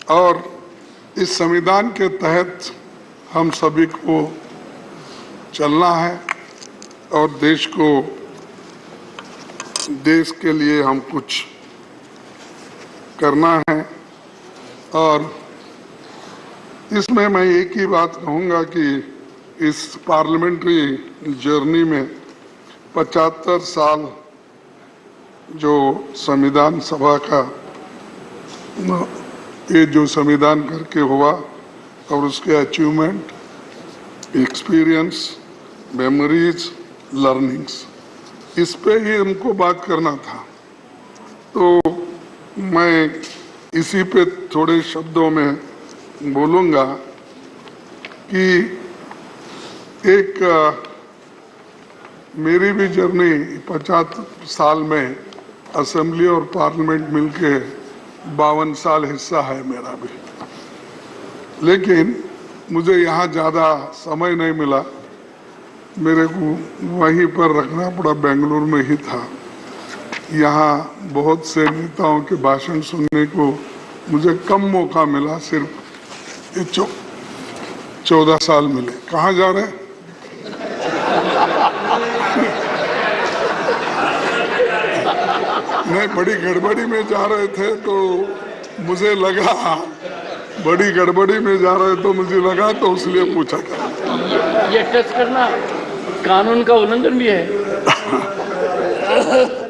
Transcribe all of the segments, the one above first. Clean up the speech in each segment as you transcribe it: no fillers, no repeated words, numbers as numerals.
और इस संविधान के तहत हम सभी को चलना है और देश के लिए हम कुछ करना है। और इसमें मैं एक ही बात कहूँगा कि इस पार्लियामेंट्री जर्नी में 75 साल जो संविधान सभा का ये जो संविधान करके हुआ और उसके अचीवमेंट, एक्सपीरियंस, मेमोरीज, लर्निंग्स, इस पे ही हमको बात करना था। तो मैं इसी पे थोड़े शब्दों में बोलूँगा कि एक मेरी भी जर्नी 50 साल में असेंबली और पार्लियामेंट मिलके 52 साल हिस्सा है मेरा भी, लेकिन मुझे यहाँ ज़्यादा समय नहीं मिला, मेरे को वहीं पर रखना पड़ा, बेंगलुरु में ही था। यहाँ बहुत से नेताओं के भाषण सुनने को मुझे कम मौका मिला, सिर्फ ये 14 साल मिले। कहाँ जा रहे हैं? नहीं, बड़ी गड़बड़ी में जा रहे थे तो मुझे लगा, बड़ी गड़बड़ी में जा रहे तो मुझे लगा, तो इसलिए पूछा। ये टच करना कानून का उल्लंघन भी है।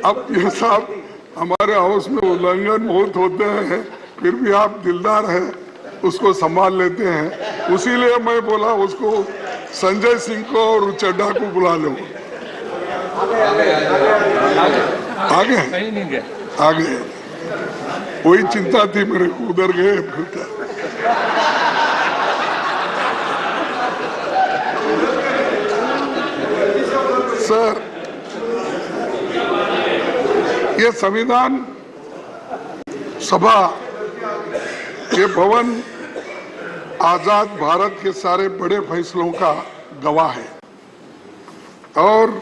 अब ये साहब हमारे हाउस में उल्लंघन बहुत होते हैं, फिर भी आप दिलदार हैं, उसको संभाल लेते हैं। उसीलिए मैं बोला उसको संजय सिंह को और चड्ढा को बुला लो। आगे वही चिंता थी मेरे को, उधर गए फिर क्या। सर, ये संविधान सभा ये भवन आजाद भारत के सारे बड़े फैसलों का गवाह है और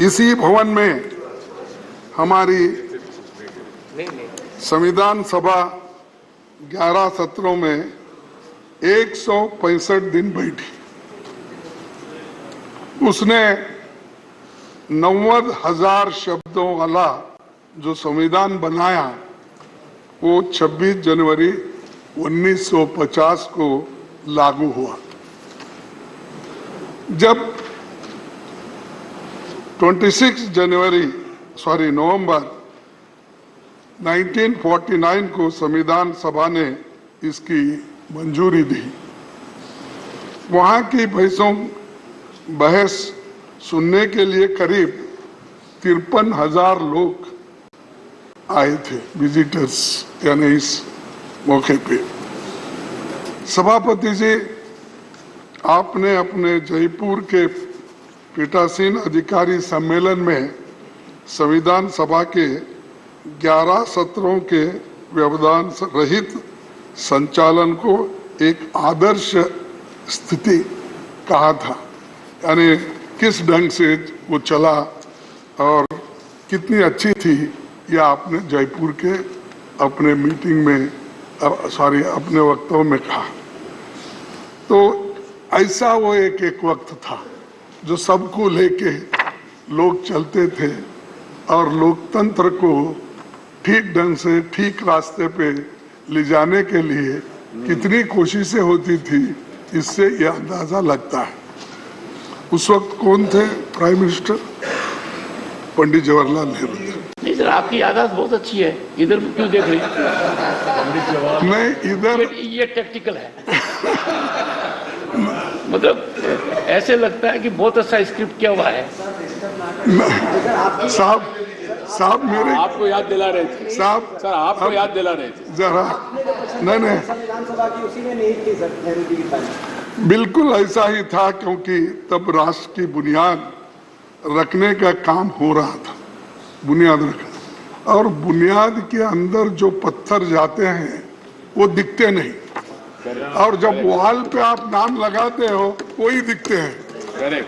इसी भवन में हमारी संविधान सभा 11 सत्रों में 165 दिन बैठी। उसने 90,000 शब्दों वाला जो संविधान बनाया वो 26 जनवरी 1950 को लागू हुआ। जब 26 नवंबर 1949 को संविधान सभा ने इसकी मंजूरी दी। वहां की बहस सुनने के लिए करीब 53,000 लोग आए थे, विजिटर्स, यानी इस मौके पे। सभापति जी, आपने अपने जयपुर के पीठासीन अधिकारी सम्मेलन में संविधान सभा के 11 सत्रों के व्यवधान रहित संचालन को एक आदर्श स्थिति कहा था, यानी किस ढंग से वो चला और कितनी अच्छी थी, यह आपने जयपुर के अपने मीटिंग में अपने वक्तव्य में कहा। तो ऐसा वो एक वक्त था जो सबको लेके लोग चलते थे और लोकतंत्र को ठीक ढंग से ठीक रास्ते पे ले जाने के लिए कितनी कोशिशें होती थी, इससे ये अंदाजा लगता है। उस वक्त कौन थे प्राइम मिनिस्टर? पंडित जवाहरलाल नेहरू थे। नहीं सर, आपकी याददाश्त बहुत अच्छी है, इधर क्यों देख रही? नहीं, इधर ये टैक्टिकल है। मतलब ऐसे लगता है कि बहुत अच्छा स्क्रिप्ट किया हुआ है। साहब मेरे आपको याद दिला रहे थे साहब, सर आपको याद दिला रहे थे जरा। नहीं, संविधान सभा की उसी में नहीं थी सर, नेहरू जी की तारीफ। बिल्कुल ऐसा ही था, क्योंकि तब राष्ट्र की बुनियाद रखने का काम हो रहा था, बुनियाद रखना, और बुनियाद के अंदर जो पत्थर जाते हैं वो दिखते नहीं, और जब वॉल पे आप नाम लगाते हो वही दिखते हैं।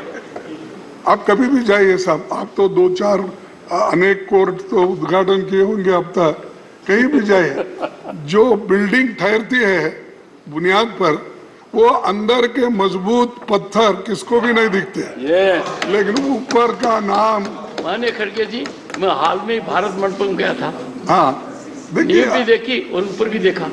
आप कभी भी जाइए साहब, आप तो 2-4 अनेक कोर्ट तो उद्घाटन किए होंगे अब तक, कहीं भी जाए, जो बिल्डिंग ठहरती है बुनियाद पर, वो अंदर के मजबूत पत्थर किसको भी नहीं दिखते, यस लेकिन ऊपर का नाम। माने खड़गे जी, मैं हाल में भारत मंडपम गया था, हाँ देखिए, नींव भी देखी और ऊपर भी देखा।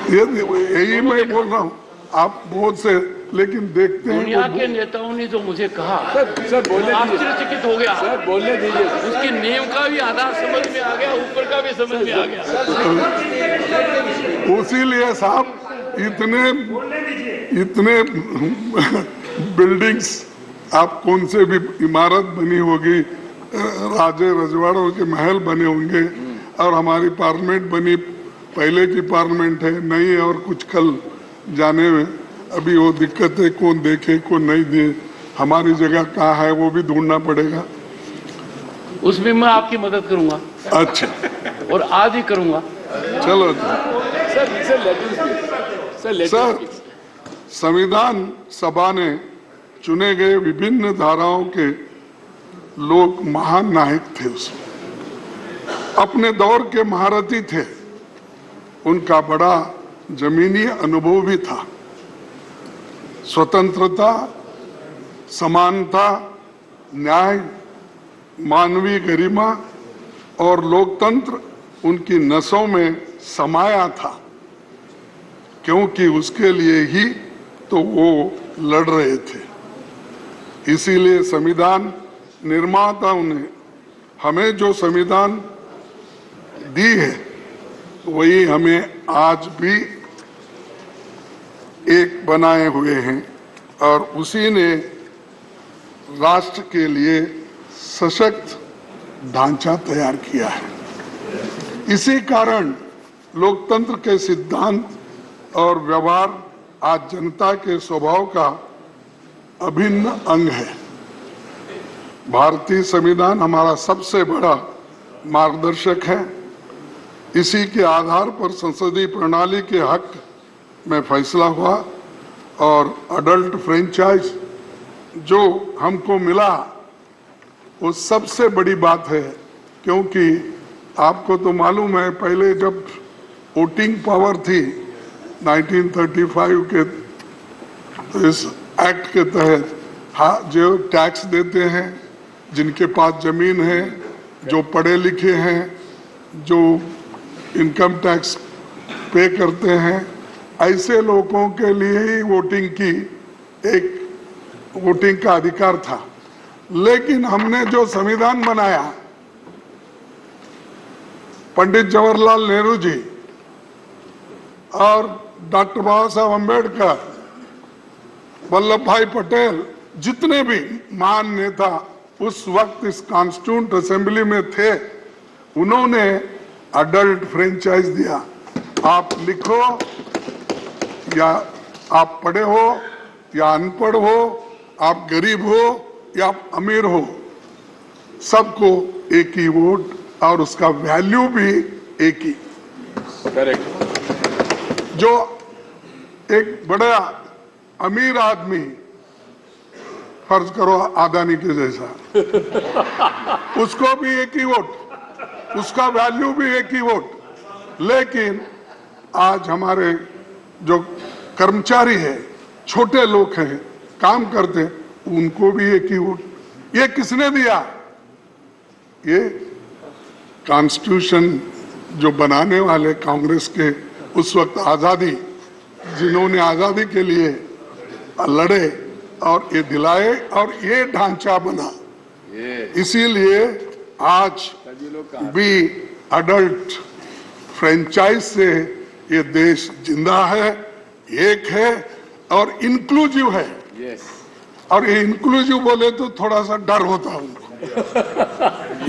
यही मैं बोल रहा हूँ, आप बहुत से लेकिन देखते हैं दुनिया वो के नेताओं ने जो मुझे कहा, सर बोलने दीजिए, आश्चर्यचकित हो गया। सर बोलने दीजिए। उसकी नींव का भी आधार समझ में आ गया, ऊपर का भी समझ में आ गया। उसीलिए साहब इतने बिल्डिंग्स, आप कौन से भी इमारत बनी होगी, राजे रजवाड़ों के महल बने होंगे, और हमारी पार्लियामेंट बनी, पहले की पार्लियामेंट है, नई है, और कुछ कल जाने में अभी वो दिक्कत है, कौन देखे कौन नहीं दे, हमारी जगह कहाँ है वो भी ढूंढना पड़ेगा। उसमें मैं आपकी मदद करूंगा। अच्छा, और आज ही करूंगा। चलो सर संविधान सभा ने चुने गए विभिन्न धाराओं के लोग महान नायक थे, उसमें अपने दौर के महारथी थे, उनका बड़ा जमीनी अनुभव भी था। स्वतंत्रता, समानता, न्याय, मानवीय गरिमा और लोकतंत्र उनकी नसों में समाया था, क्योंकि उसके लिए ही तो वो लड़ रहे थे। इसीलिए संविधान निर्माताओं ने हमें जो संविधान दी है, वही हमें आज भी एक बनाए हुए हैं, और उसी ने राष्ट्र के लिए सशक्त ढांचा तैयार किया है। इसी कारण लोकतंत्र के सिद्धांत और व्यवहार आज जनता के स्वभाव का अभिन्न अंग है। भारतीय संविधान हमारा सबसे बड़ा मार्गदर्शक है। इसी के आधार पर संसदीय प्रणाली के हक में फैसला हुआ, और अडल्ट फ्रेंचाइज जो हमको मिला वो सबसे बड़ी बात है, क्योंकि आपको तो मालूम है, पहले जब वोटिंग पावर थी 1935 के, तो इस एक्ट के तहत जो टैक्स देते हैं, जिनके पास जमीन है, जो पढ़े लिखे हैं, जो इनकम टैक्स पे करते हैं, ऐसे लोगों के लिए ही वोटिंग का अधिकार था। लेकिन हमने जो संविधान बनाया, पंडित जवाहरलाल नेहरू जी और डॉक्टर बाबा साहब अम्बेडकर, वल्लभ भाई पटेल, जितने भी महान नेता उस वक्त इस कॉन्स्टिट्यूंट असेंबली में थे, उन्होंने अडल्ट फ्रेंचाइज दिया। आप लिखो या आप पढ़े हो या अनपढ़ हो, आप गरीब हो या आप अमीर हो, सबको एक ही वोट, और उसका वैल्यू भी एक ही। करेक्ट। जो एक बड़ा अमीर आदमी, फर्ज करो अदानी के जैसा, उसको भी एक ही वोट, उसका वैल्यू भी एक ही वोट। लेकिन आज हमारे जो कर्मचारी है, छोटे लोग हैं, काम करते, उनको भी एक ही वोट। ये किसने दिया? ये कॉन्स्टिट्यूशन जो बनाने वाले कांग्रेस के उस वक्त आजादी, जिन्होंने आजादी के लिए लड़े और ये दिलाए, और ये ढांचा बना। इसीलिए आज भी अडल्ट फ्रेंचाइज से ये देश जिंदा है, एक है और इंक्लूसिव है। और ये इंक्लूसिव बोले तो थोड़ा सा डर होता है उनको।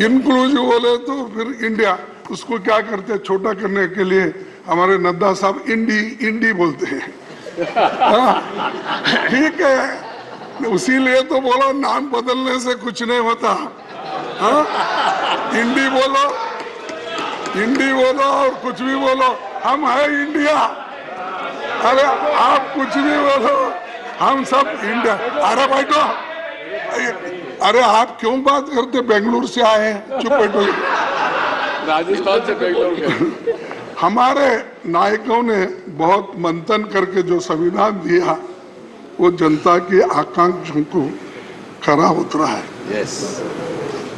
इंक्लूसिव बोले तो फिर इंडिया, उसको क्या करते हैं छोटा करने के लिए, हमारे नड्डा साहब इंडी बोलते हैं। ठीक है, उसीलिए तो बोलो नाम बदलने से कुछ नहीं होता। इंडी बोलो और कुछ भी बोलो, हम है इंडिया। अरे आप कुछ भी बोलो, हम सब इंडिया। अरे बैठो, अरे आप क्यों बात करते, बेंगलुरु से आए हैं, चुप बैठो। राजस्थान से कई लोग हैं। हमारे नायकों ने बहुत मंथन करके जो संविधान दिया वो जनता की आकांक्षाओं को खरा उतरा है। यस।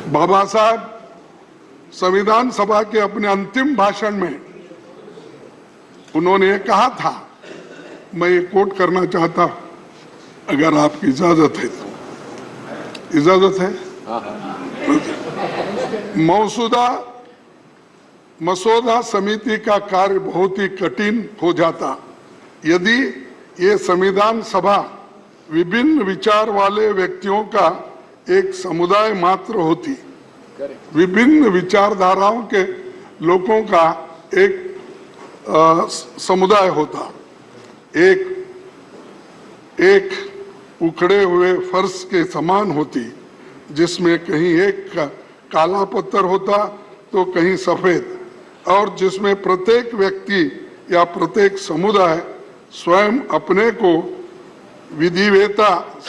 बाबा साहब संविधान सभा के अपने अंतिम भाषण में उन्होंने ये कहा था, मैं ये कोट करना चाहता हूं, अगर आपकी इजाजत है तो। इजाजत है? मसौदा समिति का कार्य बहुत ही कठिन हो जाता यदि ये संविधान सभा विभिन्न विचार वाले व्यक्तियों का एक समुदाय मात्र होती, विभिन्न विचारधाराओं के लोगों का एक समुदाय होता, एक उखड़े हुए फर्श के समान होती, जिसमें कहीं एक काला पत्थर होता तो कहीं सफेद, और जिसमें प्रत्येक व्यक्ति या प्रत्येक समुदाय स्वयं अपने को विधिवेता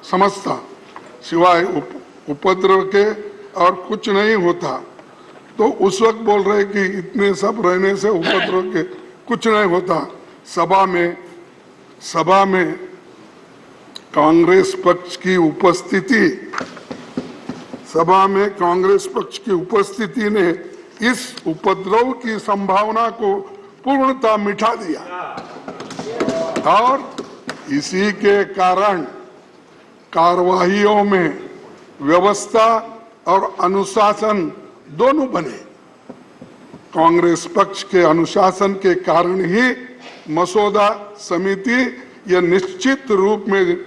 समझता, सिवाय उपद्रव के और कुछ नहीं होता। तो उस वक्त बोल रहे कि इतने सब रहने से उपद्रव के कुछ नहीं होता। सभा में कांग्रेस पक्ष की उपस्थिति ने इस उपद्रव की संभावना को पूर्णतः मिटा दिया और इसी के कारण कार्यवाहियों में व्यवस्था और अनुशासन दोनों बने। कांग्रेस पक्ष के अनुशासन के कारण ही मसौदा समिति यह निश्चित रूप में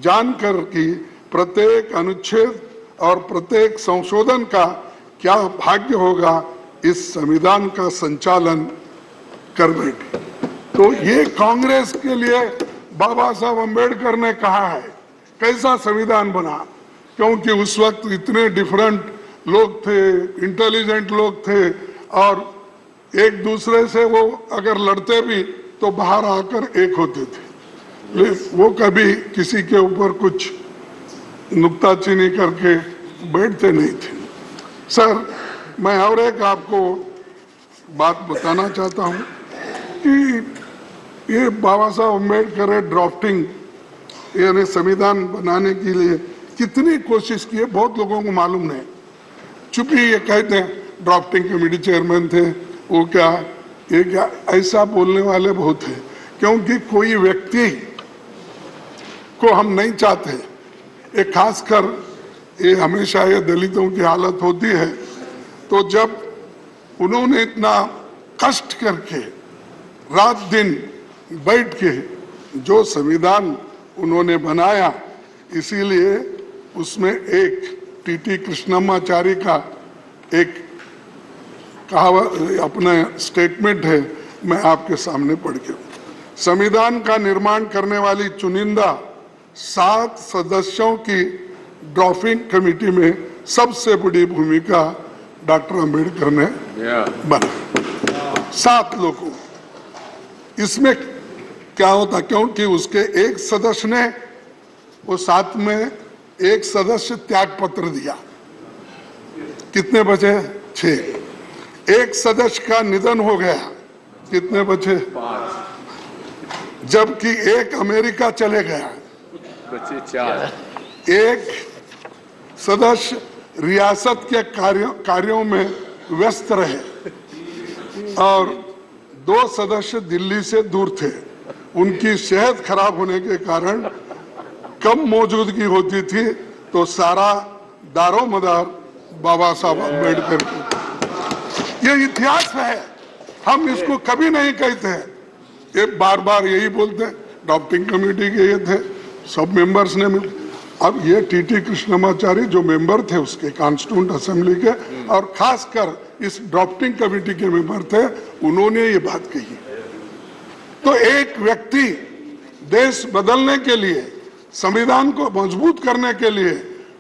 जानकर कि प्रत्येक अनुच्छेद और प्रत्येक संशोधन का क्या भाग्य होगा, इस संविधान का संचालन कर बैठी। तो ये कांग्रेस के लिए बाबा साहब अम्बेडकर ने कहा है कैसा संविधान बना, क्योंकि उस वक्त इतने डिफरेंट लोग थे, इंटेलिजेंट लोग थे, और एक दूसरे से वो अगर लड़ते भी तो बाहर आकर एक होते थे। वो कभी किसी के ऊपर कुछ नुक्ताचीनी करके बैठते नहीं थे। सर, मैं और एक आपको बात बताना चाहता हूं कि ये बाबा साहब अम्बेडकर ड्राफ्टिंग यानी संविधान बनाने के लिए कितनी कोशिश की है बहुत लोगों को मालूम नहीं। चूंकि ये कहते हैं ड्राफ्टिंग कमेटी चेयरमैन थे, वो क्या ये क्या, ऐसा बोलने वाले बहुत हैं, क्योंकि कोई व्यक्ति को हम नहीं चाहते। ये खासकर ये हमेशा ये दलितों की हालत होती है, तो जब उन्होंने इतना कष्ट करके रात दिन बैठ के जो संविधान उन्होंने बनाया, इसीलिए उसमें एक टी कृष्णमाचारी का एक कहावत अपना स्टेटमेंट है, मैं आपके सामने पढ़ के। संविधान का निर्माण करने वाली चुनिंदा 7 सदस्यों की ड्राफ्टिंग कमेटी में सबसे बड़ी भूमिका डॉक्टर अंबेडकर ने बना। 7 लोगों, इसमें क्या होता, क्योंकि उसके एक सदस्य ने वो 7 में एक सदस्य त्याग पत्र दिया, कितने बचे? 6। एक सदस्य का निधन हो गया, कितने बचे? 5। जबकि एक अमेरिका चले गया, बचे 4। एक सदस्य रियासत के कार्यों में व्यस्त रहे और 2 सदस्य दिल्ली से दूर थे। उनकी सेहत खराब होने के कारण कम मौजूदगी होती थी, तो सारा दारोमदार बाबा साहब अम्बेडकर की। ये इतिहास है, हम इसको कभी नहीं कहते हैं। ये बार बार यही बोलते हैं ड्राफ्टिंग कमेटी के ये थे, सब मेंबर्स ने मिल। अब ये टी कृष्णमाचारी जो मेंबर थे उसके कॉन्स्टिट्यूंट असेंबली के, और खासकर इस ड्राफ्टिंग कमेटी के मेंबर थे, उन्होंने ये बात कही। तो एक व्यक्ति देश बदलने के लिए, संविधान को मजबूत करने के लिए,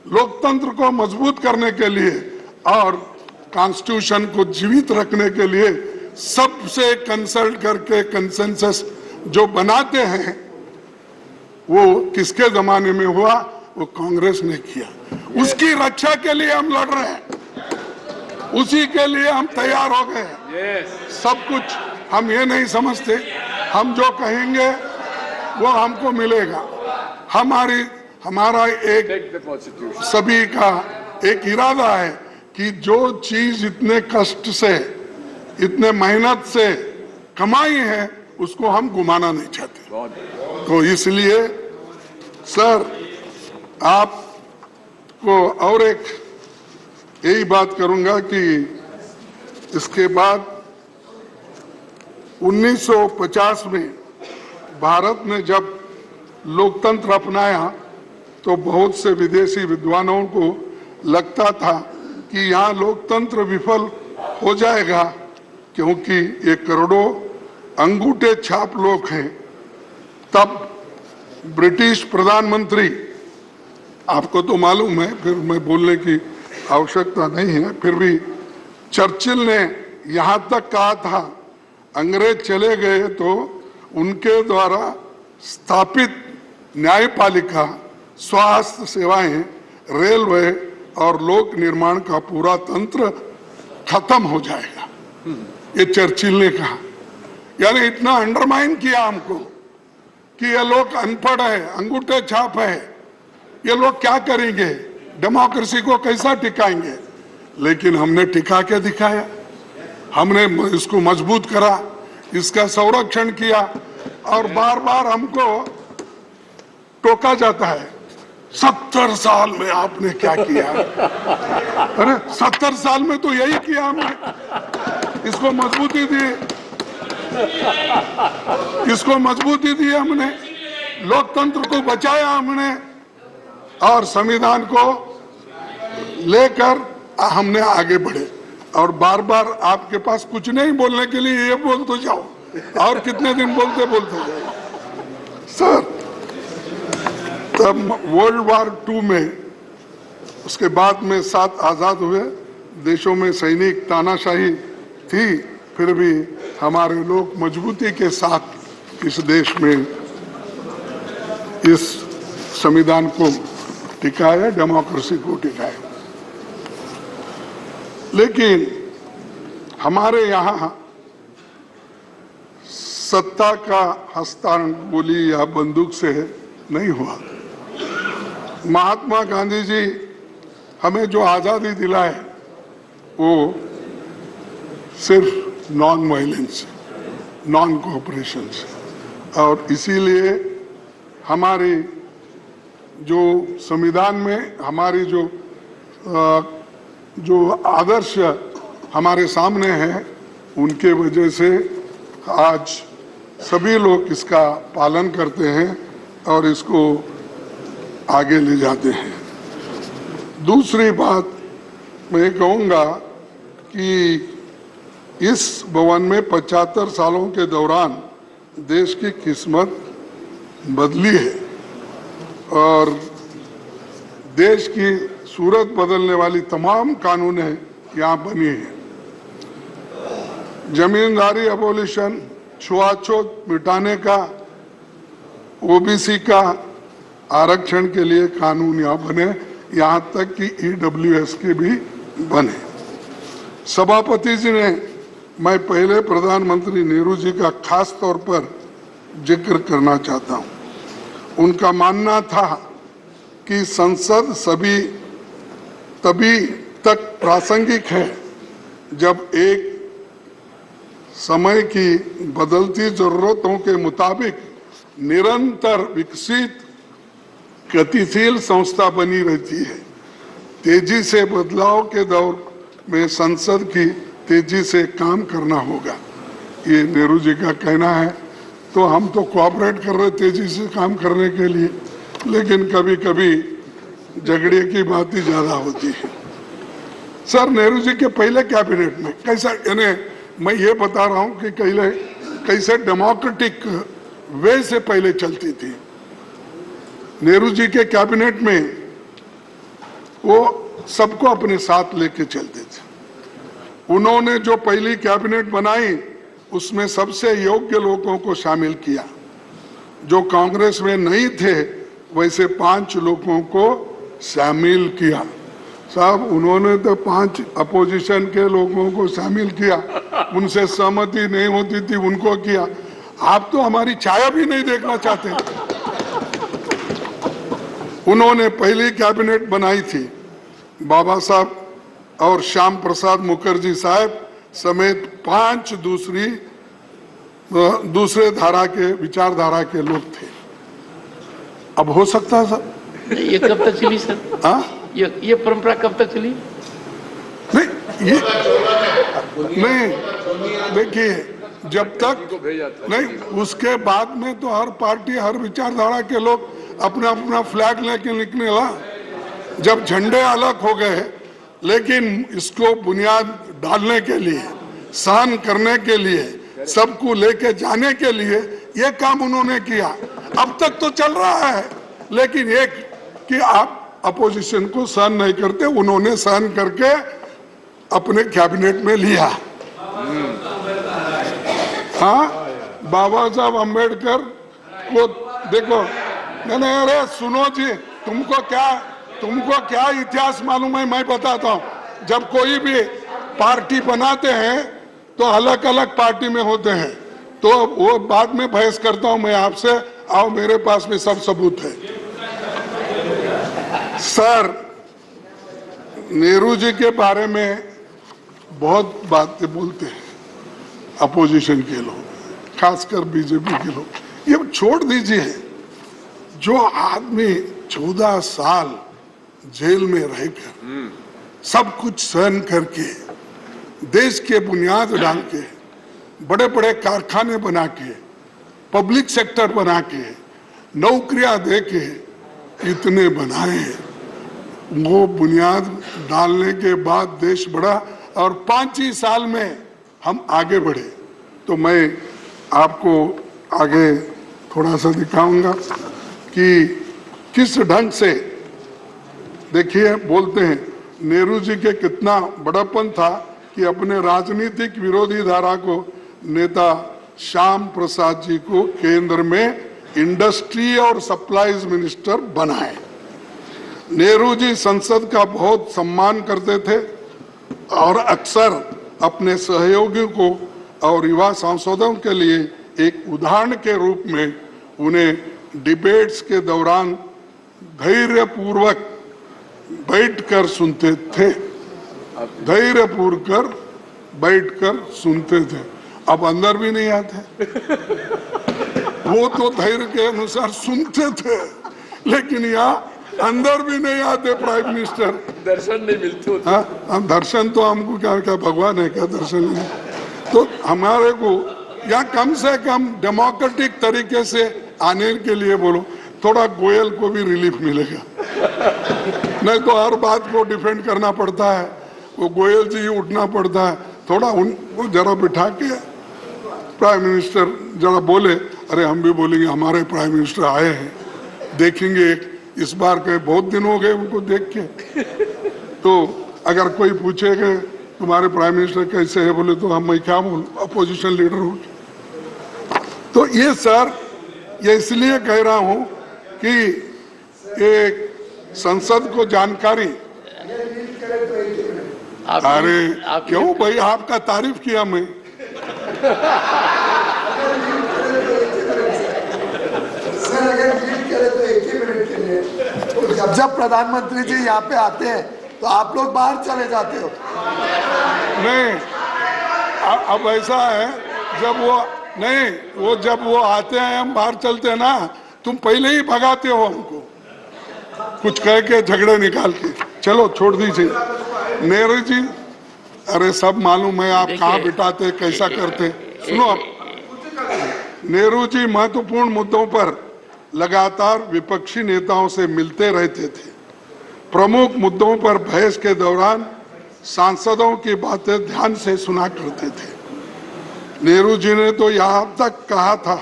लोकतंत्र को मजबूत करने के लिए और कॉन्स्टिट्यूशन को जीवित रखने के लिए सबसे कंसल्ट करके कंसेंसस जो बनाते हैं, वो किसके जमाने में हुआ? वो कांग्रेस ने किया। उसकी रक्षा के लिए हम लड़ रहे हैं, उसी के लिए हम तैयार हो गए। यस सब कुछ हम ये नहीं समझते, हम जो कहेंगे वो हमको मिलेगा। हमारा एक टेक द कॉन्स्टिट्यूशन सभी का एक इरादा है कि जो चीज इतने कष्ट से, इतने मेहनत से कमाई है, उसको हम गुमाना नहीं चाहते। बहुत तो इसलिए सर, आपको और एक यही बात करूंगा कि इसके बाद 1950 में भारत ने जब लोकतंत्र अपनाया तो बहुत से विदेशी विद्वानों को लगता था कि यहाँ लोकतंत्र विफल हो जाएगा, क्योंकि ये करोड़ों अंगूठे छाप लोग हैं। तब ब्रिटिश प्रधानमंत्री, आपको तो मालूम है, फिर मैं बोलने की आवश्यकता नहीं है, फिर भी चर्चिल ने यहाँ तक कहा था, अंग्रेज चले गए तो उनके द्वारा स्थापित न्यायपालिका, स्वास्थ्य सेवाएं, रेलवे और लोक निर्माण का पूरा तंत्र खत्म हो जाएगा। ये चर्चिल ने कहा। यानी इतना अंडरमाइन किया हमको कि ये लोग अनपढ़ है, अंगूठे छाप है, ये लोग क्या करेंगे, डेमोक्रेसी को कैसा टिकाएंगे। लेकिन हमने टिका के दिखाया, हमने इसको मजबूत करा, इसका संरक्षण किया। और बार बार हमको टोका जाता है, 70 साल में आपने क्या किया। अरे 70 साल में तो यही किया हमने, इसको मजबूती दी, इसको मजबूती दी हमने, लोकतंत्र को बचाया हमने और संविधान को लेकर हमने आगे बढ़े। और बार बार आपके पास कुछ नहीं बोलने के लिए, ये बोल तो जाओ, और कितने दिन बोलते जाओ। सर, तब वर्ल्ड वार 2 में, उसके बाद में 7 आजाद हुए देशों में सैनिक तानाशाही थी, फिर भी हमारे लोग मजबूती के साथ इस देश में इस संविधान को टिकाया, डेमोक्रेसी को टिकाया। लेकिन हमारे यहाँ सत्ता का हस्तांतरण गोली या बंदूक से नहीं हुआ। महात्मा गांधी जी हमें जो आजादी दिलाए वो सिर्फ नॉन वायलेंस, नॉन कोऑपरेशन से। और इसीलिए हमारी जो संविधान में हमारी जो आदर्श हमारे सामने हैं, उनके वजह से आज सभी लोग इसका पालन करते हैं और इसको आगे ले जाते हैं। दूसरी बात मैं कहूँगा कि इस भवन में 75 सालों के दौरान देश की किस्मत बदली है और देश की सूरत बदलने वाली तमाम कानूनें यहाँ बनी हैं। जमींदारी अबोलिशन, छुआछूत मिटाने का, ओबीसी का आरक्षण के लिए कानून यहाँ बने, यहाँ तक कि ईडब्ल्यूएस के भी बने। सभापति जी ने, मैं पहले प्रधानमंत्री नेहरू जी का खास तौर पर जिक्र करना चाहता हूँ। उनका मानना था कि संसद तभी तक प्रासंगिक है जब एक समय की बदलती जरूरतों के मुताबिक निरंतर विकसित गतिशील संस्था बनी रहती है। तेजी से बदलाव के दौर में संसद की तेजी से काम करना होगा, ये नेहरू जी का कहना है। तो हम तो कोऑपरेट कर रहे तेजी से काम करने के लिए, लेकिन कभी कभी झगड़े की बात ही ज्यादा होती है। सर, नेहरू जी के पहले कैबिनेट में कैसा, यानी मैं ये बता रहा हूँ कि कैसे डेमोक्रेटिक वे से पहले चलती थी। नेहरू जी के कैबिनेट में वो सबको अपने साथ लेके चलते थे। उन्होंने जो पहली कैबिनेट बनाई उसमें सबसे योग्य लोगों को शामिल किया। जो कांग्रेस में नहीं थे वैसे 5 लोगों को शामिल किया। साहब उन्होंने तो 5 अपोजिशन के लोगों को शामिल किया, उनसे सहमति नहीं होती थी उनको किया। आप तो हमारी छाया भी नहीं देखना चाहते। उन्होंने पहली कैबिनेट बनाई थी बाबा साहब और श्याम प्रसाद मुखर्जी साहब समेत 5 दूसरे धारा के विचारधारा के लोग थे। अब हो सकता है सर ये कब तक चली सर? हाँ ये परंपरा कब तक चली? नहीं ये नहीं, देखिए जब तक नहीं, उसके बाद में तो हर पार्टी हर विचारधारा के लोग अपना अपना फ्लैग लेके निकले ला। जब झंडे अलग हो गए, लेकिन इसको बुनियाद डालने के लिए, सहन करने के लिए, सबको लेके जाने के लिए ये काम उन्होंने किया। अब तक तो चल रहा है, लेकिन एक कि आप अपोजिशन को सहन नहीं करते, उन्होंने सहन करके अपने कैबिनेट में लिया। हाँ, बाबा साहब अम्बेडकर को देखो, नहीं अरे सुनो जी, तुमको क्या इतिहास मालूम है? मैं बताता हूँ। जब कोई भी पार्टी बनाते हैं तो अलग अलग पार्टी में होते हैं, तो वो बाद में बहस करता हूं मैं आपसे। आओ, मेरे पास भी सब सबूत है। सर, नेहरू जी के बारे में बहुत बातें बोलते हैं अपोजिशन के लोग, खासकर बीजेपी के लोग। ये छोड़ दीजिए, जो आदमी 14 साल जेल में रहकर सब कुछ सहन करके देश के बुनियाद डाल के, बड़े बड़े कारखाने बना के, पब्लिक सेक्टर बना के, नौकरियां दे के इतने बनाए, वो बुनियाद डालने के बाद देश बढ़ा और 5 ही साल में हम आगे बढ़े। तो मैं आपको आगे थोड़ा सा दिखाऊंगा कि किस ढंग से, देखिए बोलते हैं नेहरू जी के कितना बड़ापन था कि अपने राजनीतिक विरोधी धारा को नेता श्याम प्रसाद जी को केंद्र में इंडस्ट्री और सप्लाईज मिनिस्टर बनाए। नेहरू जी संसद का बहुत सम्मान करते थे और अक्सर अपने सहयोगियों को और युवा सांसदों के लिए एक उदाहरण के रूप में उन्हें डिबेट्स के दौरान धैर्यपूर्वक बैठकर सुनते थे, धैर्यपूर्वक बैठकर सुनते थे। अब अंदर भी नहीं आते, वो तो धैर्य के अनुसार सुनते थे, लेकिन यहाँ अंदर भी नहीं आते प्राइम मिनिस्टर। दर्शन नहीं मिलते। हाँ, दर्शन तो हमको क्या भगवान है क्या दर्शन नहीं? तो हमारे को या कम से कम डेमोक्रेटिक तरीके से आने के लिए बोलो, थोड़ा गोयल को भी रिलीफ मिलेगा। नहीं तो हर बात को डिफेंड करना पड़ता है, वो गोयल जी उठना पड़ता है। थोड़ा उनको जरा बिठा के प्राइम मिनिस्टर जरा बोले, अरे हम भी बोलेंगे हमारे प्राइम मिनिस्टर आए हैं, देखेंगे इस बार के बहुत दिन हो गए उनको देख के। तो अगर कोई पूछेगा तुम्हारे प्राइम मिनिस्टर कैसे है, बोले तो हम मैं क्या बोलूं, अपोजिशन लीडर हूं। तो ये सर, ये इसलिए कह रहा हूं कि एक संसद को जानकारी। अरे क्यों भाई, आपका तारीफ किया मैं। सर अगर लीड करे तो 1 ही मिनट के लिए, जब प्रधानमंत्री जी यहाँ पे आते हैं तो आप लोग बाहर चले जाते हो। नहीं, अब ऐसा है, जब वो नहीं, वो जब वो आते हैं हम बाहर चलते हैं ना, तुम पहले ही भगाते हो हमको, कुछ कह के झगड़े निकाल के। चलो छोड़ दीजिए। नेहरू जी, अरे सब मालूम है आप कहाँ बिठाते, कैसा करते। सुनो, अब नेहरू जी महत्वपूर्ण मुद्दों पर लगातार विपक्षी नेताओं से मिलते रहते थे। प्रमुख मुद्दों पर बहस के दौरान सांसदों की बातें ध्यान से सुना करते थे। नेहरू जी ने तो यहाँ तक कहा था,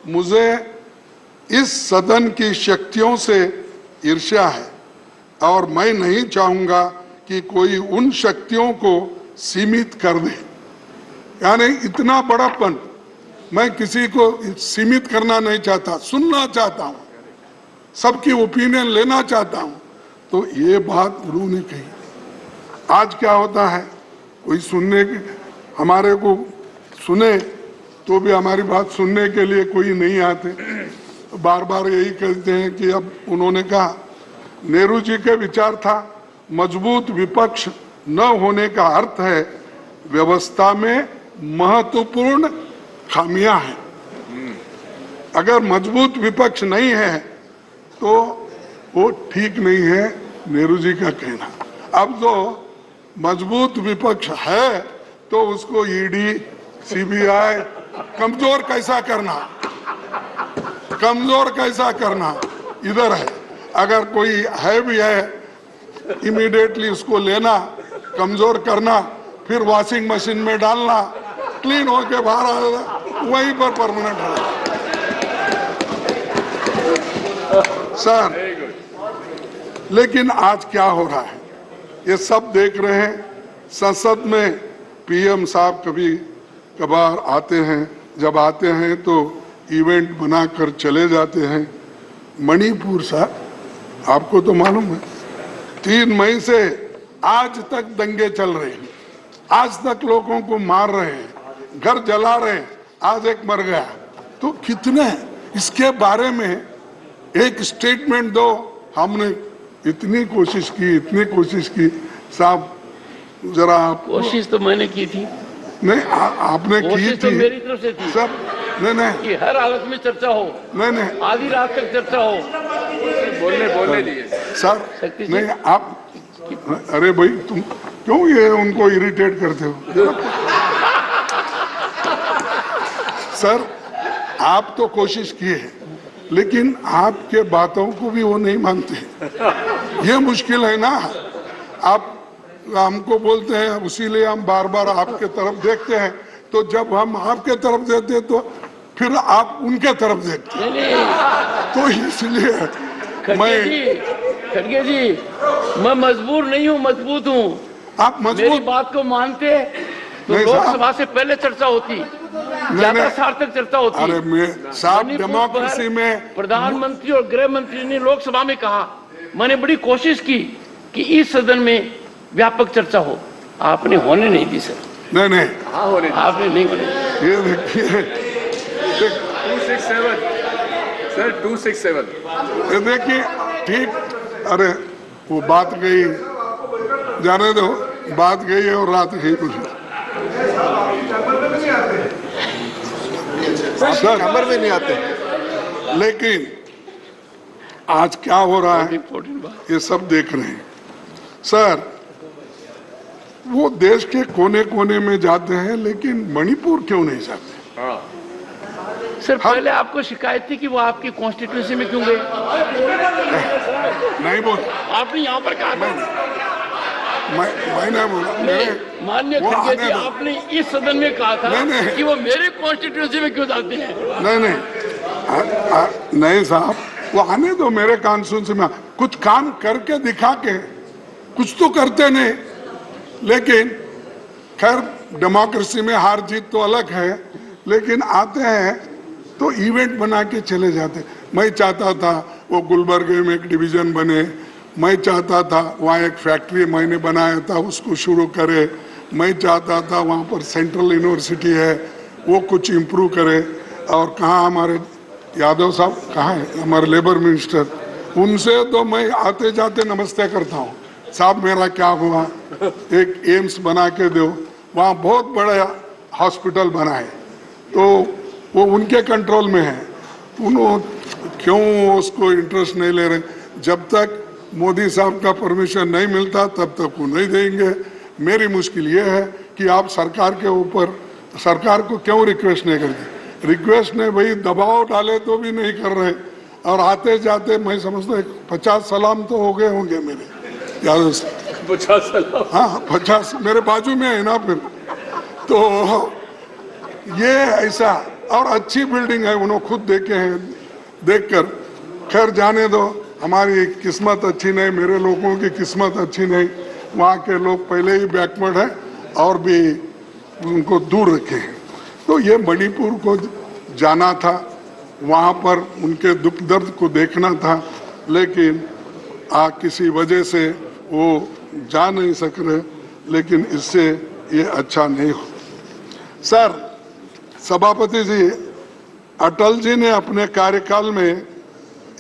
मुझे इस सदन की शक्तियों से ईर्ष्या है और मैं नहीं चाहूंगा कि कोई उन शक्तियों को सीमित कर दे। यानी इतना बड़ापन, मैं किसी को सीमित करना नहीं चाहता, सुनना चाहता हूं, सबकी ओपिनियन लेना चाहता हूं। तो ये बात उन्होंने कही। आज क्या होता है, कोई सुनने हमारे को सुने तो भी हमारी बात सुनने के लिए कोई नहीं आते, बार बार यही कहते हैं कि अब उन्होंने कहा नेहरू जी के विचार था मजबूत विपक्ष न होने का अर्थ है व्यवस्था में महत्वपूर्ण खामियां हैं। अगर मजबूत विपक्ष नहीं है तो वो ठीक नहीं है, नेहरू जी का कहना। अब जो मजबूत विपक्ष है तो उसको ईडी सीबीआई कमजोर कैसा करना, कमजोर कैसा करना इधर है। अगर कोई है भी है इमीडिएटली उसको लेना, कमजोर करना, फिर वॉशिंग मशीन में डालना, क्लीन होके बाहर आना, वहीं पर परमानेंट रहना। सर लेकिन आज क्या हो रहा है ये सब देख रहे हैं। संसद में पीएम साहब कभी कभार आते हैं, जब आते हैं तो इवेंट बनाकर चले जाते हैं। मणिपुर साहब आपको तो मालूम है 3 मई से आज तक दंगे चल रहे हैं, आज तक लोगों को मार रहे हैं, घर जला रहे हैं, आज एक मर गया। तो कितने इसके बारे में एक स्टेटमेंट दो। हमने इतनी कोशिश की साहब, जरा आप कोशिश तो मैंने की थी। नहीं आपने की कोशिश थी तो मेरी तरफ से थी सब। नहीं कि हर हालत में चर्चा हो, नहीं आधी रात तक चर्चा हो। बोलने दिए सर, शक्ति जी। नहीं आप, अरे भाई तुम क्यों ये उनको इरिटेट करते हो? सर आप तो कोशिश किए हैं लेकिन आपके बातों को भी वो नहीं मानते, ये मुश्किल है ना। आप हमको बोलते हैं, उसीलिए हम बार बार आपके तरफ देखते हैं, तो जब हम आपके तरफ देते हैं तो फिर आप उनके तरफ देखते हैं। तो इसलिए खड़गे जी मैं मजबूर नहीं हूँ, मजबूत हूँ। आप मेरी मजबूत बात को मानते तो नहीं लोकसभा से पहले चर्चा होती, ज्यादा सार्थक चर्चा होती। अरे मैं साहब डेमोक्रेसी में प्रधानमंत्री और गृह मंत्री ने लोकसभा में कहा, मैंने बड़ी कोशिश की कि इस सदन में व्यापक चर्चा हो, आपने होने नहीं दी सर। नहीं आपने नहीं होने दी। ये देखिए 267 सर 267 ये देखिए ठीक। अरे वो बात गई, जाने दो, बात गई है और रात गई कुछ नंबर में नहीं आते। लेकिन आज क्या हो रहा है इम्पोर्टेंट बात। ये सब देख रहे हैं। सर वो देश के कोने कोने में जाते हैं लेकिन मणिपुर क्यों नहीं जाते? सर पहले आपको शिकायत थी कि वो आपकी कॉन्स्टिट्यूंसी में क्यों गए? नहीं बोल, आपने यहाँ पर कहा था। मैं नहीं बोला। माननीय वो खड़गे आने जी दो। आपने इस सदन में कहा था नहीं। कि वो मेरे कॉन्स्टिट्यूंसी में क्यों जाते हैं? नहीं साहब, वो आने दो मेरे कॉन्स्टिट्यूंसी में। कुछ काम करके दिखा के, कुछ तो करते नहीं। लेकिन खैर डेमोक्रेसी में हार जीत तो अलग है, लेकिन आते हैं तो इवेंट बना के चले जाते। मैं चाहता था वो गुलबर्गे में एक डिवीजन बने, मैं चाहता था वहाँ एक फैक्ट्री मैंने बनाया था उसको शुरू करे, मैं चाहता था वहाँ पर सेंट्रल यूनिवर्सिटी है वो कुछ इम्प्रूव करे। और कहाँ हमारे यादव साहब कहाँ है, हमारे लेबर मिनिस्टर, उनसे तो मैं आते जाते नमस्ते करता हूँ, साहब मेरा क्या हुआ, एक एम्स बना के दो। वहाँ बहुत बड़ा हॉस्पिटल बनाए, तो वो उनके कंट्रोल में है। उन्होंने क्यों उसको इंटरेस्ट नहीं ले रहे? जब तक मोदी साहब का परमिशन नहीं मिलता तब तक वो नहीं देंगे। मेरी मुश्किल ये है कि आप सरकार के ऊपर, सरकार को क्यों रिक्वेस्ट नहीं करते? रिक्वेस्ट नहीं भाई, दबाव डाले तो भी नहीं कर रहे। और आते जाते मैं समझता 50 सलाम तो हो गए होंगे मेरे यादव से। 50 सलाम? हाँ 50 मेरे बाजू में है ना। फिर तो ये ऐसा, और अच्छी बिल्डिंग है, उन्होंने खुद देखे हैं, देखकर। खैर जाने दो, हमारी किस्मत अच्छी नहीं, मेरे लोगों की किस्मत अच्छी नहीं। वहाँ के लोग पहले ही बैकवर्ड है और भी उनको दूर रखे हैं। तो ये मणिपुर को जाना था, वहाँ पर उनके दुख दर्द को देखना था, लेकिन किसी वजह से वो जा नहीं सक रहे, लेकिन इससे ये अच्छा नहीं हो। सर, सभापति जी, अटल जी ने अपने कार्यकाल में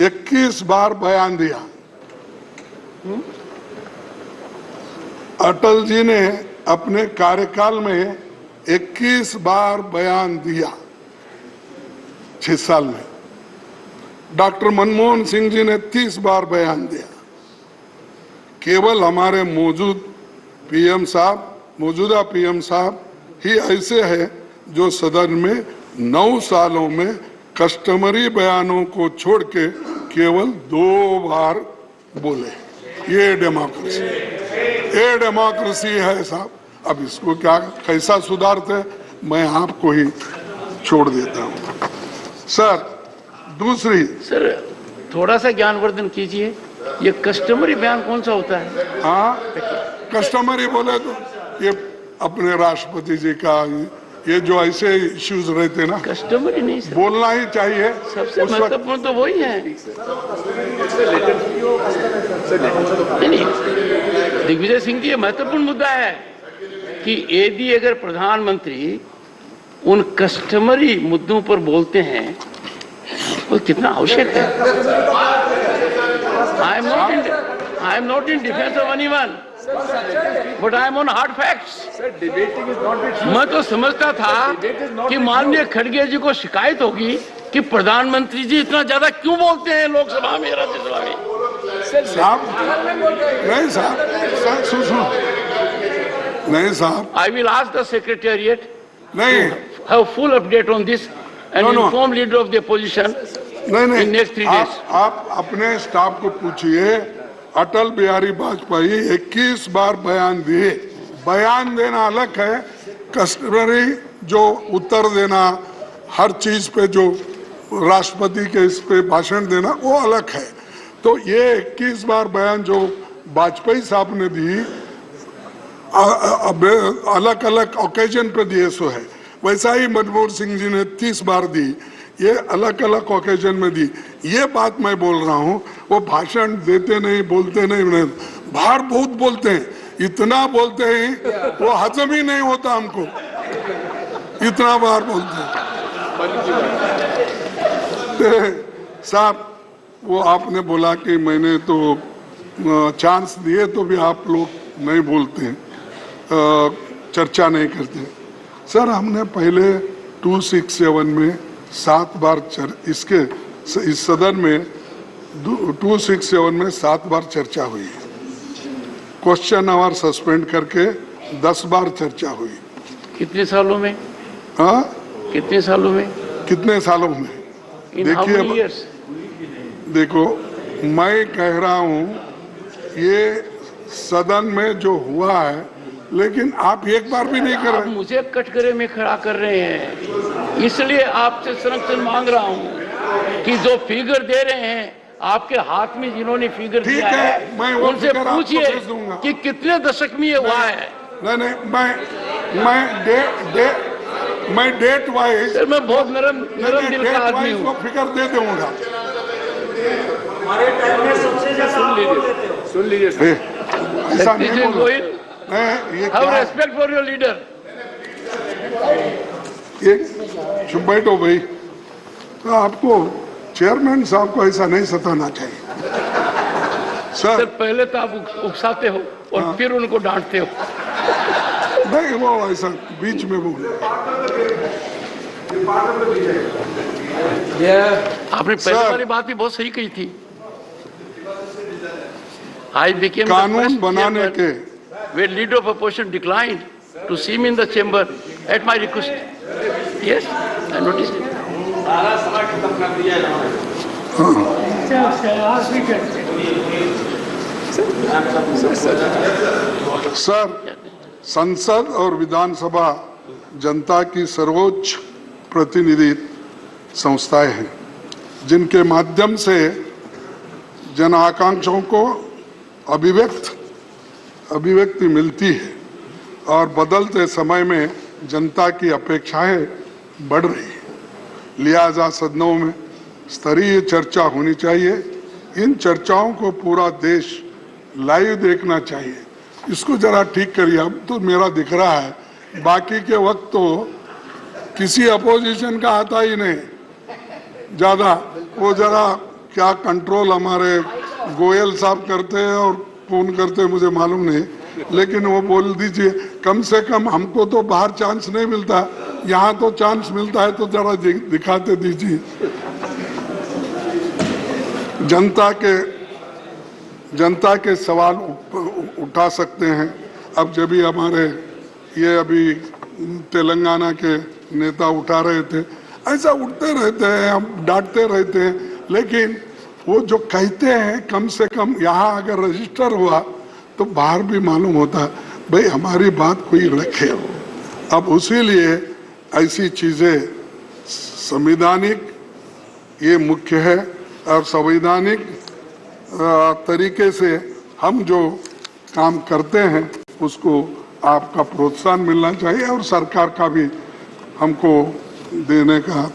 21 बार बयान दिया। अटल जी ने अपने कार्यकाल में 21 बार बयान दिया 6 साल में। डॉक्टर मनमोहन सिंह जी ने 30 बार बयान दिया। केवल हमारे मौजूदा पीएम साहब ही ऐसे हैं जो सदन में 9 सालों में कस्टमरी बयानों को छोड़ के केवल 2 बार बोले। ये डेमोक्रेसी है साहब। अब इसको क्या कैसा सुधारते, मैं आपको ही छोड़ देता हूँ। सर, दूसरी, सर थोड़ा सा ज्ञानवर्धन कीजिए, ये कस्टमरी बयान कौन सा होता है? हाँ, कस्टमरी बोले तो ये अपने राष्ट्रपति जी का, ये जो ऐसे इश्यूज रहते ना, कस्टमरी नहीं सर, बोलना ही चाहिए। सबसे महत्वपूर्ण तो वही है। नहीं, दिग्विजय सिंह जी, ये महत्वपूर्ण मुद्दा है कि यदि अगर प्रधानमंत्री उन कस्टमरी मुद्दों पर बोलते हैं वो कितना आवश्यक है। I am not in defence of anyone, but I am on hard facts. मैं तो समझता था कि माननीय खड़गे जी को शिकायत होगी कि प्रधानमंत्री जी इतना ज्यादा क्यों बोलते हैं लोकसभा में, राज्यसभा में। नहीं साहब, सुनो, नहीं साहब, I will ask the secretariat नहीं, have full update on this and inform leader of the opposition in next 3 days। आप अपने स्टाफ को पूछिए, अटल बिहारी वाजपेयी 21 बार बयान दिए। बयान देना अलग है, कस्टमरी जो उत्तर देना हर चीज पे, जो राष्ट्रपति के इस पे भाषण देना, वो अलग है। तो ये 21 बार बयान जो वाजपेयी साहब ने दी, अलग अलग ओकेजन पे दिए सो है। वैसा ही मनमोहन सिंह जी ने 30 बार दी, ये अलग अलग ओकेजन में दी। ये बात मैं बोल रहा हूँ, वो भाषण देते नहीं, बोलते नहीं, बाहर बहुत बोलते हैं, इतना बोलते हैं वो हजम ही नहीं होता हमको, इतना बार बोलते हैं। साहब, वो आपने बोला कि मैंने तो चांस दिए तो भी आप लोग नहीं बोलते हैं, चर्चा नहीं करते। सर, हमने पहले 267 में 7 बार इसके इस सदन में 267 में 7 बार चर्चा हुई है। क्वेश्चन आवर सस्पेंड करके 10 बार चर्चा हुई। कितने सालों में? हाँ, कितने सालों में? कितने सालों में? देखिए, देखो, मैं कह रहा हूँ ये सदन में जो हुआ है, लेकिन आप एक बार भी नहीं कर रहे। मुझे कटघरे में खड़ा कर रहे हैं, इसलिए आपसे संरक्षण मांग रहा हूं कि जो फिगर दे रहे हैं, आपके हाथ में जिन्होंने फिगर दिया है, मैं उनसे पूछिए कि कितने दशक में ये हुआ है। नहीं, मैं डेट वाइज, सर, मैं बहुत नरम दिल का आदमी हूँ, फिगर दे दूंगा। सुन लीजिए ऐसा नहीं बोलो। Have respect for your leader। चुप बैठो भाई। तो आपको चेयरमैन साहब को ऐसा नहीं सताना चाहिए। सर, पहले तो आप उकसाते हो और फिर उनको डांटते हो। नहीं, वो ऐसा बीच में बोले। आपने पहले वाली बात भी बहुत सही कही थी। I became कानून बनाने के where leader of opposition declined to see me in the chamber at my request. Yes, I noticed it. Sir, संसद और विधानसभा जनता की सर्वोच्च प्रतिनिधि संस्थाएं हैं, जिनके माध्यम से जन आकांक्षाओं को अभिव्यक्ति मिलती है और बदलते समय में जनता की अपेक्षाएं बढ़ रही है। लिहाजा सदनों में स्तरीय चर्चा होनी चाहिए। इन चर्चाओं को पूरा देश लाइव देखना चाहिए। इसको जरा ठीक करिए। अब तो मेरा दिख रहा है, बाकी के वक्त तो किसी अपोजिशन का आता ही नहीं ज्यादा। वो जरा क्या कंट्रोल हमारे गोयल साहब करते हैं और फोन करते हैं मुझे मालूम नहीं, लेकिन वो बोल दीजिए। कम से कम हमको तो बाहर चांस नहीं मिलता, यहाँ तो चांस मिलता है, तो जरा दिखाते दीजिए। जनता के सवाल उठा सकते हैं। अब जब भी हमारे ये अभी तेलंगाना के नेता उठा रहे थे, ऐसा उठते रहते हैं, हम डांटते रहते हैं, लेकिन वो जो कहते हैं कम से कम यहाँ अगर रजिस्टर हुआ तो बाहर भी मालूम होता है भाई हमारी बात कोई रखे। अब उसी लिए ऐसी चीजें संवैधानिक ये मुख्य है, और संवैधानिक तरीके से हम जो काम करते हैं उसको आपका प्रोत्साहन मिलना चाहिए, और सरकार का भी हमको देने का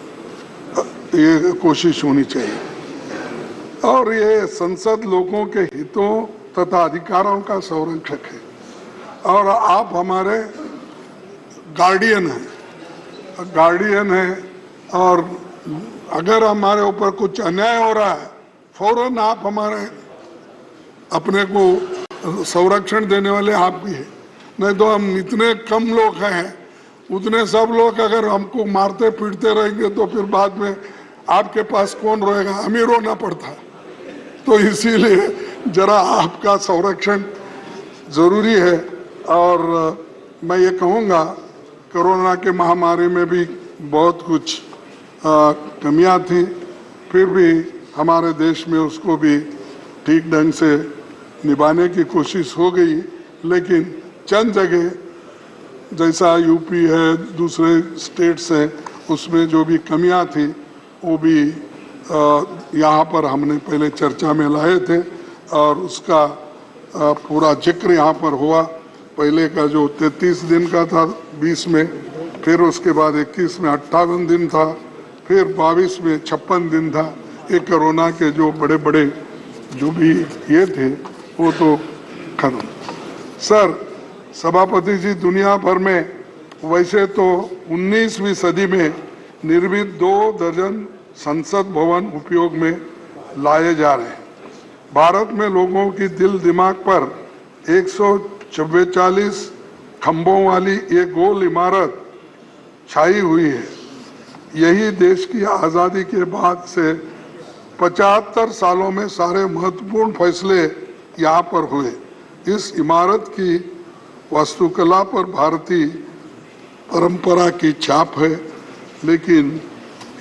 ये कोशिश होनी चाहिए। और ये संसद लोगों के हितों तथा अधिकारों का संरक्षक है, और आप हमारे गार्डियन हैं, और अगर हमारे ऊपर कुछ अन्याय हो रहा है फौरन आप हमारे अपने को संरक्षण देने वाले आप भी हैं। नहीं तो हम इतने कम लोग हैं, उतने सब लोग अगर हमको मारते पीटते रहेंगे तो फिर बाद में आपके पास कौन रहेगा, हमें रोना पड़ता। तो इसीलिए जरा आपका संरक्षण जरूरी है। और मैं ये कहूँगा कोरोना के महामारी में भी बहुत कुछ कमियां थी, फिर भी हमारे देश में उसको भी ठीक ढंग से निभाने की कोशिश हो गई। लेकिन चंद जगह जैसा यूपी है, दूसरे स्टेट्स हैं, उसमें जो भी कमियां थी वो भी यहाँ पर हमने पहले चर्चा में लाए थे, और उसका पूरा जिक्र यहाँ पर हुआ। पहले का जो 33 दिन का था 20 में, फिर उसके बाद 21 में 58 दिन था, फिर 22 में 56 दिन था। ये कोरोना के जो बड़े बड़े जो भी ये थे वो तो खत्म। सर सभापति जी, दुनिया भर में वैसे तो 19वीं सदी में निर्मित 2 दर्जन संसद भवन उपयोग में लाए जा रहे हैं। भारत में लोगों की दिल दिमाग पर 144 खंभों वाली ये गोल इमारत छाई हुई है। यही देश की आज़ादी के बाद से 75 सालों में सारे महत्वपूर्ण फैसले यहाँ पर हुए। इस इमारत की वास्तुकला पर भारतीय परंपरा की छाप है, लेकिन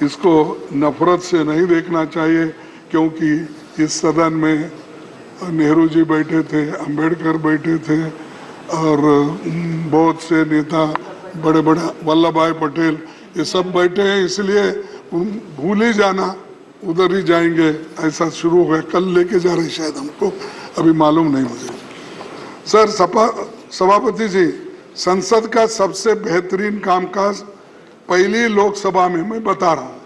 इसको नफरत से नहीं देखना चाहिए, क्योंकि इस सदन में नेहरू जी बैठे थे, अंबेडकर बैठे थे, और बहुत से नेता बड़े बड़े वल्लभ भाई पटेल ये सब बैठे हैं। इसलिए भूल ही जाना, उधर ही जाएंगे ऐसा शुरू हुआ। कल लेके जा रहे शायद, हमको अभी मालूम नहीं मुझे। सर सभापति जी, संसद का सबसे बेहतरीन कामकाज पहली लोकसभा में मैं बता रहा हूँ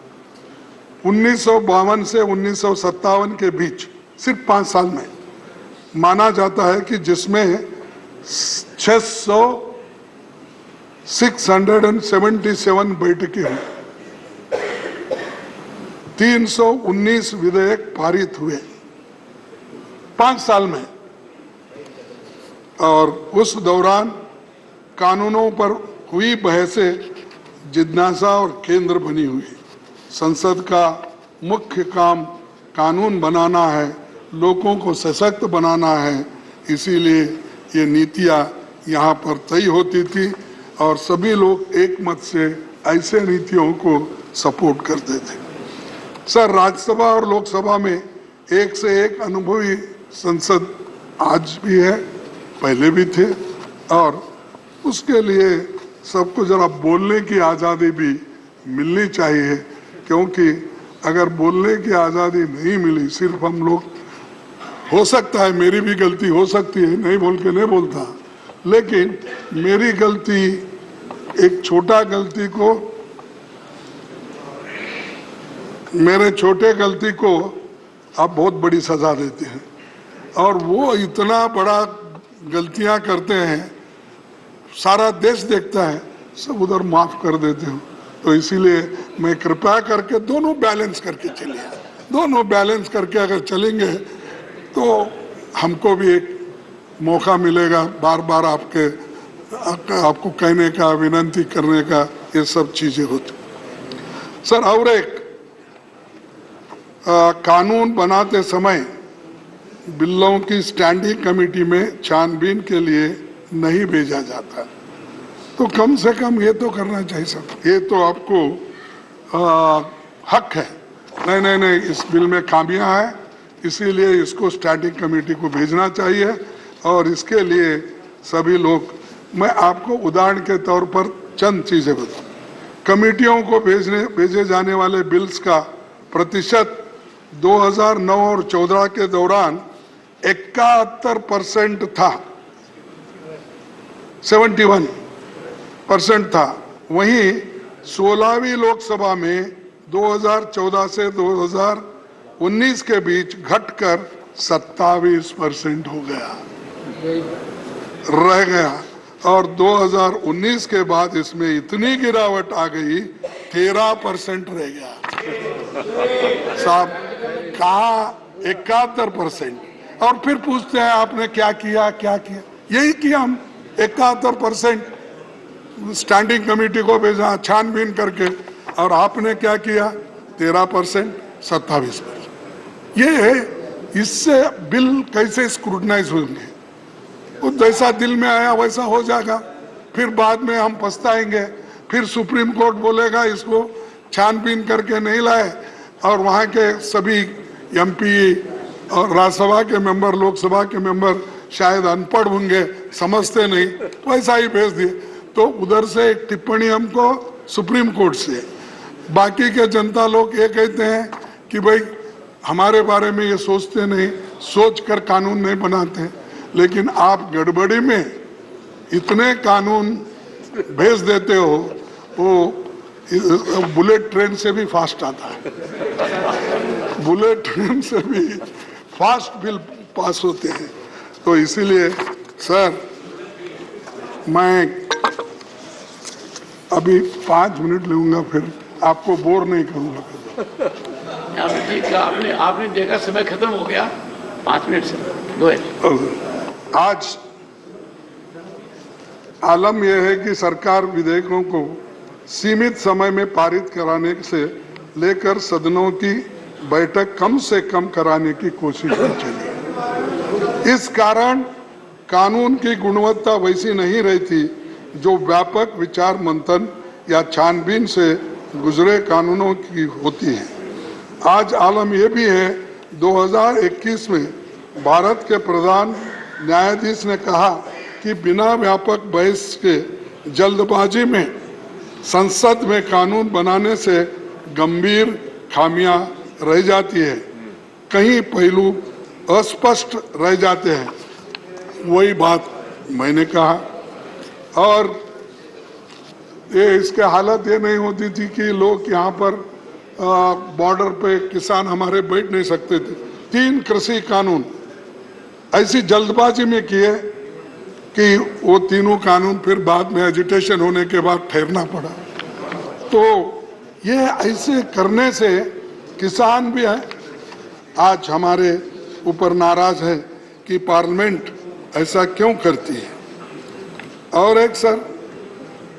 1952 से 1957 के बीच सिर्फ 5 साल में माना जाता है कि जिसमें 677 बैठकें हुई, 319 विधेयक पारित हुए 5 साल में, और उस दौरान कानूनों पर हुई बहसें जिज्ञासा और केंद्र बनी हुई। संसद का मुख्य काम कानून बनाना है, लोगों को सशक्त बनाना है, इसीलिए ये नीतियाँ यहाँ पर तय होती थी, और सभी लोग एक मत से ऐसे नीतियों को सपोर्ट करते थे। सर राज्यसभा और लोकसभा में एक से एक अनुभवी संसद आज भी है, पहले भी थे, और उसके लिए सबको जरा बोलने की आज़ादी भी मिलनी चाहिए, क्योंकि अगर बोलने की आज़ादी नहीं मिली, सिर्फ हम लोग, हो सकता है मेरी भी गलती हो सकती है, नहीं बोल के नहीं बोलता, लेकिन मेरी गलती, एक छोटा गलती को, मेरे छोटे गलती को आप बहुत बड़ी सजा देते हैं, और वो इतना बड़ा गलतियां करते हैं, सारा देश देखता है, सब उधर माफ कर देते हो। तो इसीलिए मैं कृपया करके दोनों बैलेंस करके चलिए, दोनों बैलेंस करके अगर चलेंगे तो हमको भी एक मौका मिलेगा बार बार आपको कहने का, विनती करने का, ये सब चीजें होती। सर, और एक कानून बनाते समय बिलों की स्टैंडिंग कमेटी में छानबीन के लिए नहीं भेजा जाता, तो कम से कम ये तो करना चाहिए सर। ये तो आपको हक है। नहीं, इस बिल में खामियां हैं, इसीलिए इसको स्टैंडिंग कमेटी को भेजना चाहिए। और इसके लिए सभी लोग, मैं आपको उदाहरण के तौर पर चंद चीजें बताऊं। कमेटियों को भेजे जाने वाले बिल्स का प्रतिशत 2009 और 14 के दौरान 71% था, 71% था। वहीं 16वीं लोकसभा में 2014 से 2019 के बीच घटकर 27% हो गया, रह गया। और 2019 के बाद इसमें इतनी गिरावट आ गई, 13% रह गया। साहब, कहा 71%, और फिर पूछते हैं आपने क्या किया, क्या किया? यही किया हम, 71% स्टैंडिंग कमेटी को भेजा छानबीन करके, और आपने क्या किया? 13%, 27%। ये है, इससे बिल कैसे स्क्रूटनाइज होंगे? वो जैसा दिल में आया वैसा हो जाएगा, फिर बाद में हम पछताएंगे, फिर सुप्रीम कोर्ट बोलेगा इसको छानबीन करके नहीं लाए, और वहाँ के सभी एमपी और राज्यसभा के मेंबर, लोकसभा के मेंबर शायद अनपढ़ होंगे, समझते नहीं, वैसा ही भेज दिए। तो उधर से एक टिप्पणी हमको सुप्रीम कोर्ट से, बाकी के जनता लोग ये कहते हैं कि भाई हमारे बारे में ये सोचते नहीं, सोच कर कानून नहीं बनाते। लेकिन आप गड़बड़ी में इतने कानून भेज देते हो, वो बुलेट ट्रेन से भी फास्ट आता है, बुलेट ट्रेन से भी फास्ट बिल पास होते हैं। तो इसीलिए सर, मैं अभी 5 मिनट लूंगा, फिर आपको बोर नहीं करूंगा। ठीक है, आपने देखा समय खत्म हो गया, 5 मिनट से दो है। आज आलम यह है कि सरकार विधेयकों को सीमित समय में पारित कराने से लेकर सदनों की बैठक कम से कम कराने की कोशिश की चली। इस कारण कानून की गुणवत्ता वैसी नहीं रहती जो व्यापक विचार मंथन या छानबीन से गुजरे कानूनों की होती है। आज आलम यह भी है, 2021 में भारत के प्रधान न्यायाधीश ने कहा कि बिना व्यापक बहस के जल्दबाजी में संसद में कानून बनाने से गंभीर खामियां रह जाती है, कई पहलू अस्पष्ट रह जाते हैं। वही बात मैंने कहा। और ये इसके हालत ये नहीं होती थी कि लोग यहाँ पर बॉर्डर पे किसान हमारे बैठ नहीं सकते थे। 3 कृषि कानून ऐसी जल्दबाजी में किए कि वो तीनों कानून फिर बाद में एजिटेशन होने के बाद ठहरना पड़ा। तो ये ऐसे करने से किसान भी है आज हमारे ऊपर नाराज है कि पार्लियामेंट ऐसा क्यों करती है। और एक सर,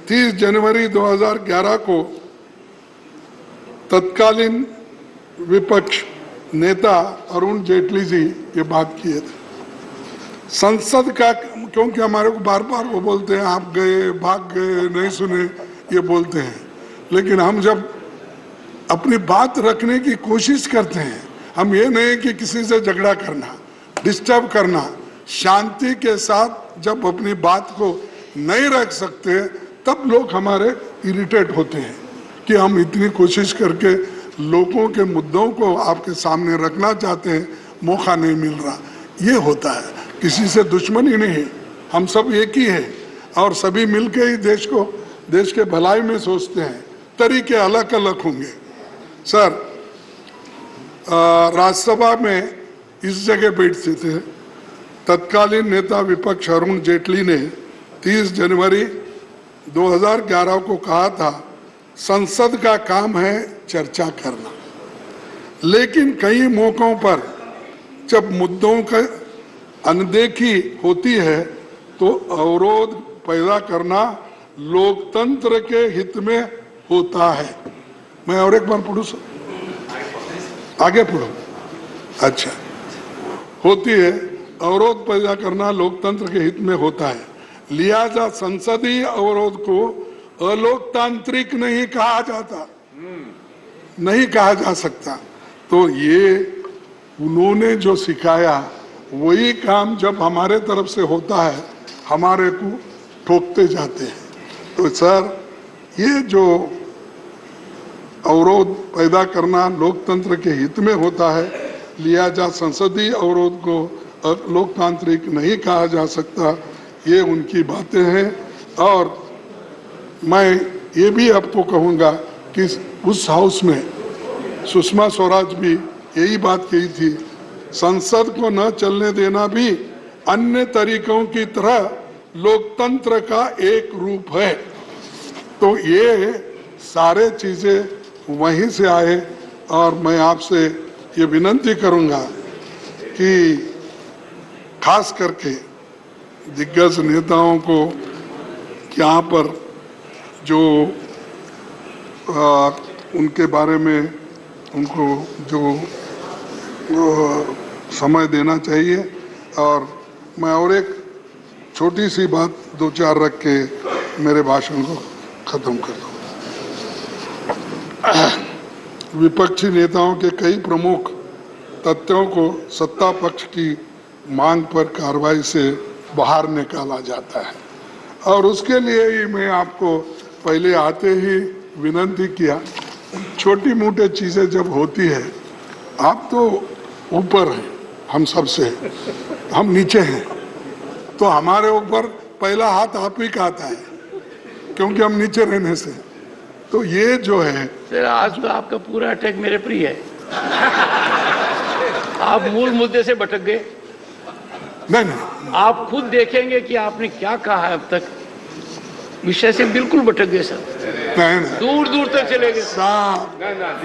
30 जनवरी 2011 को तत्कालीन विपक्ष नेता अरुण जेटली जी ये बात किए थे। संसद का, क्योंकि हमारे को बार बार वो बोलते हैं आप गए, भाग गए, नहीं सुने, ये बोलते हैं। लेकिन हम जब अपनी बात रखने की कोशिश करते हैं, हम ये नहीं कि किसी से झगड़ा करना, डिस्टर्ब करना, शांति के साथ जब अपनी बात को नहीं रख सकते तब लोग हमारे इरिटेट होते हैं कि हम इतनी कोशिश करके लोगों के मुद्दों को आपके सामने रखना चाहते हैं, मौका नहीं मिल रहा। ये होता है, किसी से दुश्मनी नहीं है, हम सब एक ही है और सभी मिलके ही देश के भलाई में सोचते हैं। तरीके अलग अलग होंगे। सर, राज्यसभा में इस जगह बैठते थे। तत्कालीन नेता विपक्ष अरुण जेटली ने 30 जनवरी 2011 को कहा था, संसद का काम है चर्चा करना, लेकिन कई मौकों पर जब मुद्दों का अनदेखी होती है तो अवरोध पैदा करना लोकतंत्र के हित में होता है। मैं और एक बार पढ़ूं सर, आगे पढ़ो। अच्छा, होती है, अवरोध पैदा करना लोकतंत्र के हित में होता है, लिहाजा संसदीय अवरोध को अलोकतांत्रिक नहीं कहा जाता, नहीं कहा जा सकता। तो ये उन्होंने जो सिखाया वही काम जब हमारे तरफ से होता है हमारे को ठोकते जाते हैं। तो सर, ये जो अवरोध पैदा करना लोकतंत्र के हित में होता है, लिहाजा संसदीय अवरोध को लोकतांत्रिक नहीं कहा जा सकता, ये उनकी बातें हैं। और मैं ये भी आपको कहूँगा कि उस हाउस में सुषमा स्वराज भी यही बात कही थी, संसद को न चलने देना भी अन्य तरीकों की तरह लोकतंत्र का एक रूप है। तो ये सारे चीजें वहीं से आए। और मैं आपसे ये विनती करूंगा कि खास करके दिग्गज नेताओं को यहाँ पर जो उनके बारे में उनको जो समय देना चाहिए। और मैं और एक छोटी सी बात दो चार रख के मेरे भाषण को खत्म कर दूं। विपक्षी नेताओं के कई प्रमुख तथ्यों को सत्ता पक्ष की मांग पर कार्रवाई से बाहर निकाला जाता है, और उसके लिए ही मैं आपको पहले आते ही विनती किया, छोटी मोटी चीजें जब होती है, आप तो ऊपर हैं, हम सबसे, हम नीचे हैं, तो हमारे ऊपर पहला हाथ आप ही का आता है, क्योंकि हम नीचे रहने से। तो ये जो है सर, आज तो आपका पूरा अटैक मेरे पर ही है। आप मूल मुद्दे से भटक गए। नहीं, आप खुद देखेंगे कि आपने क्या कहा है अब तक, विषय से बिल्कुल भटक गए सर। नहीं, दूर दूर तक चले गए साहब,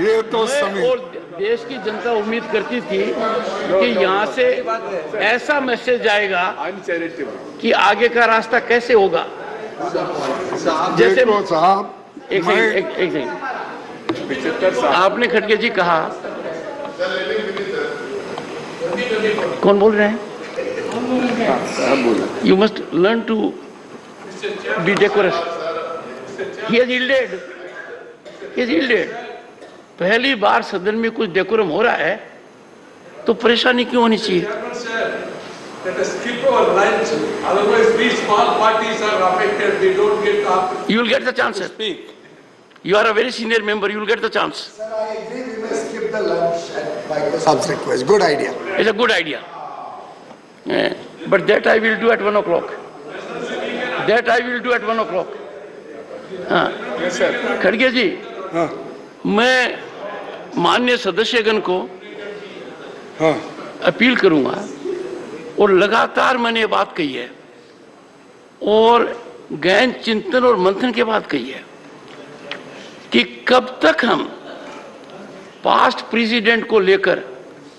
ये तो समय और देश की जनता उम्मीद करती थी कि यहाँ से ऐसा मैसेज आएगा कि आगे का रास्ता कैसे होगा। जैसे साहब, एक सेकंड, आपने खड़गे जी कहा, कौन बोल रहे हैं? You must learn to be decorous. He has yielded. पहली बार सदन में कुछ डेकोरम हो रहा है तो परेशानी क्यों होनी चाहिए? You will get the chance, sir. You are a very senior member. You will get the chance. Sir, I agree. We may skip the lunch at Vice Sab's request. Good idea. It's a good idea. But that I will do at 1 o'clock. That I will do at 1 o'clock. Yes, sir. खड़गे जी, मैं माननीय सदस्यगण को appeal करूंगा, और लगातार मैंने ये बात कही है और गहन चिंतन और मंथन के बाद कही है कि कब तक हम पास्ट प्रेसिडेंट को लेकर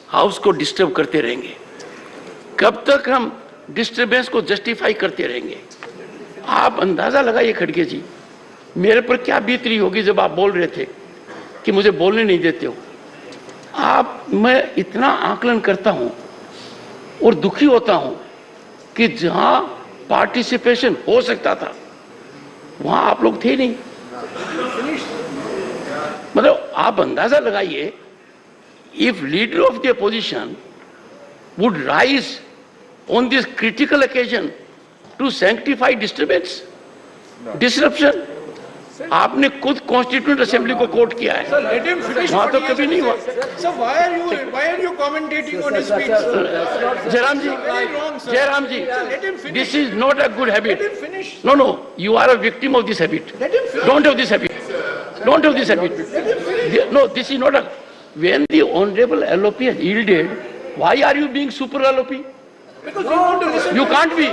हाउस को डिस्टर्ब करते रहेंगे, कब तक हम डिस्टर्बेंस को जस्टिफाई करते रहेंगे। आप अंदाजा लगाइए खड़गे जी, मेरे पर क्या बीत रही होगी जब आप बोल रहे थे कि मुझे बोलने नहीं देते हो। मैं इतना आकलन करता हूं और दुखी होता हूं कि जहां पार्टिसिपेशन हो सकता था वहां आप लोग थे नहीं। मतलब आप अंदाजा लगाइए, if leader of the opposition would rise on this critical occasion to sanctify disturbance, disruption. आपने खुद कॉन्स्टिट्यूंट असेंबली को कोट किया है, वहां तो कभी नहीं हुआ। Jairam ji, this is not a good habit. No, you are a victim of this habit. Don't have this habit. No, this is not a when the honorable LOP has yielded, why are you being super LOP? Because we want to listen. You can't be.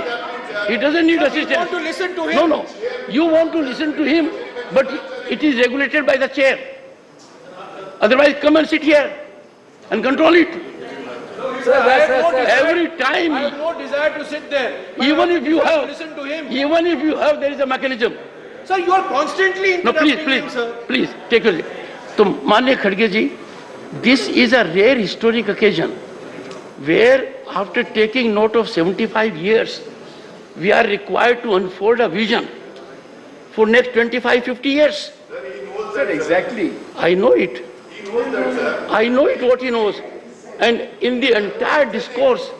He doesn't need assistance. We want to listen to him. No, no. You want to listen to him, but it is regulated by the chair. Otherwise, come and sit here and control it. Every time. I have no desire to sit there. Even if you have, listen to him. even if you have, there is a mechanism. Sir, you are constantly No, interrupting please, him, sir. please, take your seat. So, Manya Khadge ji, this is a rare historic occasion where after taking note of 75 years, we are required to unfold a vision for next 25, 50 years. Sir, exactly. I know it. I know it what he knows. And in the entire discourse,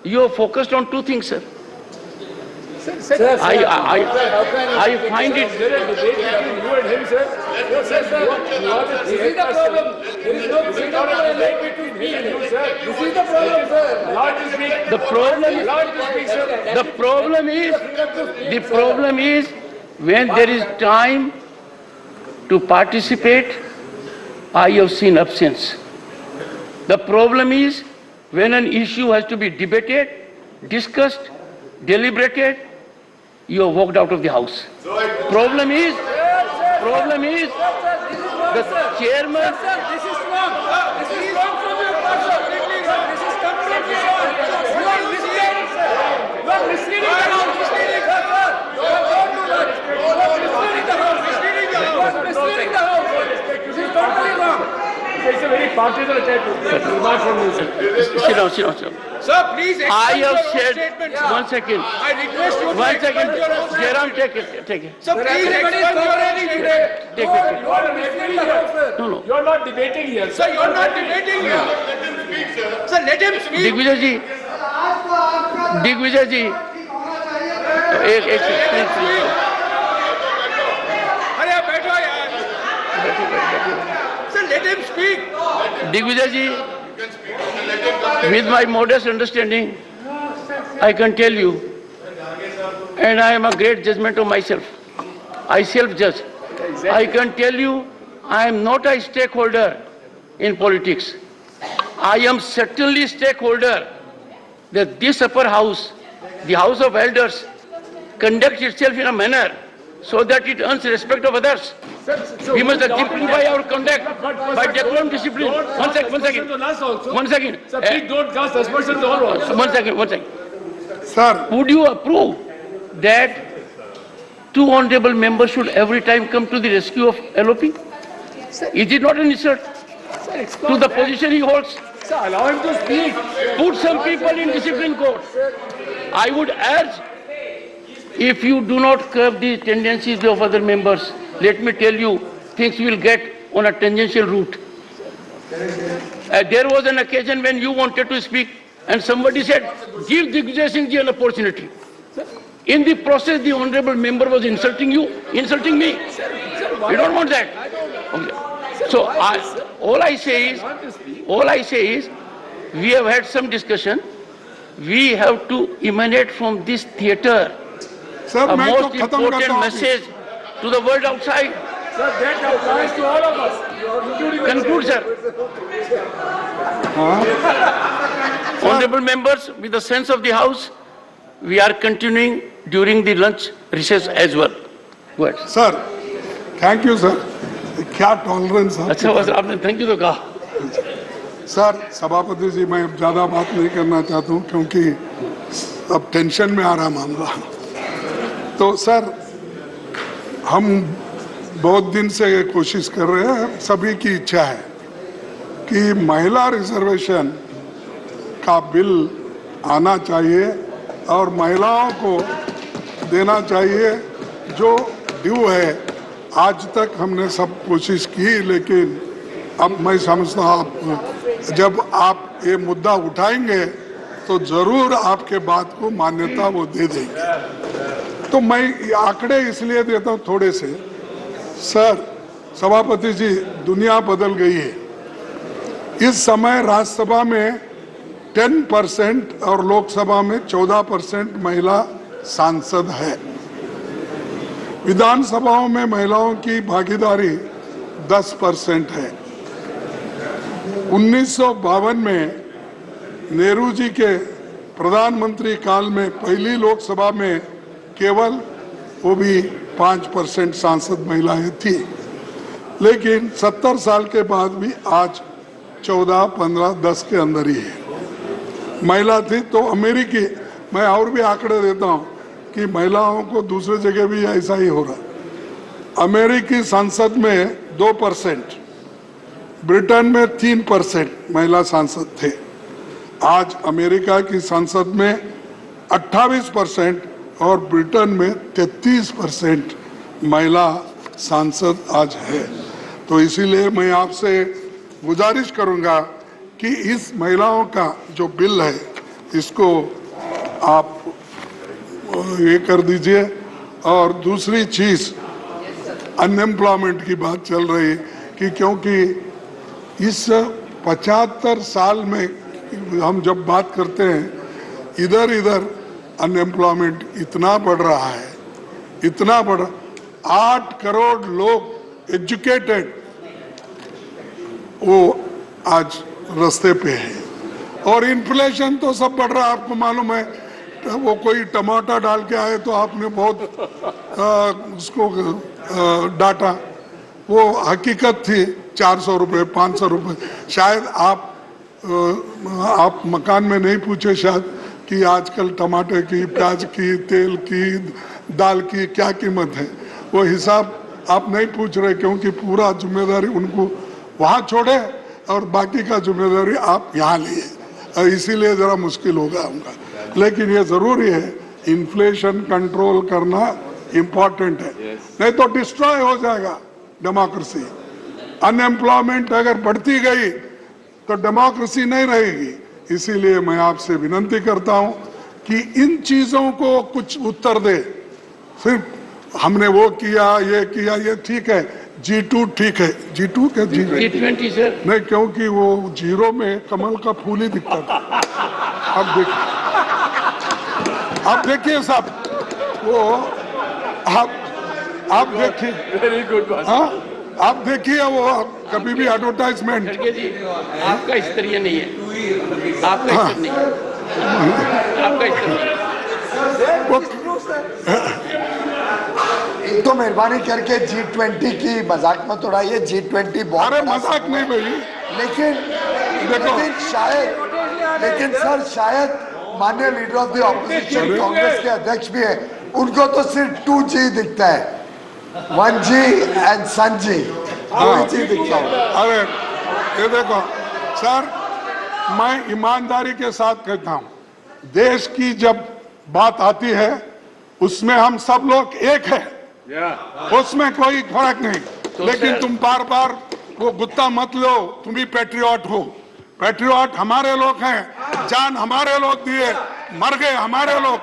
you are focused on two things, sir. I find it. There is a debate between you and him, sir. This is the problem. There is no debate between me and you, sir. This is the problem, sir. Allowed to speak. The problem, Allowed to speak, sir. the problem is when there is time to participate, I have seen absence. The problem is when an issue has to be debated, discussed, deliberated, you have walked out of the house. Problem is the chairman. This is wrong. This is wrong from your part, sir. This is completely wrong. You are misleading, sir. You are misleading the house. Misleading, sir. You are misleading the house. Misleading the house. You are misleading the house. This is totally wrong. It's a very partisan attack. Remark from you, sir. Sit down. Sir, please I explain have your own said, statement. one second. I request you to One second. explain your own Jairam, statement. take it. Sir, please explain your own statement. Take it. You are misleading the house, sir. No. You are not debating here. Sir, you are not debating here. Sir, let him speak. Digvijay ji, एक please. अरे आप बैठो यार। Sir, let him speak. Digvijay ji, with my modest understanding, I can tell you, and I am a great judgment of myself. I self-judge. I can tell you, I am not a stakeholder in politics. I am certainly stakeholder that this upper house, the House of Elders, conducts itself in a manner so that it earns respect of others. We must exemplify our conduct by decorum, discipline. One second. Sir, please don't cast aspersions on all. One second. Sir, Would you approve that two honorable members should every time come to the rescue of LOP? Is it not an insult to the position he holds? Sir, allow him to speak. Put some people in discipline court. I would urge, if you do not curb the tendencies of other members, let me tell you, things will get on a tangential route. There was an occasion when you wanted to speak and somebody said, give Digvijay Singh ji an opportunity. In the process, the honorable member was insulting you, insulting me. We don't want that. Okay. So all I say is, we have had some discussion. We have to emanate from this theatre sir, a मैं तो most खत्म करता important हूँ। message to the world outside. Sir, that applies to all of us. Conclude, sir. Honorable members, with the sense of the House, we are continuing during the lunch recess as well. Go ahead. Sir, thank you sir. क्या tolerance है? अच्छा बस आपने thank you तो कहा। Sir, सभापति जी, मैं ज्यादा बात नहीं करना चाहता हूँ क्योंकि अब टेंशन में आ रहा मामला। तो सर, हम बहुत दिन से ये कोशिश कर रहे हैं, सभी की इच्छा है कि महिला रिजर्वेशन का बिल आना चाहिए और महिलाओं को देना चाहिए जो ड्यू है। आज तक हमने सब कोशिश की, लेकिन अब मैं समझता हूँ जब आप ये मुद्दा उठाएंगे तो जरूर आपके बात को मान्यता वो दे देंगे। तो मैं ये आंकड़े इसलिए देता हूँ थोड़े से। सर, सभापति जी, दुनिया बदल गई है। इस समय राज्यसभा में 10% और लोकसभा में 14% महिला सांसद है। विधानसभाओं में महिलाओं की भागीदारी 10% है। 1952 में नेहरू जी के प्रधानमंत्री काल में पहली लोकसभा में केवल वो भी 5% सांसद महिलाएं थी, लेकिन 70 साल के बाद भी आज 14, 15, 10 के अंदर ही है महिला थी। तो अमेरिकी, मैं और भी आंकड़े देता हूं कि महिलाओं को दूसरे जगह भी ऐसा ही हो रहा। अमेरिकी संसद में 2%, ब्रिटेन में 3% महिला सांसद थे। आज अमेरिका की संसद में 28% और ब्रिटेन में 33% महिला सांसद आज है। तो इसीलिए मैं आपसे गुजारिश करूंगा कि इस महिलाओं का जो बिल है इसको आप ये कर दीजिए। और दूसरी चीज, अनएम्प्लॉयमेंट की बात चल रही है कि क्योंकि इस 75 साल में हम जब बात करते हैं इधर इधर अनएम्प्लॉयमेंट इतना बढ़ रहा है, इतना बढ़, 8 करोड़ लोग एजुकेटेड वो आज रास्ते पे है। और इन्फ्लेशन तो सब बढ़ रहा है, आपको मालूम है। वो कोई टमाटर डाल के आए तो आपने बहुत उसको डांटा, वो हकीकत थी 400 रुपये 500 रुपये। शायद आप मकान में नहीं पूछे शायद कि आजकल टमाटर की, प्याज की, तेल की, दाल की क्या कीमत है, वो हिसाब आप नहीं पूछ रहे, क्योंकि पूरा जिम्मेदारी उनको वहाँ छोड़े और बाकी का जिम्मेदारी आप यहाँ लिए, इसीलिए जरा मुश्किल होगा उनका। लेकिन ये जरूरी है, इन्फ्लेशन कंट्रोल करना इम्पोर्टेंट है, नहीं तो डिस्ट्रॉय हो जाएगा डेमोक्रेसी। अनएम्प्लॉयमेंट अगर बढ़ती गई तो डेमोक्रेसी नहीं रहेगी। इसीलिए मैं आपसे विनती करता हूं कि इन चीजों को कुछ उत्तर दे। सिर्फ हमने वो किया, ये किया, ये ठीक है, G2 ठीक है, G2 क्या G20 सर नहीं, क्योंकि वो जीरो में कमल का फूल ही दिखता था। अब देखिए साहब, वो आप देखिए, वेरी गुड, हाँ आप देखिए वो कभी भी एडवर्टाइजमेंट। जी आपका स्तरीय नहीं है, आपका स्तर नहीं है, आपका एक तो मेहरबानी करके G20 की मजाक मत उड़ाइए। G20 बहुत, अरे मजाक नहीं भाई, लेकिन सर शायद माननीय leader of the opposition Congress के अध्यक्ष भी है, उनको तो सिर्फ 2G दिखता है, 1G एंड सन-जी, 2G दिखता है। अरे ये देखो सर, मैं ईमानदारी के साथ कहता हूँ, देश की जब बात आती है उसमें हम सब लोग एक है, उसमें कोई फर्क नहीं। लेकिन तुम बार बार वो गुत्ता मत लो, तुम भी पैट्रियट हो। पैट्रियट हमारे लोग हैं, जान हमारे लोग दिए, मर गए हमारे लोग,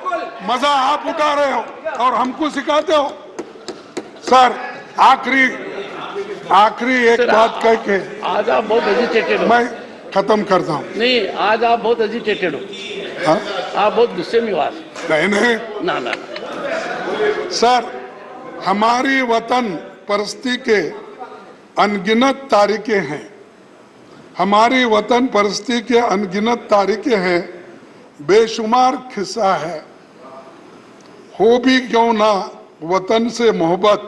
मजा आप उठा रहे हो और हमको सिखाते हो। सर आखिरी एक बात कह के आज आप बहुत एजिटेटेड हो। मैं खत्म करता हूँ। नहीं, आज आप बहुत एजिटेटेड हो। हाँ? आप बहुत गुस्से में हो आज। नहीं ना सर, हमारी वतन परिस्थिति के अनगिनत तारीखें हैं, हमारी वतन परिस्थिति के अनगिनत तारीखें हैं, बेशुमार किस्सा है। हो भी क्यों ना वतन से मोहब्बत,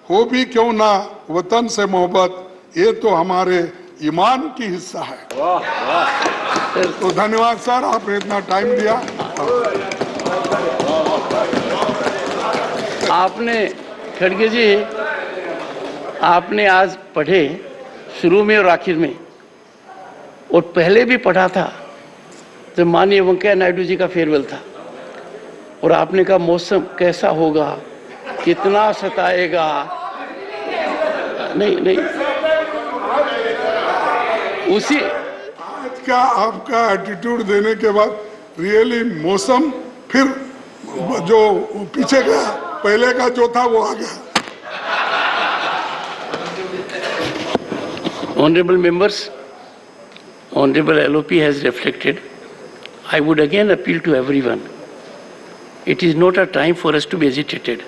हो भी क्यों ना वतन से मोहब्बत, ये तो हमारे ईमान की हिस्सा है। तो धन्यवाद सर, आपने इतना टाइम दिया। आपने खड़गे जी, आपने आज पढ़े शुरू में और आखिर में, और पहले भी पढ़ा था जब माननीय वेंकैया नायडू जी का फेयरवेल था, और आपने कहा मौसम कैसा होगा, कितना सताएगा। नहीं उसी आज का आपका एटीट्यूड देने के बाद रियली मौसम फिर जो पीछे गया, पहले का जो था वो आ गया। Honorable members, Honorable LOP has reflected. I would again appeal to everyone. It is not a time for us to be agitated.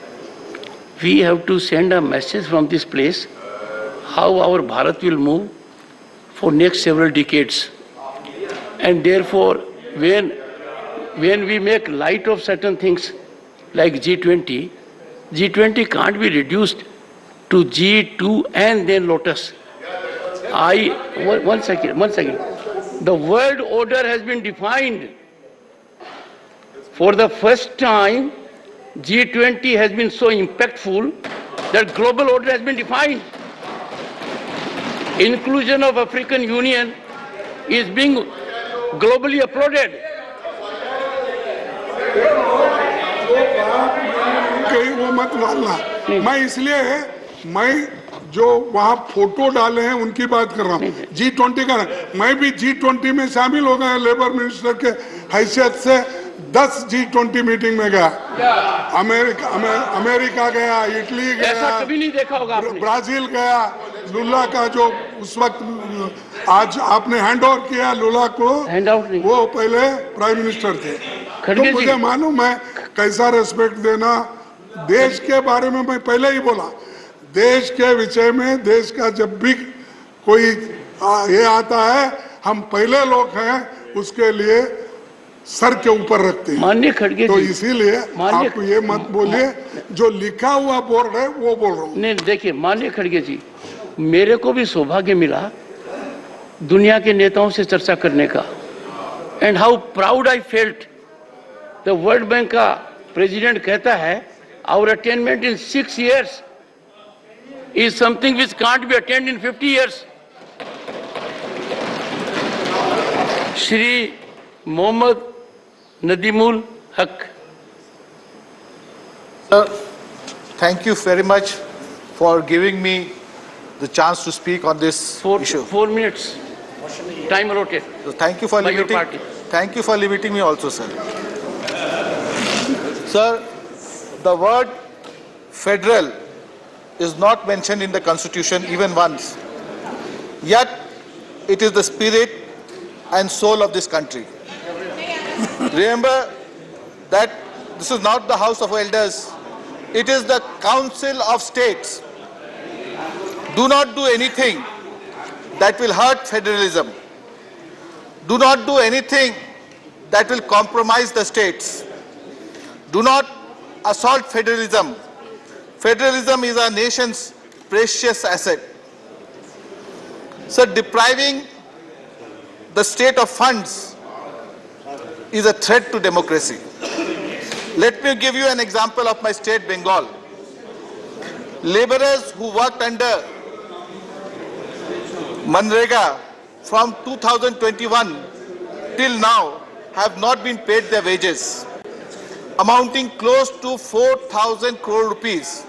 We have to send a message from this place how our Bharat will move for next several decades. And therefore, when we make light of certain things like G20, G20 can't be reduced to G2 and then Lotus. One second. The world order has been defined. For the first time, G20 has been so impactful that global order has been defined. Inclusion of African Union is being globally applauded. कहीं वो मत डालना। मैं इसलिए मैं जो वहाँ photo डाले हैं उनकी बात कर रहा हूँ। G20 का मैं भी G20 में शामिल हो गया, लेबर मिनिस्टर के हैसियत से 10 G20 मीटिंग में गया। अमेरिका गया, इटली गया, ऐसा कभी नहीं देखा होगा आपने। ब्राजील गया। लुला का जो उस वक्त आज आपने हैंड ओवर किया लुला को, वो पहले प्राइम मिनिस्टर थे। तो मुझे मालूम है कैसा रेस्पेक्ट देना। देश के बारे में मैं पहले ही बोला, देश के विषय में देश का जब भी कोई ये आता है, हम पहले लोग हैं उसके लिए सर के ऊपर रखते हैं। माननीय खड़गे तो इसीलिए आप ये मत बोलिए, जो लिखा हुआ बोर्ड है वो बोल रहा हूँ। नहीं देखिए माननीय खड़गे जी, मेरे को भी सौभाग्य मिला दुनिया के नेताओं से चर्चा करने का। And how proud I felt. The World Bank का प्रेसिडेंट कहता है our attainment in 6 years is something which can't be attained in 50 years. Shri Mohammad Nadimul Haq. Sir, thank you very much for giving me the chance to speak on this issue. 4 minutes. Time allotted. So thank you for by your limiting. party. Thank you for limiting me also, sir. Sir, the word federal is not mentioned in the Constitution even once. Yet, it is the spirit and soul of this country. Remember that this is not the House of Elders. It is the Council of States. Do not do anything that will hurt federalism. Do not do anything that will compromise the states. Do not assault federalism. Federalism is our nation's precious asset. So depriving the state of funds is a threat to democracy. Let me give you an example of my state, Bengal. Laborers who worked under Manrega from 2021 till now have not been paid their wages, amounting close to 4,000 crore rupees.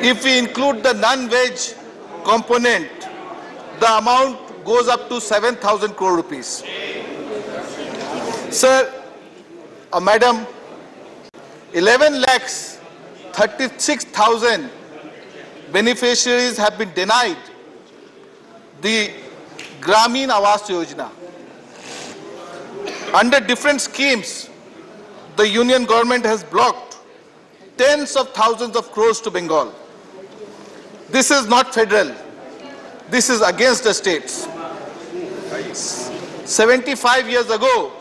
If we include the non-wage component, the amount goes up to 7,000 crore rupees. Sir, Madam, 11,36,000 beneficiaries have been denied the Gramin Awas Yojana. Under different schemes, the union government has blocked tens of thousands of crores to Bengal. This is not federal. This is against the states. 75 years ago,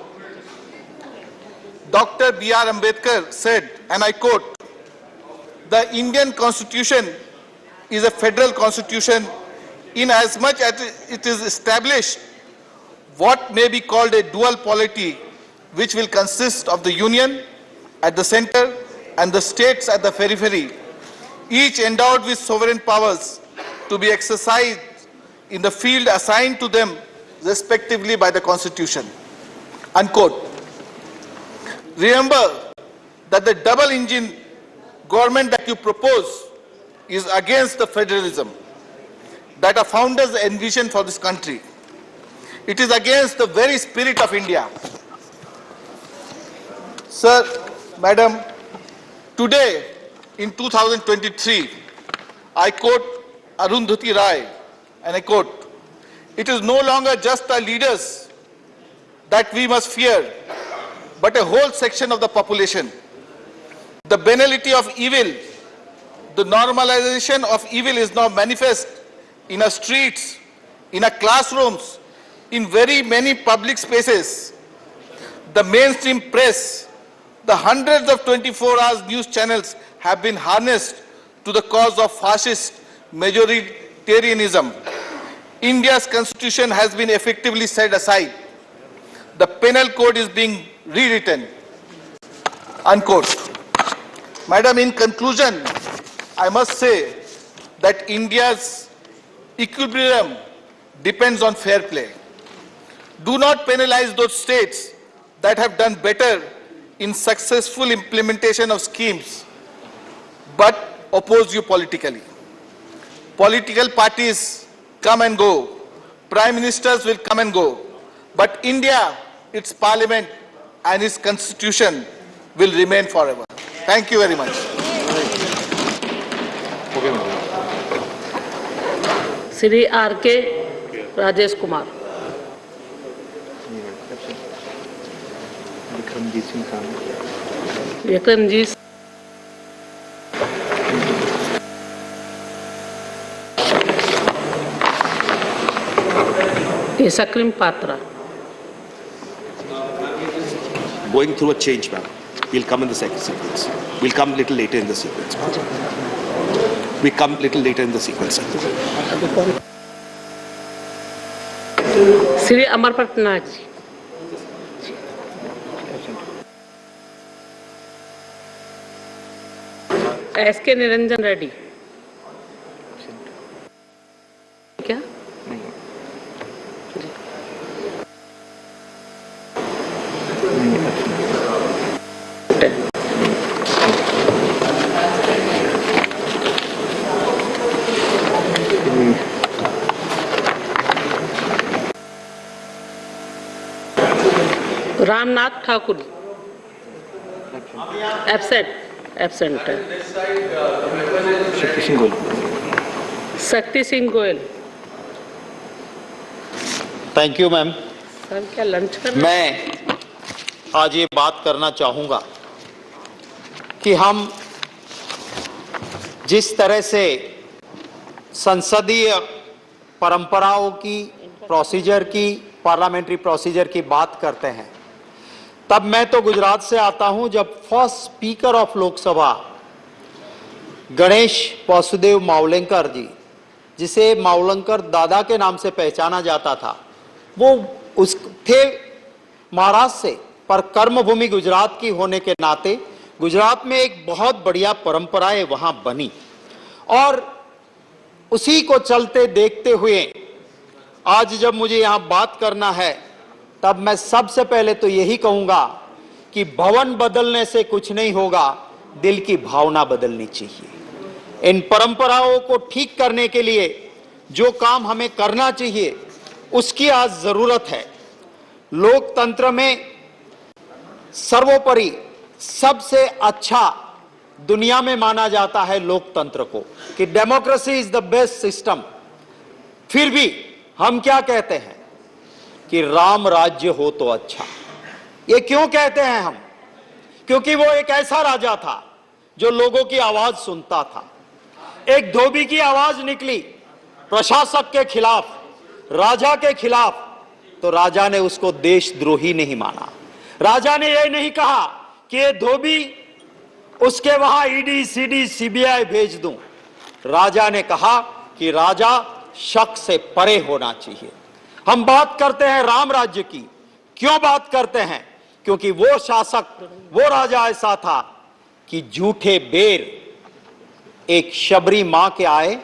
Dr. B.R. Ambedkar said, and I quote, "The Indian Constitution is a federal constitution in as much as it is established what may be called a dual polity, which will consist of the union at the center and the states at the periphery, each endowed with sovereign powers to be exercised in the field assigned to them respectively by the Constitution." Unquote. Remember that the double engine government that you propose is against the federalism that our founders envisioned for this country. It is against the very spirit of India. Sir, Madam, today in 2023, I quote Arundhati Rai, and I quote, "It is no longer just our leaders that we must fear, but a whole section of the population. The banality of evil, the normalization of evil is now manifest in our streets, in our classrooms, in very many public spaces, the mainstream press, the hundreds of 24 hours news channels have been harnessed to the cause of fascist majoritarianism. India's constitution has been effectively set aside. The penal code is being rewritten. Unquote. Madam, in conclusion, I must say that India's equilibrium depends on fair play. Do not penalize those states that have done better in successful implementation of schemes, but oppose you politically. Political parties come and go. Prime ministers will come and go. But India, its parliament and its constitution will remain forever. Thank you very much. Shri R.K. Rajesh Kumar. Vikramjit सकरीम Patra. Going through a change, ma'am. We'll come in the second sequence. We'll come little later in the sequence. We come little later in the sequence. Shri Amar Patnaik ji. S.K. Niranjan Reddy. क्या? Ramnath Thakur absent है। Shakti Singh Goyal. Thank you ma'am. Sir क्या lunch कर? मैं आज ये बात करना चाहूंगा कि हम जिस तरह से संसदीय परंपराओं की, प्रोसीजर की, पार्लियामेंट्री प्रोसीजर की बात करते हैं, तब मैं तो गुजरात से आता हूं, जब first speaker of Lok Sabha Ganesh Vasudev Mavalankar ji, जिसे मावलंकर दादा के नाम से पहचाना जाता था, वो उस थे महाराष्ट्र से, पर कर्मभूमि गुजरात की होने के नाते गुजरात में एक बहुत बढ़िया परंपराएं वहां बनी, और उसी को चलते देखते हुए आज जब मुझे यहां बात करना है, तब मैं सबसे पहले तो यही कहूंगा कि भवन बदलने से कुछ नहीं होगा, दिल की भावना बदलनी चाहिए। इन परंपराओं को ठीक करने के लिए जो काम हमें करना चाहिए, उसकी आज जरूरत है। लोकतंत्र में सर्वोपरि सबसे अच्छा दुनिया में माना जाता है लोकतंत्र को, कि democracy is the best system. फिर भी हम क्या कहते हैं कि राम राज्य हो तो अच्छा। ये क्यों कहते हैं हम? क्योंकि वो एक ऐसा राजा था जो लोगों की आवाज सुनता था। एक धोबी की आवाज निकली प्रशासक के खिलाफ, राजा के खिलाफ, तो राजा ने उसको देशद्रोही नहीं माना। राजा ने यह नहीं कहा कि ये धोबी, उसके वहां ईडी, सीडी, सीबीआई भेज दूं। राजा ने कहा कि राजा शक से परे होना चाहिए। हम बात करते हैं राम राज्य की, क्यों बात करते हैं? क्योंकि वो शासक, वो राजा ऐसा था कि झूठे बेर एक शबरी मां के आए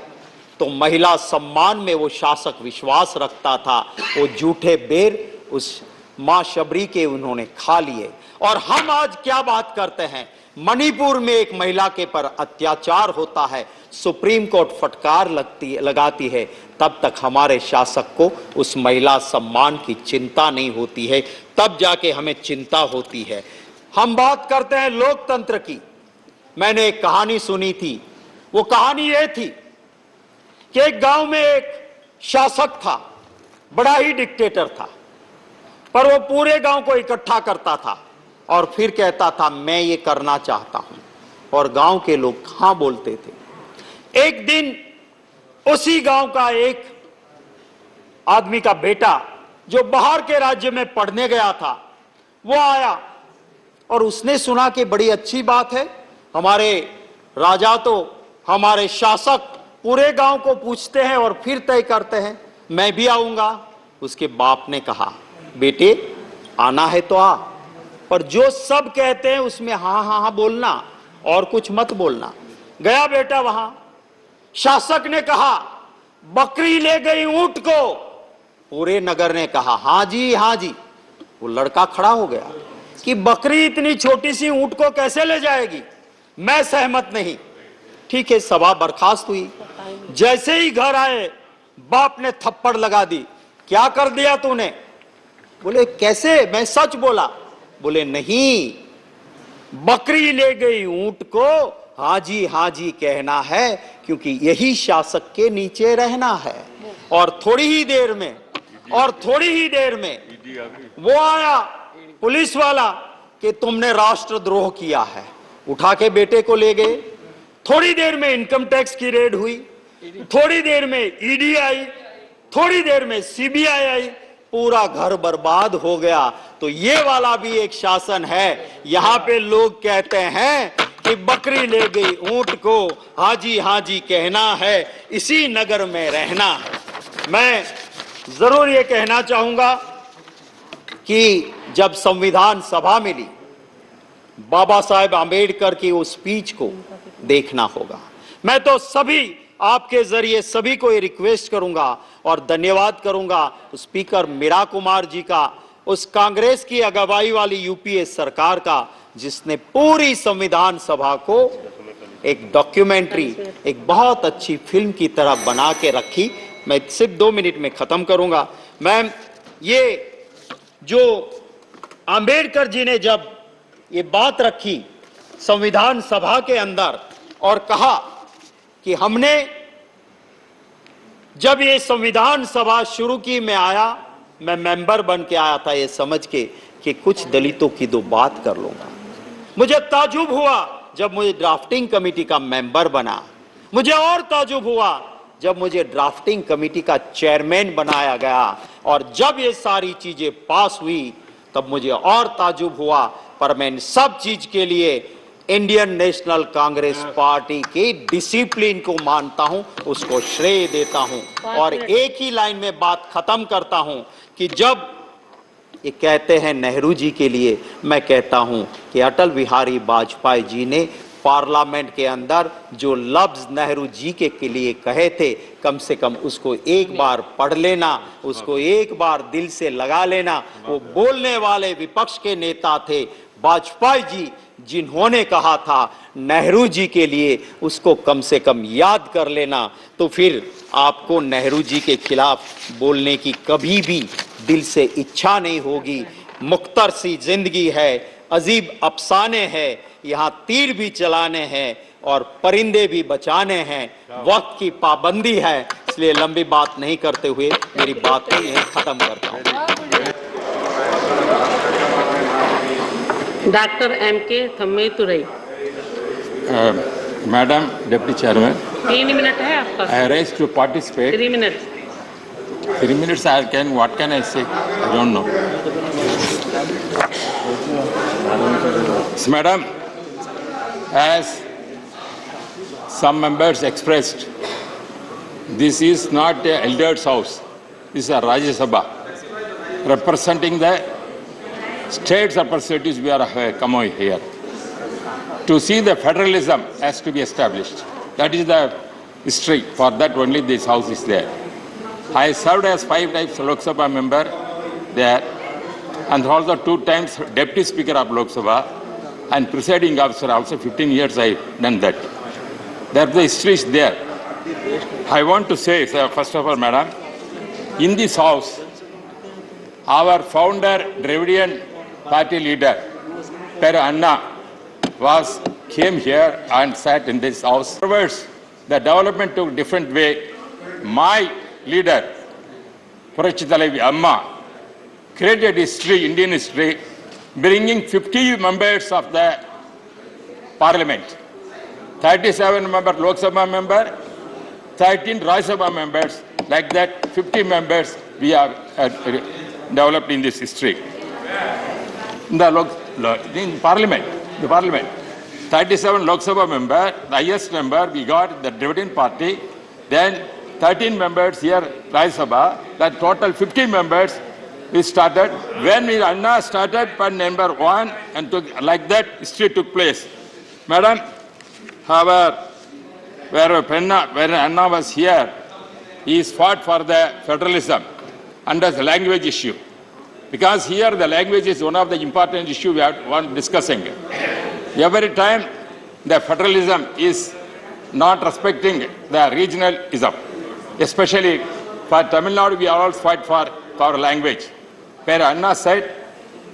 तो महिला सम्मान में वो शासक विश्वास रखता था। वो झूठे बेर उस मां शबरी के उन्होंने खा लिए। और हम आज क्या बात करते हैं? मणिपुर में एक महिला के पर अत्याचार होता है, सुप्रीम कोर्ट फटकार लगाती है, तब तक हमारे शासक को उस महिला सम्मान की चिंता नहीं होती है, तब जाके हमें चिंता होती है। हम बात करते हैं लोकतंत्र की। मैंने एक कहानी सुनी थी, वो कहानी ये थी कि एक गांव में एक शासक था, बड़ा ही डिक्टेटर था, पर वो पूरे गांव को इकट्ठा करता था और फिर कहता था मैं ये करना चाहता हूं, और गांव के लोग हाँ बोलते थे। एक दिन उसी गांव का एक आदमी का बेटा जो बाहर के राज्य में पढ़ने गया था, वो आया और उसने सुना कि बड़ी अच्छी बात है, हमारे राजा तो हमारे शासक पूरे गांव को पूछते हैं और फिर तय करते हैं, मैं भी आऊंगा। उसके बाप ने कहा, बेटे आना है तो आ, पर जो सब कहते हैं उसमें हाँ हाँ हाँ बोलना और कुछ मत बोलना। गया बेटा वहां, शासक ने कहा बकरी ले गई ऊंट को, पूरे नगर ने कहा हाँ जी हाँ जी। वो लड़का खड़ा हो गया कि बकरी इतनी छोटी सी ऊंट को कैसे ले जाएगी, मैं सहमत नहीं। ठीक है, सभा बर्खास्त हुई। जैसे ही घर आए बाप ने थप्पड़ लगा दी, क्या कर दिया तूने? बोले कैसे, मैं सच बोला। बोले नहीं, बकरी ले गई ऊंट को हाँ जी कहना है, क्योंकि यही शासक के नीचे रहना है। और थोड़ी ही देर में वो आया पुलिस वाला कि तुमने राष्ट्रद्रोह किया है, उठा के बेटे को ले गए। थोड़ी देर में इनकम टैक्स की रेड हुई, थोड़ी देर में ईडी आई, थोड़ी देर में सीबीआई आई, पूरा घर बर्बाद हो गया। तो ये वाला भी एक शासन है। यहां पे लोग कहते हैं कि बकरी ले गई ऊंट को हाँ जी कहना है, इसी नगर में रहना है। मैं जरूर ये कहना चाहूंगा कि जब संविधान सभा मिली, बाबा साहेब आंबेडकर की उस स्पीच को देखना होगा। मैं तो सभी आपके जरिए सभी को ये रिक्वेस्ट करूंगा और धन्यवाद करूंगा स्पीकर मीरा कुमार जी का, उस कांग्रेस की अगुवाई वाली यूपीए सरकार का, जिसने पूरी संविधान सभा को एक डॉक्यूमेंट्री, एक बहुत अच्छी फिल्म की तरह बना के रखी। मैं सिर्फ 2 मिनट में खत्म करूंगा। मैं ये जो आंबेडकर जी ने जब ये बात रखी संविधान सभा के अंदर और कहा कि हमने जब ये संविधान सभा शुरू की, मैं आया, मैं मेंबर बन के आया था ये समझ के कि कुछ दलितों की 2 बात कर लूंगा। मुझे ताजुब हुआ जब मुझे ड्राफ्टिंग कमेटी का मेंबर बना, मुझे और ताजुब हुआ जब मुझे ड्राफ्टिंग कमेटी का चेयरमैन बनाया गया, और जब ये सारी चीजें पास हुई तब मुझे और ताजुब हुआ। पर मैं इन सब चीज के लिए इंडियन नेशनल कांग्रेस पार्टी की डिसिप्लिन को मानता हूं, उसको श्रेय देता हूं। और एक ही लाइन में बात खत्म करता हूं कि जब ये कहते हैं नेहरू जी के लिए, मैं कहता हूं कि अटल बिहारी वाजपेयी जी ने पार्लियामेंट के अंदर जो लफ्ज नेहरू जी के लिए कहे थे, कम से कम उसको एक बार पढ़ लेना, उसको एक बार दिल से लगा लेना। वो बोलने वाले विपक्ष के नेता थे वाजपेयी जी, जिन्होंने कहा था नेहरू जी के लिए, उसको कम से कम याद कर लेना। तो फिर आपको नेहरू जी के खिलाफ बोलने की कभी भी दिल से इच्छा नहीं होगी। मुख्तर सी जिंदगी है, अजीब अफसाने हैं, यहाँ तीर भी चलाने हैं और परिंदे भी बचाने हैं, वक्त की पाबंदी है। इसलिए लंबी बात नहीं करते हुए मेरी बात को यहीं खत्म करता हूँ। Doctor M.K. Thambidurai. Madam deputy chairman, 3 minute है आपका। I raised to participate. 3 minute. 3 minutes I can, what can I say? I don't know. So, madam, as some members expressed, this is not a elder's house. This is a Rajya Sabha. Representing the states representatives, we are come here. To see the federalism has to be established. That is the history. For that only this house is there. I served as 5 times Lok Sabha member there, and also 2 times Deputy Speaker of Lok Sabha and presiding officer also. 15 years I done that. That the history is there. I want to say, first of all, madam, in this house, our founder, Dravidian party leader, Per Anna, came here and sat in this house. Afterwards, the development took different way. My leader, Purachitalavi Amma, created history, Indian history, bringing 50 members of the parliament, 37 member Lok Sabha member, 13 Rajya Sabha members, Like that, 50 members we have developed in this history. In Parliament, 37 Lok Sabha member, the highest member we got the Dividend Party, then 13 members here, Rajya Sabha, that total 50 members we started. When we Anna started for number 1 and like that history took place. Madam, when Anna was here, he fought for the federalism under the language issue. Because here the language is one of the important issues we are discussing. Every time the federalism is not respecting the regionalism, especially for Tamil Nadu, we all fight for our language. Where Anna said,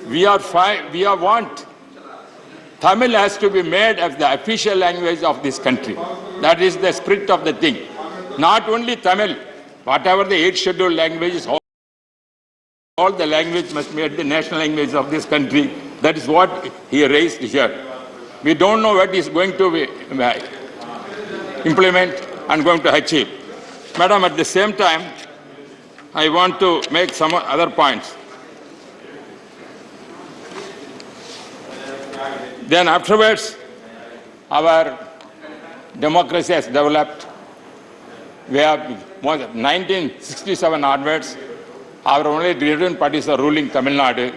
we want Tamil has to be made as the official language of this country. That is the spirit of the thing. Not only Tamil, whatever the 8 scheduled languages, all the language must be the national language of this country. That is what he raised here. We don't know what he is going to implement and going to achieve. Madam, at the same time, I want to make some other points. Then afterwards, our democracy has developed. We have 1967 onwards, our only regional parties are ruling Tamil Nadu,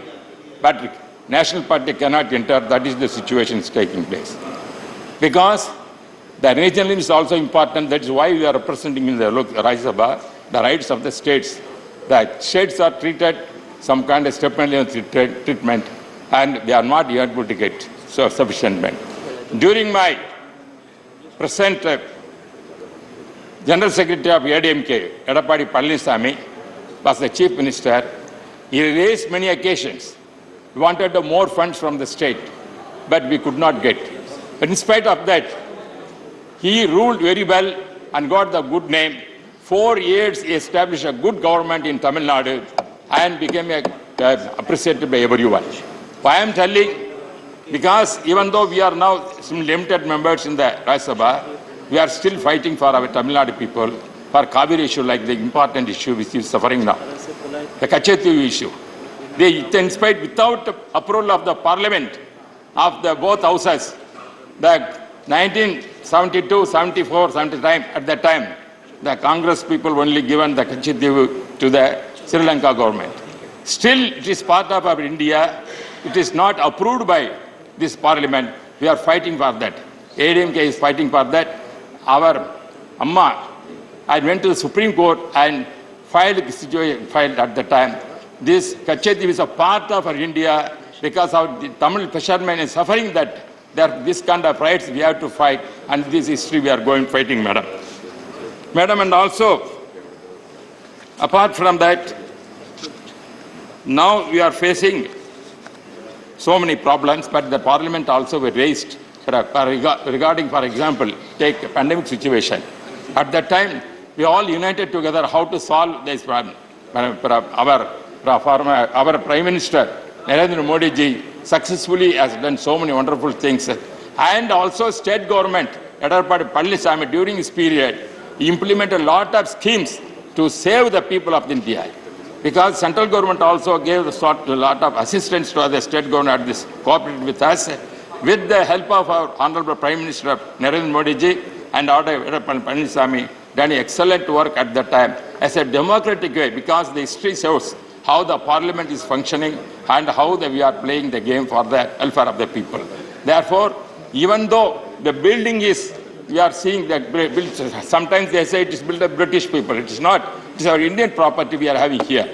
but National Party cannot enter. That is the situation is taking place. Because the regionalism is also important. That is why we are representing in the Rajya Sabha the rights of the states. The states are treated some kind of stipend treatment, and they are not able to get sufficient men. During my present General Secretary of ADMK, Edapadi Palaniswamy, was the Chief Minister. He raised many occasions. We wanted more funds from the state, but we could not get. But in spite of that, he ruled very well and got the good name. 4 years he established a good government in Tamil Nadu and became appreciated by everyone. Why I am telling? Because even though we are now some limited members in the Rajya Sabha, we are still fighting for our Tamil Nadu people, for Kaveri issue like the important issue which is suffering now, the Kachethi issue. They, in spite, without approval of the parliament of the both houses, the 1972, 74, 75, at that time, the Congress people only given the Kachethi to the Sri Lanka government. Still, it is part of our India. It is not approved by this parliament. We are fighting for that. ADMK is fighting for that. Our Amma, I went to the Supreme Court and filed at the time. This Kachethi is a part of our India because of the Tamil fishermen is suffering that this kind of rights we have to fight, and this history we are going fighting, madam. Madam, and also, apart from that, now we are facing so many problems, but the parliament also were raised regarding, for example, take a pandemic situation. At that time, we all united together how to solve this problem. Our Prime Minister, Narendra Modi ji, successfully has done so many wonderful things. And also state government, Edapadi Palaniswamy, during this period, he implemented a lot of schemes to save the people of India. Because central government also gave a lot of assistance to the state government, this cooperated with us. With the help of our Honorable Prime Minister Narendra Modi ji and Edapadi Palaniswamy, done excellent work at that time as a democratic way, because the history shows how the parliament is functioning and how we are playing the game for the welfare of the people. Therefore, even though the building is, we are seeing that sometimes they say it is built by British people. It is not. It is our Indian property we are having here.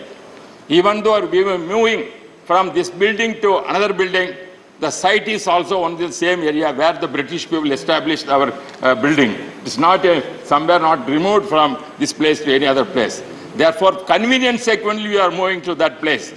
Even though we were moving from this building to another building, the site is also on the same area where the British people established our building. It is not somewhere not removed from this place to any other place. Therefore, convenience sake only we are moving to that place.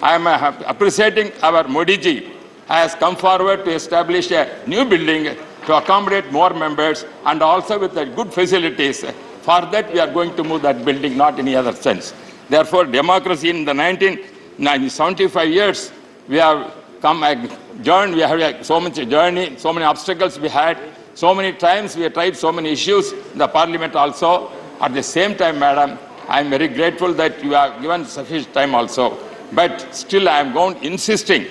I am appreciating our Modi ji has come forward to establish a new building to accommodate more members and also with the good facilities. For that, we are going to move that building, not any other sense. Therefore, democracy in the 75 years, we have come journey, we have so much journey, so many obstacles we had, so many times we have tried so many issues in the parliament also. At the same time, madam, I am very grateful that you have given sufficient time also. But still I am going insisting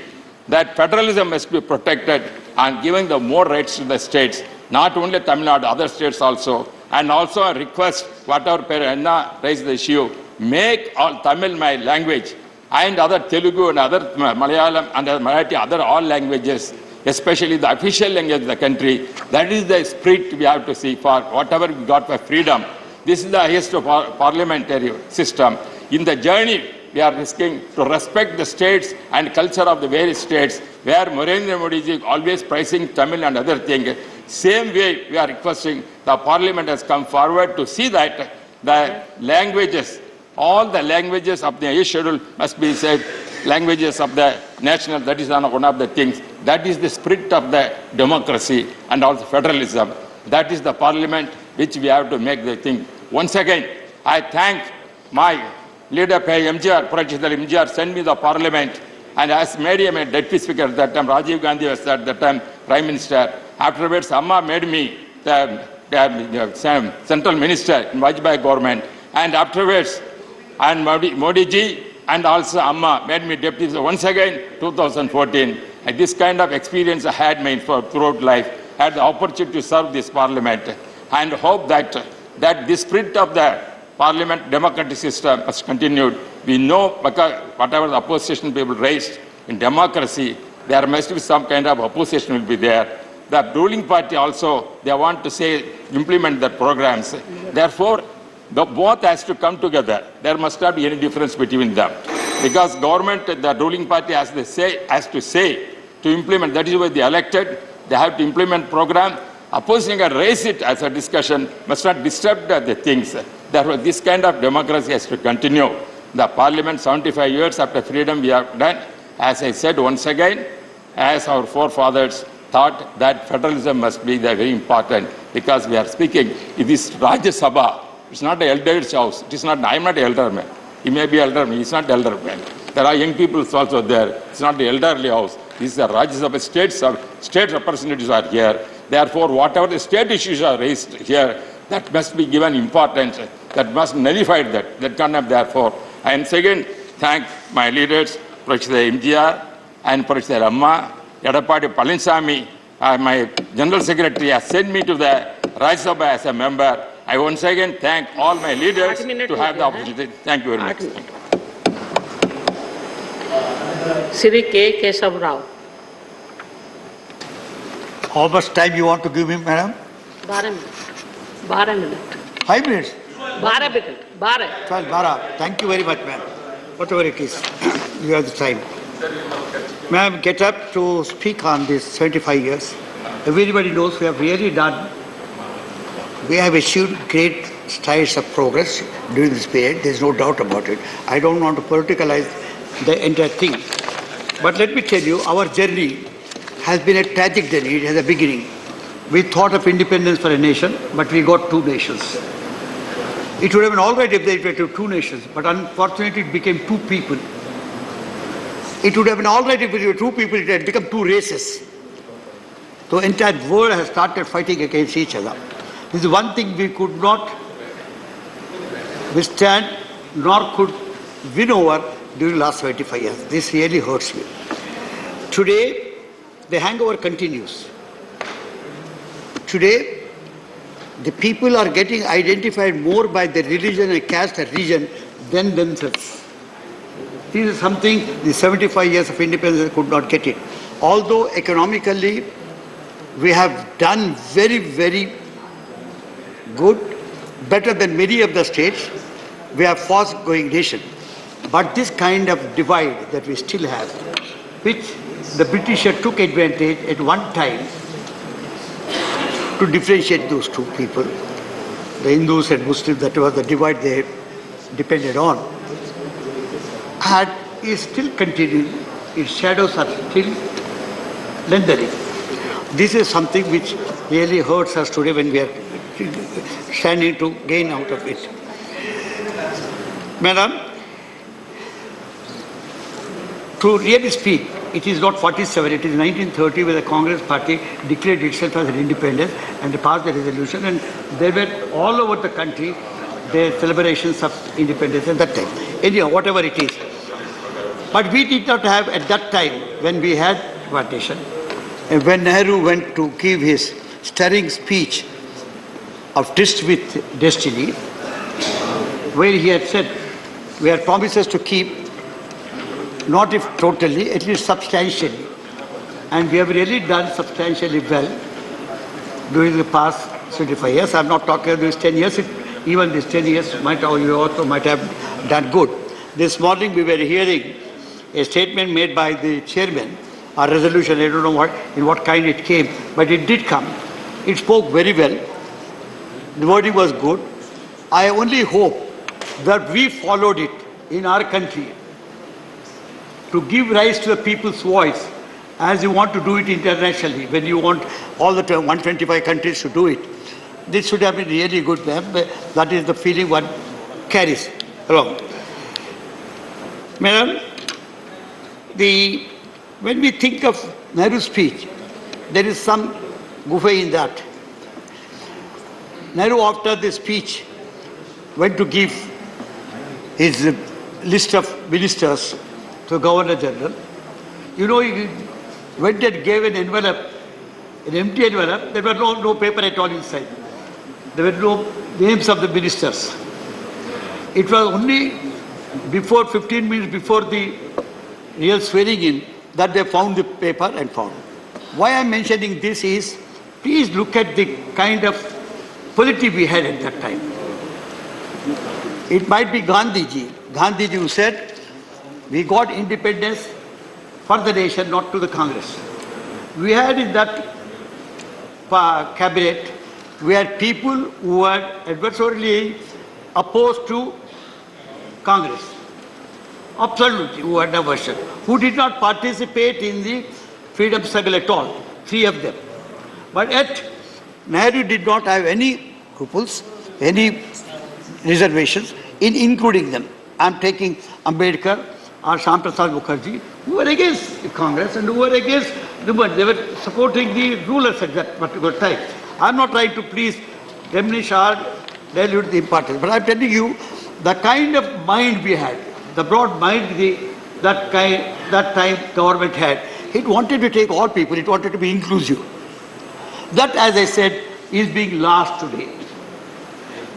that federalism must be protected and giving the more rights to the states, not only Tamil Nadu, other states also. And also a request, whatever Anna raised the issue, make all Tamil my language and other Telugu and other Malayalam and other Marathi, other all languages, especially the official language of the country. That is the spirit we have to see for whatever we got for freedom. This is the highest parliamentary system. In the journey, we are risking to respect the states and culture of the various states, where Narendra Modi is always praising Tamil and other things. Same way, we are requesting the parliament has come forward to see that the languages, all the languages of the 8th schedule must be said, languages of the national, that is one of the things. That is the spirit of the democracy and also federalism. That is the parliament which we have to make the thing. Once again, I thank my leader, MGR, President MGR, sent me the parliament and has made him a deputy speaker at that time. Rajiv Gandhi was at that time prime minister. Afterwards, Amma made me the central minister in Vajpayee government. And afterwards, and Modi ji and also Amma made me deputy. So once again, 2014, and this kind of experience I had made throughout life. I had the opportunity to serve this parliament and hope that the spirit of the parliament democratic system has continued. We know because whatever the opposition people raised in democracy, there must be some kind of opposition will be there. The ruling party also, they want to say, implement their programs. Therefore, both has to come together. There must not be any difference between them. Because government, the ruling party has to say to implement, that is why they elected, they have to implement program. Opposition can raise it as a discussion, must not disturb the things. Therefore, this kind of democracy has to continue. The parliament, 75 years after freedom we have done, as I said once again, as our forefathers thought that federalism must be very important, because we are speaking, it is Rajya Sabha. It's not an elder's house. It is not, I am not an elder man. He may be elder man, he is not elder man. There are young people also there. It's not the elderly house. This is the Rajya Sabha. State representatives are here. Therefore, whatever the state issues are raised here, that must be given importance. That must nullify that. That cannot, therefore. And second, thank my leaders, President MGR and President Amma, Yadapati Palaniswamy, my General Secretary has sent me to the Rajya Sabha as a member. I once again thank all my leaders to have the opportunity. Thank you very much. Shri K. Keshav Rao. How much time you want to give me, madam? 12 minutes. 12 minutes. 5 minutes? 12 minutes. 12. 12. Thank you very much, ma'am. Whatever it is, you have the time. Ma'am, get up to speak on this 75 years. Everybody knows we have really done, we have achieved great strides of progress during this period. There is no doubt about it. I don't want to politicalize the entire thing. But let me tell you, our journey has been a tragic journey. It has a beginning. We thought of independence for a nation, but we got two nations. It would have been all right if they were two nations, but unfortunately it became two people. It would have been all right if it were two people, it had become two races. The entire world has started fighting against each other. This is one thing we could not withstand, nor could win over during the last 75 years. This really hurts me. Today, the hangover continues. Today, the people are getting identified more by their religion and caste and region than themselves. This is something the 75 years of independence could not get it. Although economically, we have done very, very good, better than many of the states. We are fast-growing nation. But this kind of divide that we still have, which the British took advantage at one time to differentiate those two people, the Hindus and Muslims, that was the divide they depended on, and is still continuing. Its shadows are still lengthening. This is something which really hurts us today when we are standing to gain out of it. Madam, to really speak, it is not 47, it is 1930 where the Congress party declared itself as an independence and passed the resolution, and they were all over the country their celebrations of independence at that time. Anyhow, whatever it is. But we did not have at that time, when we had partition, and when Nehru went to give his stirring speech of Tryst with Destiny, where he had said, we had promises to keep, not if totally, at least substantially. And we have really done substantially well during the past 25 years. I'm not talking about these 10 years. Even these 10 years you also might have done good. This morning we were hearing a statement made by the chairman, a resolution, I don't know in what kind it came, but it did come. It spoke very well. The wording was good. I only hope that we followed it in our country to give rise to the people's voice, as you want to do it internationally, when you want all the 125 countries to do it. This should have been really good. That is the feeling one carries along. Madam, when we think of Nehru's speech, there is some guffey in that. Nehru, after the speech, went to give his list of ministers to Governor General. You know, he went and gave an envelope, an empty envelope. There was no paper at all inside. There were no names of the ministers. It was only before 15 minutes before the real swearing in that they found the paper and found. Why I am mentioning this is, please look at the kind of polity we had at that time. It might be Gandhiji who said, we got independence for the nation, not to the Congress. We had in that cabinet, we had people who were adversarially opposed to Congress. Absolutely, who had aversion, who did not participate in the freedom struggle at all, 3 of them. But yet, Nehru did not have any scruples, any reservations in including them. I am taking Ambedkar or Shyam Prasad Mukherjee, who were against the Congress and who were against the movement. They were supporting the rulers at that particular time. I am not trying to please diminish or dilute the importance, but I am telling you the kind of mind we had, the broad mind that time government had. It wanted to take all people, it wanted to be inclusive. That, as I said, is being lost today.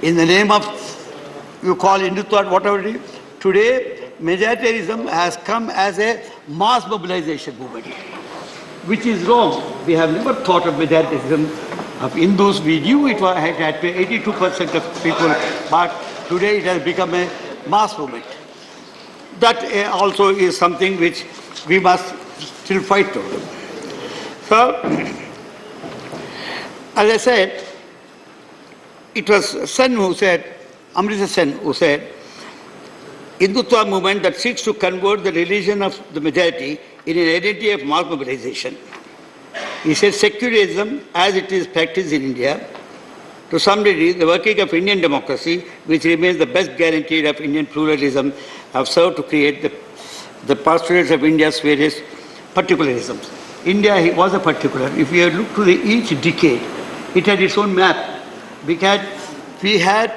In the name of, you call Hindutva, whatever it is, today majoritarianism has come as a mass mobilization movement, which is wrong. We have never thought of majoritarianism of Hindus. We knew it had 82% of people, but today it has become a mass movement. That also is something which we must still fight for. So, as I said, it was Sen who said, Amrita Sen who said, Hindutva movement that seeks to convert the religion of the majority in an identity of mass mobilization. He said secularism, as it is practiced in India, to some degree, the working of Indian democracy, which remains the best guarantee of Indian pluralism, have served to create the postulates of India's various particularisms. India was a particular. If we look to each decade, it had its own map. We had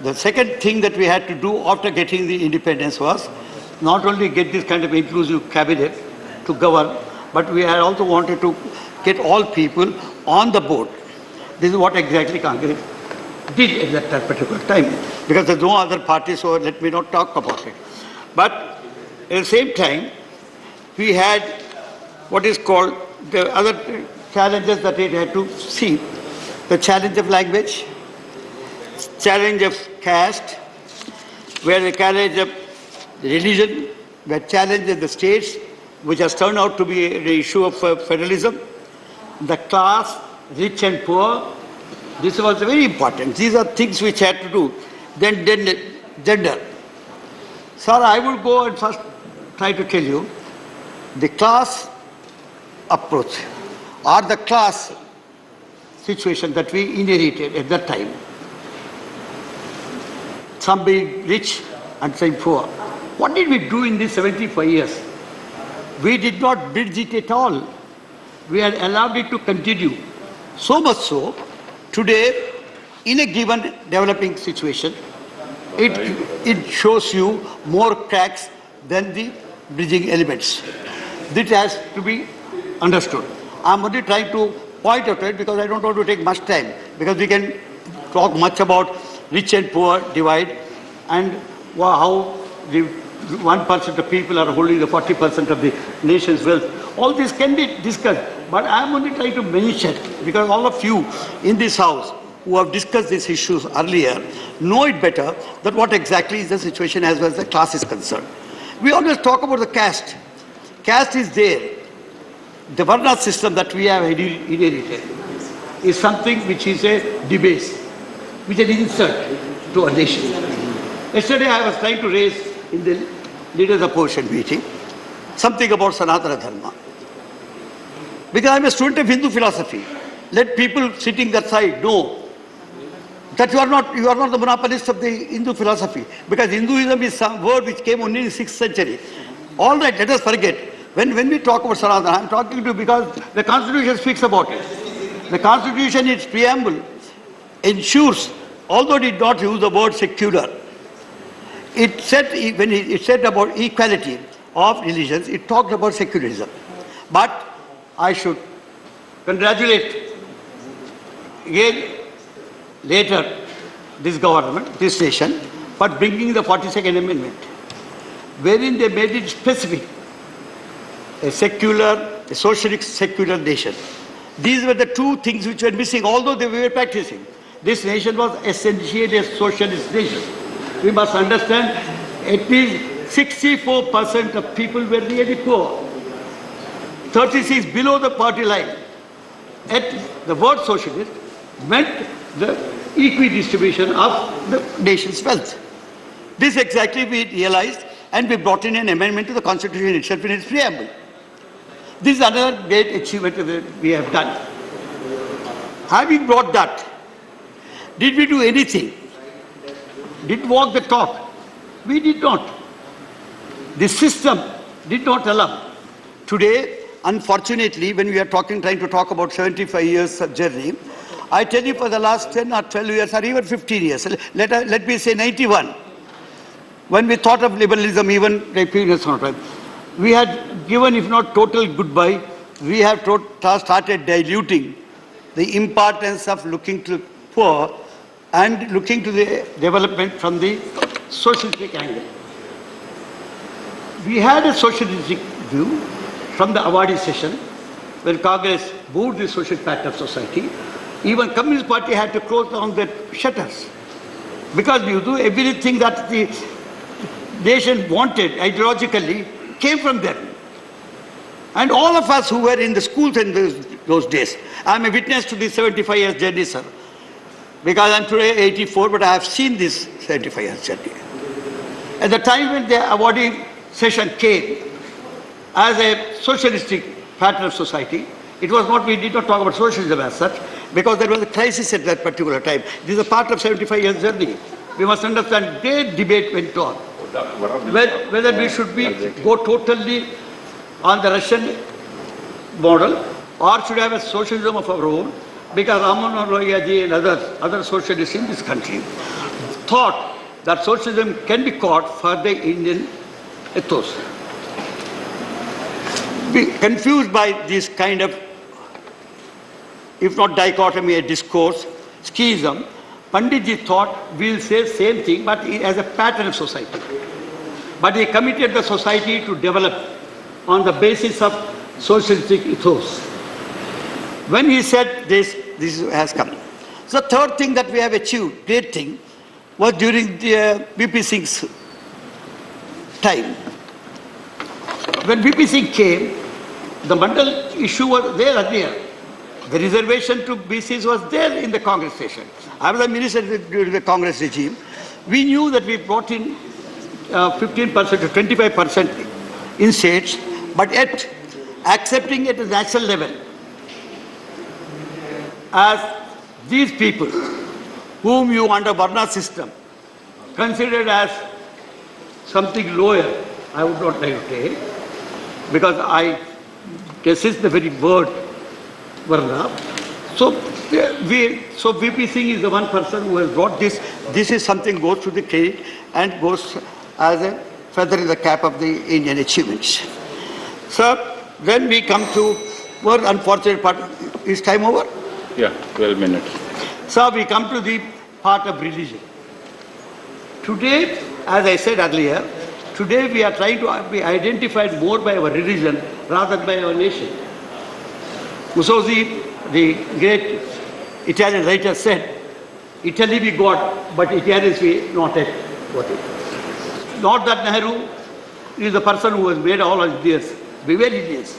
the second thing that we had to do after getting the independence was not only get this kind of inclusive cabinet to govern, but we had also wanted to get all people on the board. This is what exactly Congress did at that particular time, because there's no other party, so let me not talk about it. But at the same time, we had what is called the other challenges that it had to see. The challenge of language, challenge of caste, where the challenge of religion, where challenge of the states, which has turned out to be the issue of federalism, the class, rich and poor. This was very important. These are things which had to do. Then gender. Sir, I will go and first try to tell you the class approach or the class situation that we inherited at that time. Some being rich and some poor. What did we do in these 75 years? We did not bridge it at all. We had allowed it to continue. So much so, today, in a given developing situation, it shows you more cracks than the bridging elements. This has to be understood. I'm only trying to point out it because I don't want to take much time, because we can talk much about rich and poor divide and how the 1% of people are holding the 40% of the nation's wealth. All this can be discussed, but I'm only trying to mention, because all of you in this house who have discussed these issues earlier know it better, that what exactly is the situation as far as the class is concerned. We always talk about the caste. Caste is there. The Varna system that we have inherited is something which is a debase, which is an insult to a nation. Yesterday I was trying to raise in the leaders' opposition meeting something about Sanatana Dharma. Because I'm a student of Hindu philosophy. Let people sitting that side know that you are not the monopolist of the Hindu philosophy. Because Hinduism is some word which came only in the 6th century. All right, let us forget. When we talk about Sanatana, I'm talking to you because the Constitution speaks about it. The Constitution, its preamble, ensures, although it did not use the word secular, it said, when it said about equality of religions, it talked about secularism. But I should congratulate again later this government, this nation, for bringing the 42nd Amendment, wherein they made it specific, a secular, a socialist secular nation. These were the two things which were missing, although they were practicing. This nation was essentially a socialist nation. We must understand at least 64% of people were really poor. 36 below the poverty line. The word socialist meant the equidistribution of the nation's wealth. This exactly we realized, and we brought in an amendment to the Constitution itself in its preamble. This is another great achievement that we have done. Having brought that, did we do anything? Did we walk the talk? We did not. The system did not allow. Today, unfortunately, when we are trying to talk about 75 years of journey, I tell you for the last 10 or 12 years or even 15 years, let me say 91, when we thought of liberalism, even like previous time, we had given, if not total goodbye, we have started diluting the importance of looking to poor and looking to the development from the socialistic angle. We had a socialistic view from the awardee session, when Congress moved the social pattern of society. Even Communist Party had to close down their shutters, because you do everything that the nation wanted ideologically came from them. And all of us who were in the schools in those days, I'm a witness to this 75 years journey, sir. Because I'm today 84, but I have seen this 75 years journey. At the time when the awarding session came, as a socialistic pattern of society, it was not, we did not talk about socialism as such, because there was a crisis at that particular time. This is a part of 75 years journey. We must understand, great debate went on. Whether we should go totally on the Russian model, or should have a socialism of our own, because Raman Royaji and other socialists in this country thought that socialism can be caught for the Indian ethos. Be confused by this kind of, if not dichotomy, a discourse, schism, Panditji thought we'll say same thing, but as a pattern of society. But he committed the society to develop on the basis of socialistic ethos. When he said this has come. So the third thing that we have achieved, great thing, was during the VP Singh's time. When VP Singh came, the Mandal issue was there earlier. The reservation to BCs was there in the Congress session. I was a minister during the Congress regime. We knew that we brought in 15% to 25% in states, but yet accepting at a national level as these people whom you under Varna system considered as something lower, I would not like to say, because I resist the very word Varna. So So VP Singh is the one person who has brought this. This is something goes to the credit and goes as a feather in the cap of the Indian achievements. Sir, when we come to one unfortunate part, is time over? Yeah, 12 minutes. Sir, we come to the part of religion. Today, as I said earlier, today we are trying to be identified more by our religion rather than by our nation. Mussolini, the great Italian writer, said, Italy we got, but Italians we not yet got it. Not that Nehru is the person who has made all of this. We were Indians.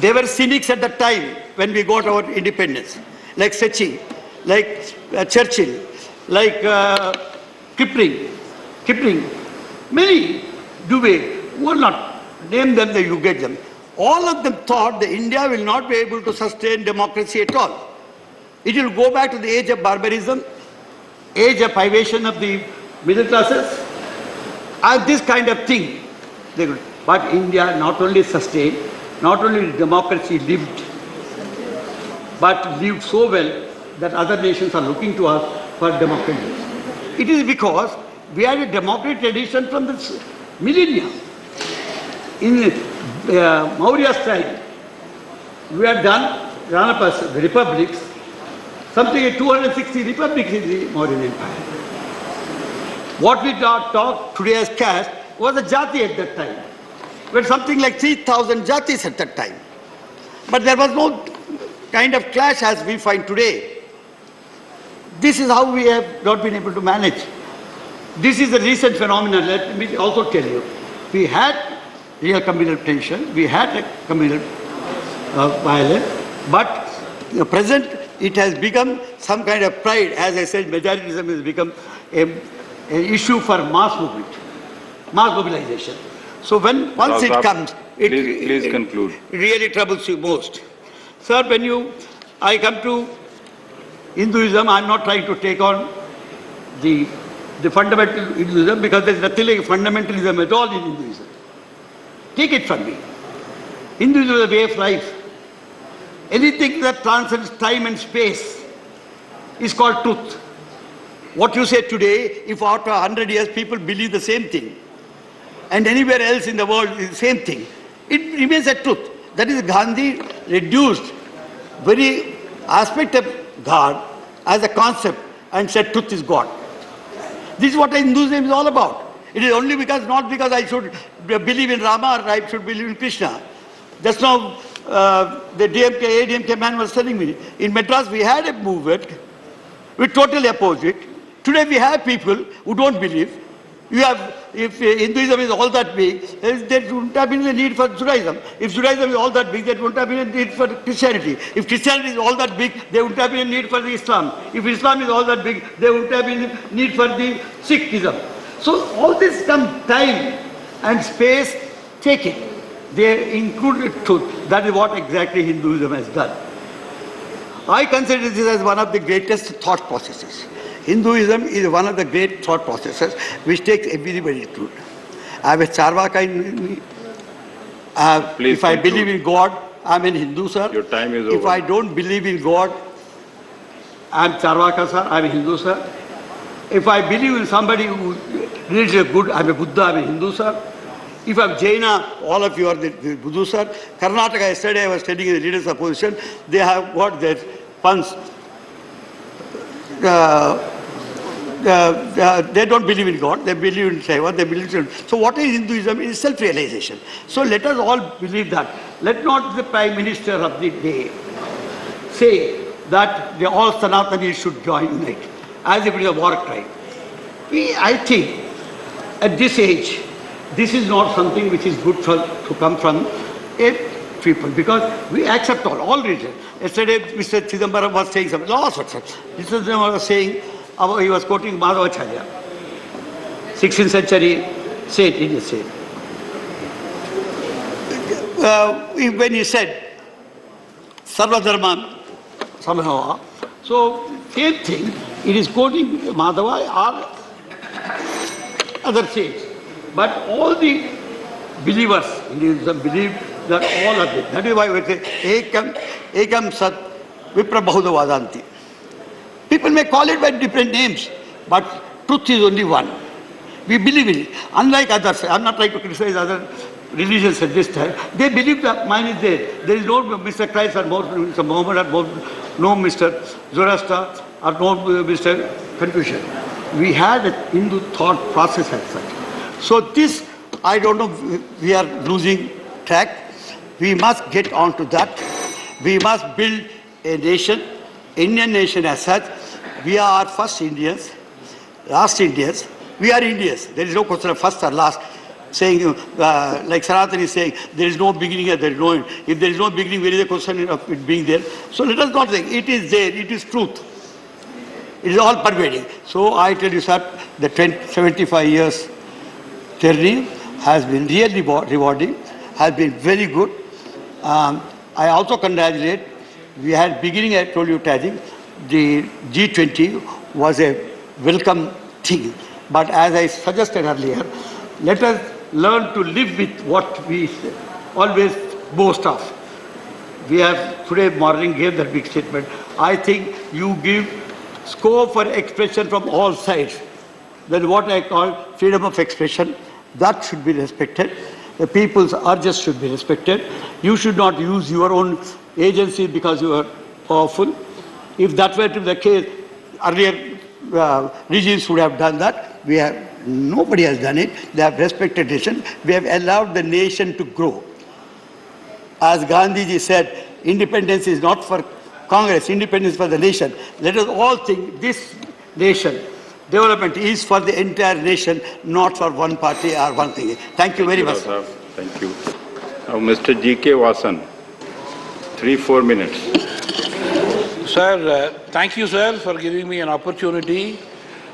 They were cynics at the time when we got our independence, like Secchi, like Churchill, like Kipling, many Dubé, who are not, name them, you get them. All of them thought that India will not be able to sustain democracy at all. It will go back to the age of barbarism, age of privation of the middle classes, and this kind of thing. But India not only sustained, not only democracy lived, but lived so well that other nations are looking to us for democracy. It is because we had a democratic tradition from the millennia. In Maurya style, we had done the republics, something like 260 republics in the Mauryan Empire. What we talk today as caste was a jati at that time. We had something like 3,000 jatis at that time. But there was no kind of clash as we find today. This is how we have not been able to manage. This is a recent phenomenon. Let me also tell you. We had real communal tension, we had a communal violence, but the present it has become some kind of pride. As I said, majoritism has become an issue for mass movement, mass mobilization. So once it comes, please conclude. It really troubles you most. Sir, I come to Hinduism, I'm not trying to take on the fundamental Hinduism because there's nothing like fundamentalism at all in Hinduism. Take it from me. Hinduism is a way of life. Anything that transcends time and space is called truth. What you say today, if after 100 years people believe the same thing, and anywhere else in the world is the same thing, it remains a truth. That is, Gandhi reduced very aspect of God as a concept and said truth is God. This is what Hinduism is all about. It is only because, not because I should believe in Rama or I should believe in Krishna. Just now, the ADMK man was telling me, in Madras we had a movement, we totally opposed it. Today we have people who don't believe. If Hinduism is all that big, there wouldn't have been the need for Judaism. If Judaism is all that big, there wouldn't have been a need for Christianity. If Christianity is all that big, there wouldn't have been a need for the Islam. If Islam is all that big, there wouldn't have been a need for the Sikhism. So all this time and space, take it. They included truth. That is what exactly Hinduism has done. I consider this as one of the greatest thought processes. Hinduism is one of the great thought processes which takes everybody to truth. I have a Charvaka in me. If I believe in God, I am a Hindu, sir. Your time is over. If I don't believe in God, I am Charvaka, sir. I am a Hindu, sir. If I believe in somebody who reads a good, I am a Buddha, I am a Hindu, sir. If I am Jaina, all of you are the Buddha, sir. Karnataka, yesterday I was telling the leaders of opposition, they have got their funds. They don't believe in God, they believe in Shiva, they believe in... So what is Hinduism? It is self-realization. So let us all believe that. Let not the Prime Minister of the day say that all Sanatanis should unite, as if it is a war crime. I think, at this age, this is not something which is good to come from a people, because we accept all religions. Yesterday, Mr. Chidambaram was saying something. Last what, sir? Mr. Chidambaram was saying, he was quoting Madhavacharya, 16th century saint, Indian saint. When he said, Sarva Dharma Samhava, so same thing, it is quoting Madhava or other saints. But all the believers in Hinduism believe that all of it. That is why we say, Ekam Sat Vipra Bahuda Vadanti. People may call it by different names, but truth is only one. We believe in it. Unlike others, I'm not trying to criticize other religions at this time. They believe that mine is there. There is no Mr. Christ or Mr. Muhammad or no Mr. Zoroaster or no Mr. Confucius. We had a Hindu thought process as such. So this, I don't know, we are losing track. We must get on to that. We must build a nation, Indian nation as such. We are first Indians, last Indians. We are Indians. There is no question of first or last. Saying, like Sanatana is saying, there is no beginning and there is no end. If there is no beginning, where is the question of it being there? So let us not think. It is there. It is truth. It is all pervading. So I tell you, sir, the 75 years journey has been really rewarding, has been very good. I also congratulate, we had beginning, I told you, Tajik, the G20 was a welcome thing. But as I suggested earlier, let us learn to live with what we always boast of. We have today morning gave that big statement. I think you give scope for expression from all sides. Then what I call freedom of expression, that should be respected. The people's urges should be respected. You should not use your own agency because you are powerful. If that were to be the case, earlier regimes would have done that. Nobody has done it. They have respected nation. We have allowed the nation to grow. As Gandhiji said, independence is not for Congress, independence for the nation. Let us all think this nation, development is for the entire nation, not for one party or one thing. Thank you very much. Thank you. Now, Mr. G.K. Vasan, 3-4 minutes. Sir, thank you, sir, for giving me an opportunity.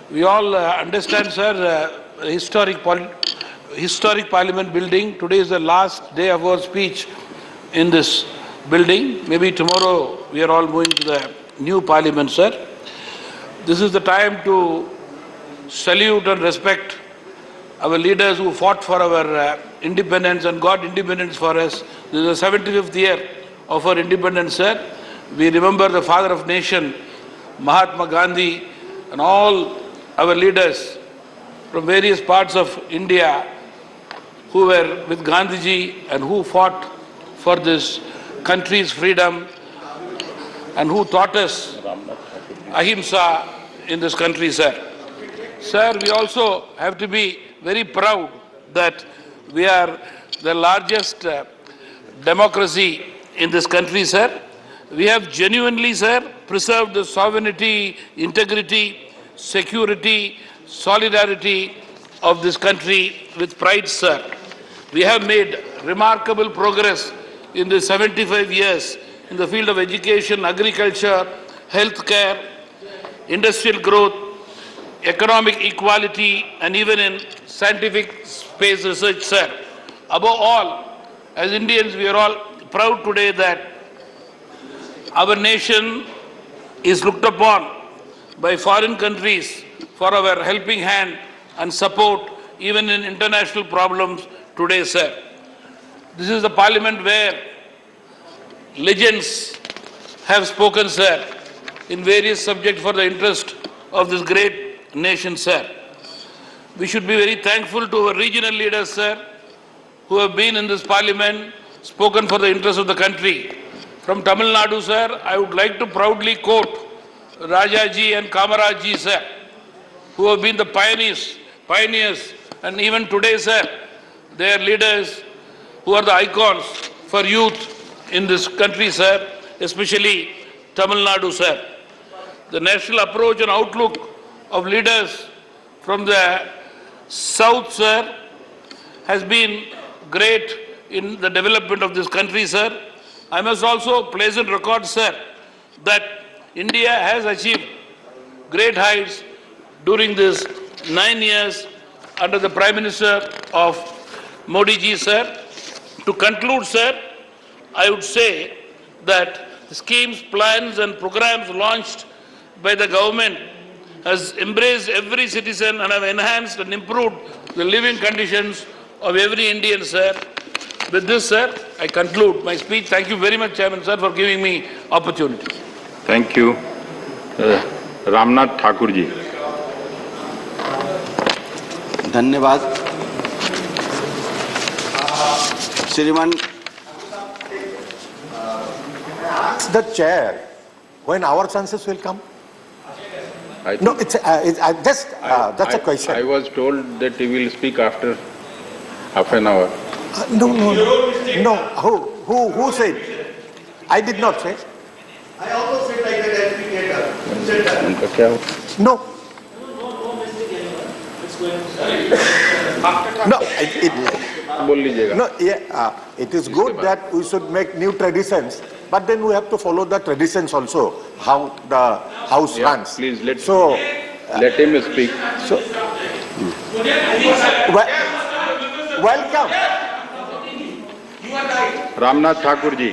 We all understand, sir, historic Parliament building. Today is the last day of our speech in this building. Maybe tomorrow we are all moving to the new Parliament, sir. This is the time to salute and respect our leaders who fought for our independence and got independence for us. This is the 75th year of our independence, sir. We remember the father of nation, Mahatma Gandhi, and all our leaders from various parts of India who were with Gandhiji and who fought for this country's freedom and who taught us ahimsa in this country, sir. Sir, we also have to be very proud that we are the largest democracy in this country, sir. We have genuinely, sir, preserved the sovereignty, integrity, security, solidarity of this country with pride, sir. We have made remarkable progress in the 75 years in the field of education, agriculture, healthcare, industrial growth, economic equality, and even in scientific space research, sir. Above all, as Indians, we are all proud today that our nation is looked upon by foreign countries for our helping hand and support even in international problems today, sir. This is the Parliament where legends have spoken, sir, in various subjects for the interest of this great nation, sir. We should be very thankful to our regional leaders, sir, who have been in this Parliament, spoken for the interest of the country. From Tamil Nadu, sir, I would like to proudly quote Rajaji and Kamarajji, sir, who have been the pioneers, and even today, sir, they are leaders who are the icons for youth in this country, sir, especially Tamil Nadu, sir. The national approach and outlook of leaders from the south, sir, has been great in the development of this country, sir. I must also place on record, sir, that India has achieved great heights during this 9 years under the Prime Minister of Modi ji, sir. To conclude, sir, I would say that the schemes, plans and programs launched by the government has embraced every citizen and have enhanced and improved the living conditions of every Indian, sir. With this, sir, I conclude my speech. Thank you very much, Chairman, sir, for giving me opportunity. Thank you. Ramnath Thakur ji. धन्यवाद श्रीमान। The chair, when our chances will come? No, it's just a question. I was told that he will speak after half an hour. No. Who said? I did not say. I also said like that as speaker. उनका क्या हो? No. No, बोल लीजिएगा। no, yeah, it is good that we should make new traditions, but then we have to follow the traditions also, how the house runs. Please let him speak. So, welcome. Ramnath Thakur ji.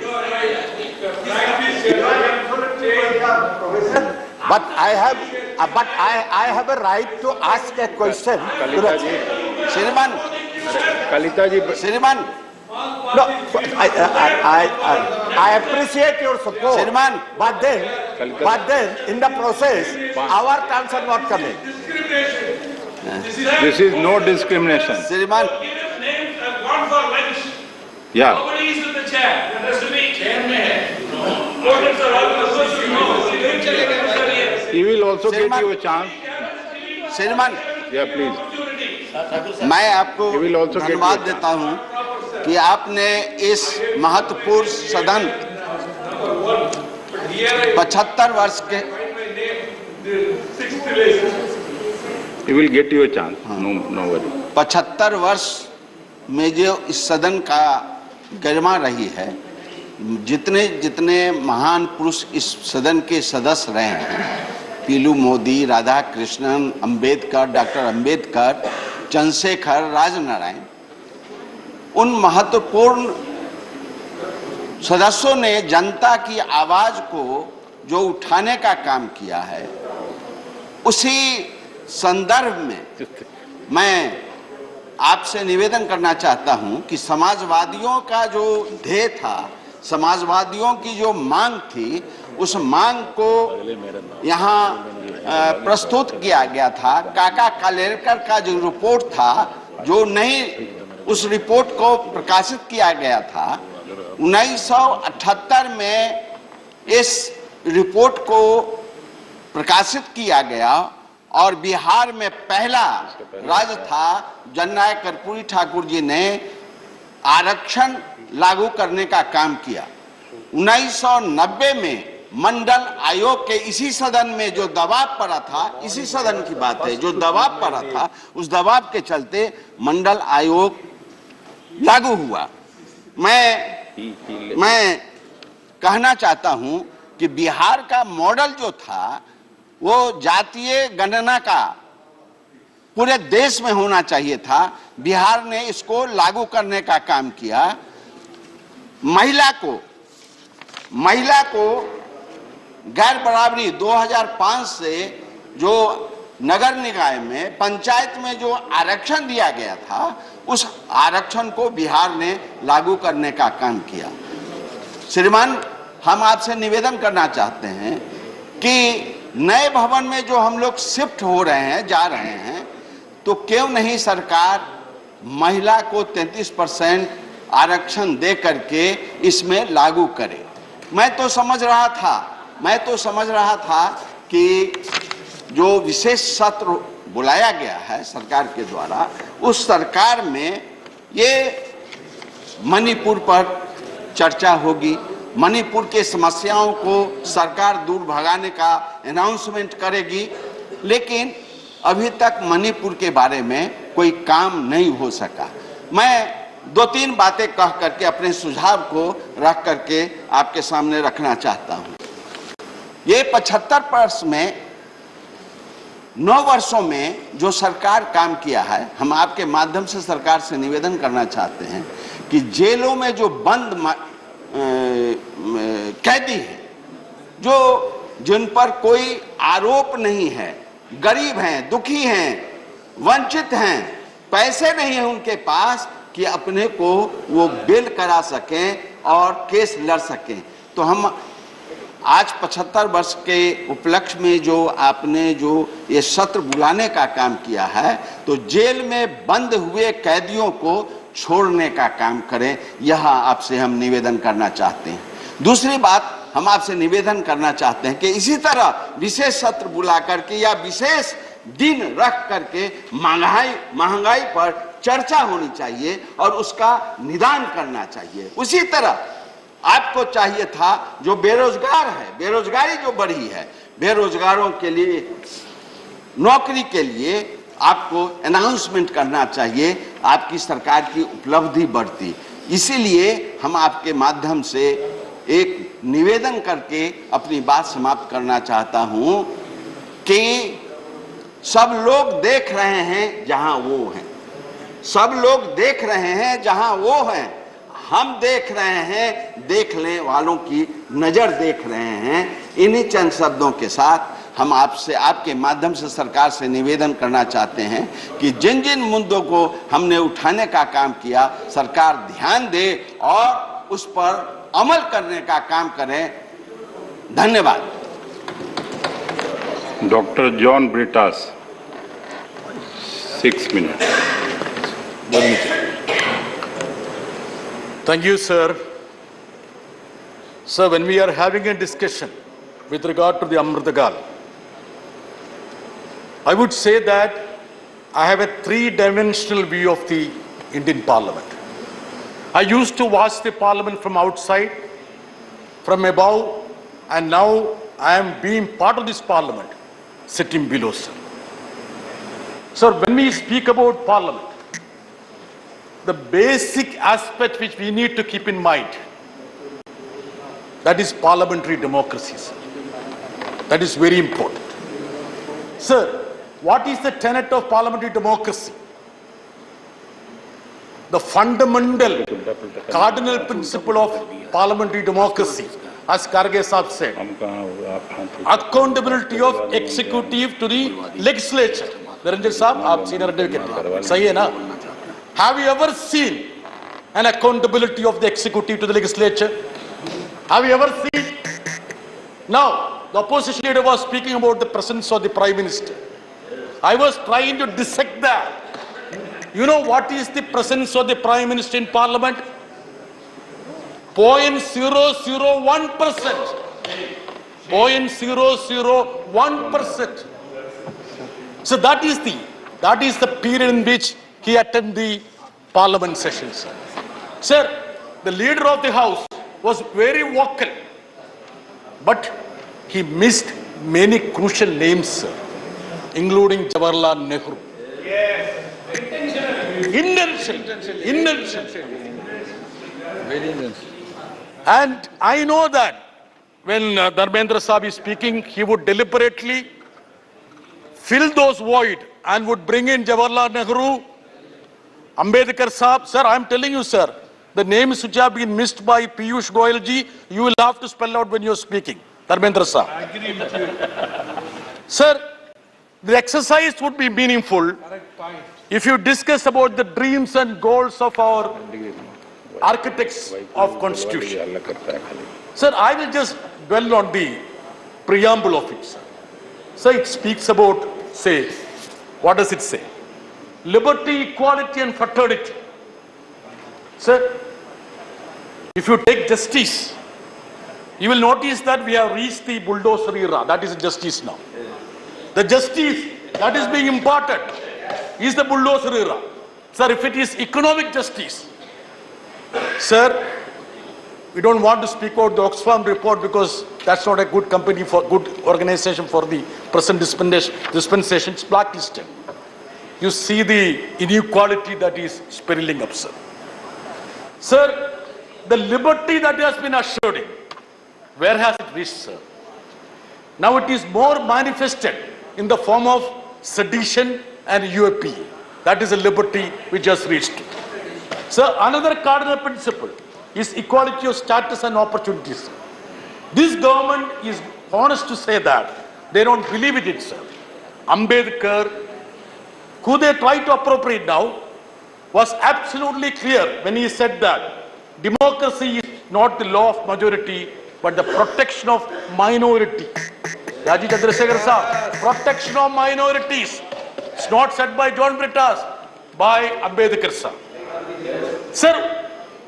But I have a right to ask a question. Kalita जी। श्रीमान कलिता जी। श्रीमान No, I appreciate your support. श्रीमान But then in the process, our terms are not coming. This is no discrimination. श्रीमान Names have gone for lunch. Yeah. Nobody is with the chair. That has to be chair में है. Voters are all supposed to know. He will also get you a chance. श्रीमान Yeah, please. मैं आपको He will also get धन्यवाद your देता हूं कि आपने इस महत्वपूर्ण सदन 75 वर्ष के He will get you a chance. No worry. 75 वर्ष में जो इस सदन का गरिमा रही है, जितने जितने महान पुरुष इस सदन के सदस्य रहे हैं, पीलू मोदी, राधा कृष्णन, अंबेडकर, डॉक्टर अंबेडकर, चंद्रशेखर, राजनारायण, उन महत्वपूर्ण सदस्यों ने जनता की आवाज को जो उठाने का काम किया है, उसी संदर्भ में मैं आपसे निवेदन करना चाहता हूं कि समाजवादियों का जो ध्येय था, समाजवादियों की जो मांग थी, उस मांग को यहाँ प्रस्तुत किया गया था। काका कालेलकर का जो रिपोर्ट था, जो नहीं उस रिपोर्ट को प्रकाशित किया गया था, 1978 में इस रिपोर्ट को प्रकाशित किया गया और बिहार में पहला राज्य था जननायक कर्पूरी ठाकुर जी ने आरक्षण लागू करने का काम किया। 1990 में मंडल आयोग के इसी सदन में जो दबाव पड़ा था, इसी सदन की बात है, जो दबाव पड़ा था, उस दबाव के चलते मंडल आयोग लागू हुआ। मैं कहना चाहता हूं कि बिहार का मॉडल जो था वो जातीय गणना का पूरे देश में होना चाहिए था। बिहार ने इसको लागू करने का काम किया। महिला को गैर बराबरी 2005 से जो नगर निकाय में, पंचायत में जो आरक्षण दिया गया था, उस आरक्षण को बिहार ने लागू करने का काम किया। श्रीमान, हम आपसे निवेदन करना चाहते हैं कि नए भवन में जो हम लोग शिफ्ट हो रहे हैं, जा रहे हैं, तो क्यों नहीं सरकार महिला को 33% आरक्षण दे करके इसमें लागू करे। मैं तो समझ रहा था कि जो विशेष सत्र बुलाया गया है सरकार के द्वारा, उस सरकार में ये मणिपुर पर चर्चा होगी, मणिपुर के समस्याओं को सरकार दूर भगाने का अनाउंसमेंट करेगी, लेकिन अभी तक मणिपुर के बारे में कोई काम नहीं हो सका। मैं 2-3 बातें कह करके अपने सुझाव को रख करके आपके सामने रखना चाहता हूं। ये 75 वर्ष में 9 वर्षों में जो सरकार काम किया है, हम आपके माध्यम से सरकार से निवेदन करना चाहते हैं कि जेलों में जो बंद कैदी हैं, जिन पर कोई आरोप नहीं है, गरीब हैं, दुखी हैं, वंचित हैं, पैसे नहीं हैं उनके पास कि अपने को वो बेल करा सकें और केस लड़ सकें, तो हम आज 75 वर्ष के उपलक्ष्य में जो आपने जो ये सत्र बुलाने का काम किया है, तो जेल में बंद हुए कैदियों को छोड़ने का काम करें, यह आपसे हम निवेदन करना चाहते हैं। दूसरी बात, हम आपसे निवेदन करना चाहते हैं कि इसी तरह विशेष सत्र बुला करके या विशेष दिन रख करके महंगाई पर चर्चा होनी चाहिए और उसका निदान करना चाहिए। उसी तरह आपको चाहिए था, जो बेरोजगार है, बेरोजगारी जो बढ़ी है, बेरोजगारों के लिए नौकरी के लिए आपको अनाउंसमेंट करना चाहिए, आपकी सरकार की उपलब्धि बढ़ती। इसीलिए हम आपके माध्यम से एक निवेदन करके अपनी बात समाप्त करना चाहता हूं कि सब लोग देख रहे हैं जहां वो हैं, सब लोग देख रहे हैं जहां वो हैं, हम देख रहे हैं, देखने वालों की नजर देख रहे हैं। इन्हीं चंद शब्दों के साथ हम आपसे, आपके माध्यम से सरकार से निवेदन करना चाहते हैं कि जिन जिन मुद्दों को हमने उठाने का काम किया, सरकार ध्यान दे और उस पर अमल करने का काम करें। धन्यवाद। Dr. John Britas, 6 minutes. Thank you, sir. Sir, when we are having a discussion with regard to the Amritagal, I would say that I have a three-dimensional view of the Indian Parliament. I used to watch the Parliament from outside, from above, and now I am being part of this Parliament, sitting below, sir. Sir, when we speak about Parliament, the basic aspect which we need to keep in mind, that is parliamentary democracy, sir. That is very important. Sir, what is the tenet of parliamentary democracy? The fundamental cardinal principle of parliamentary democracy, as Karge Saab said, accountability of executive to the legislature. Niranjan Saab, aap senior advocate hain. Sahi hai na? Have you ever seen an accountability of the executive to the legislature? Have you ever seen? Now, the opposition leader was speaking about the presence of the Prime Minister. I was trying to dissect that. You know what is the presence of the Prime Minister in Parliament? 0.001%. 0.001%. So that is the period in which he attended the Parliament sessions. Sir, the leader of the House was very vocal, but he missed many crucial names, sir, including Jawaharlal Nehru. Yes. Intentionally. Very intentional. And I know that when Dharmendra Saab is speaking, he would deliberately fill those void and would bring in Jawaharlal Nehru, Ambedkar Saab. Sir, I am telling you, sir, the names which have been missed by Piyush Goyal ji, you will have to spell out when you are speaking. Dharmendra Saab. I agree with you. Sir, the exercise would be meaningful if you discuss about the dreams and goals of our architects of Constitution. Sir, I will just dwell on the preamble of it, sir. So it speaks about, say, what does it say? Liberty, equality and fraternity. Sir, if you take justice, you will notice that we have reached the bulldozer era. That is justice now. The justice that is being imparted is the bulldozer era. Sir, if it is economic justice, sir, we don't want to speak out the Oxfam report because that's not a good company for good organization for the present dispensation. It's blacklisted. You see the inequality that is spiraling up, sir. Sir, the liberty that has been assured, where has it reached, sir? Now it is more manifested in the form of sedition and UAP. That is a liberty which has reached. Sir, another cardinal principle is equality of status and opportunities. This government is honest to say that they don't believe it itself. Ambedkar, who they try to appropriate now, was absolutely clear when he said that democracy is not the law of majority, but the protection of minority. Raji Chandrasekhar Saab, protection of minorities. It's not said by John Brittas, by Ambedkar Saab. Sir,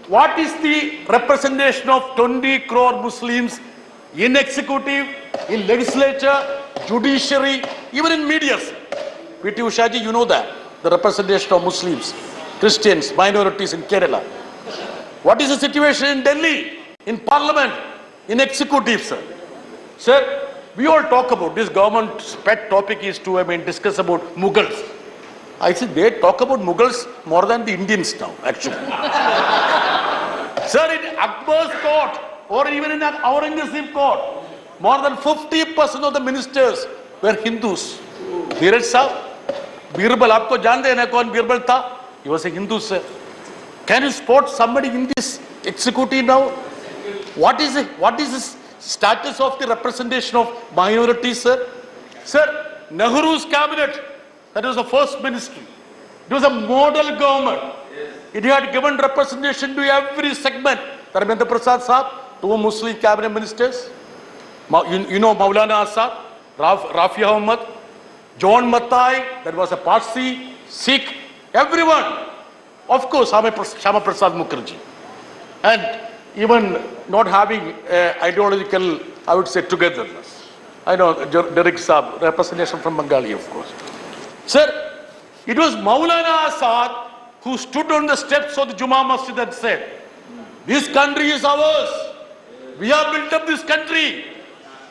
what is the representation of 20 crore Muslims in executive, in legislature, judiciary, even in media? P.T. Ushaji, you know that. The representation of Muslims, Christians, minorities in Kerala. What is the situation in Delhi, in parliament, in executive, sir? Sir, we all talk about this government's pet topic is to, discuss about Mughals. I said they talk about Mughals more than the Indians now, actually. Sir, in Akbar's court or even in Aurangzeb court, more than 50% of the ministers were Hindus. Dheeraj Saab, Birbal, aapko jante hain na kaun Birbal tha? He was a Hindu, sir. Can you spot somebody in this executive now? What is the status of the representation of minorities, sir? Sir, Nehru's cabinet, that was the first ministry. It was a model government. It had given representation to every segment. Dharmendra Prasad Saab, 2 Muslim cabinet ministers. You know Maulana Azad, Rafi Ahmad, John Matai, that was a Parsi, Sikh, everyone. Of course, Shama Prasad Mukherjee. And even not having ideological, I would say, togetherness. I know Derek Saab, representation from Bengali, of course. Sir, it was Maulana Azad who stood on the steps of the Juma Masjid and said, this country is ours. We have built up this country.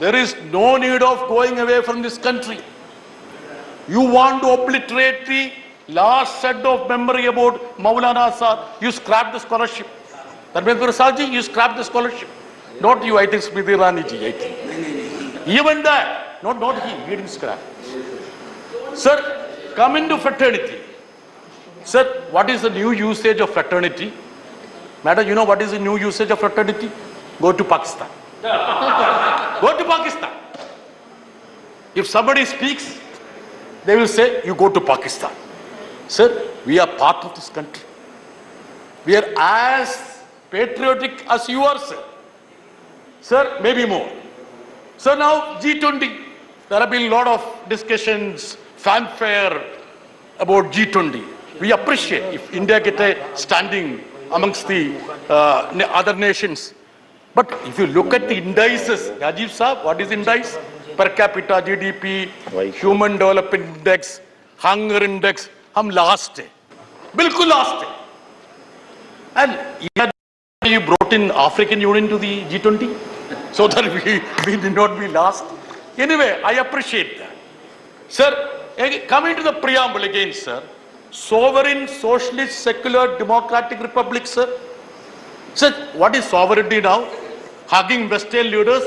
There is no need of going away from this country. You want to obliterate the last set of memory about Maulana Azad, you scrap the scholarship. Dharmendra Prasadji, you scrap the scholarship. Not you, I think Smriti Irani ji, I think. Even that, not he didn't scrap. Sir, coming to fraternity. Sir, what is the new usage of fraternity? Madam, you know what is the new usage of fraternity? Go to Pakistan. Go to Pakistan. If somebody speaks, they will say, you go to Pakistan. Sir, we are part of this country. We are as patriotic as you are, sir. Sir, maybe more. So now G20, there have been a lot of discussions, fanfare about G20. We appreciate if India get a standing amongst the other nations. But if you look at the indices, Rajiv Saab, what is indice? Per capita GDP, Human Development Index, Hunger Index, hum last hai. Bilkul last hai. And you brought in African Union to the G20 so that we did not be last. Anyway, I appreciate that. Sir, coming to the preamble again, sir. Sovereign, socialist, secular, democratic republic, sir. Sir, what is sovereignty now? Hugging Western leaders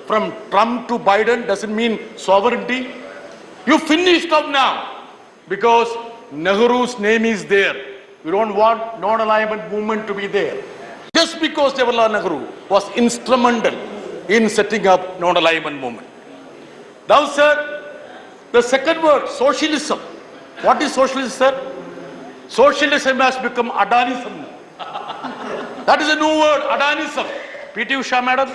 from Trump to Biden doesn't mean sovereignty. You finished up now because Nehru's name is there. We don't want non-alignment movement to be there. Just because Jawaharlal Nehru was instrumental in setting up non-alignment movement. Now, sir, the second word, socialism. What is socialism, sir? Socialism has become Adanism. That is a new word, Adanism. P.T. Usha, madam.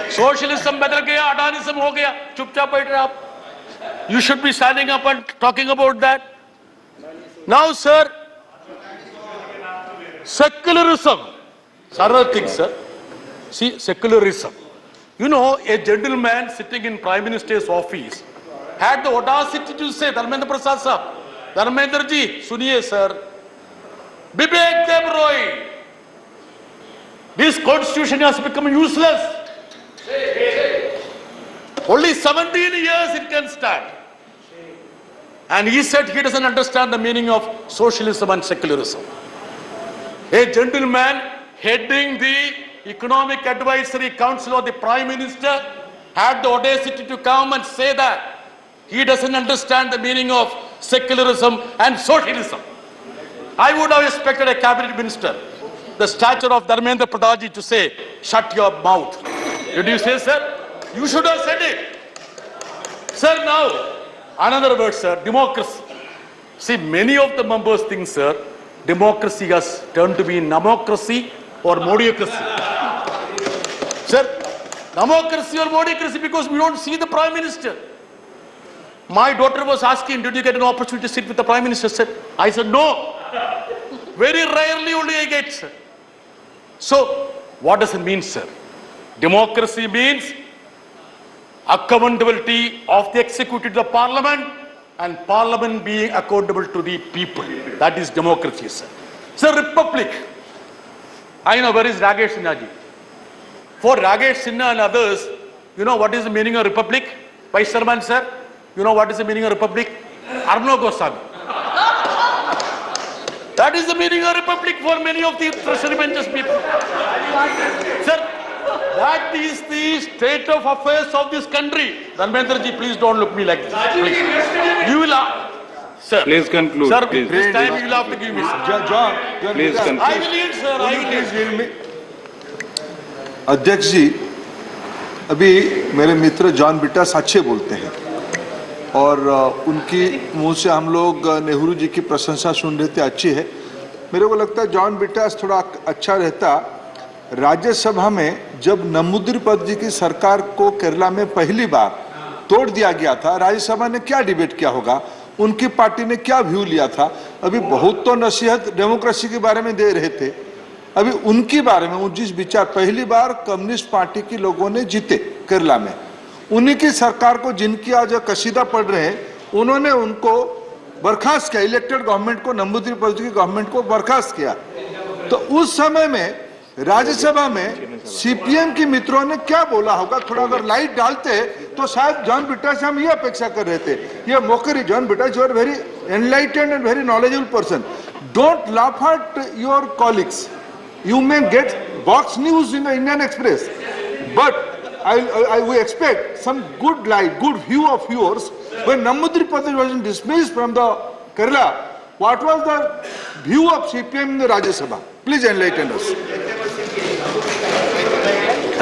Socialism badal gaya, Adanism ho gaya. Chupchap baith rahe aap. You should be standing up and talking about that. Now, sir, secularism. Another thing, sir. See, secularism. You know, a gentleman sitting in Prime Minister's office had the audacity to say, Dharmendra Prasad Saab, Dharmendra ji, suniye sir, Bibek Dev Roy, this constitution has become useless. Only 17 years it can stand. And he said he doesn't understand the meaning of socialism and secularism. A gentleman heading the Economic Advisory Council of the Prime Minister had the audacity to come and say that he doesn't understand the meaning of secularism and socialism. I would have expected a cabinet minister, the stature of Dharmendra Pradhanji, to say, shut your mouth. Did you say, sir? You should have said it. Sir, now, another word, sir, democracy. See, many of the members think, sir, democracy has turned to be namocracy or modiocracy. Sir, Democracy or democracy, because we don't see the Prime Minister. My daughter was asking, did you get an opportunity to sit with the Prime Minister? I said, no. Very rarely only I get, sir. So, what does it mean, sir? Democracy means accountability of the executive to the parliament and parliament being accountable to the people. That is democracy, sir. Sir, republic. I know, where is Rajesh Sinha ji? For Rajesh Sinha and others, you know what is the meaning of republic? Vice Chairman, sir, you know what is the meaning of republic? Arno Goswami. That is the meaning of republic for many of the treasury benches people. Sir, that is the state of affairs of this country. Dharmendra ji, please don't look me like this. Please. You will, sir. Please conclude. Sir, please. This time you will have to give me, sir. John, please conclude. I will lead, sir. I will lead. अध्यक्ष जी, अभी मेरे मित्र John बिटास अच्छे बोलते हैं और उनकी मुंह से हम लोग नेहरू जी की प्रशंसा सुन रहे थे, अच्छी है। मेरे को लगता है जॉन बिटास थोड़ा अच्छा रहता। राज्यसभा में जब नमूद्रीपद जी की सरकार को केरला में पहली बार तोड़ दिया गया था, राज्यसभा ने क्या डिबेट किया होगा, उनकी पार्टी ने क्या व्यू लिया था। अभी बहुत तो नसीहत डेमोक्रेसी के बारे में दे रहे थे, अभी उनके बारे में जिस विचार पहली बार कम्युनिस्ट पार्टी के लोगों ने जीते केरला में, उन्हीं की सरकार को जिनकी आज कसीदा पढ़ रहे हैं, उन्होंने उनको बर्खास्त किया, इलेक्टेड गवर्नमेंट को, नमूद्रीपद की गवर्नमेंट को बर्खास्त किया। तो उस समय में राज्यसभा में सीपीएम के मित्रों ने क्या बोला होगा, थोड़ा अगर लाइट डालते तो शायद जॉन बिटास हम ये अपेक्षा कर रहे थे। ये mockery, John Brittas, you are very enlightened and very knowledgeable person, don't laugh at your colleagues. You may get box news in the Indian Express, but we expect some good light, good view of yours. When Namudripad was dismissed from the Kerala, what was the view of CPM in the Rajya Sabha? Please enlighten us.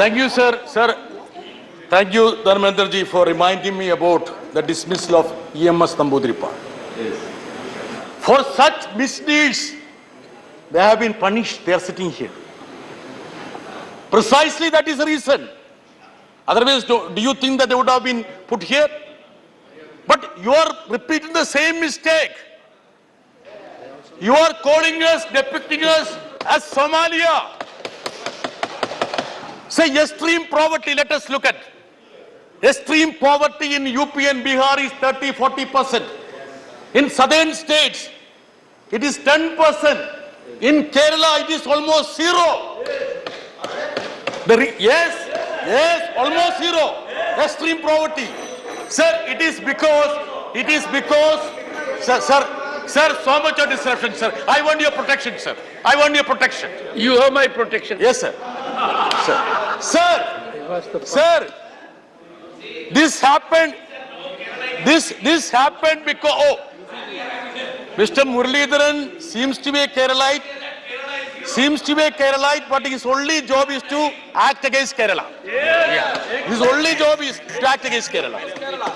Thank you, sir. Sir, thank you, Dharmendra ji, for reminding me about the dismissal of EMS Nambudripad. For such misdeeds, they have been punished. They are sitting here. Precisely that is the reason. Otherwise, do you think that they would have been put here? But you are repeating the same mistake. You are calling us, depicting us as Somalia. Say extreme poverty, let us look at. Extreme poverty in UP and Bihar is 30-40%. In southern states, it is 10%. In Kerala, it is almost zero. Yes, almost zero. Extreme poverty. Sir, it is because, sir, so much of disruption, sir. I want your protection, sir. I want your protection. You have my protection. Yes, sir. Sir, this happened because, Mr. Muralidharan seems to be a Keralite, but his only job is to act against Kerala. His only job is to act against Kerala.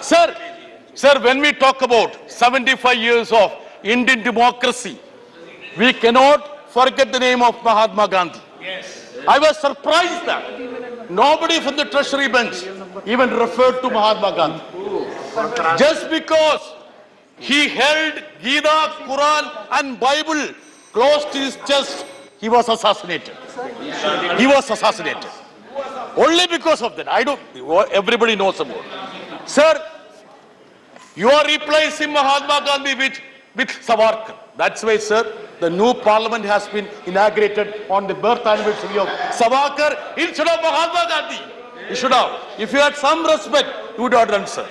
Sir, when we talk about 75 years of Indian democracy, we cannot forget the name of Mahatma Gandhi. I was surprised that nobody from the treasury bench even referred to Mahatma Gandhi. Just because he held Gita, Quran and Bible close to his chest, he was assassinated. He was assassinated. Only because of that. Everybody knows about it. Sir, you are replacing Mahatma Gandhi with Savarkar. That's why, sir, the new parliament has been inaugurated on the birth anniversary of Savarkar instead of Mahatma Gandhi. You should have. If you had some respect, you would have done, sir.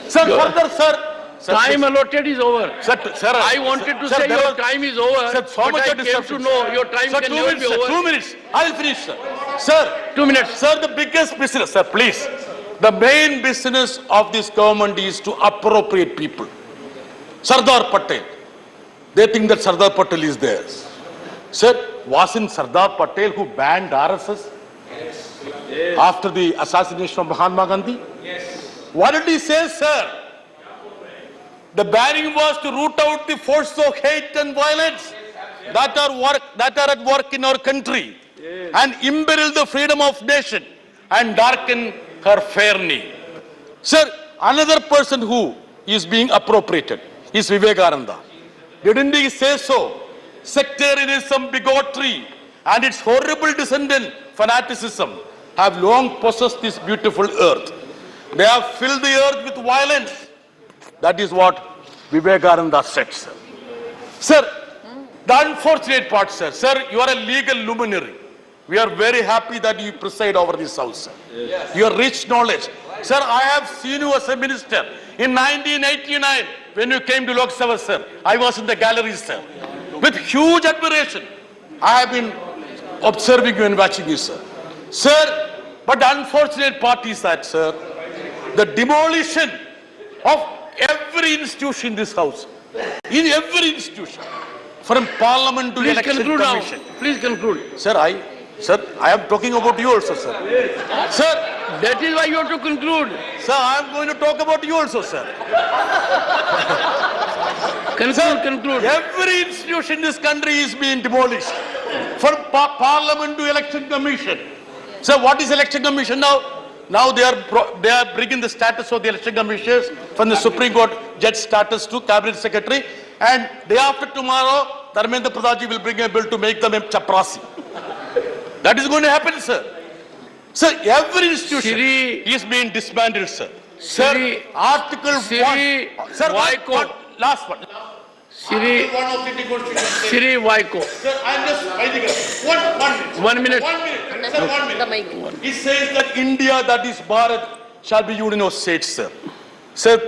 Sir, further, sir. Time allotted is over. Sir, I wanted to say your time is over. Sir, so much I came to know your time can never be over. 2 minutes. I will finish, sir. Sir, 2 minutes. Sir, the biggest business, sir, please. The main business of this government is to appropriate people. Sardar Patel. They think that Sardar Patel is theirs. Sir, wasn't Sardar Patel who banned RSS? Yes. After the assassination of Mahatma Gandhi? Yes. What did he say, sir? The banning was to root out the force of hate and violence that are at work in our country and imperil the freedom of nation and darken her fair name. Sir, another person who is being appropriated is Vivekananda. Didn't he say so? Sectarianism, bigotry, and its horrible descendant, fanaticism, have long possessed this beautiful earth. They have filled the earth with violence. That is what Vivekananda said, sir. Sir, the unfortunate part, sir. Sir, you are a legal luminary. We are very happy that you preside over this house, sir. Yes. Your rich knowledge. Sir, I have seen you as a minister. In 1989, when you came to Lok Sabha, sir, I was in the gallery, sir. With huge admiration, I have been observing you and watching you, sir. Sir, but the unfortunate part is that, sir, the demolition of every institution in this house, in every institution, from Parliament to Election Commission. Please conclude. Sir, I am talking about you also, sir. Sir, that is why you have to conclude. Sir, I am going to talk about you also, sir. Conclude. Every institution in this country is being demolished. From Parliament to Election Commission. Sir, what is Election Commission now? Now they are bringing the status of the Election Commissioners from the Supreme Court judge status to Cabinet Secretary. And day after tomorrow, Dharmendra Pradhan will bring a bill to make them a chaprasi. That is going to happen, sir. Sir, every institution is being disbanded, sir. Sir, Article 1. Sir, last one. Siri Vaiko. Sir, I am just writing up. 1 minute. 1 minute. Sir, 1 minute. It says that India, that is Bharat, shall be union of states, sir. Sir,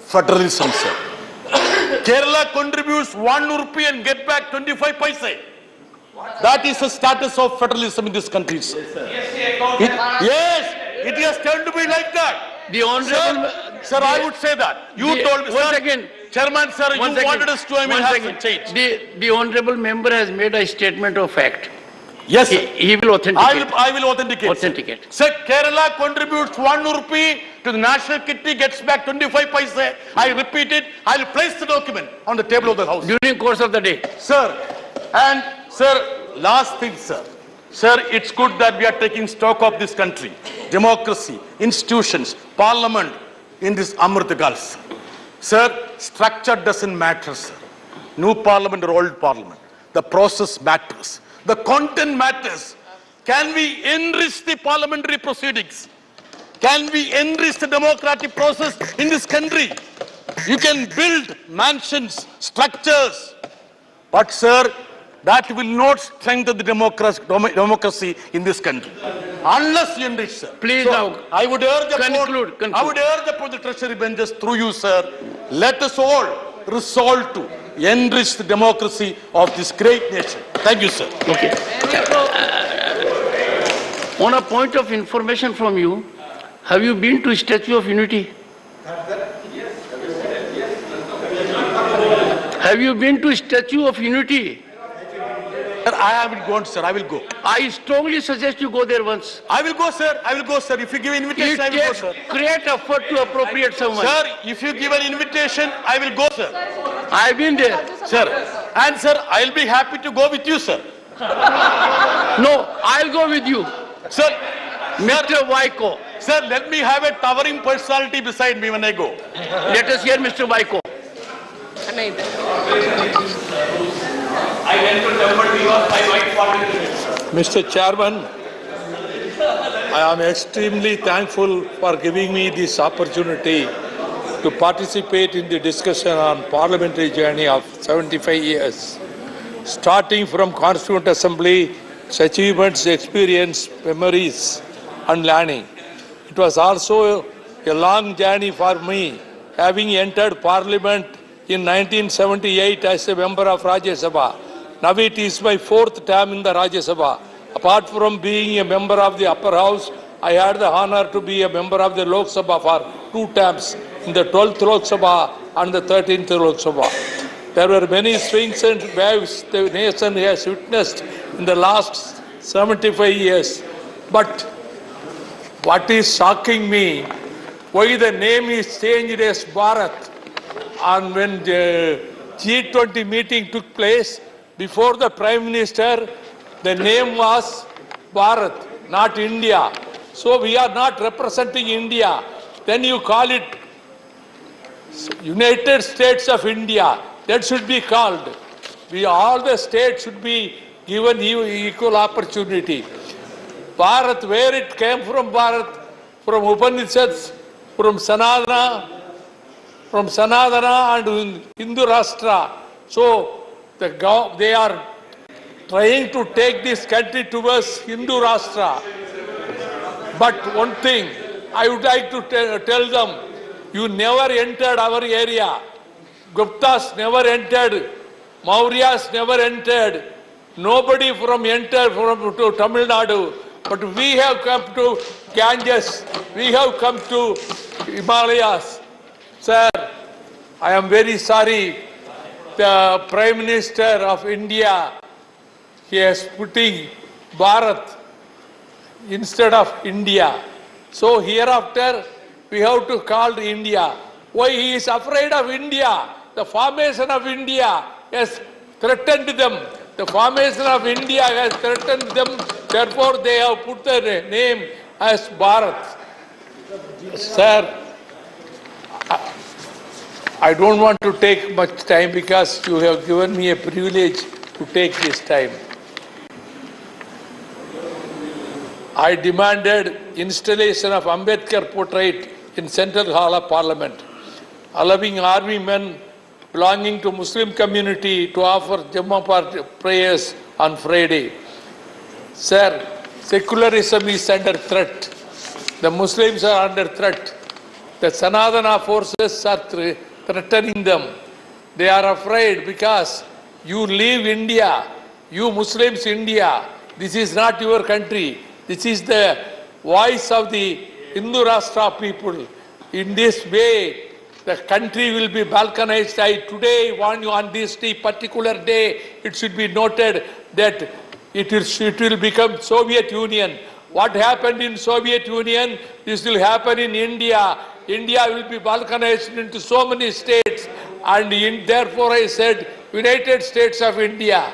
federalism, sir. Kerala contributes 1 rupee and get back 25 paise. That is the status of federalism in this country, sir. Yes, it has turned to be like that. The Honorable... Sir, I would say that. You told me, Once sir. again. Chairman, sir, you wanted us to have some change. The Honorable Member has made a statement of fact. Yes, sir. He will authenticate. I will authenticate. Sir, Kerala contributes 1 rupee to the national kitty, gets back 25 paise. I repeat it. I will place the document on the table of the House. During course of the day. Sir, and sir, last thing, sir. Sir, it's good that we are taking stock of this country. Democracy, institutions, parliament in this Amrit Kal, sir. Sir, structure doesn't matter, sir. New parliament or old parliament. The process matters. The content matters. Can we enrich the parliamentary proceedings? Can we enrich the democratic process in this country? You can build mansions, structures. But, sir, that will not strengthen the democracy in this country. Unless you enrich, sir. Please so, now, I would urge conclude. I would urge the treasury benches through you, sir. Let us all resolve to enrich the democracy of this great nation. Thank you, sir. Okay. On a point of information from you, have you been to Statue of Unity? Have you been to Statue of Unity? Sir, I haven't gone, sir. I will go. I strongly suggest you go there once. I will go, sir. I will go, sir. If you give invitation, I will go, sir. Great effort to appropriate someone. Sir, if you give an invitation, I will go, sir. I've been there. Sir, and sir, I'll be happy to go with you, sir. No, I'll go with you. Sir, Mr. Vaiko. Sir, let me have a towering personality beside me when I go. Let us hear Mr. Vaiko. Mr. Chairman, I am extremely thankful for giving me this opportunity to participate in the discussion on parliamentary journey of 75 years. Starting from Constituent Assembly, its achievements, experience, memories and learning. It was also a long journey for me, having entered Parliament in 1978 as a member of Rajya Sabha. Now it is my 4th term in the Rajya Sabha. Apart from being a member of the upper house, I had the honor to be a member of the Lok Sabha for 2 terms, in the 12th Lok Sabha and the 13th Lok Sabha. There were many swings and waves the nation has witnessed in the last 75 years. But what is shocking me, why the name is changed as Bharat. And when the G20 meeting took place, before the Prime Minister, the name was Bharat, not India. So we are not representing India. Then you call it United States of India. That should be called. All the states should be given equal opportunity. Bharat, where it came from, Bharat, from Upanishads, from Sanadana and Hindu Rashtra. So they are trying to take this country towards Hindu Rashtra. But one thing, I would like to tell them, you never entered our area. Guptas never entered. Mauryas never entered. Nobody entered to Tamil Nadu. But we have come to Ganges. We have come to Himalayas. Sir, I am very sorry. The Prime Minister of India, he is putting Bharat instead of India. So hereafter, we have to call India. Why he is afraid of India? The formation of India has threatened them. The formation of India has threatened them. Therefore, they have put the name as Bharat. Sir, I don't want to take much time because you have given me a privilege to take this time. I demanded installation of Ambedkar portrait in Central Hall of Parliament, allowing army men belonging to Muslim community to offer Jummah prayers on Friday. Sir, secularism is under threat. The Muslims are under threat. The Sanadana forces are threatening them. They are afraid because you leave India, you Muslims India. This is not your country. This is the voice of the Hindu Rashtra people. In this way, the country will be balkanized. Today, on this particular day, it should be noted that it will become Soviet Union. What happened in Soviet Union, this will happen in India. India will be balkanized into so many states, and therefore I said United States of India.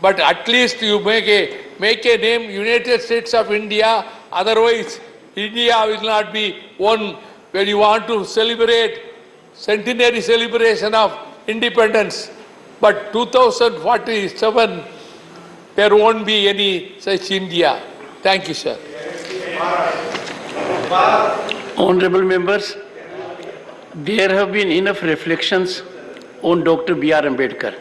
But at least you make a name United States of India. Otherwise, India will not be one. When you want to celebrate centenary celebration of independence, but 2047 there won't be any such India. Thank you, sir. Honorable members, there have been enough reflections on Dr. B.R. Ambedkar.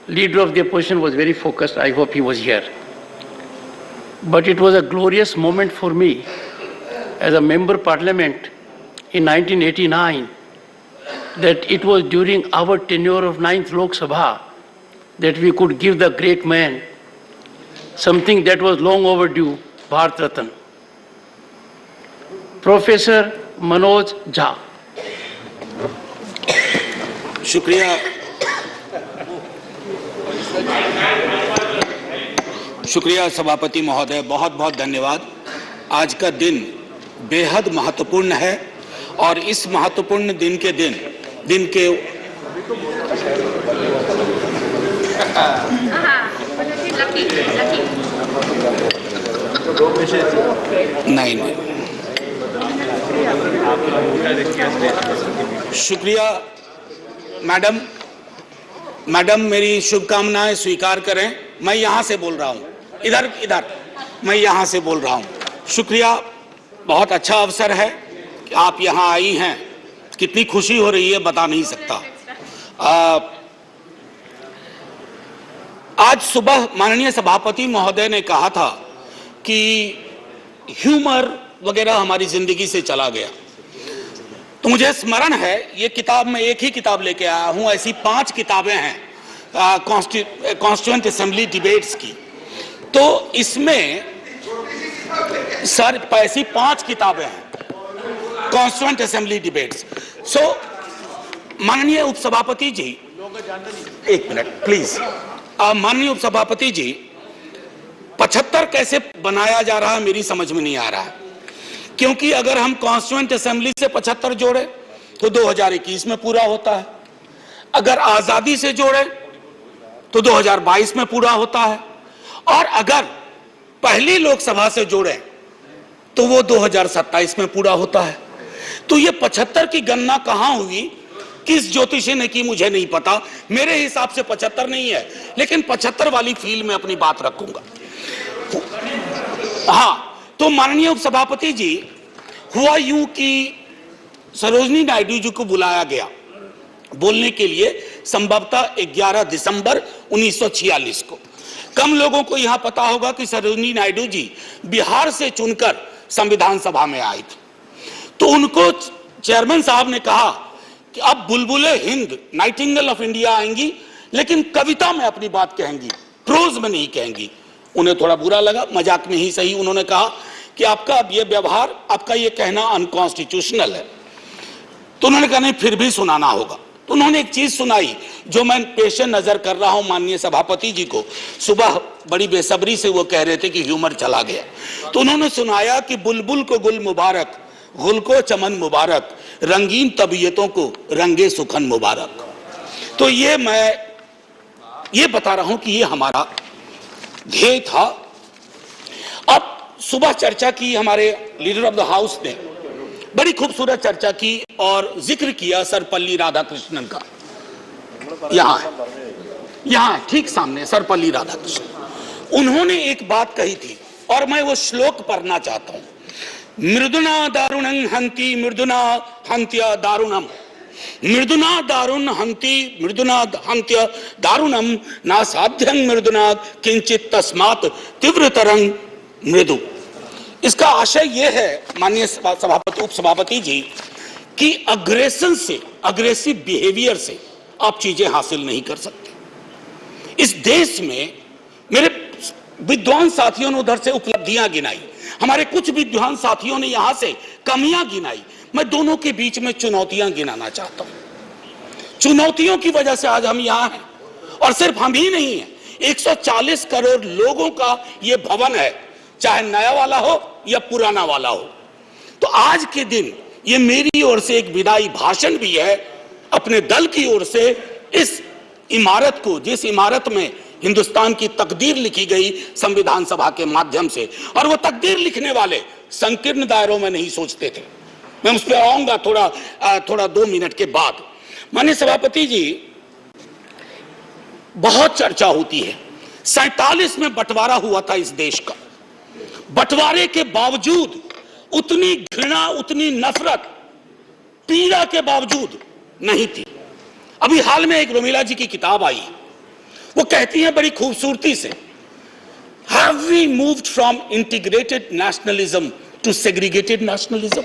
Leader of the opposition was very focused. I hope he was here. But it was a glorious moment for me as a member parliament in 1989 that it was during our tenure of 9th Lok Sabha that we could give the great man something that was long overdue, Bharat Ratna. Professor Manoj Jha. शुक्रिया सभापति महोदय, बहुत बहुत धन्यवाद। आज का दिन बेहद महत्वपूर्ण है और इस महत्वपूर्ण दिन के नहीं शुक्रिया मैडम मेरी शुभकामनाएं स्वीकार करें। मैं यहाँ से बोल रहा हूँ, इधर मैं यहाँ से बोल रहा हूँ। शुक्रिया, बहुत अच्छा अवसर है कि आप यहाँ आई हैं। कितनी खुशी हो रही है बता नहीं सकता। आज सुबह माननीय सभापति महोदय ने कहा था कि ह्यूमर वगैरह हमारी जिंदगी से चला गया, तो मुझे स्मरण है ये किताब में एक ही किताब लेके आया हूं। ऐसी 5 किताबें हैं कॉन्स्टिट्यूएंट असेंबली डिबेट्स की, तो इसमें सर ऐसी 5 किताबें हैं कॉन्स्टिट्यूएंट असेंबली डिबेट्स। सो माननीय उपसभापति जी, एक मिनट प्लीज। माननीय उपसभापति जी, 75 कैसे बनाया जा रहा है मेरी समझ में नहीं आ रहा है, क्योंकि अगर हम कॉन्स्टिट्यूएंट असेंबली से 75 जोड़े तो 2021 में पूरा होता है, अगर आजादी से जोड़े तो 2022 में पूरा होता है, और अगर पहली लोकसभा से जोड़े तो वो 2027 में पूरा होता है। तो ये 75 की गणना कहां हुई, किस ज्योतिषी ने की, मुझे नहीं पता। मेरे हिसाब से 75 नहीं है, लेकिन 75 वाली फील में अपनी बात रखूंगा। हाँ, तो माननीय उपसभापति जी, हुआ यूं कि सरोजिनी नायडू जी को बुलाया गया बोलने के लिए संभवतः 11 दिसंबर 1946 को। कम लोगों को यहां पता होगा कि सरोजिनी नायडू जी बिहार से चुनकर संविधान सभा में आई थी। तो उनको चेयरमैन साहब ने कहा कि अब बुलबुले हिंद, नाइटिंगेल ऑफ इंडिया आएंगी, लेकिन कविता में अपनी बात कहेंगी, प्रोज में नहीं कहेंगी। उन्हें थोड़ा बुरा लगा, मजाक में ही सही। उन्होंने कहा कि आपका अब ये व्यवहार, आपका ये कहना अनकॉन्स्टिट्यूशनल है। तो उन्होंने कहा नहीं, फिर भी सुनाना होगा। तो उन्होंने एक चीज सुनाई जो मैं पेशे नजर कर रहा हूं माननीय सभापति जी को। सुबह बड़ी बेसब्री से वो कह रहे थे कि ह्यूमर चला गया। तो उन्होंने सुनाया कि बुलबुल को गुल मुबारक, गुल को चमन मुबारक, रंगीन तबीयतों को रंगे सुखन मुबारक। तो ये मैं ये बता रहा हूं कि ये हमारा ध्येय था। अब सुबह चर्चा की, हमारे लीडर ऑफ द हाउस ने बड़ी खूबसूरत चर्चा की और जिक्र किया सर्वपल्ली राधाकृष्णन का। यहाँ ठीक सामने सर्वपल्ली राधाकृष्णन। उन्होंने एक बात कही थी और मैं वो श्लोक पढ़ना चाहता हूं। मृदुना दारुणं हंति मृदुना हंत्य दारुणम, मृदुना दारुण हंति मृदुना हंत्य दारुणम, ना साध्यं मृदुना किंचित तस्मात् तीव्रतरं मृदु। इसका आशय यह है माननीय सभापति, उपसभापति जी, कि अग्रेशन से, अग्रेसिव बिहेवियर से आप चीजें हासिल नहीं कर सकते। इस देश में मेरे विद्वान साथियों ने उधर से उपलब्धियां गिनाई, हमारे कुछ विद्वान साथियों ने यहां से कमियां गिनाई। मैं दोनों के बीच में चुनौतियां गिनाना चाहता हूं। चुनौतियों की वजह से आज हम यहां हैं, और सिर्फ हम ही नहीं हैं, 140 करोड़ लोगों का यह भवन है, चाहे नया वाला हो या पुराना वाला हो। तो आज के दिन ये मेरी ओर से एक विदाई भाषण भी है, अपने दल की ओर से, इस इमारत को, जिस इमारत में हिंदुस्तान की तकदीर लिखी गई संविधान सभा के माध्यम से। और वो तकदीर लिखने वाले संकीर्ण दायरों में नहीं सोचते थे। मैं उस पर आऊंगा थोड़ा 2 मिनट के बाद। माननीय सभापति जी, बहुत चर्चा होती है। 47 में बंटवारा हुआ था इस देश का। बंटवारे के बावजूद उतनी घृणा, उतनी नफरत, पीड़ा के बावजूद नहीं थी। अभी हाल में एक रोमिला जी की किताब आई, वो कहती है बड़ी खूबसूरती से, have we moved from integrated nationalism to segregated nationalism?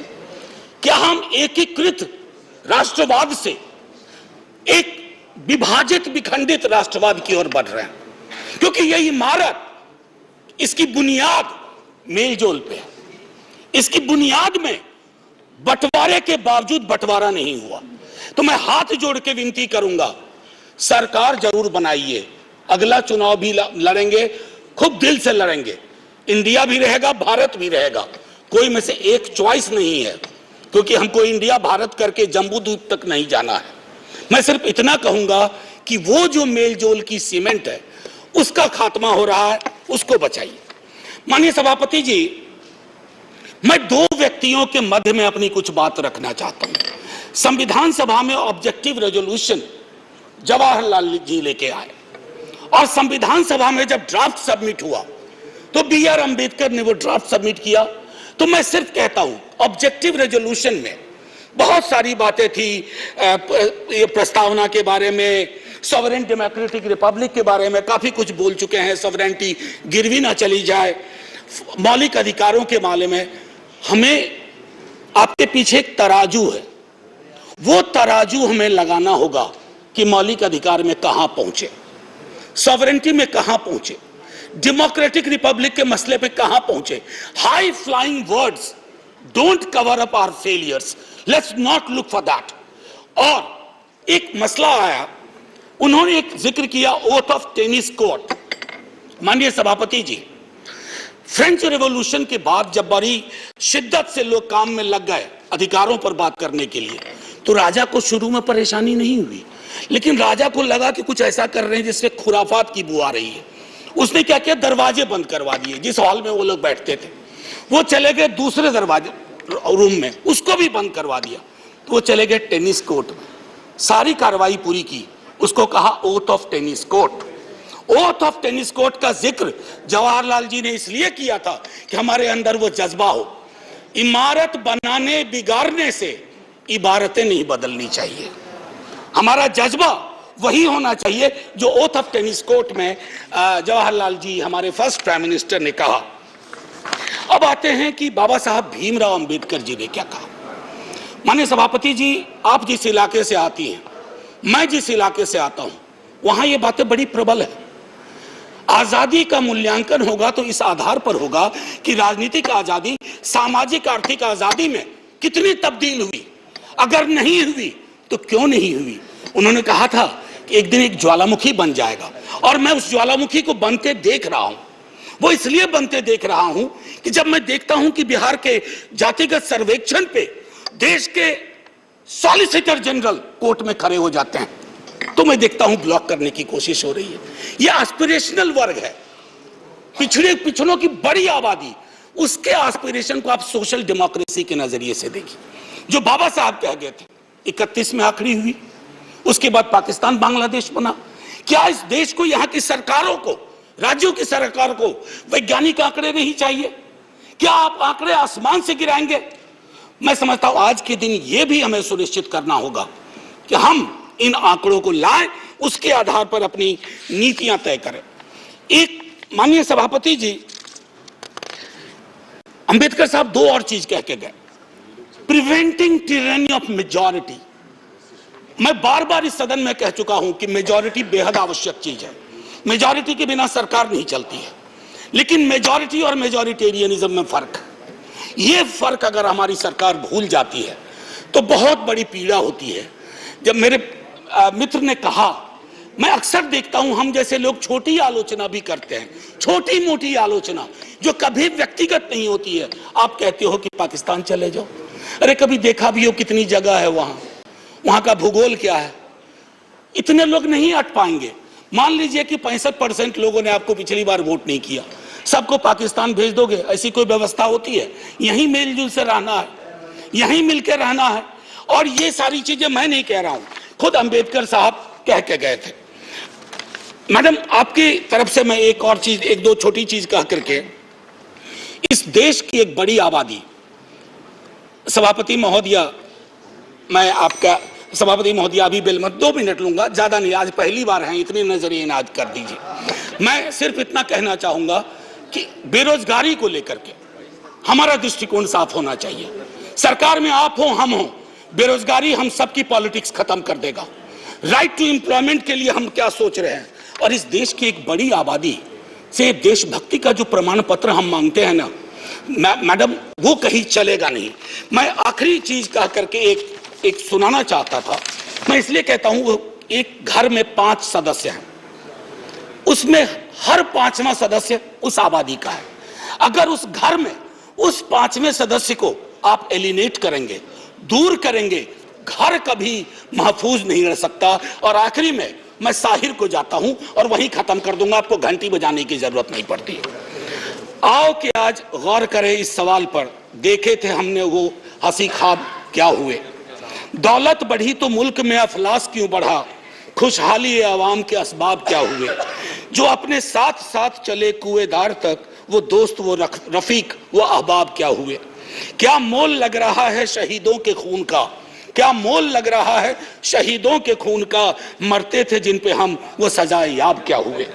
क्या हम एकीकृत राष्ट्रवाद से एक विभाजित, विखंडित राष्ट्रवाद की ओर बढ़ रहे हैं? क्योंकि यह इमारत, इसकी बुनियाद मेलजोल पे है। इसकी बुनियाद में बंटवारे के बावजूद बंटवारा नहीं हुआ। तो मैं हाथ जोड़ के विनती करूंगा, सरकार जरूर बनाइए, अगला चुनाव भी लड़ेंगे, खूब दिल से लड़ेंगे। इंडिया भी रहेगा, भारत भी रहेगा, कोई में से एक चॉइस नहीं है, क्योंकि हमको इंडिया भारत करके जम्बूद्वीप तक नहीं जाना है। मैं सिर्फ इतना कहूंगा कि वो जो मेलजोल की सीमेंट है, उसका खात्मा हो रहा है, उसको बचाइए। माननीय सभापति जी, मैं 2 व्यक्तियों के मध्य में अपनी कुछ बात रखना चाहता हूं। संविधान सभा में ऑब्जेक्टिव रेजोल्यूशन जवाहरलाल जी लेके आए, और संविधान सभा में जब ड्राफ्ट सबमिट हुआ तो BR अंबेडकर ने वो ड्राफ्ट सबमिट किया। तो मैं सिर्फ कहता हूं, ऑब्जेक्टिव रेजोल्यूशन में बहुत सारी बातें थी, ये प्रस्तावना के बारे में, सॉवरेन डेमोक्रेटिक रिपब्लिक के बारे में काफी कुछ बोल चुके हैं, सॉवरेनिटी गिरवी ना चली जाए, मौलिक अधिकारों के बारे में। हमें आपके पीछे एक तराजू है, वो तराजू हमें लगाना होगा कि मौलिक अधिकार में कहां पहुंचे, सॉवरेनिटी में कहां पहुंचे, डेमोक्रेटिक रिपब्लिक के मसले पे कहां पहुंचे। High flying words don't cover up our failures, let's not look for that. और एक मसला आया, उन्होंने एक जिक्र किया ओथ ऑफ टेनिस कोर्ट। माननीय सभापति जी, फ्रेंच रेवोल्यूशन के बाद जब बड़ी शिद्दत से लोग काम में लग गए अधिकारों पर बात करने के लिए, तो राजा को शुरू में परेशानी नहीं हुई, लेकिन राजा को लगा कि कुछ ऐसा कर रहे हैं जिससे खुराफात की बू आ रही है। उसने क्या किया, दरवाजे बंद करवा दिए जिस हॉल में वो लोग बैठते थे। वो चले गए दूसरे दरवाजे रूम में, उसको भी बंद करवा दिया। तो वो चले गए टेनिस कोर्ट में, सारी कार्रवाई पूरी की, उसको कहा oath of tennis court. Oath of tennis court का जिक्र जवाहरलाल जी ने इसलिए किया था कि हमारे अंदर वो जज्बा हो। इमारत बनाने बिगाड़ने से इबारतें नहीं बदलनी चाहिए, हमारा जज्बा वही होना चाहिए जो ओथ ऑफ टेनिस कोर्ट में जवाहरलाल जी हमारे फर्स्ट प्राइम मिनिस्टर ने कहा। अब आते हैं कि बाबा साहब भीमराव अंबेडकर जी ने क्या कहा। माननीय सभापति जी, आप जिस इलाके से आती हैं, मैं जिस इलाके से आता हूं, वहां ये बातें बड़ी प्रबल है। आजादी का मूल्यांकन होगा तो इस आधार पर होगा कि राजनीतिक आजादी, सामाजिक आर्थिक आजादी में कितनी तब्दील हुई, अगर नहीं हुई तो क्यों नहीं हुई। उन्होंने कहा था कि एक दिन एक ज्वालामुखी बन जाएगा, और मैं उस ज्वालामुखी को बनते देख रहा हूं। वो इसलिए बनते देख रहा हूं कि जब मैं देखता हूं कि बिहार के जातिगत सर्वेक्षण पे देश के सॉलिसिटर जनरल कोर्ट में खड़े हो जाते हैं, तो मैं देखता हूं ब्लॉक करने की कोशिश हो रही है। यह एस्पिरेशनल वर्ग है, पिछड़ों की बड़ी आबादी, उसके एस्पिरेशन को आप सोशल डेमोक्रेसी के नजरिए से देखिए। जो बाबा साहब कह गए थे 31 में आखिरी हुई, उसके बाद पाकिस्तान बांग्लादेश बना। क्या इस देश को, यहां की सरकारों को, राज्यों की सरकार को वैज्ञानिक आंकड़े नहीं चाहिए? क्या आप आंकड़े आसमान से गिराएंगे? मैं समझता हूं आज के दिन यह भी हमें सुनिश्चित करना होगा कि हम इन आंकड़ों को लाएं, उसके आधार पर अपनी नीतियां तय करें। एक माननीय सभापति जी, अंबेडकर साहब दो और चीज कह के गए, प्रिवेंटिंग टिरनी ऑफ मेजॉरिटी। मैं बार बार इस सदन में कह चुका हूं कि मेजॉरिटी बेहद आवश्यक चीज है, मेजॉरिटी के बिना सरकार नहीं चलती है, लेकिन मेजॉरिटी और मेजॉरिटेरियनिज्म में फर्क है। यह फर्क अगर हमारी सरकार भूल जाती है तो बहुत बड़ी पीड़ा होती है। जब मेरे मित्र ने कहा, मैं अक्सर देखता हूं हम जैसे लोग छोटी आलोचना भी करते हैं, छोटी मोटी आलोचना जो कभी व्यक्तिगत नहीं होती है। आप कहते हो कि पाकिस्तान चले जाओ, अरे कभी देखा भी हो कितनी जगह है वहां का भूगोल क्या है, इतने लोग नहीं अट पाएंगे। मान लीजिए कि 65% लोगों ने आपको पिछली बार वोट नहीं किया, सबको पाकिस्तान भेज दोगे? ऐसी कोई व्यवस्था होती है? यहीं मेलजुल से रहना है, यहीं मिलकर रहना है। और ये सारी चीजें मैं नहीं कह रहा हूं, खुद अंबेडकर साहब कह के गए थे। मैडम, आपकी तरफ से मैं एक और चीज, एक दो छोटी चीज कह करके, इस देश की एक बड़ी आबादी, सभापति महोदया, मैं आपका सभापति महोदया अभी बिल मत, 2 मिनट लूंगा, ज्यादा नहीं, आज पहली बार हैं, इतनी नजरिए इनाद कर दीजिए। मैं सिर्फ इतना कहना चाहूंगा कि बेरोजगारी को लेकर के हमारा दृष्टिकोण साफ होना चाहिए। सरकार में आप हो, हम हो, बेरोजगारी हम सबकी पॉलिटिक्स खत्म कर देगा। राइट टू एम्प्लॉयमेंट के लिए हम क्या सोच रहे हैं, और इस देश की एक बड़ी आबादी से देशभक्ति का जो प्रमाण पत्र हम मांगते हैं ना मैडम, वो कहीं चलेगा नहीं। मैं आखिरी चीज कह करके एक सुनाना चाहता था। मैं इसलिए कहता हूं, एक घर में 5 सदस्य हैं, उसमें हर 5वां सदस्य उस आबादी का है। अगर उस घर में उस 5वें सदस्य को आप एलिनेट करेंगे, दूर करेंगे, घर कभी महफूज नहीं रह सकता। और आखिरी में मैं साहिर को जाता हूं और वहीं खत्म कर दूंगा, आपको घंटी बजाने की जरूरत नहीं पड़ती। आओ कि आज गौर करें इस सवाल पर, देखे थे हमने वो हंसी ख्वाब क्या हुए। दौलत बढ़ी तो मुल्क में अफलास क्यों बढ़ा, खुशहाली आवाम के असबाब क्या हुए। जो अपने साथ साथ चले कुएदार तक, वो दोस्त, वो रफीक, वो अहबाब क्या हुए। क्या मोल लग रहा है शहीदों के खून का, क्या मोल लग रहा है शहीदों के खून का, मरते थे जिन पे हम, वो सजाए याब क्या हुए।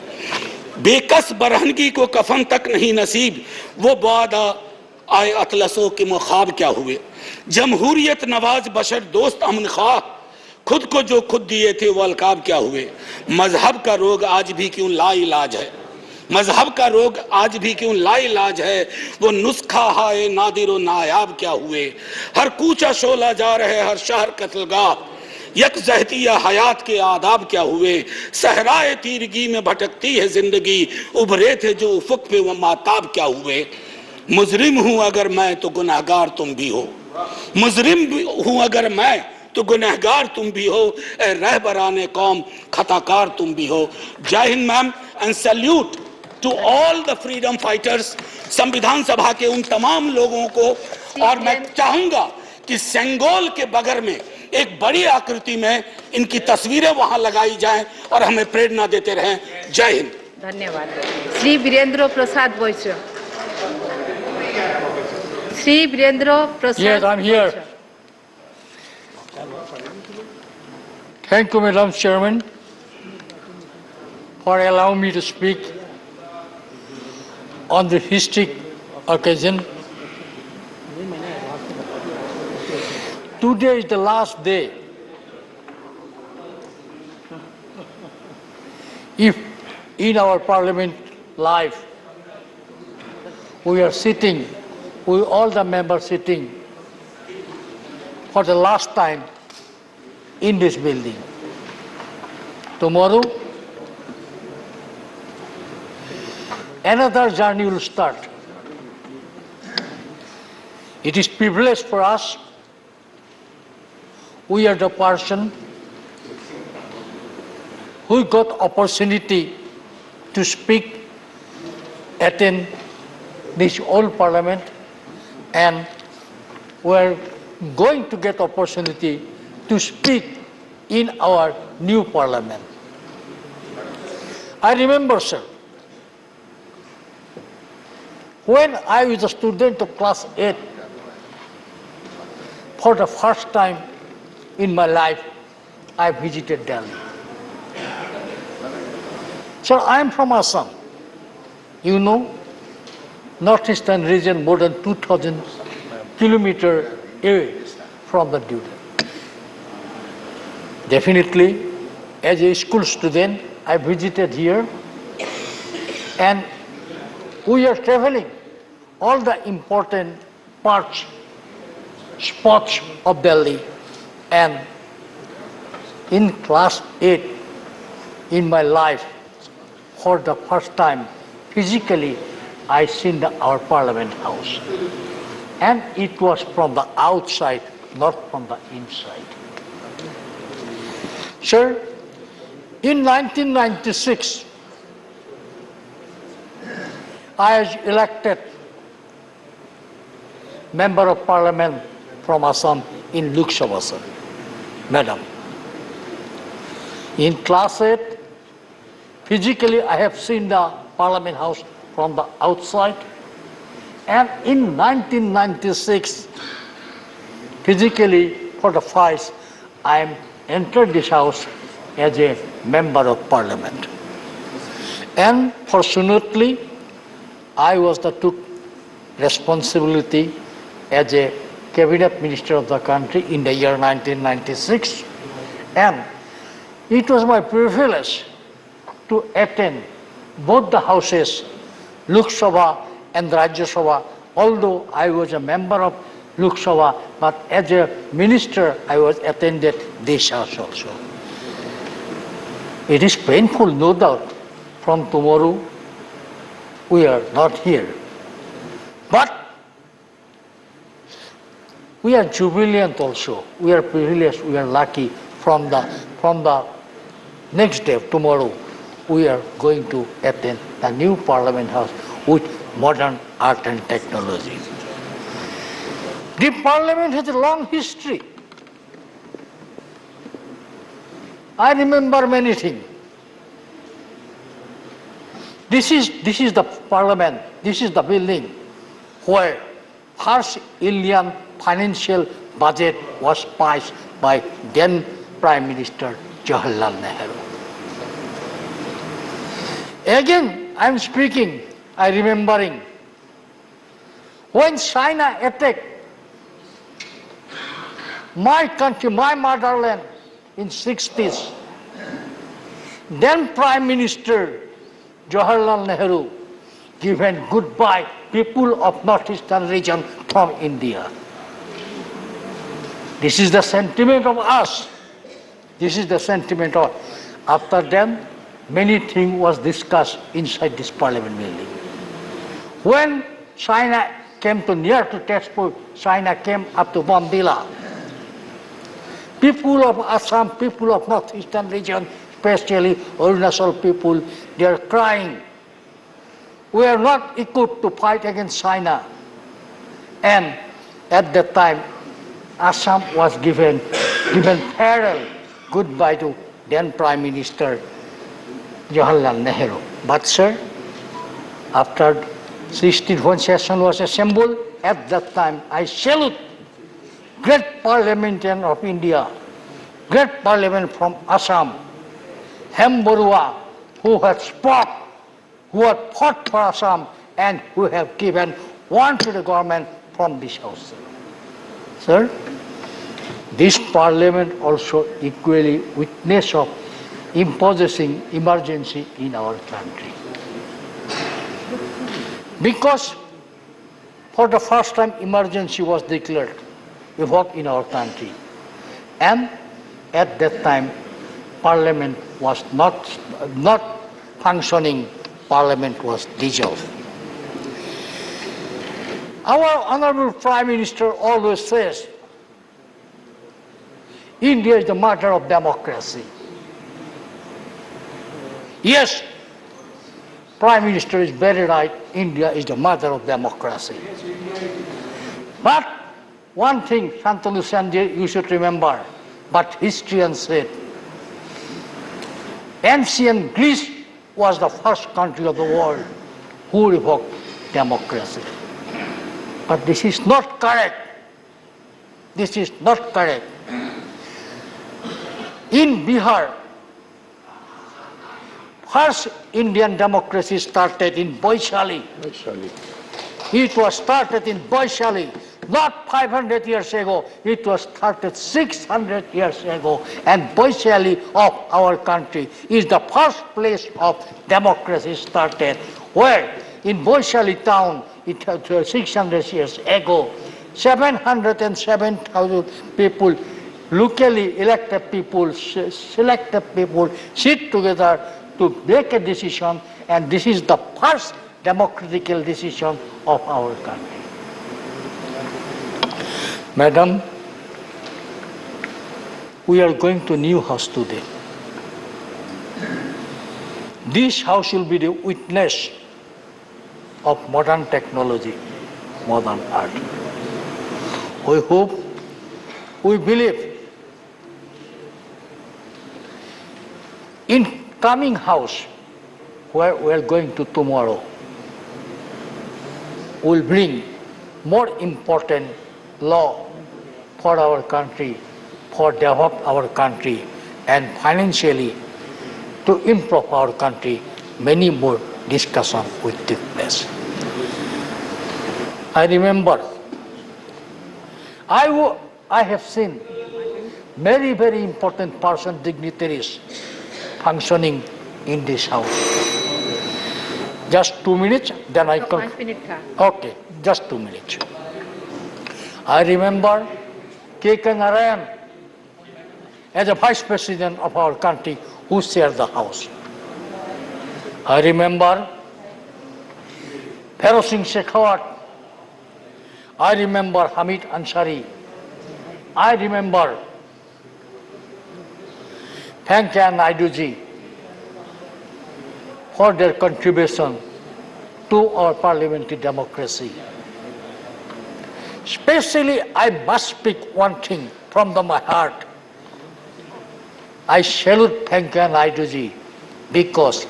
बेकस बरहनगी को कफन तक नहीं नसीब, वो वादा आए अतलसों के मुखाब क्या हुए। जमहूरियत नवाज बशर दोस्त अमन ख्वाह, खुद को जो खुद दिए थे वो अलकाब क्या हुए। मजहब का रोग आज भी क्यों लाइलाज है, मजहब का रोग आज भी क्यों लाइलाज है, वो नुस्खा हाय नादिर नायाब क्या हुए। हर कूचा शोला जा रहे, हर शहर कत्लगाह, यकजहतिया हयात के आदाब क्या हुए। सहराए तीरगी में भटकती है जिंदगी, उभरे थे जो उफक पे वो माताब क्या हुए। मुजरिम हूं अगर मैं तो गुनहगार तुम भी हो, मुजरिम हूं अगर मैं तो गुनहगार तुम भी हो, रहबराने कौम खताकार तुम भी हो। जय Hind ma'am, and salute to all the freedom fighters, संविधान सभा के उन तमाम लोगों को, और मैं चाहूंगा कि सेंगोल के बगर में एक बड़ी आकृति में इनकी तस्वीरें वहां लगाई जाएं और हमें प्रेरणा देते रहें। जय हिंद। धन्यवाद। श्री वीरेंद्र प्रसाद वैश्य। श्री वीरेंद्र प्रसाद। Yes, I'm here. Thank you, Madam Chairman, for allowing me to speak on the historic occasion. Today is the last day. If in our parliament life we are sitting, we all the members sitting for the last time in this building. Tomorrow, another journey will start. It is privilege for us. We are the person who got opportunity to speak, attend this old parliament, and we are going to get opportunity to speak in our new parliament. I remember, sir, when I was a student of class 8, for the first time in my life, I visited Delhi. So I am from Assam. You know, northeastern region, more than 2,000 kilometers away from the Delhi. Definitely, as a school student, I visited here, and we are traveling all the important parts, spots of Delhi, and in class 8, in my life, for the first time, physically, I seen our parliament house. And it was from the outside, not from the inside. Sir, in 1996, I was elected member of parliament from Assam in Lok Sabha, sir, madam. In class 8, physically I have seen the parliament house from the outside, and in 1996, physically for the first, I entered this house as a member of parliament. And fortunately, I was the took responsibility as a cabinet minister of the country in the year 1996, and it was my privilege to attend both the houses, Lok Sabha and Rajya Sabha. Although I was a member of Lok Sabha, but as a minister, I was attended this house also. It is painful, no doubt. From tomorrow, we are not here. But we are jubilant also. We are privileged, we are lucky. From the next day, tomorrow, we are going to attend the new parliament house with modern art and technology. The parliament has a long history. I remember many things. This is the parliament, this is the building where first Indian financial budget was passed by then Prime Minister Jawaharlal Nehru. Again, I am speaking, I remembering, when China attacked my country, my motherland in 60s, then Prime Minister Jawaharlal Nehru given goodbye people of northeastern region from India. This is the sentiment of us. This is the sentiment of. After then, many things was discussed inside this parliament building. When China came to near to Tezpur, China came up to Bombila. People of Assam, people of northeastern region, especially Arunachal people, they are crying we are not equipped to fight against China. And at that time, Assam was given farewell goodbye to then Prime Minister Jawaharlal Nehru. But sir, after 61 session was assembled, at that time I salute great parliamentarian of India, great parliament from Assam, Hem Barua, who had fought for Assam and who have given one to the government from this house. Sir, this parliament also equally witness of imposing emergency in our country. Because for the first time emergency was declared, evoked in our country. And at that time, parliament was not functioning, parliament was dissolved. Our honorable Prime Minister always says, India is the mother of democracy. Yes, Prime Minister is very right, India is the mother of democracy. But one thing, Shantanu Sanjay, you should remember, but historians said, ancient Greece was the first country of the world who revoked democracy. But this is not correct. This is not correct. In Bihar, first Indian democracy started in Vaishali. It was started in Vaishali, not 500 years ago. It was started 600 years ago. And Vaishali of our country is the first place of democracy started, where in Vaishali town, it had 600 years ago, 707,000 people, locally elected people, selected people, sit together to make a decision, and this is the first democratical decision of our country. Madam, we are going to new house today. This house will be the witness of modern technology, modern art. We hope, we believe in coming house where we are going to tomorrow will bring more important law for our country, for develop our country, and financially to improve our country. Many more discussion will take place. I remember, I have seen very, very important person, dignitaries functioning in this house. Just 2 minutes, then I come. 5 minutes. Okay, just 2 minutes. I remember K.K. Narayan as a vice president of our country who shared the house. I remember Pharaoh Singh Shekhawat. I remember Hamid Ansari. I remember Venkaiah Naidu ji for their contribution to our parliamentary democracy. Especially, I must speak one thing from my heart. I salute Venkaiah Naidu ji because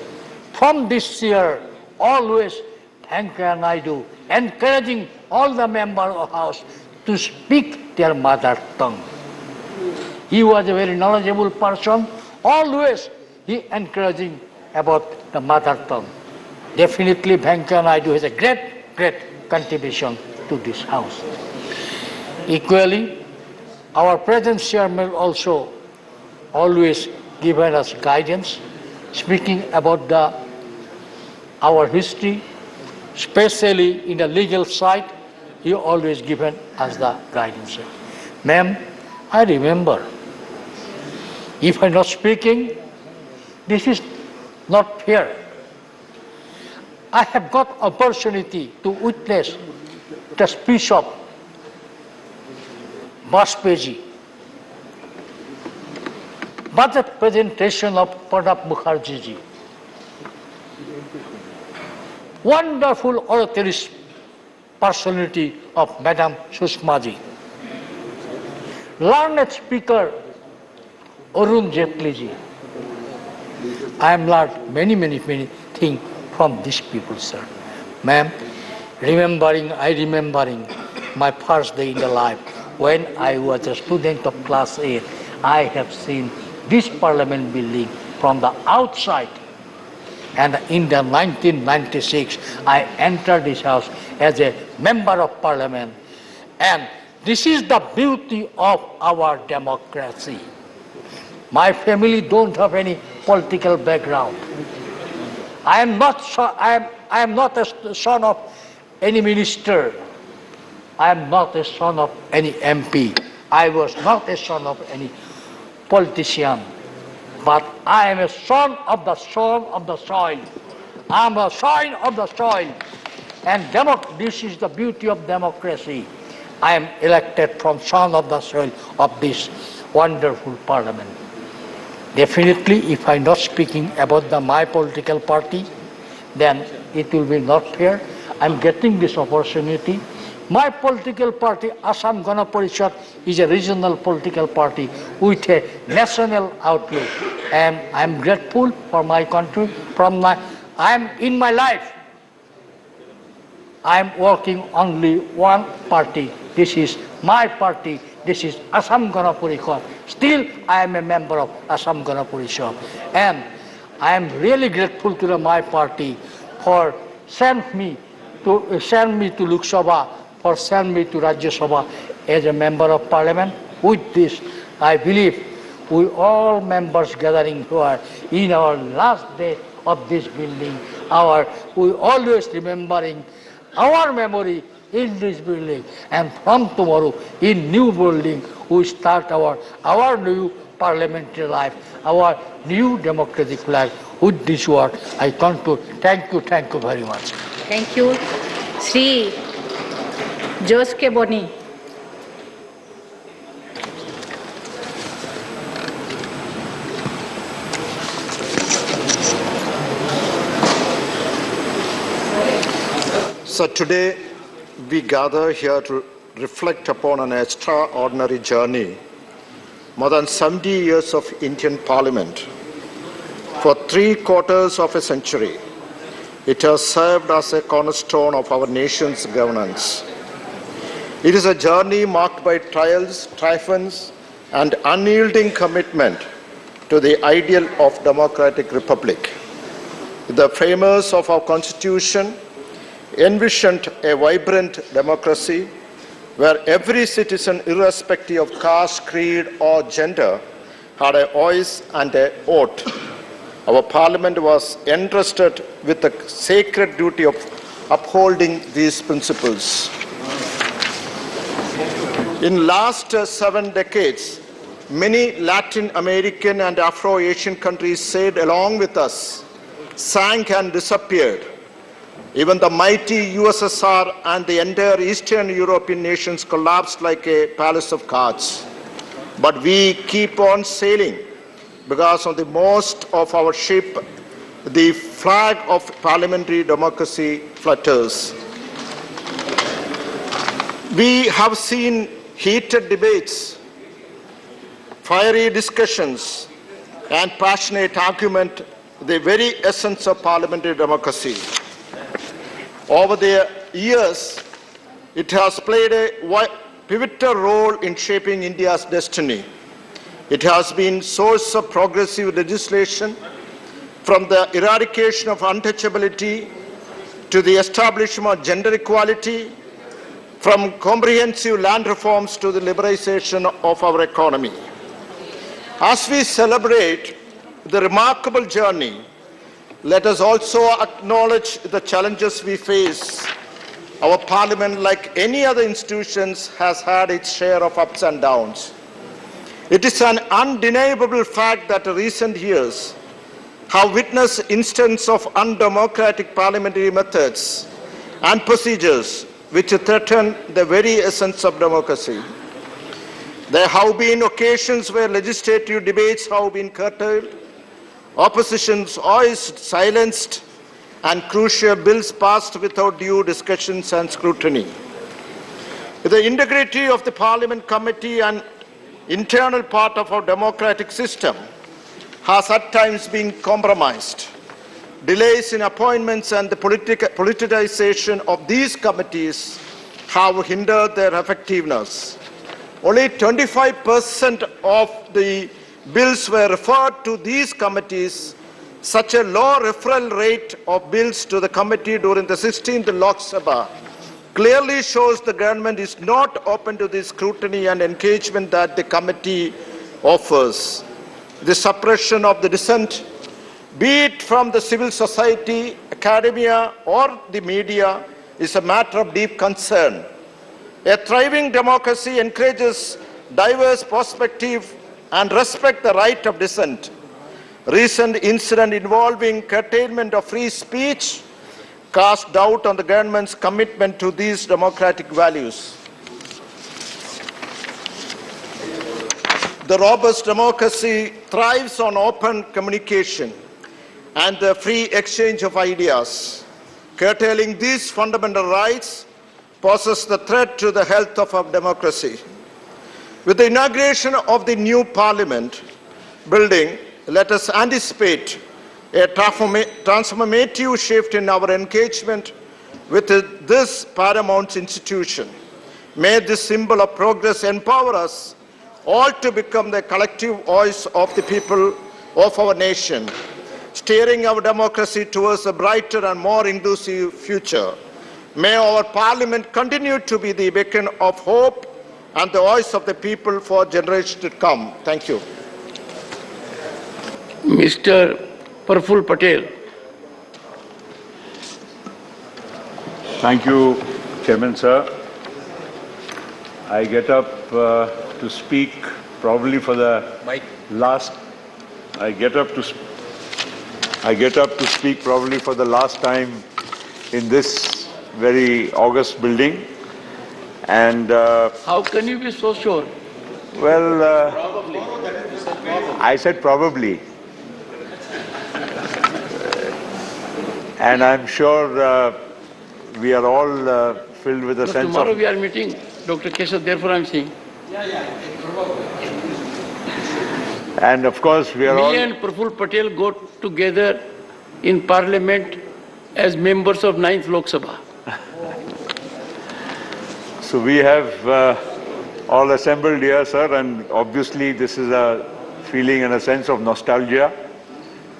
from this year, always Venkaiah Naidu encouraging all the members of the House to speak their mother tongue. He was a very knowledgeable person. Always he encouraging about the mother tongue. Definitely Venkaiah Naidu has a great, great contribution to this House. Equally, our present chairman also always given us guidance, speaking about our history, especially in the legal side, he always given us the guidance. Ma'am, I remember, if I'm not speaking, this is not fair. I have got opportunity to witness the speech of Bajpayee, budget presentation of Pranab Mukherjee ji. wonderful oratorist personality of Madam Sushma ji. Learned speaker Arun Jaitley ji. I am learned many things from these people, sir. Ma'am, I remembering my first day in the life when I was a student of class 8. I have seen this parliament building from the outside. And in the 1996, I entered this house as a member of parliament. And this is the beauty of our democracy. My family don't have any political background. I am not a son of any minister. I am not a son of any MP. I was not a son of any politician. But I am a son of the soil. I am a son of the soil. And this is the beauty of democracy. I am elected from son of the soil of this wonderful parliament. Definitely, if I am not speaking about my political party, then it will be not fair. I am getting this opportunity. My political party, Assam Gana Parishad, is a regional political party with a national outlook. And I am grateful for my country. In my life, I am working only one party. This is my party. This is Assam Gana Parishad. Still, I am a member of Assam Gana Parishad. And I am really grateful to my party for send me to Lok Sabha, for send me to Rajya Sabha as a member of parliament. With this, I believe we all members gathering here in our last day of this building, we always remembering our memory in this building. And from tomorrow, in new building, we start our new parliamentary life, our new democratic life. With this word, I conclude. Thank you very much. Thank you. Sri Jose K. Boni. So today we gather here to reflect upon an extraordinary journey. More than 70 years of Indian Parliament. For 3/4 of a century, it has served as a cornerstone of our nation's governance. It is a journey marked by trials, triumphs, and unyielding commitment to the ideal of democratic republic. The framers of our constitution envisioned a vibrant democracy where every citizen, irrespective of caste, creed, or gender, had a voice and a vote. Our parliament was entrusted with the sacred duty of upholding these principles. In last 7 decades, many Latin American and Afro-Asian countries sailed along with us, sank and disappeared. Even the mighty USSR and the entire Eastern European nations collapsed like a palace of cards. But we keep on sailing because on the most of our ship, the flag of parliamentary democracy flutters. We have seen heated debates, fiery discussions, and passionate argument, the very essence of parliamentary democracy. Over the years, it has played a pivotal role in shaping India's destiny. It has been source of progressive legislation, from the eradication of untouchability to the establishment of gender equality, from comprehensive land reforms to the liberalization of our economy. As we celebrate the remarkable journey, let us also acknowledge the challenges we face. Our parliament, like any other institutions, has had its share of ups and downs. It is an undeniable fact that recent years have witnessed instances of undemocratic parliamentary methods and procedures which threaten the very essence of democracy. There have been occasions where legislative debates have been curtailed, opposition's voice silenced, and crucial bills passed without due discussions and scrutiny. The integrity of the Parliament committee and internal part of our democratic system has at times been compromised. Delays in appointments and the politicization of these committees have hindered their effectiveness. Only 25% of the bills were referred to these committees. Such a low referral rate of bills to the committee during the 16th Lok Sabha clearly shows the government is not open to the scrutiny and engagement that the committee offers. The suppression of the dissent, be it from the civil society, academia, or the media, is a matter of deep concern. A thriving democracy encourages diverse perspective and respect the right of dissent. Recent incident involving curtailment of free speech cast doubt on the government's commitment to these democratic values. The robust democracy thrives on open communication and the free exchange of ideas. Curtailing these fundamental rights poses the threat to the health of our democracy. With the inauguration of the new parliament building, let us anticipate a transformative shift in our engagement with this paramount institution. May this symbol of progress empower us all to become the collective voice of the people of our nation, steering our democracy towards a brighter and more inclusive future. May our parliament continue to be the beacon of hope and the voice of the people for generations to come. Thank you. Mr. Praful Patel. Thank you, Chairman, sir. I get up to speak probably for the last. I get up to speak probably for the last time in this very august building, and how can you be so sure? Well, I said probably, and I'm sure we are all filled with a sense tomorrow of. We are meeting Dr. Keshav, therefore I'm saying. And of course we are all. Me and Praful Patel go together in Parliament as members of 9th Lok Sabha. So we have all assembled here, sir, and obviously this is a feeling and a sense of nostalgia.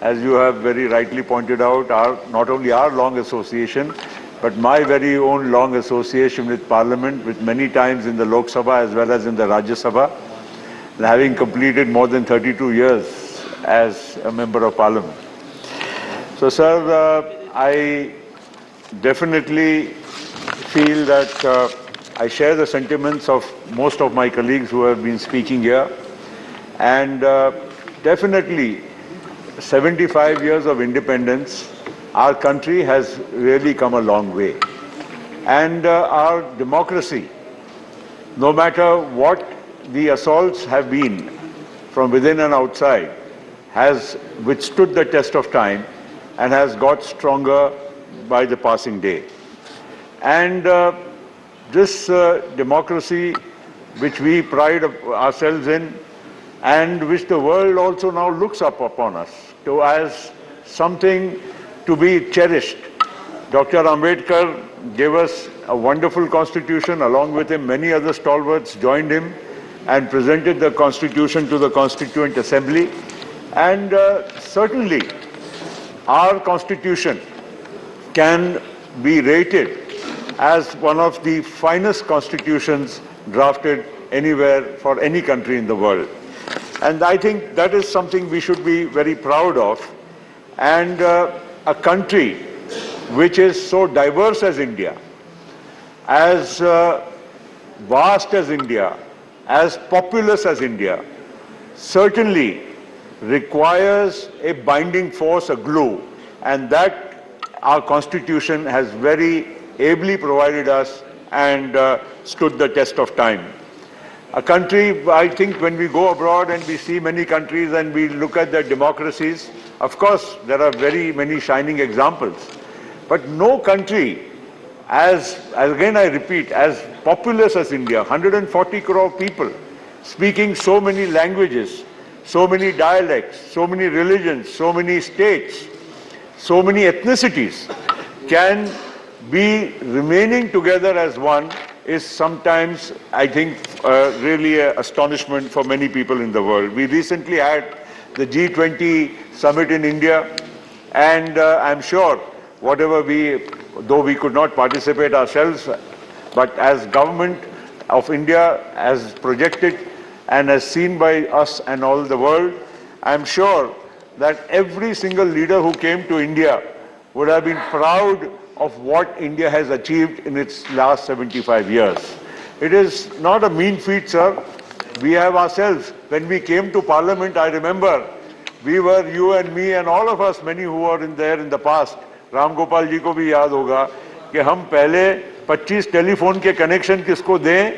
As you have very rightly pointed out, not only our long association, but my very own long association with Parliament, with many times in the Lok Sabha as well as in the Rajya Sabha, and having completed more than 32 years as a member of Parliament. So, sir, I definitely feel that I share the sentiments of most of my colleagues who have been speaking here, and definitely 75 years of independence, our country has really come a long way. And our democracy, no matter what the assaults have been from within and outside, has withstood the test of time and has got stronger by the passing day. And this democracy, which we pride ourselves in, and which the world also now looks up upon us as something to be cherished. Dr. Ambedkar gave us a wonderful constitution. Along with him, many other stalwarts joined him and presented the constitution to the Constituent Assembly. And certainly, our constitution can be rated as one of the finest constitutions drafted anywhere for any country in the world. And I think that is something we should be very proud of. And a country which is so diverse as India, as vast as India, as populous as India, certainly requires a binding force, a glue, and that our Constitution has very ably provided us and stood the test of time. A country, I think when we go abroad and we see many countries and we look at their democracies, of course there are very many shining examples, But no country, as again I repeat, as populous as India, 140 crore people, speaking so many languages, so many dialects, so many religions, so many states, so many ethnicities, can be remaining together as one is sometimes, I think, really an astonishment for many people in the world. We recently had the G20 summit in India, and I'm sure whatever though we could not participate ourselves, but as government of India, as projected and as seen by us and all the world, I'm sure that every single leader who came to India would have been proud of what India has achieved in its last 75 years. It is not a mean feat, sir. We have ourselves, when we came to Parliament, I remember, we were, you and me and all of us, many who were there in the past, Ram Gopal ji को भी याद होगा कि हम पहले 25 telephone के connection किसको दें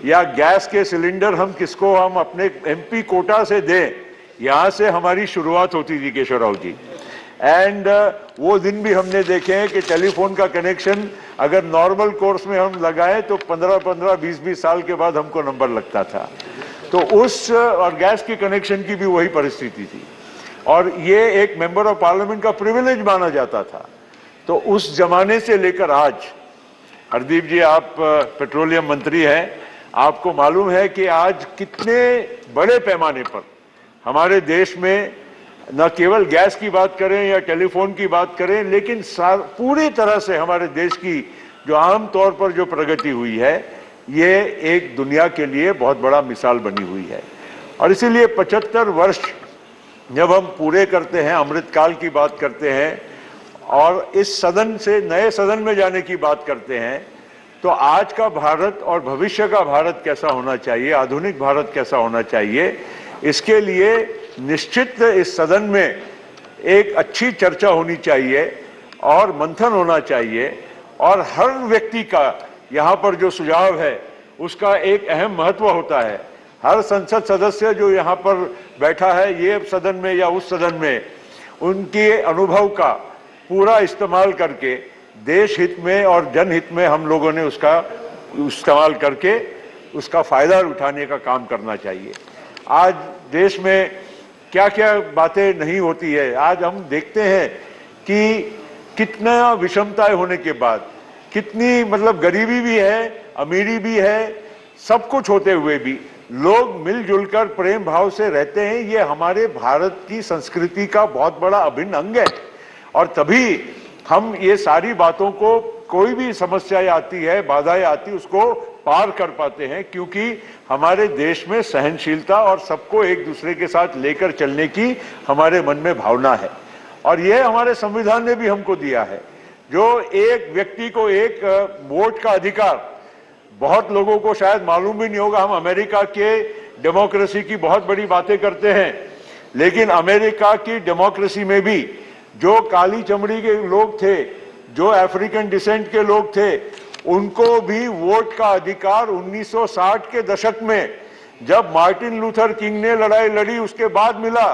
या गैस के सिलेंडर हम अपने एमपी कोटा से दें, यहाँ से हमारी शुरुआत होती थी केशव राव जी। एंड वो दिन भी हमने देखे हैं कि टेलीफोन का कनेक्शन अगर नॉर्मल कोर्स में हम लगाएं तो 15-15, 20-20 साल के बाद हमको नंबर लगता था। तो उस और गैस के कनेक्शन की भी वही परिस्थिति थी और ये एक मेंबर ऑफ पार्लियामेंट का प्रिविलेज माना जाता था। तो उस जमाने से लेकर आज, हरदीप जी आप पेट्रोलियम मंत्री हैं, आपको मालूम है कि आज कितने बड़े पैमाने पर हमारे देश में न केवल गैस की बात करें या टेलीफोन की बात करें, लेकिन पूरी तरह से हमारे देश की जो आम तौर पर जो प्रगति हुई है, ये एक दुनिया के लिए बहुत बड़ा मिसाल बनी हुई है। और इसीलिए 75 वर्ष जब हम पूरे करते हैं, अमृतकाल की बात करते हैं और इस सदन से नए सदन में जाने की बात करते हैं, तो आज का भारत और भविष्य का भारत कैसा होना चाहिए, आधुनिक भारत कैसा होना चाहिए, इसके लिए निश्चित इस सदन में एक अच्छी चर्चा होनी चाहिए और मंथन होना चाहिए और हर व्यक्ति का यहाँ पर जो सुझाव है उसका एक अहम महत्व होता है। हर संसद सदस्य जो यहाँ पर बैठा है ये सदन में या उस सदन में, उनके अनुभव का पूरा इस्तेमाल करके देश हित में और जनहित में हम लोगों ने उसका इस्तेमाल करके उसका फायदा उठाने का काम करना चाहिए। आज देश में क्या क्या बातें नहीं होती है, आज हम देखते हैं कि कितना विषमताएं होने के बाद, कितनी मतलब गरीबी भी है, अमीरी भी है, सब कुछ होते हुए भी लोग मिलजुल कर प्रेम भाव से रहते हैं। ये हमारे भारत की संस्कृति का बहुत बड़ा अभिन्न अंग है और तभी हम ये सारी बातों को, कोई भी समस्याएं आती है, बाधाएं आती, उसको पार कर पाते हैं क्योंकि हमारे देश में सहनशीलता और सबको एक दूसरे के साथ लेकर चलने की हमारे मन में भावना है। और यह हमारे संविधान ने भी हमको दिया है, जो एक व्यक्ति को एक वोट का अधिकार, बहुत लोगों को शायद मालूम भी नहीं होगा, हम अमेरिका के डेमोक्रेसी की बहुत बड़ी बातें करते हैं, लेकिन अमेरिका की डेमोक्रेसी में भी जो काली चमड़ी के लोग थे, जो अफ्रीकन डिसेंट के लोग थे, उनको भी वोट का अधिकार 1960 के दशक में जब मार्टिन लूथर किंग ने लड़ाई लड़ी उसके बाद मिला।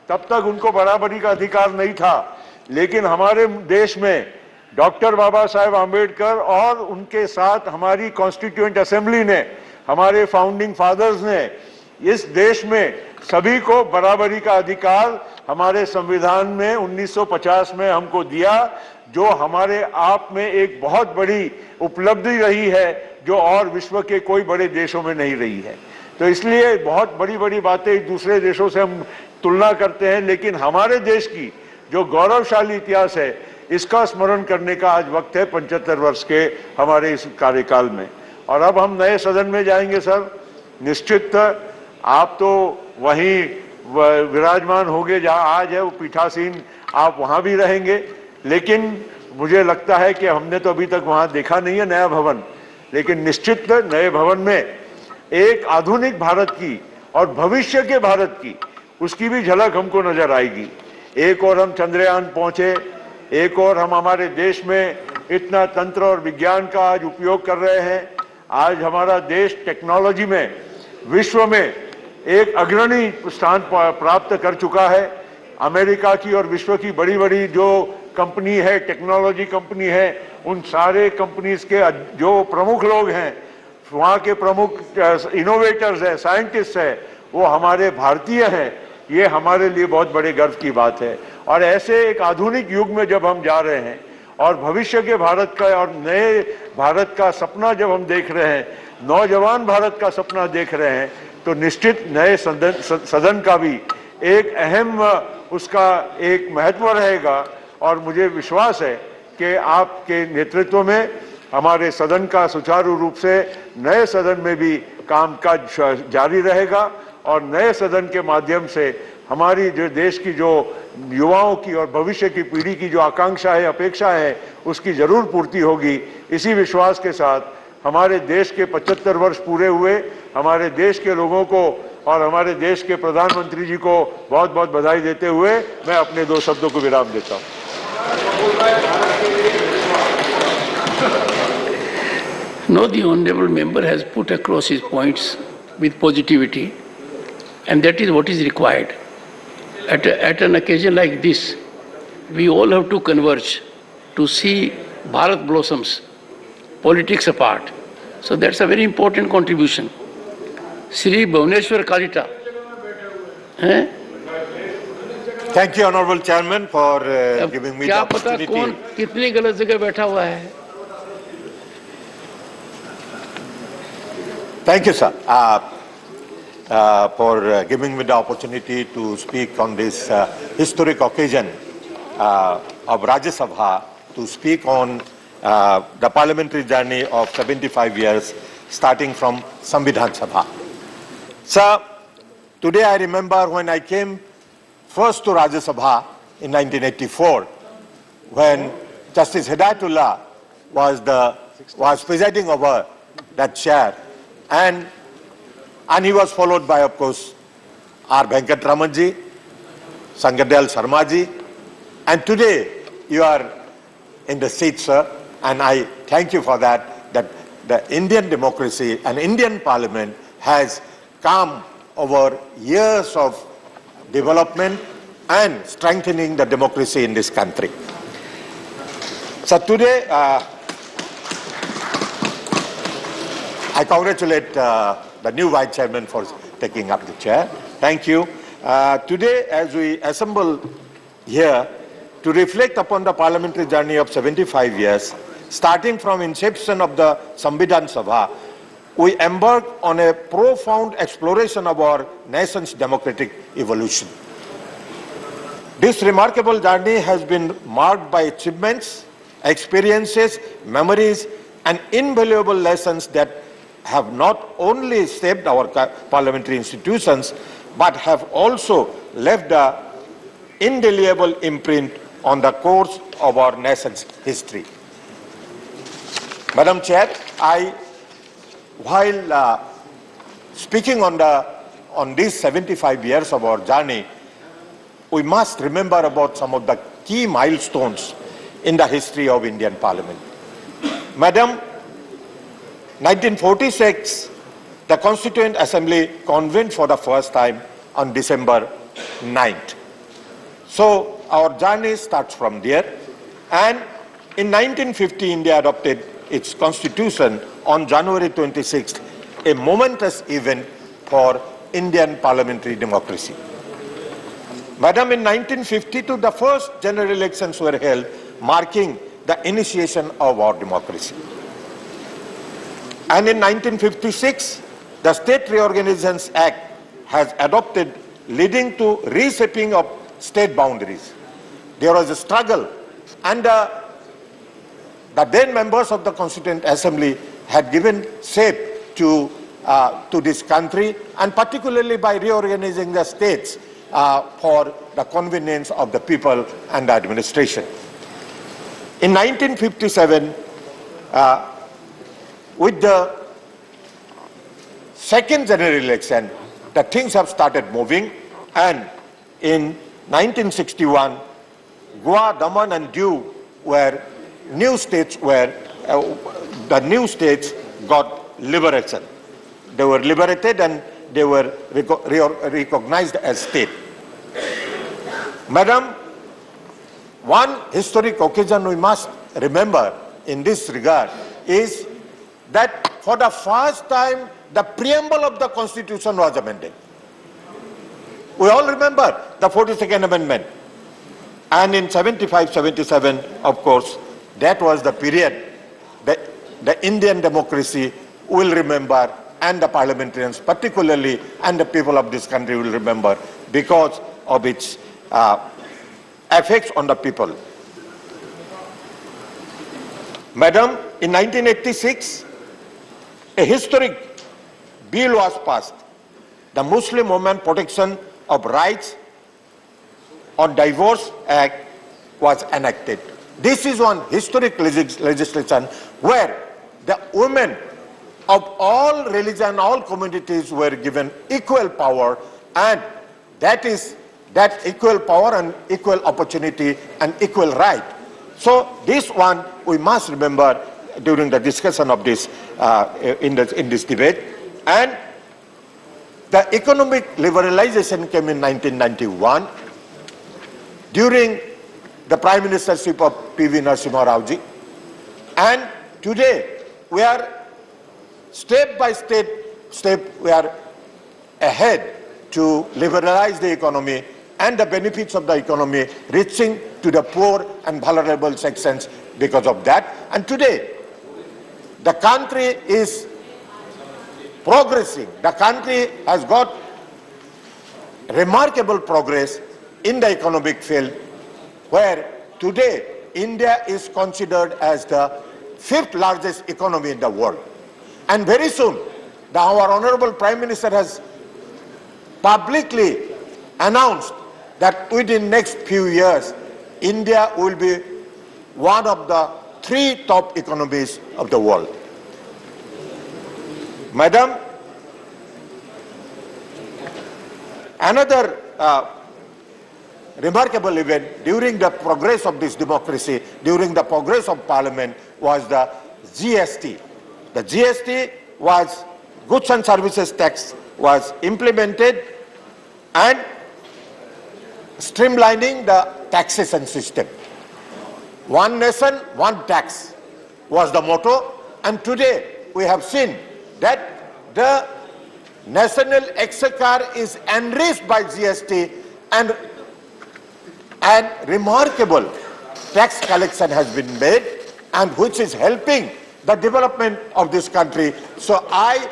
तब तक उनको बराबरी का अधिकार नहीं था, लेकिन हमारे देश में डॉक्टर बाबा साहेब आम्बेडकर और उनके साथ हमारी कॉन्स्टिट्यूएंट असेंबली ने, हमारे फाउंडिंग फादर्स ने इस देश में सभी को बराबरी का अधिकार हमारे संविधान में 1950 में हमको दिया, जो हमारे आप में एक बहुत बड़ी उपलब्धि रही है, जो और विश्व के कोई बड़े देशों में नहीं रही है। तो इसलिए बहुत बड़ी बड़ी बातें दूसरे देशों से हम तुलना करते हैं, लेकिन हमारे देश की जो गौरवशाली इतिहास है, इसका स्मरण करने का आज वक्त है 75 वर्ष के हमारे इस कार्यकाल में। और अब हम नए सदन में जाएंगे सर, निश्चित आप तो वहीं विराजमान होंगे जहां आज है वो पीठासीन, आप वहां भी रहेंगे, लेकिन मुझे लगता है कि हमने तो अभी तक वहां देखा नहीं है नया भवन, लेकिन निश्चित नए भवन में एक आधुनिक भारत की और भविष्य के भारत की, उसकी भी झलक हमको नजर आएगी। एक और हम चंद्रयान पहुंचे, एक और हम हमारे देश में इतना तंत्र और विज्ञान का आज उपयोग कर रहे हैं। आज हमारा देश टेक्नोलॉजी में विश्व में एक अग्रणी स्थान प्राप्त कर चुका है। अमेरिका की और विश्व की बड़ी बड़ी जो कंपनी है, टेक्नोलॉजी कंपनी है, उन सारे कंपनीज के जो प्रमुख लोग हैं, वहाँ के प्रमुख इनोवेटर्स हैं, साइंटिस्ट हैं, वो हमारे भारतीय हैं। ये हमारे लिए बहुत बड़े गर्व की बात है। और ऐसे एक आधुनिक युग में जब हम जा रहे हैं और भविष्य के भारत का और नए भारत का सपना जब हम देख रहे हैं, नौजवान भारत का सपना देख रहे हैं, तो निश्चित नए सदन का भी एक अहम उसका एक महत्व रहेगा। और मुझे विश्वास है कि आपके नेतृत्व में हमारे सदन का सुचारू रूप से नए सदन में भी कामकाज जारी रहेगा और नए सदन के माध्यम से हमारी जो देश की जो युवाओं की और भविष्य की पीढ़ी की जो आकांक्षा है, अपेक्षा है, उसकी जरूर पूर्ति होगी। इसी विश्वास के साथ हमारे देश के 75 वर्ष पूरे हुए, हमारे देश के लोगों को और हमारे देश के प्रधानमंत्री जी को बहुत बहुत बधाई देते हुए मैं अपने 2 शब्दों को विराम देता हूँ। No, the honourable member has put across his points with positivity, and that is what is required. At an occasion like this, we all have to converge to see Bharat blossoms, politics apart. So that's a very important contribution. Sri Bhuvaneshwar Kalita. Thank you, Honourable Chairman, for giving me the opportunity. क्या पता कौन कितनी गलत जगह बैठा हुआ है? Thank you, sir, for giving me the opportunity to speak on this historic occasion of Rajya Sabha, to speak on the parliamentary journey of 75 years, starting from Samvidhan Sabha. Sir, today I remember when I came first to Rajya Sabha in 1984, when Justice Hidayatullah was presiding over that chair, and he was followed by, of course, R. Venkatramanji, Sangadel Sarmaji, and today you are in the seat, sir, and I thank you for that, that the Indian democracy and Indian Parliament has come over years of development and strengthening the democracy in this country. So today, I congratulate the new Vice Chairman for taking up the chair. Thank you. Today, as we assemble here to reflect upon the parliamentary journey of 75 years, starting from inception of the Samvidhan Sabha, we embark on a profound exploration of our nation's democratic evolution. This remarkable journey has been marked by achievements, experiences, memories, and invaluable lessons that have not only shaped our parliamentary institutions, but have also left an indelible imprint on the course of our nation's history. Madam Chair, while speaking on these 75 years of our journey, we must remember about some of the key milestones in the history of Indian Parliament. Madam, 1946, the Constituent Assembly convened for the first time on December 9th. So our journey starts from there. And in 1950, India adopted its constitution on January 26th, a momentous event for Indian parliamentary democracy. Madam, in 1952, the first general elections were held, marking the initiation of our democracy. And in 1956, the State Reorganizations Act has adopted, leading to reshaping of state boundaries. There was a struggle, and the then members of the Constituent Assembly had given shape to this country, and particularly by reorganizing the states for the convenience of the people and the administration. In 1957, with the second general election, the things have started moving, and in 1961, Goa, Daman and Diu were new states the new states got liberation. They were liberated and they were recognized as state. Madam, one historic occasion we must remember in this regard is that for the first time the preamble of the Constitution was amended. We all remember the 42nd Amendment. And in 75, 77, of course, that was the period that the Indian democracy will remember, and the parliamentarians particularly, and the people of this country will remember because of its effects on the people. Madam, in 1986, a historic bill was passed, the Muslim Women Protection of Rights on Divorce Act was enacted. This is one historic legislation where the women of all religion, all communities were given equal power, and that equal power and equal opportunity and equal right. So this one we must remember during the discussion of this in this debate. And the economic liberalization came in 1991 during the Prime Ministership of P.V. Narasimha Rao ji. And today we are step by step we are ahead to liberalize the economy and the benefits of the economy reaching to the poor and vulnerable sections because of that. And today the country is progressing. The country has got remarkable progress in the economic field, where today India is considered as the 5th largest economy in the world. And very soon, our Honorable Prime Minister has publicly announced that within next few years, India will be one of the 3 top economies of the world. Madam, another remarkable event during the progress of this democracy, during the progress of Parliament, was the GST. The GST was Goods and Services Tax was implemented and streamlining the taxation system. One nation, one tax was the motto, and today we have seen that the national exchequer is enriched by GST, and remarkable tax collection has been made, and which is helping the development of this country. So I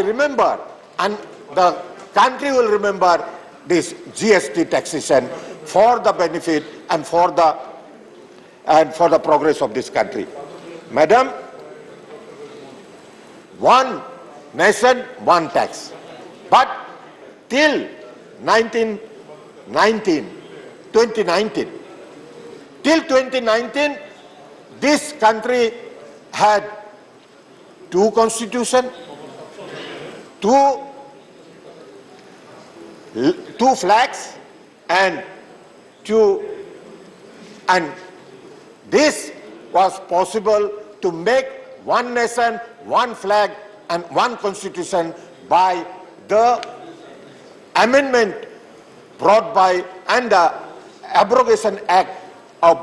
remember, and the country will remember this GST taxation for the benefit and for the progress of this country. Madam, one nation, one tax. But till 2019, this country had 2 constitutions, two flags, and this was possible to make one nation, one flag, and one constitution by the amendment brought by and the abrogation act of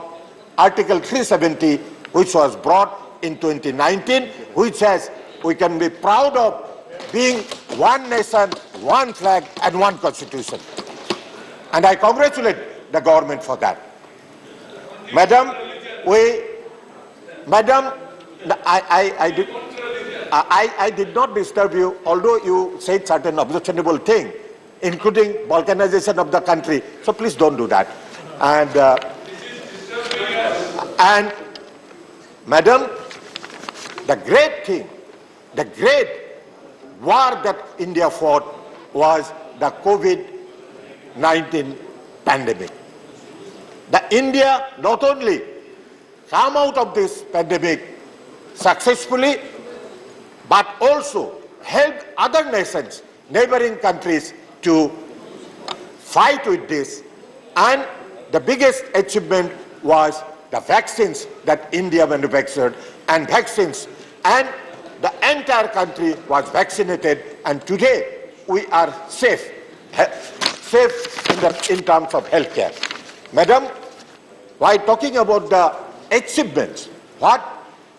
Article 370, which was brought in 2019, which says we can be proud of being one nation, one flag, and one constitution. And I congratulate the government for that. Madam, I did not disturb you, although you said certain objectionable things, including balkanization of the country. So please don't do that. And Madam, the great thing, the great war that India fought was the COVID-19 pandemic. The India not only come out of this pandemic successfully, but also help other nations, neighboring countries, to fight with this. And the biggest achievement was the vaccines that India manufactured, and vaccines, and the entire country was vaccinated, and today we are safe in terms of healthcare. Madam, while talking about the achievements, what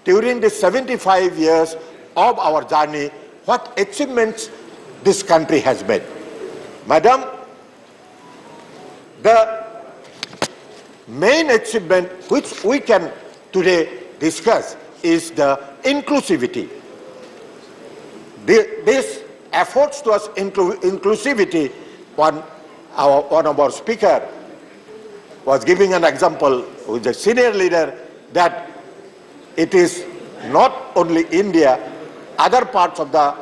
during the 75 years of our journey, what achievements this country has made. Madam, the main achievement which we can today discuss is the inclusivity. This efforts towards inclusivity, one of our speakers was giving an example with a senior leader that it is not only India, other parts of the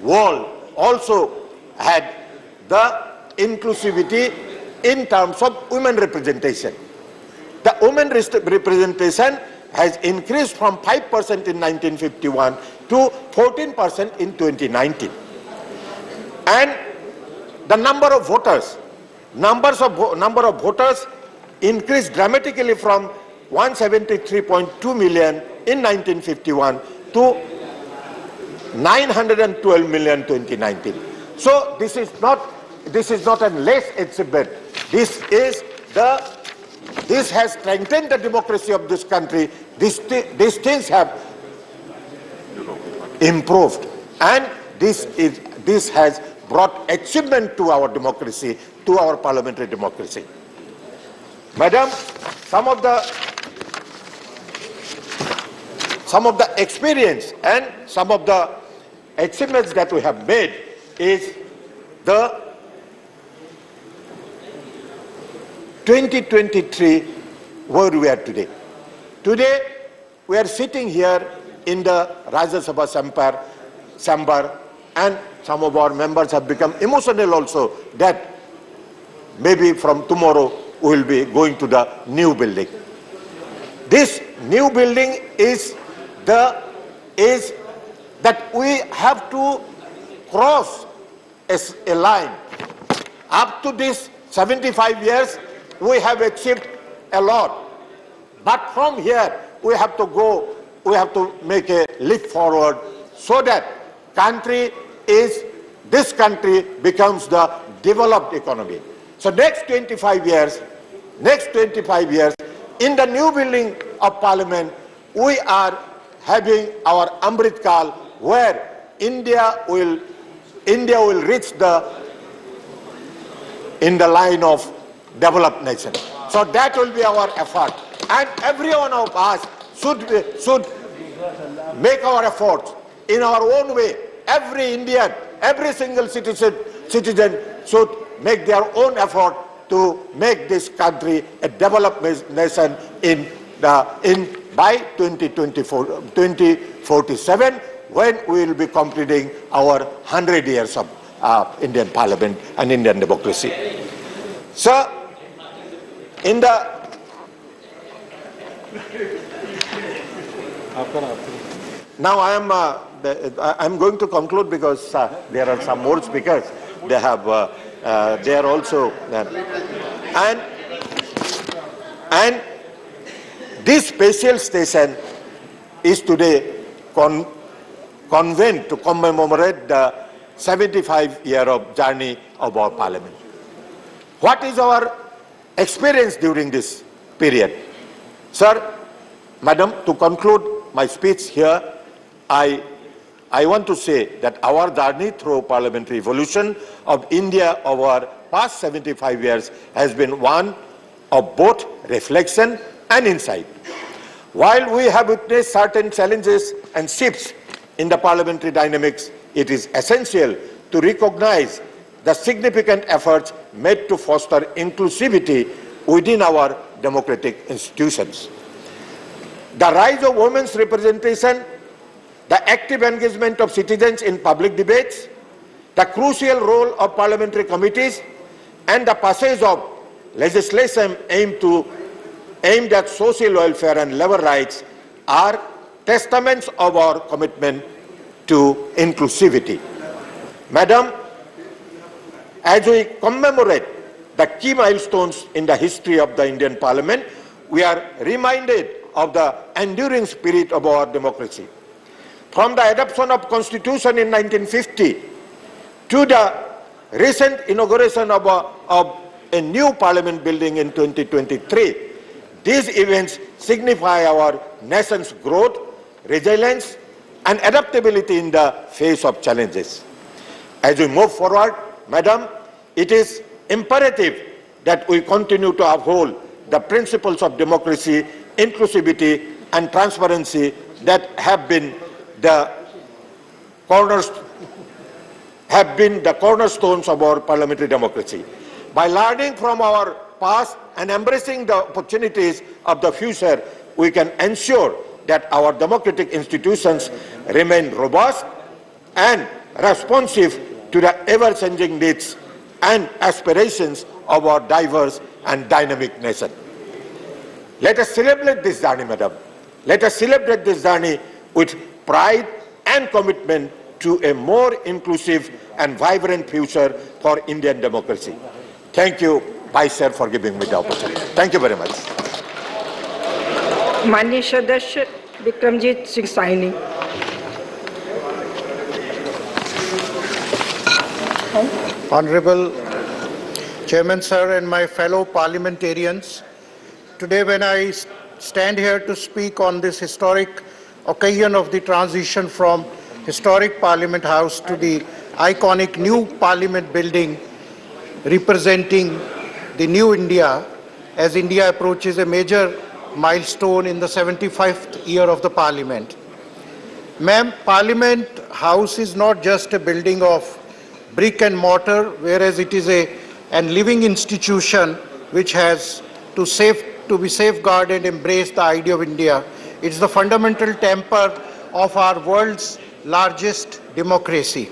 world also had the inclusivity in terms of women representation. The women representation has increased from 5% in 1951 to 14% in 2019. And the number of voters increased dramatically from 173.2 million in 1951 to 912 million in 2019. So this is not a less achievement. This has strengthened the democracy of this country. These things have improved, and this has brought achievement to our democracy, to our parliamentary democracy. Madam, some of the experience and some of the achievements that we have made is the 2023 where we are today. Today we are sitting here in the Rajya Sabha chamber, and some of our members have become emotional also that maybe from tomorrow we will be going to the new building. This new building is that we have to cross a line. Up to this 75 years, we have achieved a lot. But from here, we have to make a leap forward so that this country becomes the developed economy. So next 25 years, in the new building of Parliament, we are having our Amrit Kal, where India will reach in the line of developed nation. So that will be our effort, and every one of us should make our efforts in our own way. Every Indian, every single citizen should make their own effort to make this country a developed nation by 2047, when we will be completing our 100 years of Indian Parliament and Indian democracy. So, now I'm going to conclude because there are some more speakers. They are also, and this special station is today convened to commemorate the 75-year of journey of our Parliament. What is our experience during this period? Sir, Madam, to conclude my speech here, I want to say that our journey through parliamentary evolution of India over past 75 years has been one of both reflection and insight. While we have witnessed certain challenges and shifts in the parliamentary dynamics, it is essential to recognize the significant efforts made to foster inclusivity within our democratic institutions. The rise of women's representation, the active engagement of citizens in public debates, the crucial role of parliamentary committees, and the passage of legislation aimed at social welfare and labor rights are testaments of our commitment to inclusivity. Madam, as we commemorate the key milestones in the history of the Indian Parliament, we are reminded of the enduring spirit of our democracy. From the adoption of Constitution in 1950 to the recent inauguration of a new Parliament building in 2023, These events signify our nation's growth, resilience, and adaptability in the face of challenges. As we move forward, Madam, it is imperative that we continue to uphold the principles of democracy, inclusivity, and transparency that have been the cornerstones of our parliamentary democracy. By learning from our past and embracing the opportunities of the future, we can ensure that our democratic institutions remain robust and responsive to the ever-changing needs and aspirations of our diverse and dynamic nation. Let us celebrate this journey, Madam. Let us celebrate this journey with pride and commitment to a more inclusive and vibrant future for Indian democracy. Thank you, Vice Chair, for giving me the opportunity. Thank you very much. माननीय सदस्य Vikramjit Singh Saini. Honorable Chairman Sir and my fellow parliamentarians, today when I stand here to speak on this historic occasion of the transition from historic Parliament House to the iconic new Parliament building representing the new India as India approaches a major milestone in the 75th year of the Parliament. Ma'am, Parliament House is not just a building of brick and mortar, whereas it is a living institution which has to be safeguarded and embrace the idea of India. It's the fundamental temper of our world's largest democracy.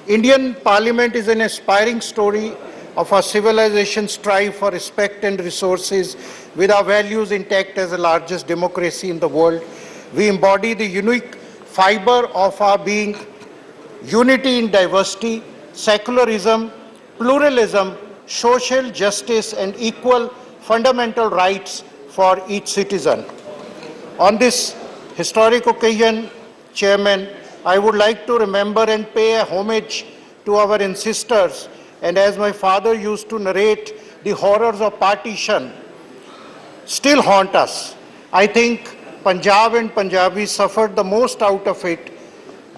Indian Parliament is an aspiring story of our civilization's strive for respect and resources with our values intact as the largest democracy in the world. We embody the unique fiber of our being, unity in diversity, secularism, pluralism, social justice, and equal fundamental rights for each citizen. On this historic occasion, Chairman, I would like to remember and pay a homage to our ancestors, and as my father used to narrate, the horrors of partition still haunt us. I think Punjab and Punjabis suffered the most out of it.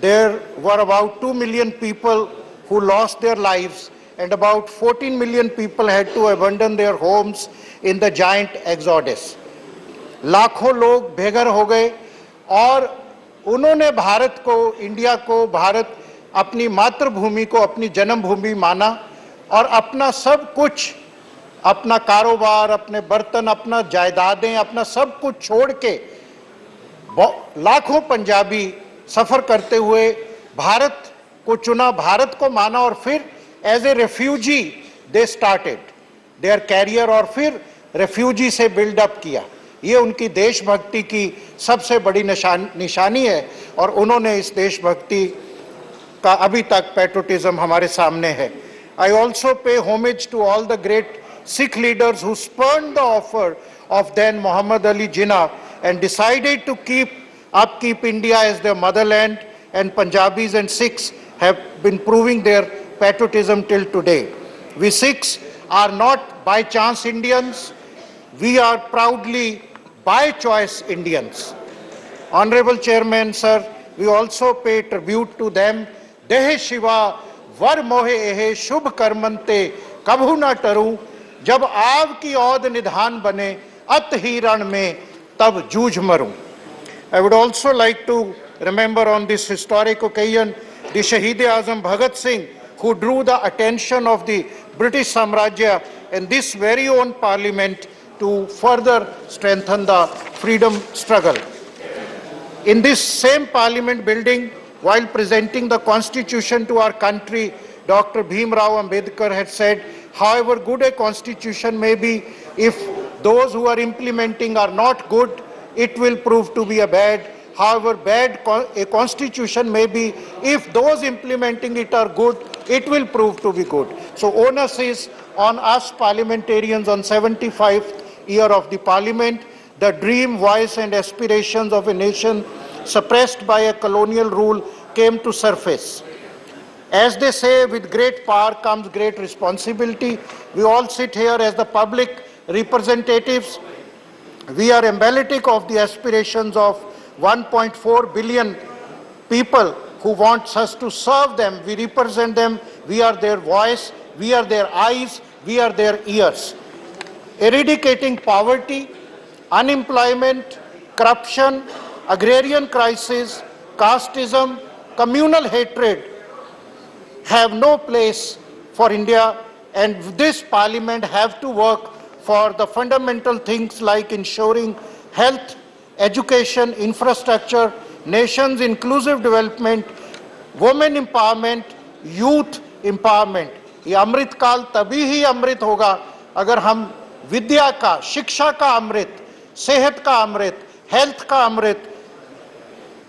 There were about 2 million people who lost their lives, and about 14 million people had to abandon their homes in the giant exodus. लाखों लोग बेघर हो गए और उन्होंने भारत को, India को, भारत अपनी मातृभूमि को अपनी जन्मभूमि माना और अपना सब कुछ, अपना कारोबार, अपने बर्तन, अपना जायदादें, अपना सब कुछ छोड़ के लाखों पंजाबी सफर करते हुए भारत को चुना, भारत को माना और फिर as a refugee they started their career और फिर रेफ्यूजी से बिल्डअप किया। ये उनकी देशभक्ति की सबसे बड़ी निशानी है और उन्होंने इस देशभक्ति का अभी तक पैट्रियोटिज्म हमारे सामने है। I also pay homage to all the great Sikh leaders who spurned the offer of then Muhammad Ali Jinnah and decided to upkeep India as their motherland, and Punjabis and Sikhs have been proving their patriotism till today. We Sikhs are not by chance Indians, we are proudly by choice Indians. Honorable Chairman, sir, we also pay tribute to them. Dehe Shiva, Var Mohe Ehe, Shubh Karmante, Kabhu na Taru, Jab Aав ki Aud Nidhan Bane, At hi Ran mein, Tab Jooj Maru. I would also like to remember on this historic occasion the Shaheed-e-Azam Bhagat Singh, who drew the attention of the British Samrajya and this very own parliament to further strengthen the freedom struggle. In this same parliament building, while presenting the constitution to our country, Dr. Bhim Rao Ambedkar had said, however good a constitution may be, if those who are implementing are not good, it will prove to be a bad. However bad a constitution may be, if those implementing it are good, it will prove to be good. So onus is on us parliamentarians on 75th year of the parliament. The dream, voice and aspirations of a nation suppressed by a colonial rule came to surface. As they say, with great power comes great responsibility. We all sit here as the public representatives We are emblematic of the aspirations of 1.4 billion people who want us to serve them. We represent them. We are their voice. We are their eyes. We are their ears. Eradicating poverty, unemployment, corruption, agrarian crisis, casteism, communal hatred have no place for India, and this parliament have to work for the fundamental things like ensuring health, education, infrastructure, nation's inclusive development, women empowerment, youth empowerment. ये अमृत काल तभी ही अमृत होगा अगर हम विद्या का, शिक्षा का अमृत, सेहत का अमृत, हेल्थ का अमृत,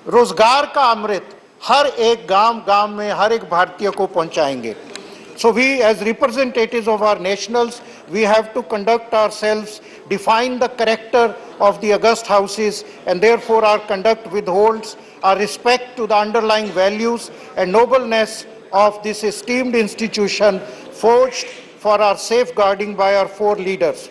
रोजगार का अमृत हर एक गांव में हर एक भारतीय को पहुंचाएंगे. So we, as representatives of our nationals, we have to conduct ourselves, define the character of the august houses, and therefore our conduct withholds our respect to the underlying values and nobleness of this esteemed institution forged for our safeguarding by our four leaders.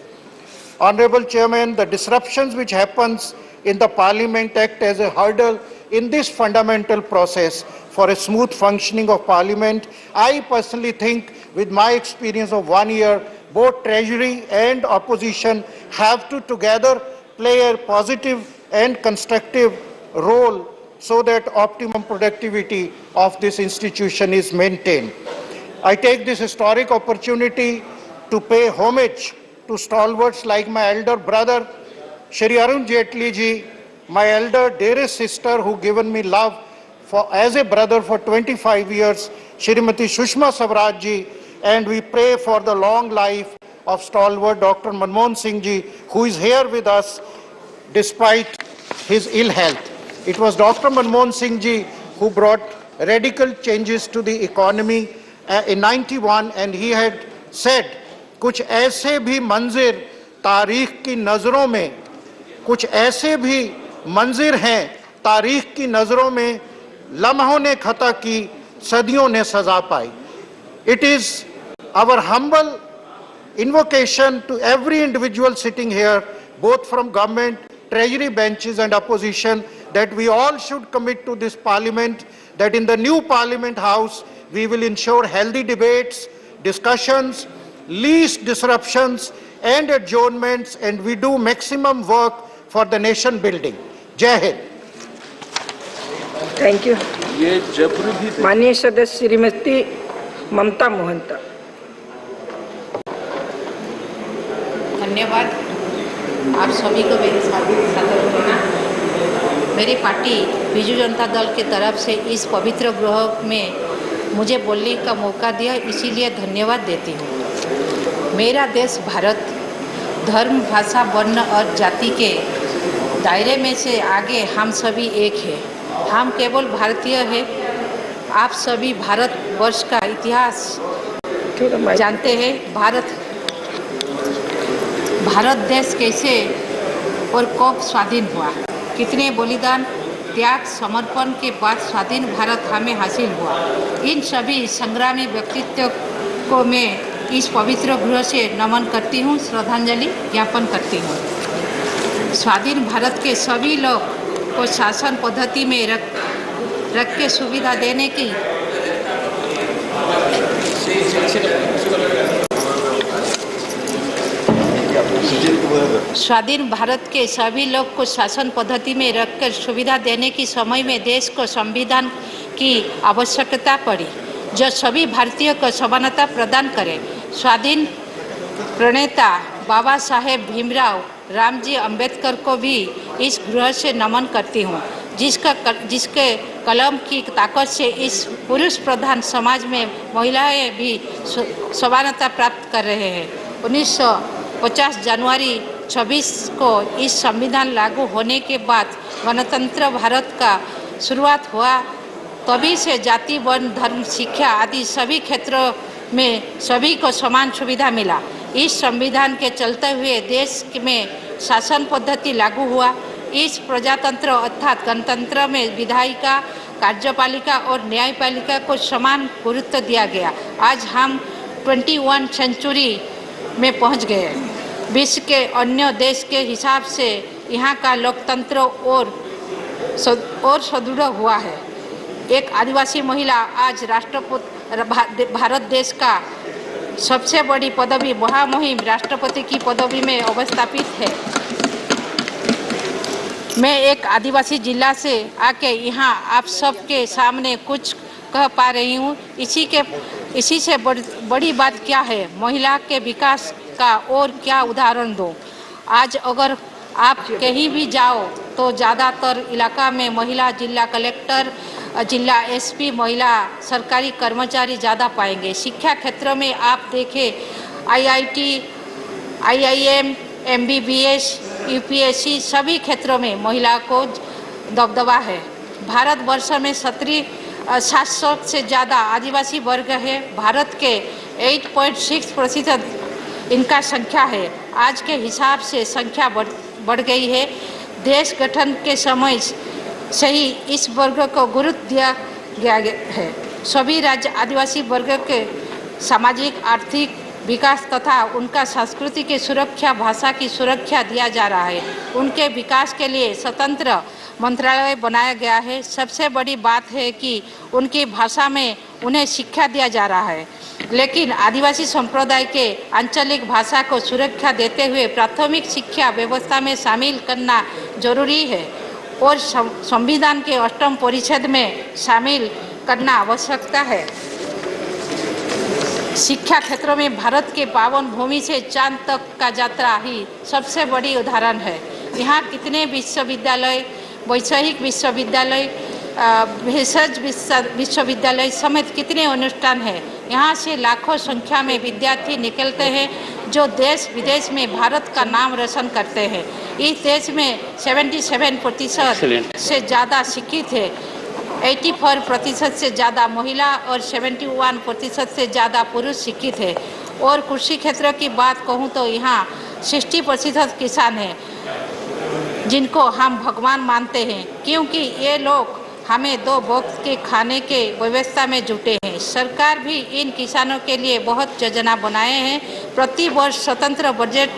Honorable Chairman, the disruptions which happens in the Parliament act as a hurdle in this fundamental process for a smooth functioning of Parliament. I personally think, with my experience of 1 year, both Treasury and opposition have to together play a positive and constructive role so that optimum productivity of this institution is maintained. I take this historic opportunity to pay homage to stalwarts like my elder brother, Shri Arun Jaitley ji, my elder dearest sister who given me love as a brother for 25 years, Shrimati Sushma Swaraj ji, and we pray for the long life of stalwart Dr. Manmohan Singh ji, who is here with us despite his ill health. It was Dr. Manmohan Singh ji who brought radical changes to the economy in 91, and he had said, कुछ ऐसे भी मंजिर तारीख की नजरों में, कुछ ऐसे भी मंजिर हैं तारीख की नजरों में, लम्हों ने खता की, सदियों ने सजा पाई. It is our humble invocation to every individual sitting here, both from government, treasury benches and opposition, that we all should commit to this parliament, that in the new parliament house we will ensure healthy debates, discussions, least disruptions and adjournments, and we do maximum work for the nation building. Jai Hind. Thank you. माननीय सदस्य श्रीमती ममता मोहंता. धन्यवाद आप सभी को मेरे साथ प्रणाम. मेरी पार्टी बीजू जनता दल की तरफ से इस पवित्र गृह में मुझे बोलने का मौका दिया, इसीलिए धन्यवाद देती हूँ. मेरा देश भारत धर्म, भाषा, वर्ण और जाति के दायरे में से आगे हम सभी एक हैं. हम केवल भारतीय हैं. आप सभी भारतवर्ष का इतिहास जानते हैं. भारत देश कैसे और कब स्वाधीन हुआ, कितने बलिदान, त्याग, समर्पण के बाद स्वाधीन भारत हमें हासिल हुआ. इन सभी संग्रामी व्यक्तित्व को मैं इस पवित्र गृह से नमन करती हूँ, श्रद्धांजलि ज्ञापन करती हूँ. स्वाधीन भारत के सभी लोग को शासन पद्धति में रख के सुविधा देने की स्वाधीन भारत के सभी लोग को शासन पद्धति में रखकर सुविधा देने की समय में देश को संविधान की आवश्यकता पड़ी, जो सभी भारतीयों को समानता प्रदान करे. स्वाधीन प्रणेता बाबा साहेब भीमराव रामजी अंबेडकर को भी इस गृह से नमन करती हूँ, जिसके कलम की ताकत से इस पुरुष प्रधान समाज में महिलाएं भी समानता प्राप्त कर रहे हैं. 1950 जनवरी 26 को इस संविधान लागू होने के बाद गणतंत्र भारत का शुरुआत हुआ. तभी से जाति, वर्ण, धर्म, शिक्षा आदि सभी क्षेत्रों में सभी को समान सुविधा मिला. इस संविधान के चलते हुए देश में शासन पद्धति लागू हुआ. इस प्रजातंत्र अर्थात गणतंत्र में विधायिका, कार्यपालिका और न्यायपालिका को समान गुरुत्व दिया गया. आज हम 21वीं सेंचुरी में पहुंच गए. विश्व के अन्य देश के हिसाब से यहाँ का लोकतंत्र और सुदृढ़ हुआ है। एक आदिवासी महिला आज राष्ट्रपति भारत देश का सबसे बड़ी पदवी महामहिम राष्ट्रपति की पदवी में अवस्थापित है। मैं एक आदिवासी जिला से आके यहाँ आप सबके सामने कुछ कह पा रही हूँ। इसी से बड़ी बात क्या है, महिला के विकास का और क्या उदाहरण दो। आज अगर आप कहीं भी जाओ तो ज़्यादातर इलाका में महिला जिला कलेक्टर, जिला एसपी, महिला सरकारी कर्मचारी ज़्यादा पाएंगे। शिक्षा क्षेत्र में आप देखें आईआईटी, आईआईएम, एमबीबीएस, यूपीएससी सभी क्षेत्रों में महिला को दबदबा है। भारत वर्ष में 700 से ज़्यादा आदिवासी वर्ग है। भारत के 8.6% इनका संख्या है। आज के हिसाब से संख्या बढ़ गई है। देश गठन के समय से ही इस वर्ग को गुरुत्व दिया गया है। सभी राज्य आदिवासी वर्ग के सामाजिक आर्थिक विकास तथा उनका संस्कृति की सुरक्षा, भाषा की सुरक्षा दिया जा रहा है। उनके विकास के लिए स्वतंत्र मंत्रालय बनाया गया है। सबसे बड़ी बात है कि उनकी भाषा में उन्हें शिक्षा दिया जा रहा है। लेकिन आदिवासी संप्रदाय के आंचलिक भाषा को सुरक्षा देते हुए प्राथमिक शिक्षा व्यवस्था में शामिल करना जरूरी है और संविधान के 8वें परिच्छेद में शामिल करना आवश्यकता है। शिक्षा क्षेत्रों में भारत के पावन भूमि से चांद तक का यात्रा ही सबसे बड़ी उदाहरण है। यहाँ कितने विश्वविद्यालय, वैश्विक विश्वविद्यालय, भेषज विश्वविद्यालय समेत कितने अनुष्ठान हैं। यहाँ से लाखों संख्या में विद्यार्थी निकलते हैं जो देश विदेश में भारत का नाम रोशन करते हैं। इस देश में 77% से ज़्यादा शिक्षित है, 84% से ज़्यादा महिला और 71% से ज़्यादा पुरुष शिक्षित है। और कृषि क्षेत्र की बात कहूँ तो यहाँ 60% किसान हैं जिनको हम भगवान मानते हैं, क्योंकि ये लोग हमें 2 वक्त के खाने के व्यवस्था में जुटे हैं। सरकार भी इन किसानों के लिए बहुत योजना बनाए हैं। प्रति वर्ष स्वतंत्र बजट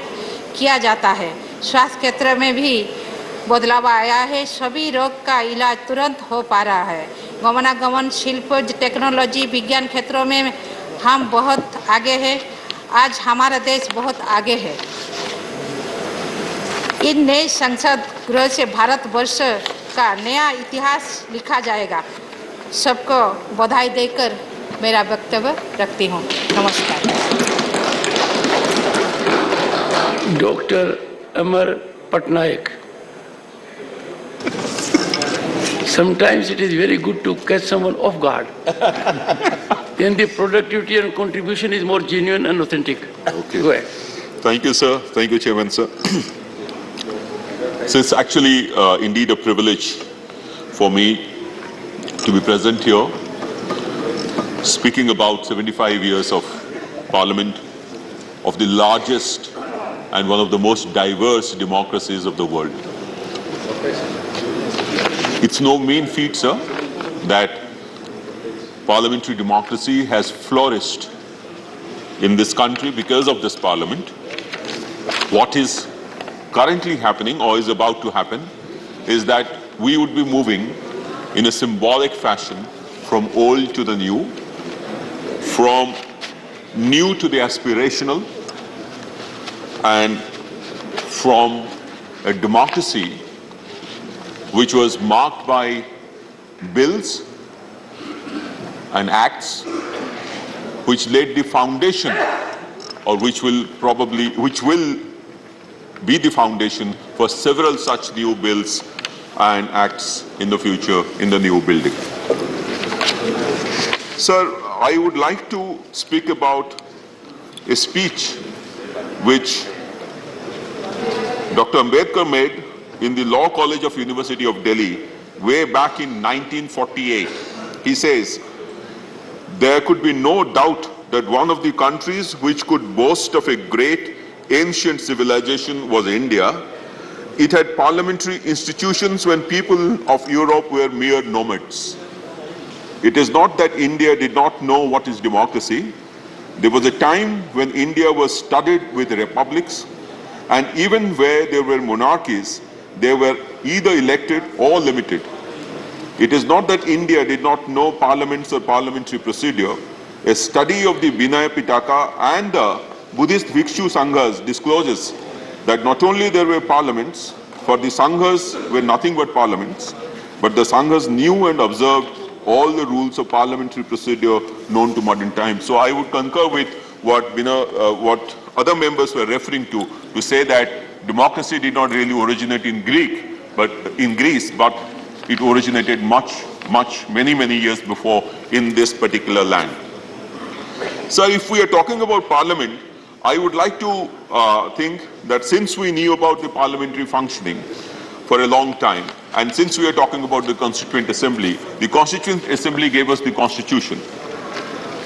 किया जाता है। स्वास्थ्य क्षेत्र में भी बदलाव आया है। सभी रोग का इलाज तुरंत हो पा रहा है। गमनागमन, शिल्प, टेक्नोलॉजी, विज्ञान क्षेत्रों में हम बहुत आगे हैं। आज हमारा देश बहुत आगे है। इन नए संसद गृह से भारत वर्ष का नया इतिहास लिखा जाएगा। सबको बधाई देकर मेरा वक्तव्य रखती हूँ। नमस्कार। Doctor Amar Patnaik. Sometimes it is very good to catch someone off guard. Then the productivity and contribution is more genuine and authentic. Okay. Go ahead. Thank you, sir. Thank you, Chairman, sir. So it's actually indeed a privilege for me to be present here, speaking about 75 years of Parliament, of the largest and one of the most diverse democracies of the world. It's no mean feat, sir, that parliamentary democracy has flourished in this country because of this Parliament. What is currently happening or is about to happen is that we would be moving in a symbolic fashion from old to the new, from new to the aspirational, and from a democracy which was marked by bills and acts which laid the foundation, or which will be the foundation for several such new bills and acts in the future in the new building. Sir, I would like to speak about a speech which Dr. Ambedkar made in the Law College of University of Delhi way back in 1948. He says, "There could be no doubt that one of the countries which could boast of a great ancient civilization was India. It had parliamentary institutions when people of Europe were mere nomads. It is not that India did not know what is democracy. There was a time when India was studded with republics, And even where there were monarchies, they were either elected or limited. It is not that India did not know parliaments or parliamentary procedure. A study of the Vinaya Pitaka and the Buddhist Bhikshu Sanghas discloses that not only there were parliaments, for the Sanghas were nothing but parliaments, but the Sanghas knew and observed all the rules of parliamentary procedure known to modern times. So I would concur with what other members were referring to say that democracy did not really originate in Greece, but it originated many years before in this particular land. So if we are talking about parliament, I would like to think that since we knew about the parliamentary functioning for a long time, and since we are talking about the Constituent Assembly gave us the Constitution.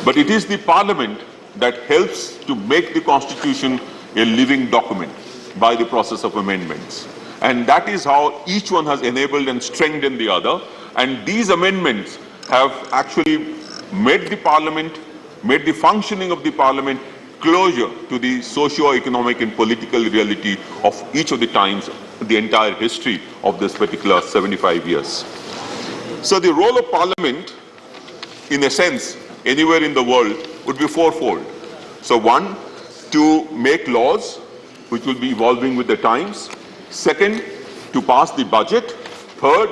But it is the Parliament that helps to make the Constitution a living document by the process of amendments. And that is how each one has enabled and strengthened the other. And these amendments have actually made the Parliament, made the functioning of the Parliament closer to the socio-economic and political reality of each of the times, the entire history of this particular 75 years. So the role of Parliament, in a sense, anywhere in the world, would be fourfold. So one, to make laws, which will be evolving with the times. Second, to pass the budget. Third,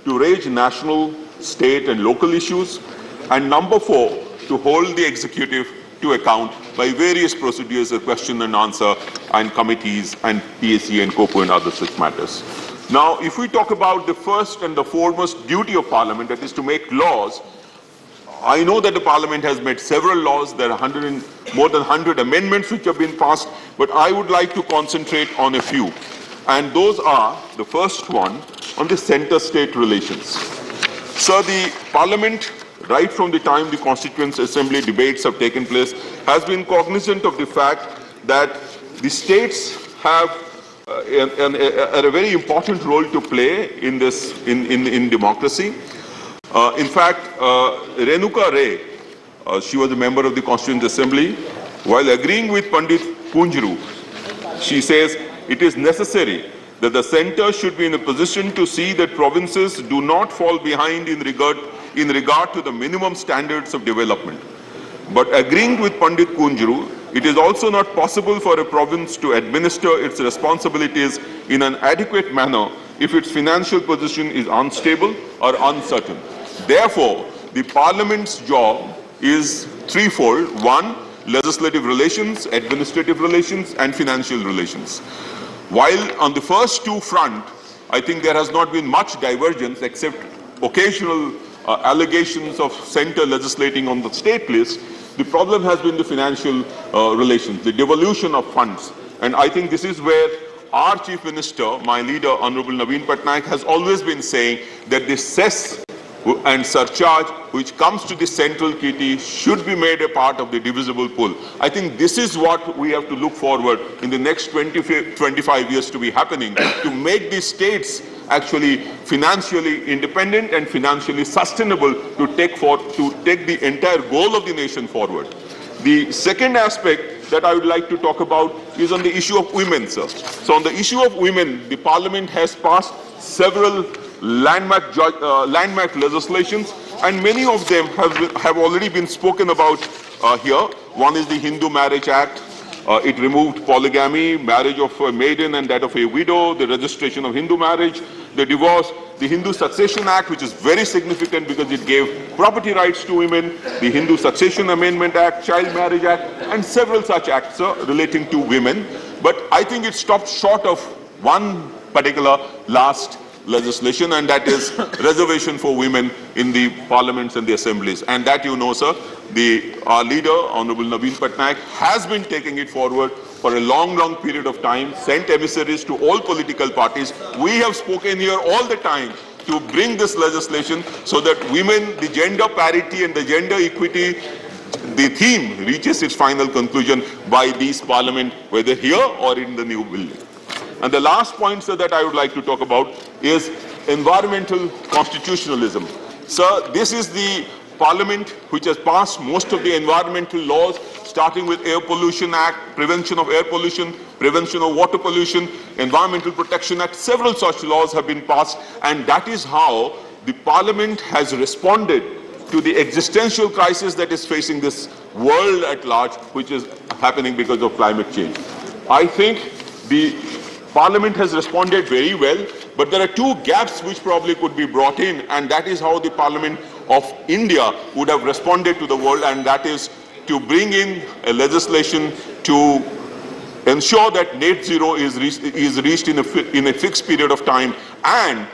to raise national, state and local issues. And number four, to hold the executive to account by various procedures of question and answer and committees and PAC and COPO and other such matters. Now, if we talk about the first and the foremost duty of Parliament, that is to make laws, I know that the Parliament has made several laws. There are more than 100 amendments which have been passed, but I would like to concentrate on a few. And those are, the first one, on the center-state relations. So the Parliament, right from the time the Constituent Assembly debates have taken place, has been cognizant of the fact that the states have a very important role to play in democracy. In fact, Renuka Ray, she was a member of the Constituent Assembly, while agreeing with Pandit Kunjru, she says it is necessary that the center should be in a position to see that provinces do not fall behind in regard to the minimum standards of development. But agreeing with Pandit Kunjru, it is also not possible for a province to administer its responsibilities in an adequate manner if its financial position is unstable or uncertain. Therefore, the Parliament's job is threefold. One, legislative relations, administrative relations, and financial relations. While on the first two fronts, I think there has not been much divergence except occasional allegations of center legislating on the state list. The problem has been the financial relations, the devolution of funds. And I think this is where our Chief Minister, my leader, Honorable Naveen Patnaik, has always been saying that the cess and surcharge which comes to the central kitty should be made a part of the divisible pool. I think this is what we have to look forward in the next 25 years to be happening, to make the states actually financially independent and financially sustainable to take the entire goal of the nation forward. The second aspect that I would like to talk about is on the issue of women, sir. So on the issue of women, the Parliament has passed several landmark legislations, and many of them have already been spoken about here. One is the Hindu Marriage Act. It removed polygamy, marriage of a maiden and that of a widow, the registration of Hindu marriage, the divorce, the Hindu Succession Act, which is very significant because it gave property rights to women, the Hindu Succession Amendment Act, Child Marriage Act, and several such acts relating to women. But I think it stopped short of one particular last legislation, and that is reservation for women in the parliaments and the assemblies. And that, you know, sir, our leader, Honorable Naveen Patnaik, has been taking it forward for a long period of time, sent emissaries to all political parties. We have spoken here all the time to bring this legislation so that women, the gender parity and the gender equity, the theme reaches its final conclusion by this parliament, whether here or in the new building. And the last point, sir, that I would like to talk about is environmental constitutionalism. Sir, this is the Parliament which has passed most of the environmental laws, starting with Air Pollution Act, Prevention of Air Pollution, Prevention of Water Pollution, Environmental Protection Act, several such laws have been passed, and that is how the Parliament has responded to the existential crisis that is facing this world at large, which is happening because of climate change. I think the Parliament has responded very well, but there are two gaps which probably could be brought in, and that is how the Parliament of India would have responded to the world, and that is to bring in a legislation to ensure that net zero is reached in a fixed period of time, and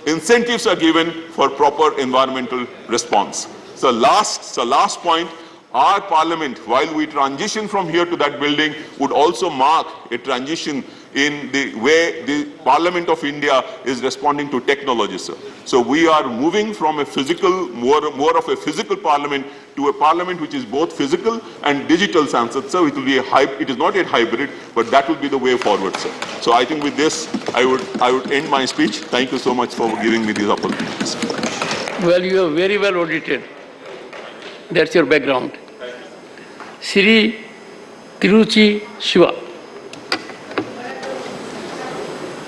incentives are given for proper environmental response. So last point, our Parliament, while we transition from here to that building, would also mark a transition in the way the Parliament of India is responding to technology, sir. So we are moving from a physical, more of a physical Parliament to a Parliament which is both physical and digital, Sansad, sir. It will be it is not yet hybrid, but that will be the way forward, sir. So I think with this, I would end my speech. Thank you so much for giving me these opportunities. Well, you are very well audited. That's your background. Sri Tiruchi Shiva.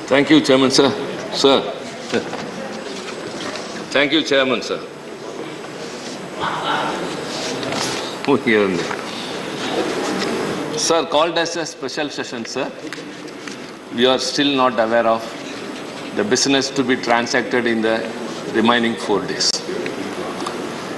Thank you, Chairman, sir. Sir. Thank you, Chairman, sir. Here and there. Sir, called as a special session, sir. We are still not aware of the business to be transacted in the remaining 4 days.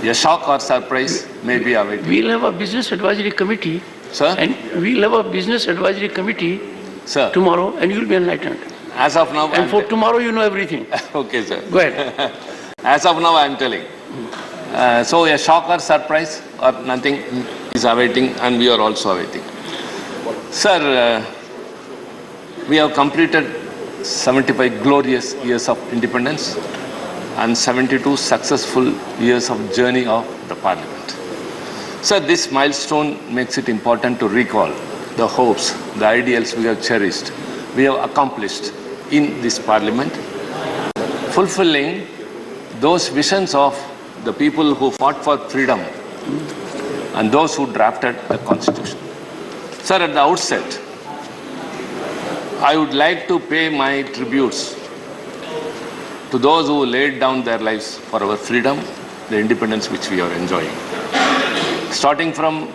A shock or surprise may be awaited. We'll have a business advisory committee. Sir? And we'll have a business advisory committee, sir, tomorrow, and you'll be enlightened. As of now, and for tomorrow, you know everything. Okay, sir. Go ahead. As of now, I am telling. So a shock or surprise or nothing is awaiting, and we are also awaiting. Sir, we have completed 75 glorious years of independence and 72 successful years of journey of the Parliament. Sir, this milestone makes it important to recall the hopes, the ideals we have cherished, we have accomplished in this Parliament, fulfilling those visions of the people who fought for freedom and those who drafted the Constitution. Sir, at the outset, I would like to pay my tributes to those who laid down their lives for our freedom, the independence which we are enjoying. Starting from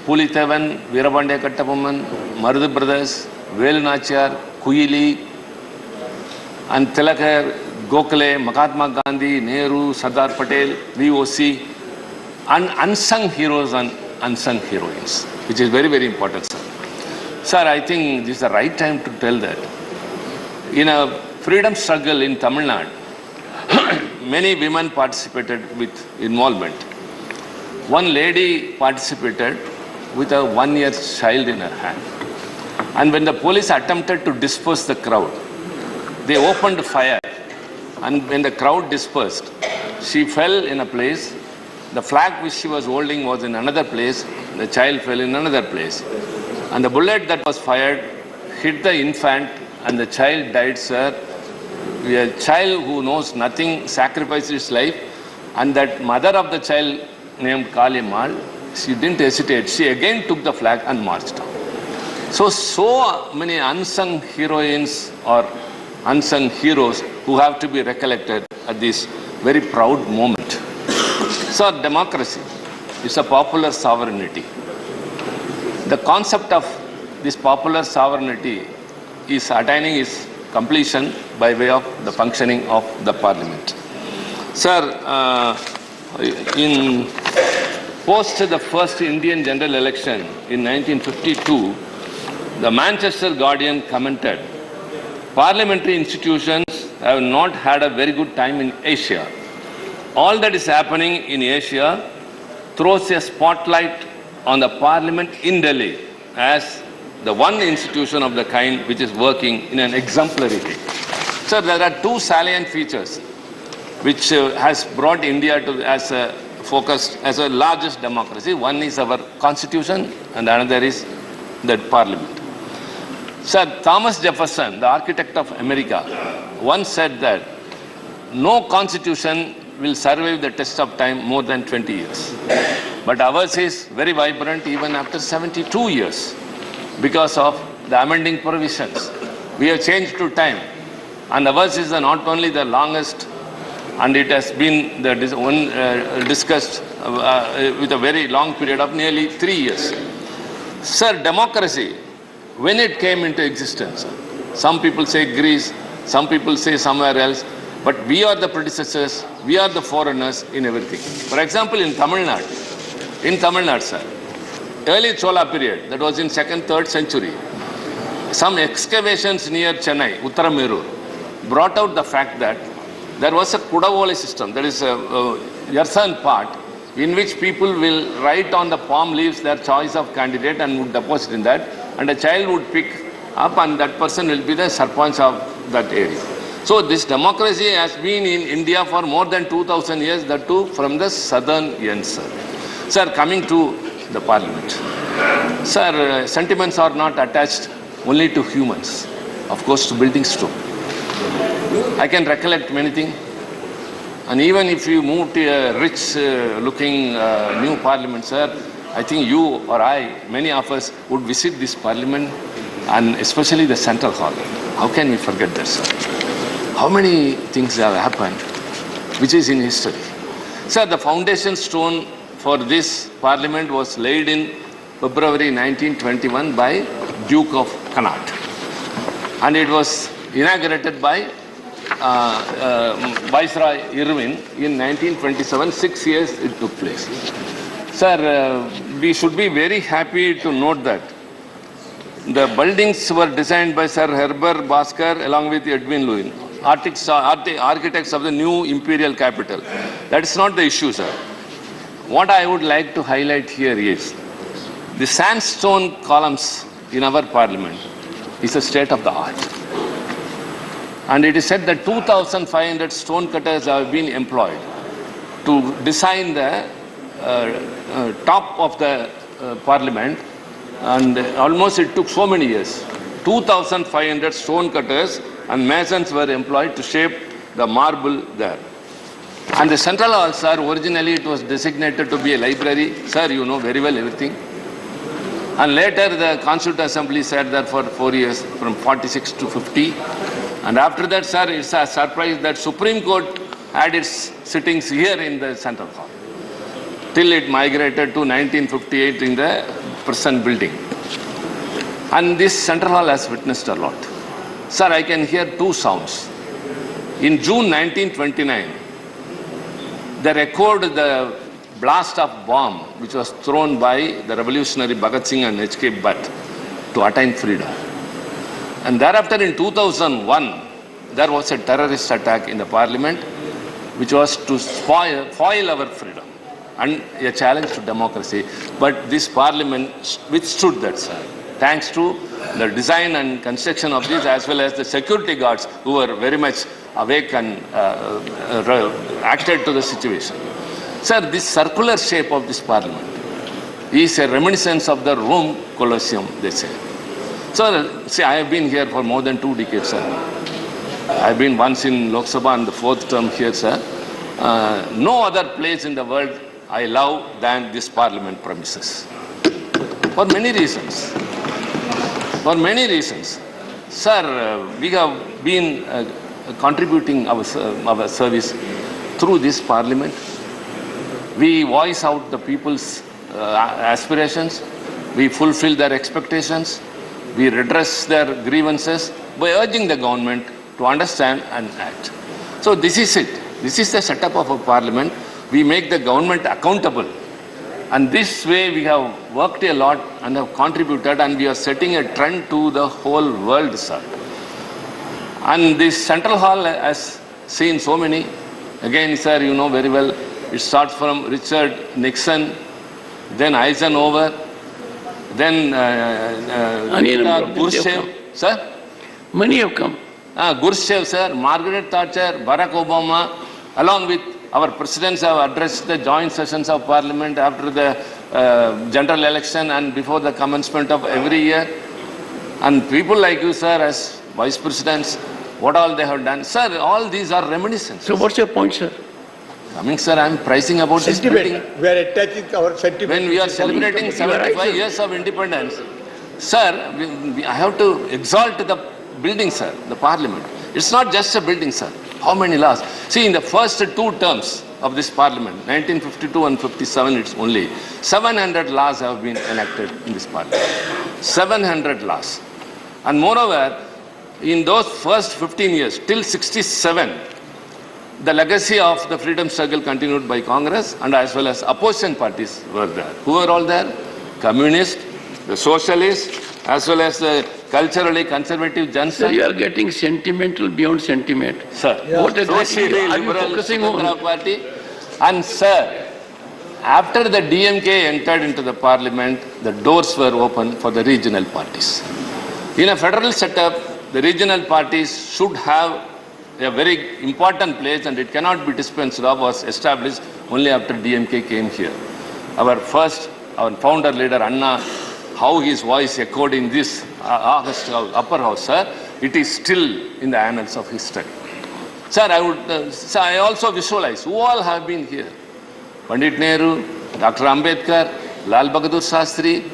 Pulitevan, Veerabandya Kattapomman, Marudu brothers, Velu Nachiyar, Kuyili, and Tilakar, Gokhale, Mahatma Gandhi, Nehru, Sardar Patel, VOC, and unsung heroes and unsung heroines, which is very, very important, sir. Sir, I think this is the right time to tell that. In a freedom struggle in Tamil Nadu, many women participated with involvement. One lady participated with a 1-year child in her hand. And when the police attempted to disperse the crowd, they opened fire. And when the crowd dispersed, she fell in a place. The flag which she was holding was in another place. The child fell in another place. And the bullet that was fired hit the infant, and the child died, sir. A child who knows nothing sacrificed his life, and that mother of the child named Kali Mal, she didn't hesitate. She again took the flag and marched on. So many unsung heroines or unsung heroes who have to be recollected at this very proud moment. Sir, democracy is a popular sovereignty. The concept of this popular sovereignty is attaining its completion by way of the functioning of the Parliament. Sir, in post the first Indian general election in 1952, the Manchester Guardian commented, parliamentary institutions have not had a very good time in Asia. All that is happening in Asia throws a spotlight on the Parliament in Delhi as the one institution of the kind which is working in an exemplary way. So there are two salient features which has brought India to as a focused as a largest democracy. One is our constitution and another is the Parliament. Sir, Thomas Jefferson, the architect of America, once said that no constitution will survive the test of time more than 20 years. But ours is very vibrant even after 72 years because of the amending provisions. We have changed to time. And ours is not only the longest, and it has been discussed with a very long period of nearly 3 years. Sir, democracy, when it came into existence, some people say Greece, some people say somewhere else, but we are the predecessors, we are the foreigners in everything. For example, in Tamil Nadu, sir, early Chola period, that was in 2nd, 3rd century, some excavations near Chennai, Uttaramerur, brought out the fact that there was a Kudavole system, that is a Yarsan part, in which people will write on the palm leaves their choice of candidate and would deposit in that, and a child would pick up and that person will be the Sarpanch of that area. So this democracy has been in India for more than 2000 years, that too from the southern ends, sir. Sir, coming to the parliament. Sir, sentiments are not attached only to humans, of course to buildings too. I can recollect many things. And even if you move to a rich looking new parliament, sir, I think you or I, many of us would visit this parliament and especially the central hall. How can we forget that, sir? How many things have happened which is in history? Sir, the foundation stone for this parliament was laid in February 1921 by Duke of Connaught. And it was inaugurated by Viceroy Irwin in 1927, 6 years it took place. Sir, we should be very happy to note that the buildings were designed by Sir Herbert Bhaskar along with Edwin Llewellyn, architects of the new imperial capital. That is not the issue, sir. What I would like to highlight here is the sandstone columns in our parliament is a state of the art. And it is said that 2,500 stone cutters have been employed to design the top of the parliament, and almost it took so many years. 2,500 stone cutters and masons were employed to shape the marble there. And the central hall, sir, originally it was designated to be a library. Sir, you know very well everything. And later the Constituent Assembly sat there for 4 years, from 46 to 50. And after that, sir, it's a surprise that Supreme Court had its sittings here in the Central Hall, till it migrated to 1958 in the present building. And this Central Hall has witnessed a lot. Sir, I can hear two sounds. In June 1929, there echoed the blast of bomb which was thrown by the revolutionary Bhagat Singh and H.K. Butt to attain freedom. And thereafter in 2001, there was a terrorist attack in the parliament which was to foil our freedom and a challenge to democracy. But this parliament withstood that, sir, thanks to the design and construction of this, as well as the security guards who were very much awake and acted to the situation. Sir, this circular shape of this parliament is a reminiscence of the Rome Colosseum, they say. So, see, I have been here for more than 2 decades, sir. I have been once in Lok Sabha and the 4th term here, sir. No other place in the world I love than this parliament premises. For many reasons. For many reasons. Sir, we have been contributing our service through this parliament. We voice out the people's aspirations. We fulfill their expectations. We redress their grievances by urging the government to understand and act. So this is it. This is the setup of a parliament. We make the government accountable. And this way we have worked a lot and have contributed, and we are setting a trend to the whole world, sir. And this Central Hall has seen so many. Again, sir, you know very well, it starts from Richard Nixon, then Eisenhower, then Khrushchev, sir? Many have come. Khrushchev, sir, Margaret Thatcher, Barack Obama, along with our presidents have addressed the joint sessions of parliament after the general election and before the commencement of every year. And people like you, sir, as vice presidents, what all they have done. Sir, all these are reminiscences. So what's your point, sir? Coming, sir, I am pricing about sentiment. This building. We are attaching our sentiment. When we are celebrating 75 years of independence, Sir, I have to exalt the building, sir, the parliament. It's not just a building, sir. How many laws? See, in the first 2 terms of this parliament, 1952 and 57, it's only 700 laws have been enacted in this parliament. 700 laws. And moreover, in those first 15 years, till 67, the legacy of the freedom struggle continued by Congress and as well as opposition parties were there. Who were all there? Communists, the socialists, as well as the culturally conservative Sir, you are getting sentimental beyond sentiment. Sir, What exactly are you Liberal focusing on? Party? And sir, after the DMK entered into the parliament, the doors were open for the regional parties. In a federal setup, the regional parties should have a very important place and it cannot be dispensed of, was established only after DMK came here. Our founder leader Anna, how his voice echoed in this August upper house, sir, it is still in the annals of history. Sir, I also visualize who all have been here. Pandit Nehru, Dr. Ambedkar, Lal Bahadur Shastri,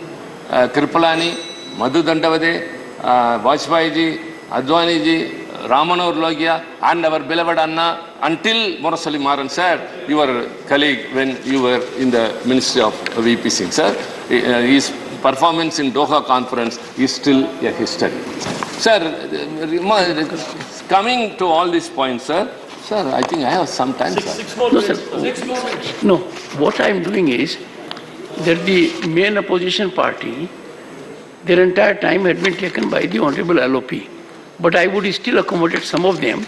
Kripalani, Madhu Dandavade, Vajpayee ji, Advani ji, Ramanohar Logia, and our beloved Anna, until Murasali Maran, sir, your colleague when you were in the Ministry of VP Singh, sir. His performance in Doha conference is still a history. Sir, coming to all these points, sir, I think I have some time, sir. No, sir. No, what I am doing is that the main opposition party, their entire time had been taken by the Honorable LOP. But I would still accommodate some of them,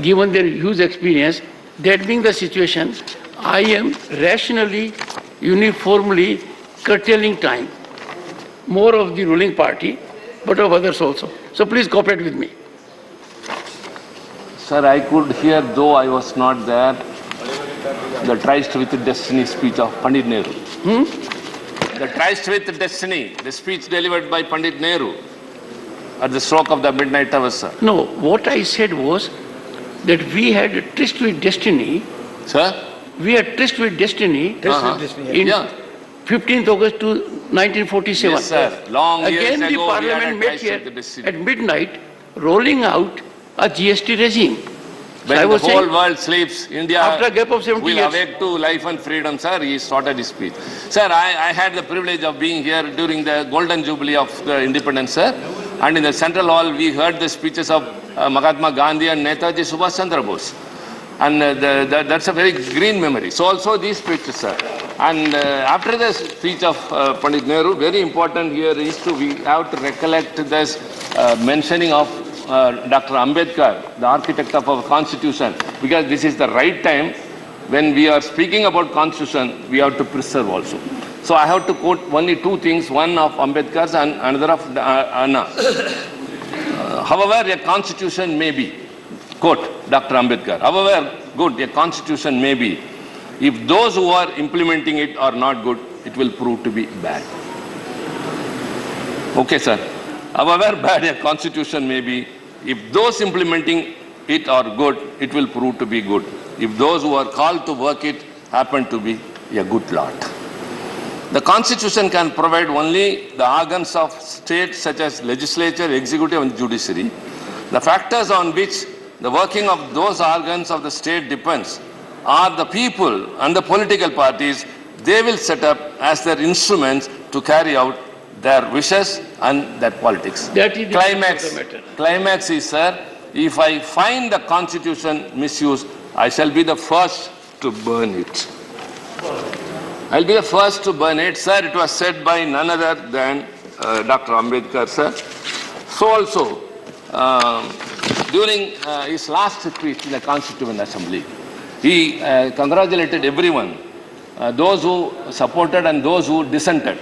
given their huge experience. That being the situation, I am rationally, uniformly curtailing time, more of the ruling party, but of others also. So please cooperate with me. Sir, I could hear, though I was not there, the Tryst with Destiny speech of Pandit Nehru. The Tryst with Destiny, the speech delivered by Pandit Nehru at the stroke of the midnight hour, sir. No, what I said was that we had a tryst with destiny. Sir? We had tryst with destiny. In 15th August to 1947. Yes, sir. Long Again, years the ago, we had parliament a met tryst here with the destiny. at midnight, rolling out a GST regime. When I the was whole saying, world sleeps, India after a gap of 70 will years. awake to life and freedom, sir. He started his speech. Sir, I had the privilege of being here during the golden jubilee of the independence, sir. And in the central hall, we heard the speeches of Mahatma Gandhi and Netaji Subhash Chandra Bose. And that's a very green memory. So also these speeches, sir. And after the speech of Pandit Nehru, very important here is we have to recollect this mentioning of Dr. Ambedkar, the architect of our constitution, because this is the right time when we are speaking about constitution, we have to preserve also. So I have to quote only 2 things, one of Ambedkar's and another of Anna. However, a constitution may be, quote Dr. Ambedkar, however good a constitution may be, if those who are implementing it are not good, it will prove to be bad. Okay, sir. However bad a constitution may be, if those implementing it are good, it will prove to be good. If those who are called to work it happen to be a good lot. The constitution can provide only the organs of state such as legislature, executive and judiciary. The factors on which the working of those organs of the state depends are the people and the political parties they will set up as their instruments to carry out their wishes and their politics. That is the Climax is, sir, if I find the constitution misused, I shall be the first to burn it. I'll be the first to burn it, sir. It was said by none other than Dr. Ambedkar, sir. So also, during his last speech in the Constituent Assembly, he congratulated everyone, those who supported and those who dissented.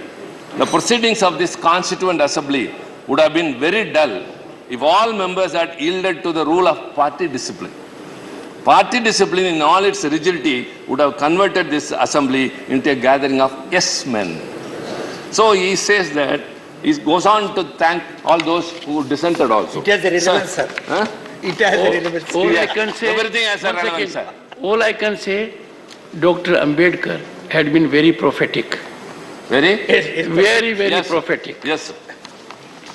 The proceedings of this Constituent Assembly would have been very dull if all members had yielded to the rule of party discipline. Party discipline in all its rigidity would have converted this assembly into a gathering of yes men. So he says that, he goes on to thank all those who dissented also. It has a relevance, sir. Huh? It has a relevance. All I can say, everything has a relevance, sir. All I can say, Dr. Ambedkar had been very prophetic. Very? Very yes, prophetic. Yes, sir.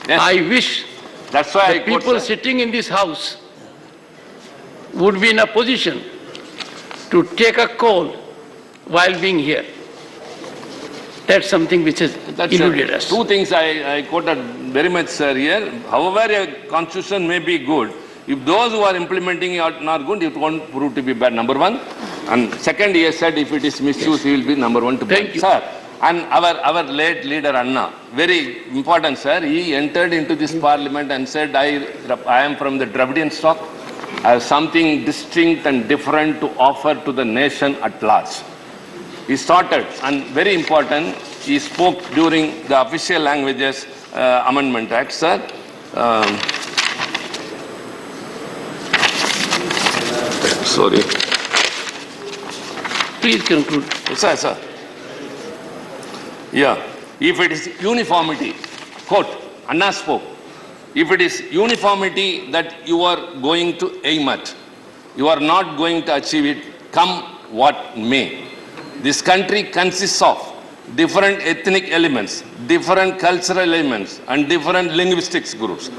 Yes. I wish That's why the people sitting in this house would be in a position to take a call while being here. That's something which has eluded us. Two things I quoted very much, sir, here. However, a constitution may be good, if those who are implementing it are not good, it won't prove to be bad, number one. And second, he has said if it is misused, he will be number one to blame. Thank you. Sir, and our late leader, Anna, very important, sir, he entered into this parliament and said, I am from the Dravidian stock. I have something distinct and different to offer to the nation at large. He started, and very important, he spoke during the official languages amendment act, sir. Sorry. Please conclude. Sir, sir. Yeah. If it is uniformity, quote, Anna spoke, if it is uniformity that you are going to aim at, you are not going to achieve it, come what may. This country consists of different ethnic elements, different cultural elements, and different linguistics groups.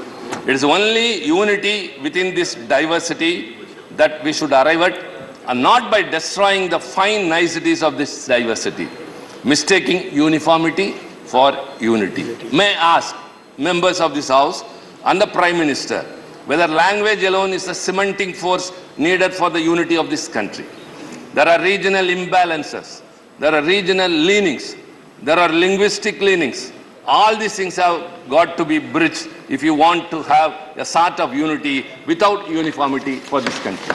It is only unity within this diversity that we should arrive at, and not by destroying the fine niceties of this diversity, mistaking uniformity for unity. May I ask members of this House and the Prime Minister whether language alone is the cementing force needed for the unity of this country. There are regional imbalances, there are regional leanings, there are linguistic leanings. All these things have got to be bridged if you want to have a sort of unity without uniformity for this country.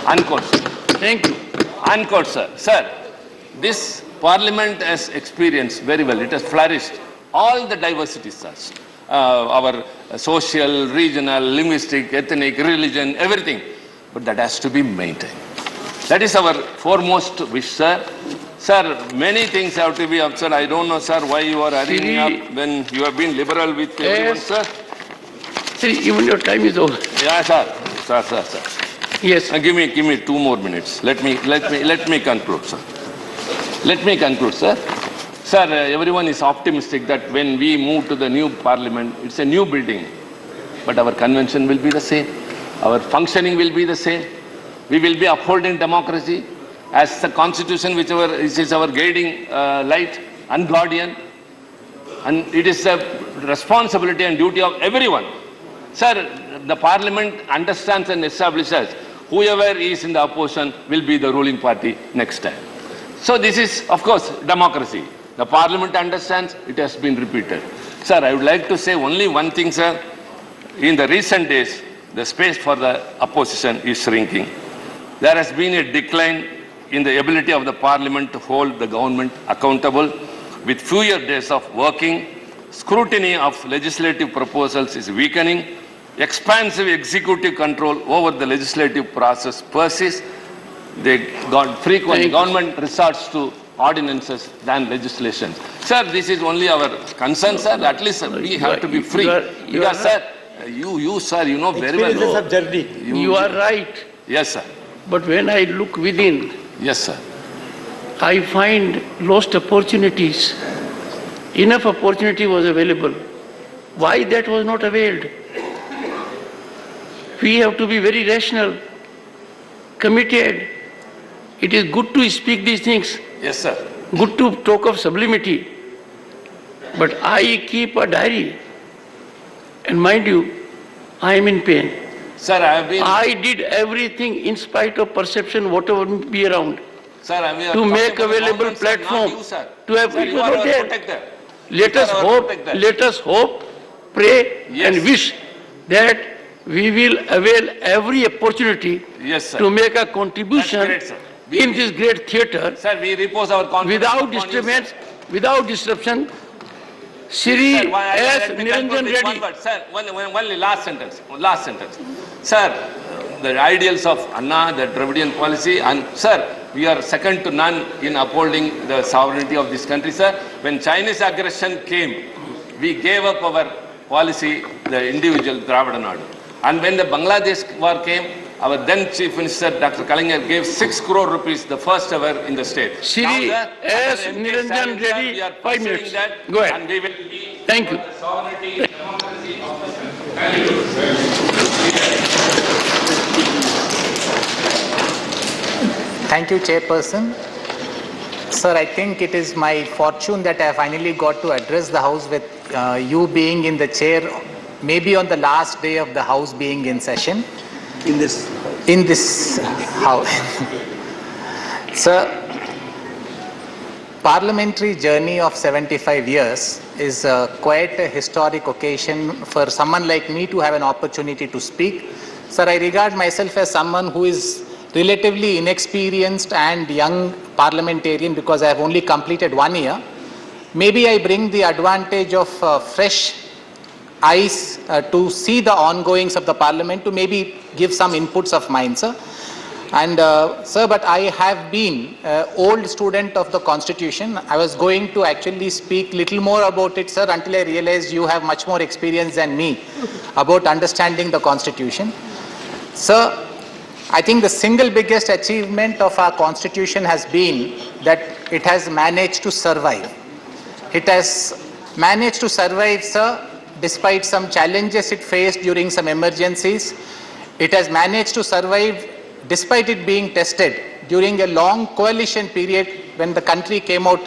Unquote, sir. Thank you. Unquote, sir. Sir, this Parliament has experienced very well. It has flourished all the diversities, sir. Our social, regional, linguistic, ethnic, religion, everything. But that has to be maintained. That is our foremost wish, sir. Sir, many things have to be observed. I don't know, sir, why you are hurrying up when you have been liberal with everyone, sir. See, even your time is over. Yeah, sir. Sir. Yes. Give me 2 more minutes. Let me conclude, sir. Let me conclude, sir. Sir, everyone is optimistic that when we move to the new parliament, it's a new building, but our convention will be the same. Our functioning will be the same. We will be upholding democracy as the constitution, which is our guiding light and guardian. And it is the responsibility and duty of everyone. Sir, the parliament understands and establishes whoever is in the opposition will be the ruling party next time. So this is, of course, democracy. The parliament understands, it has been repeated. Sir, I would like to say only one thing, sir. In the recent days, the space for the opposition is shrinking. There has been a decline in the ability of the parliament to hold the government accountable with fewer days of working. Scrutiny of legislative proposals is weakening. Expansive executive control over the legislative process persists. Frequently government resorts to ordinances than legislation. Sir, this is only our concern, sir. At least we have to be free. Because, sir, you know very well. You are right. Yes, sir. But when I look within, yes, sir, I find lost opportunities. Enough opportunity was available. Why that was not availed? We have to be very rational, committed. It is good to speak these things. Yes, sir. Good to talk of sublimity. But I keep a diary. And mind you, I am in pain. Sir, I did everything in spite of perception, whatever be around. Sir, to make available platform to have people out there. Let us hope, pray and wish that we will avail every opportunity to make a contribution in this great theatre. Sir, we repose our confidence without disruption. Shri S. Niranjan Reddy. Sir, only last sentence. Sir, the ideals of Anna, the Dravidian policy, and sir, we are second to none in upholding the sovereignty of this country, sir. When Chinese aggression came, we gave up our policy, the individual Dravida Nadu. And when the Bangladesh war came, our then Chief Minister, Dr. Kalaignar, gave 6 crore rupees, the first ever in the state. Shri S. Niranjan Reddy, 5 minutes. Go ahead. And we will be Thank you. Thank you, Chairperson. Sir, I think it is my fortune that I finally got to address the House with you being in the chair, maybe on the last day of the House being in session. In this House. Sir, parliamentary journey of 75 years is quite a historic occasion for someone like me to have an opportunity to speak. Sir, I regard myself as someone who is relatively inexperienced and young parliamentarian because I have only completed 1 year. Maybe I bring the advantage of fresh eyes to see the ongoings of the parliament, to maybe give some inputs of mine, sir. And sir, but I have been an old student of the Constitution. I was going to actually speak little more about it, sir, until I realized you have much more experience than me about understanding the Constitution. Sir, I think the single biggest achievement of our Constitution has been that it has managed to survive. It has managed to survive, sir, despite some challenges it faced during some emergencies. It has managed to survive despite it being tested during a long coalition period when the country came out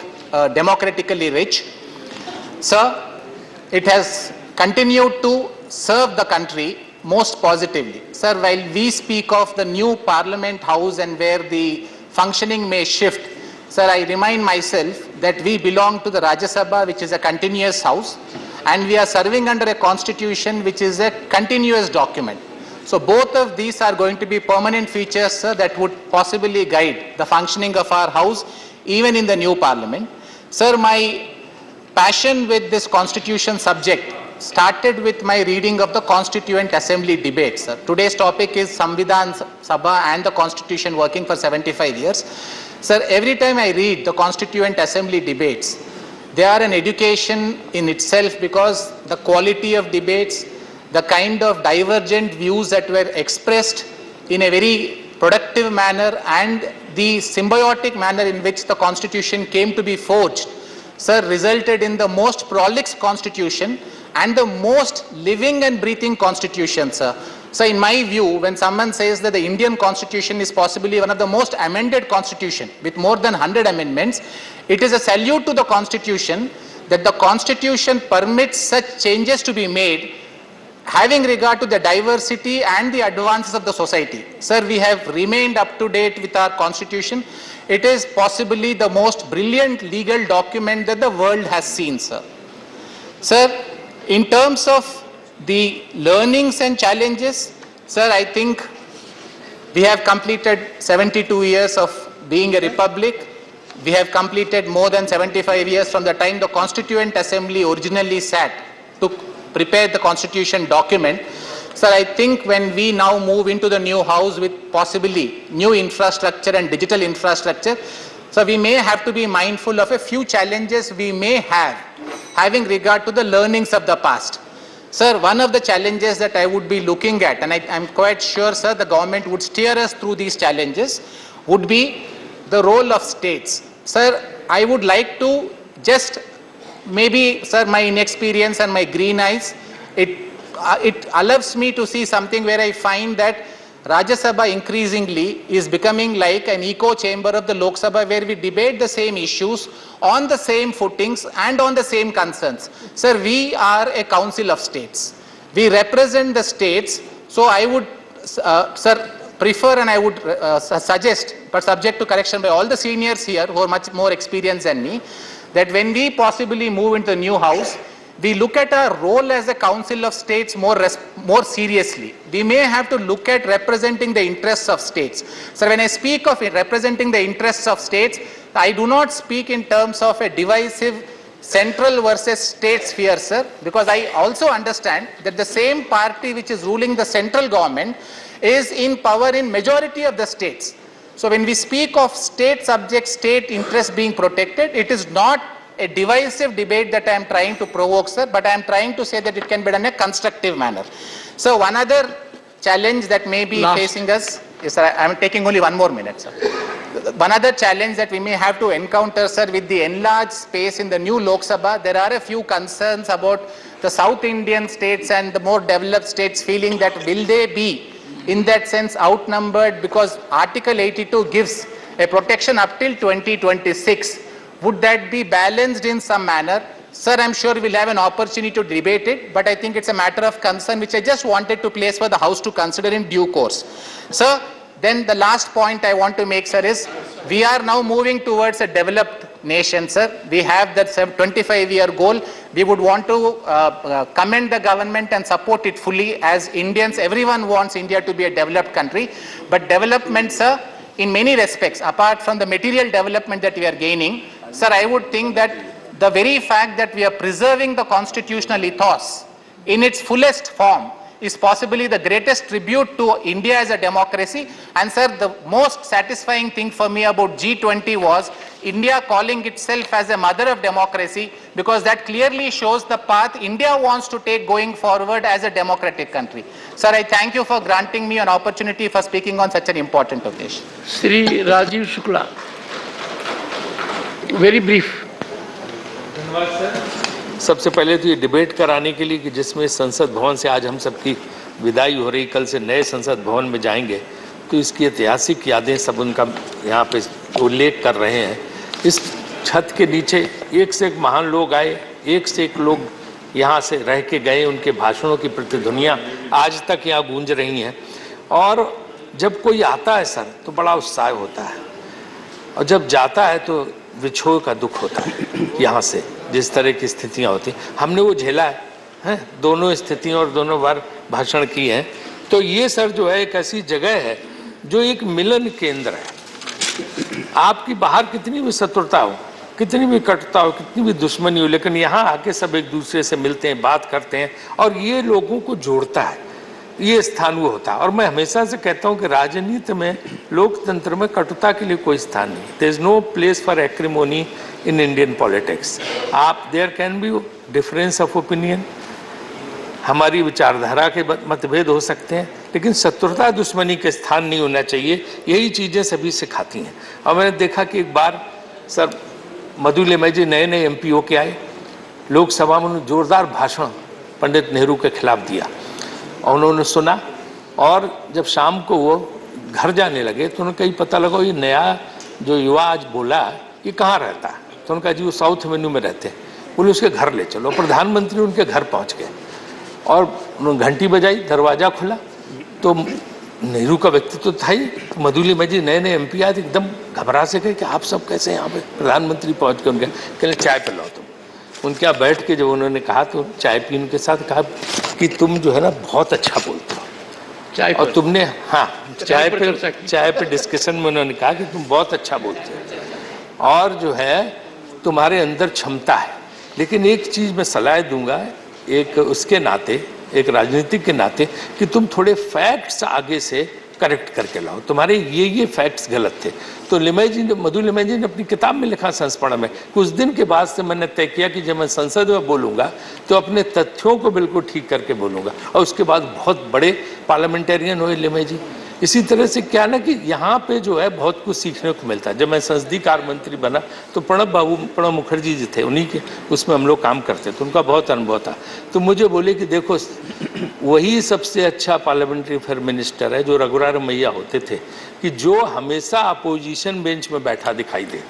democratically rich. Sir, it has continued to serve the country most positively. Sir, while we speak of the new Parliament House and where the functioning may shift, sir, I remind myself that we belong to the Rajya Sabha, which is a continuous house, and we are serving under a constitution which is a continuous document. So both of these are going to be permanent features, sir, that would possibly guide the functioning of our house even in the new Parliament. Sir, my passion with this constitution subject started with my reading of the Constituent Assembly debates. Today's topic is Samvidhan Sabha and the Constitution working for 75 years. Sir, every time I read the Constituent Assembly debates, they are an education in itself because the quality of debates, the kind of divergent views that were expressed in a very productive manner and the symbiotic manner in which the Constitution came to be forged, sir, resulted in the most prolix Constitution and the most living and breathing Constitution, sir. So in my view, when someone says that the Indian Constitution is possibly one of the most amended Constitution with more than 100 amendments, it is a salute to the Constitution that the Constitution permits such changes to be made having regard to the diversity and the advances of the society. Sir, we have remained up to date with our Constitution. It is possibly the most brilliant legal document that the world has seen, sir. Sir, in terms of the learnings and challenges, sir, I think we have completed 72 years of being a republic. We have completed more than 75 years from the time the Constituent Assembly originally sat to prepare the Constitution document. Sir, I think when we now move into the new house with possibly new infrastructure and digital infrastructure, so we may have to be mindful of a few challenges we may have having regard to the learnings of the past. Sir, one of the challenges that I would be looking at, and I'm quite sure, sir, the government would steer us through these challenges, would be the role of states. Sir, I would like to just maybe, sir, my inexperience and my green eyes, it allows me to see something where I find that Rajya Sabha increasingly is becoming like an echo chamber of the Lok Sabha where we debate the same issues on the same footings and on the same concerns. Sir, we are a council of states. We represent the states. So I would, sir, prefer and I would suggest, but subject to correction by all the seniors here who are much more experienced than me, that when we possibly move into the new house, we look at our role as a council of states more seriously. We may have to look at representing the interests of states. So when I speak of representing the interests of states, I do not speak in terms of a divisive central versus state sphere, sir, because I also understand that the same party which is ruling the central government is in power in majority of the states. So when we speak of state subject, state interests being protected, it is not a divisive debate that I am trying to provoke, sir, but I am trying to say that it can be done in a constructive manner. So one other challenge that may be facing us, yes, sir, I am taking only 1 more minute, sir. One other challenge that we may have to encounter, sir, with the enlarged space in the new Lok Sabha, there are a few concerns about the South Indian states and the more developed states feeling that will they be in that sense outnumbered because Article 82 gives a protection up till 2026. Would that be balanced in some manner? Sir, I'm sure we'll have an opportunity to debate it, but I think it's a matter of concern which I just wanted to place for the House to consider in due course. Sir, then the last point I want to make, sir, is we are now moving towards a developed nation, sir. We have that 25-year goal. We would want to commend the government and support it fully. As Indians, everyone wants India to be a developed country. But development, sir, in many respects, apart from the material development that we are gaining, sir, I would think that the very fact that we are preserving the constitutional ethos in its fullest form is possibly the greatest tribute to India as a democracy. And sir, the most satisfying thing for me about G20 was India calling itself as a mother of democracy, because that clearly shows the path India wants to take going forward as a democratic country. Sir, I thank you for granting me an opportunity for speaking on such an important occasion. Shri Rajiv Shukla, very brief. धन्यवाद sir. सबसे पहले तो ये debate कराने के लिए कि जिसमें संसद भवन से आज हम सबकी विदाई हो रही, कल से नए संसद भवन में जाएंगे, तो इसकी ऐतिहासिक यादें सब उनका यहाँ पे उल्लेख कर रहे हैं। इस छत के नीचे एक से एक महान लोग आए, एक से एक लोग यहाँ से रह के गए, उनके भाषणों की प्रतिध्वनियाँ आज तक यहाँ गूंज रही हैं। और जब कोई आता है सर तो बड़ा उत्साह होता है, और जब जाता है तो विछोह का दुख होता है। यहाँ से जिस तरह की स्थितियाँ होती हैं, हमने वो झेला है, दोनों स्थितियों और दोनों बार भाषण किए हैं। तो ये सर जो है एक ऐसी जगह है जो एक मिलन केंद्र है। आपकी बाहर कितनी भी शत्रुता हो, कितनी भी कटुता हो, कितनी भी दुश्मनी हो, लेकिन यहाँ आके सब एक दूसरे से मिलते हैं, बात करते हैं, और ये लोगों को जोड़ता है। ये स्थान वो होता है। और मैं हमेशा से कहता हूँ कि राजनीति में, लोकतंत्र में कटुता के लिए कोई स्थान नहीं। There is no place for acrimony in Indian politics. आप there can be difference of opinion, हमारी विचारधारा के मतभेद हो सकते हैं, लेकिन शत्रुता दुश्मनी के स्थान नहीं होना चाहिए। यही चीज़ें सभी सिखाती हैं। और मैंने देखा कि एक बार सर मधु लिमय जी नए एमपी होके आए, लोकसभा में उन्होंने जोरदार भाषण पंडित नेहरू के खिलाफ दिया, और उन्होंने सुना। और जब शाम को वो घर जाने लगे तो उन्हें कहीं पता लगा ये नया जो युवा आज बोला ये कहाँ रहता है। तो उन्होंने कहा जी वो साउथ एवेन्यू में रहते हैं। बोले उसके घर ले चलो। प्रधानमंत्री उनके घर पहुँच गए और उन्होंने घंटी बजाई, दरवाज़ा खुला तो नेहरू का व्यक्तित्व था ही। तो मधु लिमय जी नए एमपी आए, एकदम घबरा से गए कि आप सब कैसे यहाँ पे। प्रधानमंत्री पहुँच के उनके कहले चाय पिलाओ तुम। उनके यहाँ बैठ के जब उन्होंने कहा तो चाय पी, उनके साथ कहा कि तुम जो है ना बहुत अच्छा बोलते हो चाय, और तुमने चाय पे डिस्कशन में उन्होंने कहा कि तुम बहुत अच्छा बोलते हो और जो है तुम्हारे अंदर क्षमता है। लेकिन एक चीज़ मैं सलाह दूंगा, एक उसके नाते, एक राजनीतिक के नाते, कि तुम थोड़े फैक्ट्स आगे से करेक्ट करके लाओ, तुम्हारे ये फैक्ट्स गलत थे। तो मधु लिमय जी ने अपनी किताब में लिखा संस्मरण में, कुछ दिन के बाद से मैंने तय किया कि जब मैं संसद में बोलूँगा तो अपने तथ्यों को बिल्कुल ठीक करके बोलूँगा। और उसके बाद बहुत बड़े पार्लियामेंटेरियन हुए लिमय जी। इसी तरह से क्या ना कि यहाँ पे जो है बहुत कुछ सीखने को मिलता है। जब मैं संसदीय कार्य मंत्री बना तो प्रणब मुखर्जी जी थे, उन्हीं के उसमें हम लोग काम करते थे, उनका बहुत अनुभव था। तो मुझे बोले कि देखो वही सबसे अच्छा पार्लियामेंट्री अफेयर मिनिस्टर है जो रघुराम मैया होते थे, कि जो हमेशा अपोजिशन बेंच में बैठा दिखाई दे।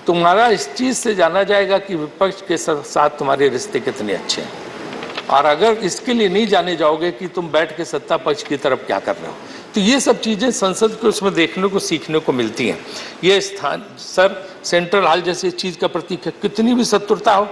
तुम्हारा इस चीज़ से जाना जाएगा कि विपक्ष के साथ तुम्हारे रिश्ते कितने अच्छे हैं, और अगर इसके लिए नहीं जाने जाओगे कि तुम बैठ के सत्ता पक्ष की तरफ क्या कर रहे हो। तो ये सब चीज़ें संसद को उसमें देखने को, सीखने को मिलती हैं। ये स्थान सर सेंट्रल हॉल जैसे चीज़ का प्रतीक है। कितनी भी शत्रुता हो,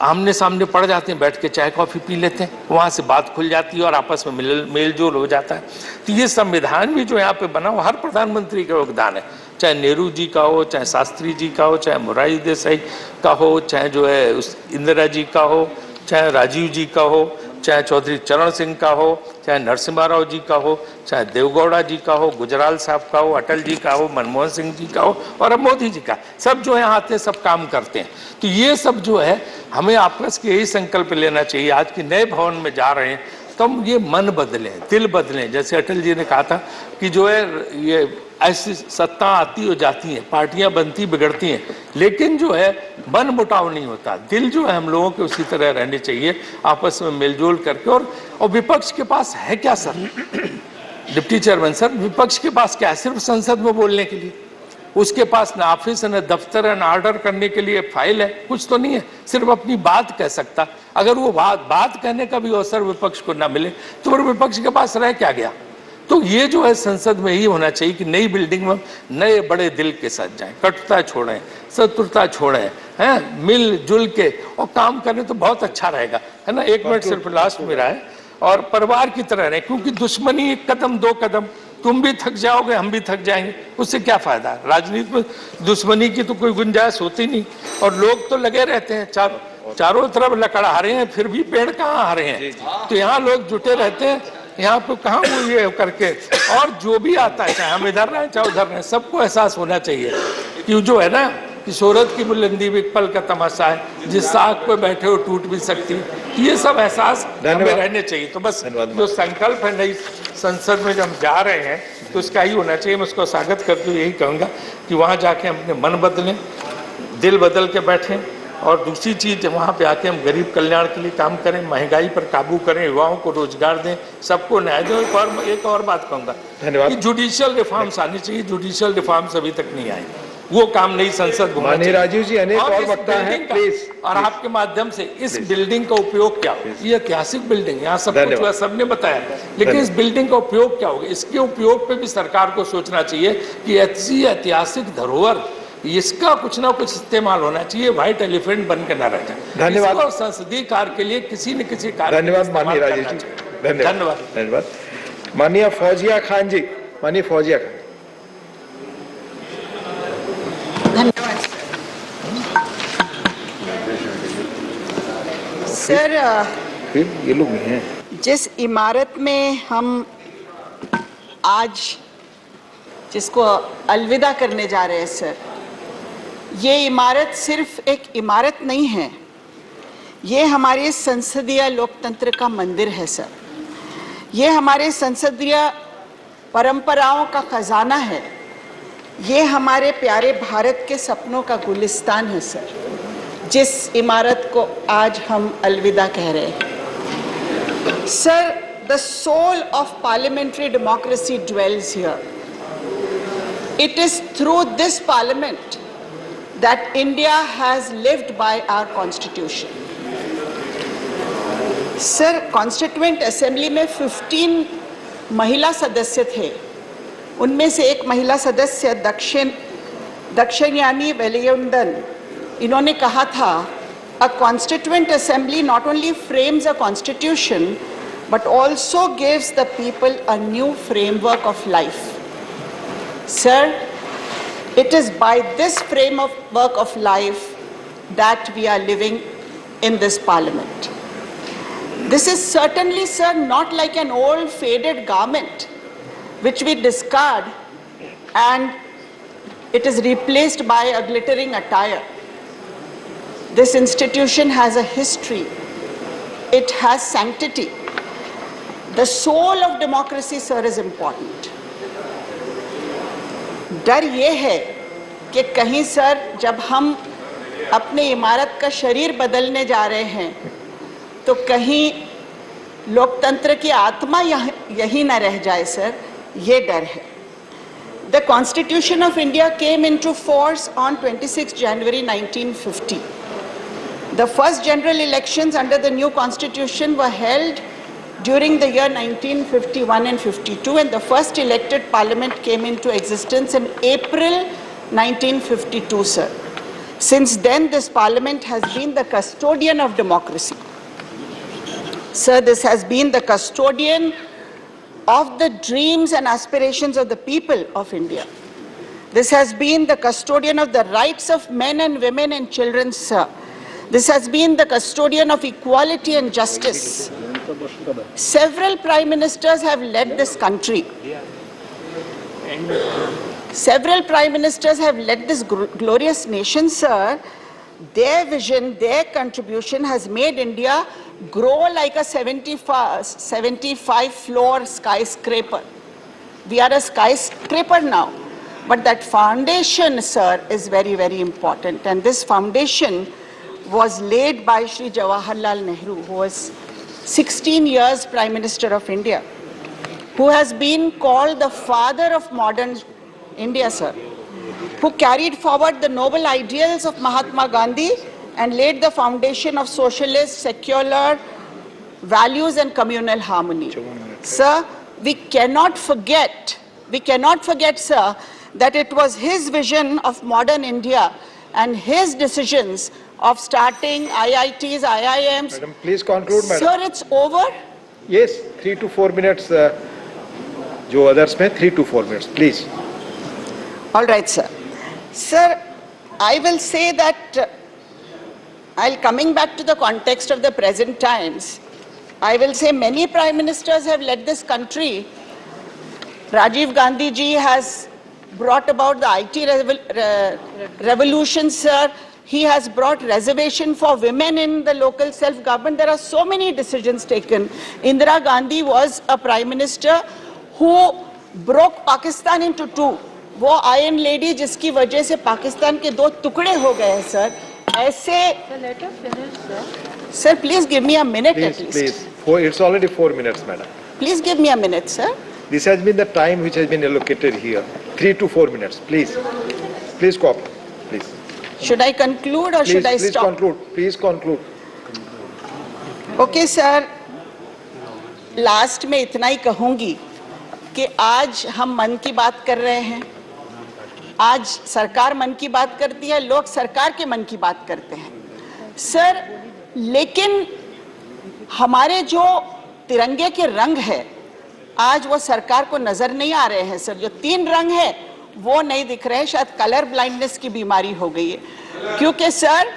आमने सामने पड़ जाते हैं, बैठ के चाय कॉफ़ी पी लेते हैं, वहाँ से बात खुल जाती है और आपस में मेल जोल हो जाता है। तो ये संविधान भी जो यहाँ पे बना वो हर प्रधानमंत्री का योगदान है, चाहे नेहरू जी का हो, चाहे शास्त्री जी का हो, चाहे मोरारजी देसाई का हो, चाहे जो है इंदिरा जी का हो, चाहे राजीव जी का हो, चाहे चौधरी चरण सिंह का हो, चाहे नरसिम्हा राव जी का हो, चाहे देवगौड़ा जी का हो, गुजराल साहब का हो, अटल जी का हो, मनमोहन सिंह जी का हो, और अब मोदी जी का। सब जो है आते हैं, सब काम करते हैं। तो ये सब जो है हमें आपस के यही संकल्प लेना चाहिए। आज के नए भवन में जा रहे हैं तो हम ये मन बदलें, दिल बदलें। जैसे अटल जी ने कहा था कि जो है ये ऐसी सत्ता आती हो जाती हैं, पार्टियां बनती बिगड़ती हैं, लेकिन जो है मन मुटाव नहीं होता। दिल जो है हम लोगों के उसी तरह रहने चाहिए, आपस में मिलजुल करके। और विपक्ष के पास है क्या सर? डिप्टी चेयरमैन सर, विपक्ष के पास क्या है? सिर्फ संसद में बोलने के लिए। उसके पास न ऑफिस न दफ्तर है, न ऑर्डर करने के लिए फाइल है, कुछ तो नहीं है। सिर्फ अपनी बात कह सकता। अगर वो बात कहने का भी अवसर विपक्ष को ना मिले तो फिर विपक्ष के पास रह क्या गया? तो ये जो है संसद में ही होना चाहिए कि नई बिल्डिंग में नए बड़े दिल के साथ जाएं, कटुता छोड़ें, शत्रुता छोड़ें, हैं, मिलजुल के और काम करें तो बहुत अच्छा रहेगा, है ना। 1 मिनट सिर्फ लास्ट मेरा है। और परिवार की तरह रहे, क्योंकि दुश्मनी 1 कदम 2 कदम, तुम भी थक जाओगे, हम भी थक जाएंगे, उससे क्या फायदा? राजनीति में दुश्मनी की तो कोई गुंजाइश होती नहीं। और लोग तो लगे रहते हैं, चारों तरफ लकड़ा रहे हैं, फिर भी पेड़ कहाँ आ रहे हैं? तो यहाँ लोग जुटे रहते हैं, यहाँ पे कहाँ वो ये करके। और जो भी आता है, चाहे हम इधर रहें चाहे उधर रहें, सबको एहसास होना चाहिए कि जो है ना कि शोहरत की बुलंदी भी एक पल का तमाशा है, जिस साग पे बैठे हो टूट भी सकती है। ये सब एहसास हमें रहने चाहिए। तो बस जो संकल्प है नई संसद में जब हम जा रहे हैं तो इसका ही होना चाहिए। मैं उसको स्वागत करते हुए यही कहूँगा कि वहाँ जाके हम अपने मन बदलें, दिल बदल के बैठें। और दूसरी चीज़, वहाँ पे आके हम गरीब कल्याण के लिए काम करें, महंगाई पर काबू करें, युवाओं को रोजगार दें, सबको न्याय दें। एक और बात कहूँगा कि जुडिशियल रिफॉर्म्स आनी चाहिए। जुडिशियल रिफॉर्म्स अभी तक नहीं आए, वो काम नई संसद होना चाहिए। राजीव जी, अनेक और वक्ता हैं, प्लीज। और आपके माध्यम से इस बिल्डिंग का उपयोग क्या होगा? ये ऐतिहासिक बिल्डिंग, यहाँ सब कुछ हुआ, सबने बताया, लेकिन इस बिल्डिंग का उपयोग क्या होगा? इसके उपयोग पे भी सरकार को सोचना चाहिए कि ऐसी ऐतिहासिक धरोहर, इसका कुछ ना कुछ इस्तेमाल होना चाहिए, व्हाइट एलिफेंट बन के ना रह जाए। धन्यवाद। संसदीय कार्य के लिए किसी न किसी कार्य। धन्यवाद माननीय राजीव जी, धन्यवाद। धन्यवाद। माननीय फौजिया खान जी, माननीय फौजिया खान। धन्यवाद सर। ये लोग नहीं हैं। जिस इमारत में हम आज जिसको अलविदा करने जा रहे हैं सर, ये इमारत सिर्फ एक इमारत नहीं है, ये हमारे संसदीय लोकतंत्र का मंदिर है सर। ये हमारे संसदीय परंपराओं का खजाना है। ये हमारे प्यारे भारत के सपनों का गुलिस्तान है सर, जिस इमारत को आज हम अलविदा कह रहे हैं sir. The soul of parliamentary democracy dwells here. It is through this parliament that India has lived by our constitution. Sir, Constituent Assembly में 15 महिला सदस्य थे। उनमें से एक महिला सदस्य दक्षिणयानी वेलियंदन, इन्होंने कहा था, a Constituent Assembly not only frames a constitution but also gives the people a new framework of life. Sir, it is by this framework of life that we are living in this parliament. This is certainly, sir, not like an old faded garment which we discard and it is replaced by a glittering attire. This institution has a history. It has sanctity. The soul of democracy, sir, is important. डर ये है कि कहीं sir जब हम अपने इमारत का शरीर बदलने जा रहे हैं तो कहीं लोकतंत्र की आत्मा यही न रह जाए सर, ये डर है। The Constitution of India came into force on 26 January 1950. The first general elections under the new constitution were held during the year 1951 and 52, and the first elected parliament came into existence in April 1952, sir. Since then, this parliament has been the custodian of democracy. Sir, this has been the custodian of the dreams and aspirations of the people of India. This has been the custodian of the rights of men and women and children, sir. This has been the custodian of equality and justice. Several prime ministers have led this country. Several prime ministers have led this glorious nation, sir. Their vision, their contribution has made India grow like a 75-floor skyscraper. We are a skyscraper now. But that foundation, sir, is very, very important. And this foundation was laid by Shri Jawaharlal Nehru, who was 16 years Prime Minister of India, who has been called the father of modern India, sir, who carried forward the noble ideals of Mahatma Gandhi and laid the foundation of socialist, secular values and communal harmony. Sir, we cannot forget, sir, that it was his vision of modern India and his decisions of starting IITs, IIMs. Madam, please conclude, madam. Sir, it's over? Yes, 3 to 4 minutes. जो others में 3 to 4 minutes, please. All right, sir. Sir, I will say that, coming back to the context of the present times, I will say many prime ministers have led this country. Rajiv Gandhi ji has brought about the IT revolution, sir. He has brought reservation for women in the local self-government. There are so many decisions taken. Indira Gandhi was a prime minister who broke Pakistan into two. वो iron lady जिसकी वजह से पाकिस्तान के दो टुकड़े हो गए हैं, सर. ऐसे sir, please give me a minute at least. Please. It's already 4 minutes, madam. Please give me a minute, sir. This has been the time which has been allocated here. 3 to 4 minutes, please. Please cooperate, please. Should I conclude or should I stop? Please conclude. Okay, sir. Last में इतना ही कहूँगी कि आज हम मन की बात कर रहे हैं. आज सरकार मन की बात करती है, लोग सरकार के मन की बात करते हैं. सर, लेकिन हमारे जो तिरंगे के रंग है, आज वो सरकार को नजर नहीं आ रहे हैं, सर. जो 3 रंग है वो नहीं दिख रहे हैं. शायद कलर ब्लाइंडनेस की बीमारी हो गई है, क्योंकि सर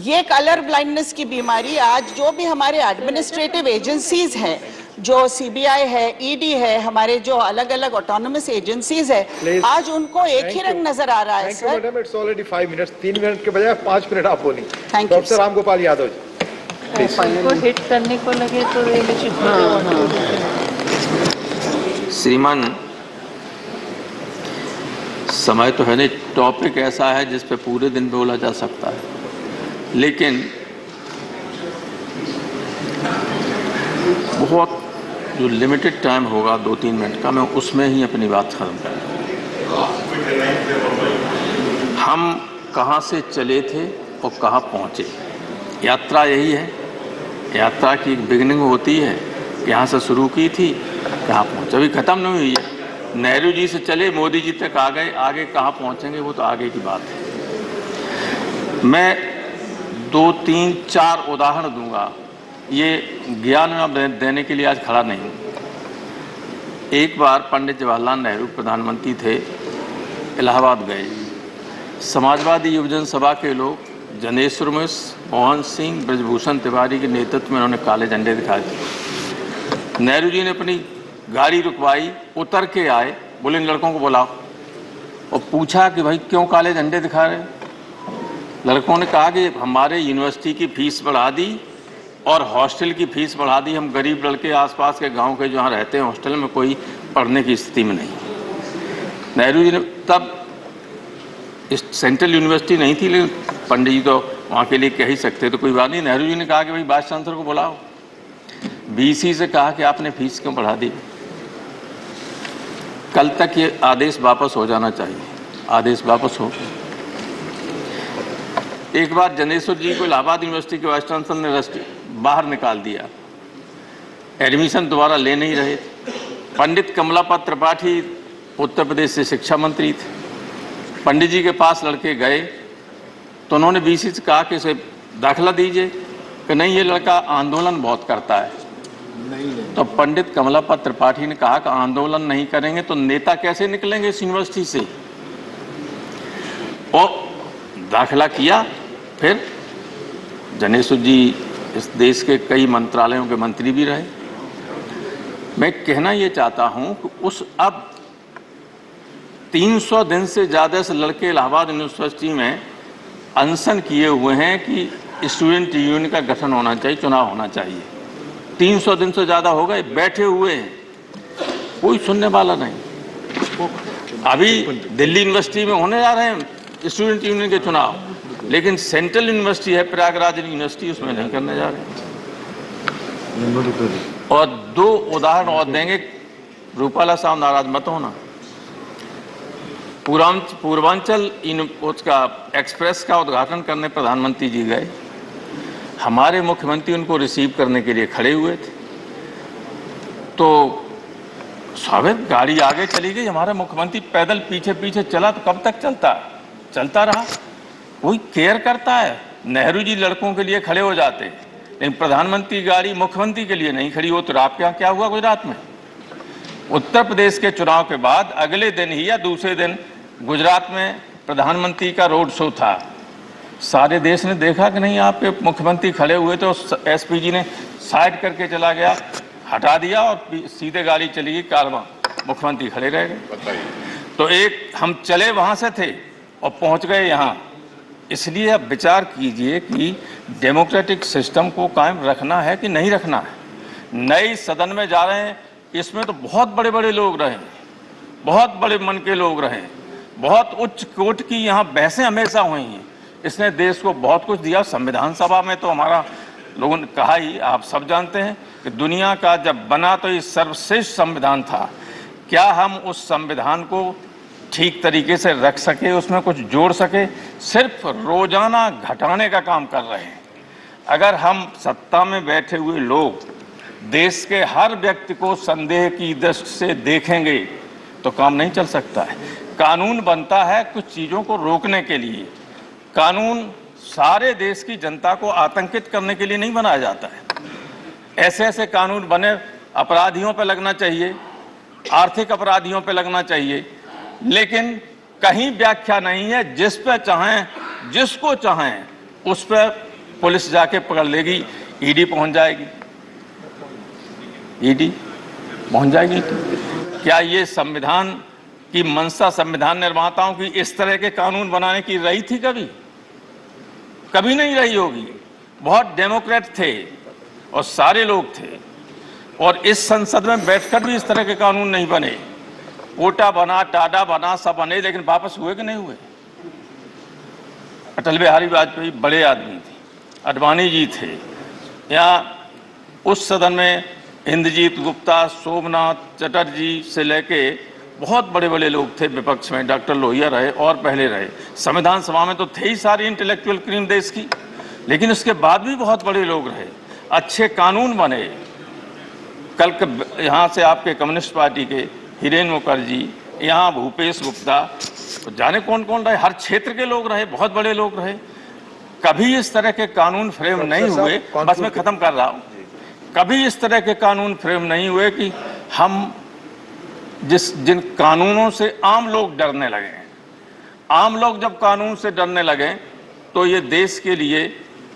ये कलर ब्लाइंडनेस की बीमारी आज जो भी हमारे एडमिनिस्ट्रेटिव एजेंसीज हैं, जो सीबीआई है, ईडी है, हमारे जो अलग अलग ऑटोनोमस एजेंसीज है, आज उनको एक ही रंग नजर आ रहा है, sir. Madam, it's already 5 minutes. 3 minute के बजाय 5 मिनट आप बोली. डॉक्टर रामगोपाल यादव जी, को हिट करने को लगे तो श्रीमान, समय तो है नहीं, टॉपिक ऐसा है जिस पे पूरे दिन बोला जा सकता है, लेकिन बहुत जो लिमिटेड टाइम होगा 2-3 मिनट का, मैं उसमें ही अपनी बात खत्म करूँगा. हम कहाँ से चले थे और कहाँ पहुँचे. यात्रा यही है. यात्रा की बिगिनिंग होती है कि यहाँ से शुरू की थी, कहाँ पहुँचे. अभी ख़त्म नहीं हुई है. नेहरू जी से चले मोदी जी तक आ गए, आगे कहाँ पहुँचेंगे वो तो आगे की बात है. मैं 2-3-4 उदाहरण दूंगा. ये ज्ञान में देने के लिए आज खड़ा नहीं हूँ. एक बार पंडित जवाहरलाल नेहरू प्रधानमंत्री थे, इलाहाबाद गए. समाजवादी युवजन सभा के लोग जनेश्वर मिश्र, मोहन सिंह, ब्रजभूषण तिवारी के नेतृत्व में उन्होंने काले झंडे दिखाए थे. नेहरू जी ने अपनी गाड़ी रुकवाई, उतर के आए, बोले इन लड़कों को बुलाओ, और पूछा कि भाई क्यों काले झंडे दिखा रहे. लड़कों ने कहा कि हमारे यूनिवर्सिटी की फीस बढ़ा दी और हॉस्टल की फीस बढ़ा दी. हम गरीब लड़के आसपास के गांव के जहाँ रहते हैं, हॉस्टल में कोई पढ़ने की स्थिति में नहीं. नेहरू जी ने तब इस सेंट्रल यूनिवर्सिटी नहीं थी, लेकिन पंडित जी तो वहाँ के लिए कह ही सकते, तो कोई बात नहीं. नेहरू जी ने कहा कि भाई वाइस चांसलर को बुलाओ. बीसी से कहा कि आपने फीस क्यों बढ़ा दी. कल तक ये आदेश वापस हो जाना चाहिए. आदेश वापस हो. एक बार जनेश्वर जी को इलाहाबाद यूनिवर्सिटी के वाइस चांसलर ने बाहर निकाल दिया. एडमिशन दोबारा ले नहीं रहे थे. पंडित कमलापत त्रिपाठी उत्तर प्रदेश से शिक्षा मंत्री थे. पंडित जी के पास लड़के गए तो उन्होंने बीसी से कहा कि इसे दाखिला दीजिए, कि नहीं ये लड़का आंदोलन बहुत करता है. तो पंडित कमलापत त्रिपाठी ने कहा कि आंदोलन नहीं करेंगे तो नेता कैसे निकलेंगे इस यूनिवर्सिटी से. और दाखिला किया. फिर जनेश्वर जी इस देश के कई मंत्रालयों के मंत्री भी रहे. मैं कहना ये चाहता हूं कि उस अब 300 दिन से ज़्यादा से लड़के इलाहाबाद यूनिवर्सिटी में अनशन किए हुए हैं कि स्टूडेंट यूनियन का गठन होना चाहिए, चुनाव होना चाहिए. 300 दिन से ज़्यादा हो गए, बैठे हुए हैं, कोई सुनने वाला नहीं. अभी दिल्ली यूनिवर्सिटी में होने जा रहे हैं स्टूडेंट यूनियन के चुनाव, लेकिन सेंट्रल यूनिवर्सिटी है प्रयागराज यूनिवर्सिटी, उसमें नहीं करने जा रहे हैं। और दो उदाहरण और देंगे, रूपाला साहब नाराज मत होना। पूर्वांचल उसका एक्सप्रेस का उद्घाटन करने प्रधानमंत्री जी गए, हमारे मुख्यमंत्री उनको रिसीव करने के लिए खड़े हुए थे, तो स्वाभाविक गाड़ी आगे चली गई, हमारा मुख्यमंत्री पैदल पीछे पीछे चला, तो कब तक चलता रहा। कोई केयर करता है? नेहरू जी लड़कों के लिए खड़े हो जाते, लेकिन प्रधानमंत्री गाड़ी मुख्यमंत्री के लिए नहीं खड़ी हो। तो आपके यहाँ क्या हुआ गुजरात में? उत्तर प्रदेश के चुनाव के बाद अगले दिन ही या दूसरे दिन गुजरात में प्रधानमंत्री का रोड शो था। सारे देश ने देखा कि नहीं, आपके मुख्यमंत्री खड़े हुए थे, एसपी जी ने साइड करके चला गया, हटा दिया और सीधे गाड़ी चली गई कारवां, मुख्यमंत्री खड़े रह गए। तो एक हम चले वहां से थे और पहुंच गए यहाँ। इसलिए अब विचार कीजिए कि डेमोक्रेटिक सिस्टम को कायम रखना है कि नहीं रखना है। नए सदन में जा रहे हैं, इसमें तो बहुत बड़े बड़े लोग रहे, बहुत बड़े मन के लोग रहे, बहुत उच्च कोटि की यहाँ बहसें हमेशा हुई हैं। इसने देश को बहुत कुछ दिया। संविधान सभा में तो हमारा लोगों ने कहा ही, आप सब जानते हैं कि दुनिया का जब बना तो ये सर्वश्रेष्ठ संविधान था। क्या हम उस संविधान को ठीक तरीके से रख सके, उसमें कुछ जोड़ सके? सिर्फ रोजाना घटाने का काम कर रहे हैं। अगर हम सत्ता में बैठे हुए लोग देश के हर व्यक्ति को संदेह की दृष्टि से देखेंगे तो काम नहीं चल सकता है। कानून बनता है कुछ चीजों को रोकने के लिए। कानून सारे देश की जनता को आतंकित करने के लिए नहीं बनाया जाता है। ऐसे ऐसे कानून बने, अपराधियों पर लगना चाहिए, आर्थिक अपराधियों पर लगना चाहिए, लेकिन कहीं व्याख्या नहीं है जिस पर चाहें, जिसको चाहें उस पर पुलिस जाके पकड़ लेगी, ईडी पहुंच जाएगी। ईडी पहुंच जाएगी। क्या ये संविधान की मंशा संविधान निर्माताओं की इस तरह के कानून बनाने की रही थी? कभी नहीं रही होगी। बहुत डेमोक्रेट थे और सारे लोग थे, और इस संसद में बैठकर भी इस तरह के कानून नहीं बने। कोटा बना, टाडा बना, सब बने, लेकिन वापस हुए कि नहीं हुए? अटल बिहारी वाजपेयी बड़े आदमी थे, अडवाणी जी थे, यहाँ उस सदन में इंद्रजीत गुप्ता, सोमनाथ चटर्जी से लेके बहुत बड़े बड़े लोग थे विपक्ष में, डॉक्टर लोहिया रहे और पहले रहे। संविधान सभा में तो थे ही सारी इंटेलेक्चुअल क्रीम देश की, लेकिन उसके बाद भी बहुत बड़े लोग रहे, अच्छे कानून बने। कल यहाँ से आपके कम्युनिस्ट पार्टी के हिरेन मुखर्जी, यहाँ भूपेश गुप्ता, तो जाने कौन कौन रहे, हर क्षेत्र के लोग रहे, बहुत बड़े लोग रहे। कभी इस तरह के कानून फ्रेम नहीं हुए, बस मैं खत्म कर रहा हूँ, कभी इस तरह के कानून फ्रेम नहीं हुए कि हम जिन कानूनों से आम लोग डरने लगे। आम लोग जब कानून से डरने लगे तो ये देश के लिए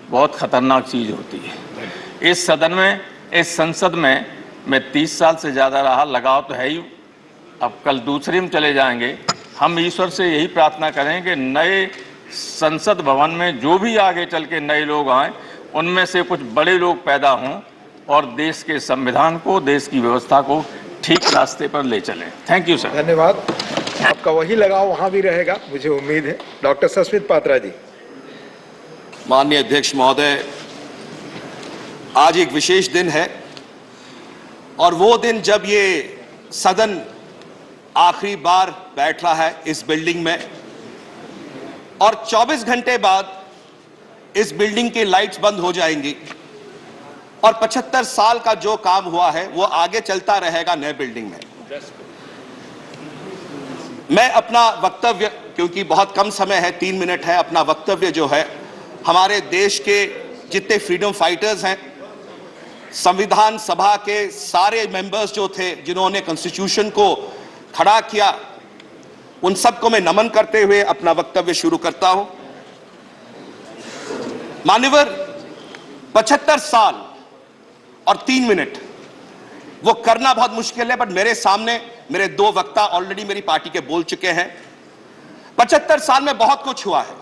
बहुत खतरनाक चीज होती है। इस सदन में, इस संसद में मैं 30 साल से ज्यादा रहा, लगाव तो है ही। अब कल दूसरे में चले जाएंगे। हम ईश्वर से यही प्रार्थना करें कि नए संसद भवन में जो भी आगे चल के नए लोग आए, उनमें से कुछ बड़े लोग पैदा हों और देश के संविधान को, देश की व्यवस्था को ठीक रास्ते पर ले चलें। Thank you sir. धन्यवाद। आपका वही लगाव वहां भी रहेगा, मुझे उम्मीद है। डॉक्टर सस्मित पात्रा जी। माननीय अध्यक्ष महोदय, आज एक विशेष दिन है, और वो दिन जब ये सदन आखिरी बार बैठ रहा है इस बिल्डिंग में, और 24 घंटे बाद इस बिल्डिंग की लाइट्स बंद हो जाएंगी, और 75 साल का जो काम हुआ है वो आगे चलता रहेगा नए बिल्डिंग में। मैं अपना वक्तव्य, क्योंकि बहुत कम समय है, 3 मिनट है, अपना वक्तव्य जो है हमारे देश के जितने फ्रीडम फाइटर्स हैं, संविधान सभा के सारे मेंबर्स जो थे जिन्होंने कॉन्स्टिट्यूशन को खड़ा किया, उन सबको मैं नमन करते हुए अपना वक्तव्य शुरू करता हूं। मान्यवर, 75 साल और 3 मिनट वो करना बहुत मुश्किल है, बट मेरे सामने मेरे 2 वक्ता ऑलरेडी मेरी पार्टी के बोल चुके हैं। 75 साल में बहुत कुछ हुआ है,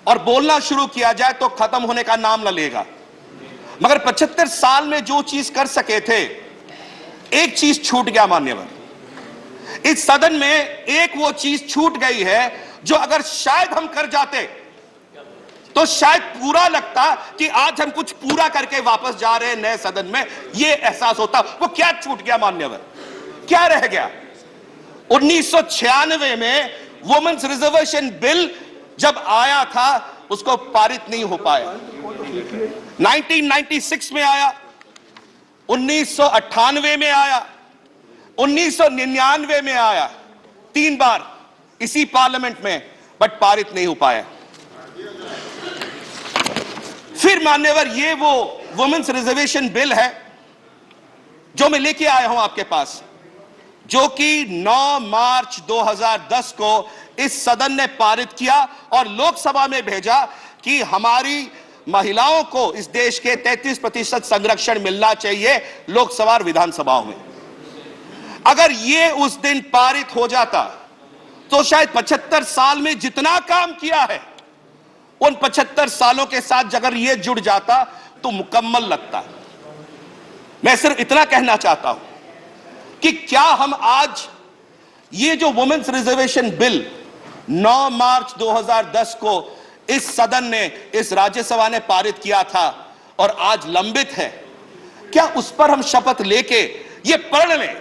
और बोलना शुरू किया जाए तो खत्म होने का नाम न लेगा। मगर 75 साल में जो चीज कर सके थे, एक चीज छूट गया मान्यवर। इस सदन में एक वो चीज छूट गई है जो अगर शायद हम कर जाते तो शायद पूरा लगता कि आज हम कुछ पूरा करके वापस जा रहे हैं नए सदन में, ये एहसास होता। वो क्या छूट गया मान्यवर, क्या रह गया? 1996 में वुमेन्स रिजर्वेशन बिल जब आया था उसको पारित नहीं हो पाया। 1996 में आया, 1998 में आया, 1999 में आया, 3 बार इसी पार्लियामेंट में, बट पारित नहीं हो पाया। फिर मान्यवर ये वो वुमेन्स रिजर्वेशन बिल है जो मैं लेके आया हूं आपके पास, जो कि 9 मार्च 2010 को इस सदन ने पारित किया और लोकसभा में भेजा कि हमारी महिलाओं को इस देश के 33% संरक्षण मिलना चाहिए लोकसभा और विधानसभाओं में। अगर ये उस दिन पारित हो जाता तो शायद 75 साल में जितना काम किया है उन 75 सालों के साथ अगर ये जुड़ जाता तो मुकम्मल लगता। मैं सिर्फ इतना कहना चाहता हूं कि क्या हम आज ये जो वुमेन्स रिजर्वेशन बिल 9 मार्च 2010 को इस सदन ने, इस राज्यसभा ने पारित किया था और आज लंबित है, क्या उस पर हम शपथ लेके ये पढ़ लें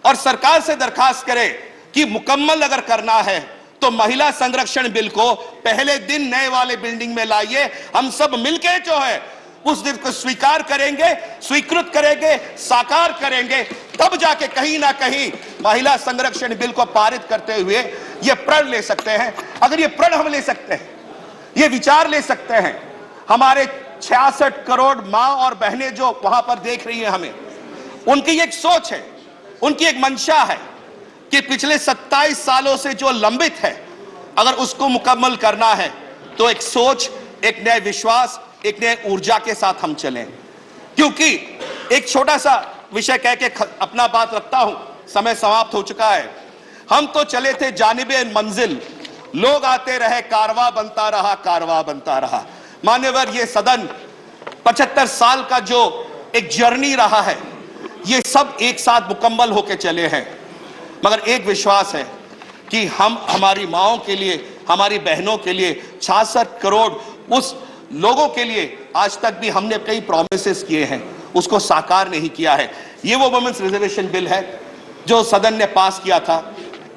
और सरकार से दरखास्त करें कि मुकम्मल अगर करना है तो महिला संरक्षण बिल को पहले दिन नए वाले बिल्डिंग में लाइए, हम सब मिलके जो है उस दिन को स्वीकार करेंगे, स्वीकृत करेंगे, साकार करेंगे, तब जाके कहीं ना कहीं महिला संरक्षण बिल को पारित करते हुए ये प्रण ले सकते हैं। अगर ये प्रण हम ले सकते हैं, ये विचार ले सकते हैं, हमारे 66 करोड़ मां और बहनें जो वहां पर देख रही हैं हमें, उनकी एक सोच है, उनकी एक मंशा है कि पिछले 27 सालों से जो लंबित है अगर उसको मुकम्मल करना है तो एक सोच, एक नए विश्वास, एक नए ऊर्जा के साथ हम चलें। क्योंकि एक छोटा सा विषय कह के अपना बात रखता हूं, समय समाप्त हो चुका है। हम तो चले थे जानिबे मंजिल, लोग आते रहे, कारवां बनता रहा, कारवां बनता रहा। मान्यवर ये सदन 75 साल का जो एक जर्नी रहा है, ये सब एक साथ मुकम्मल होके चले हैं। मगर एक विश्वास है कि हम हमारी माओं के लिए, हमारी बहनों के लिए, 66 करोड़ उस लोगों के लिए आज तक भी हमने कई प्रॉमिसेस किए हैं, उसको साकार नहीं किया है। ये वो वुमेन्स रिजर्वेशन बिल है जो सदन ने पास किया था,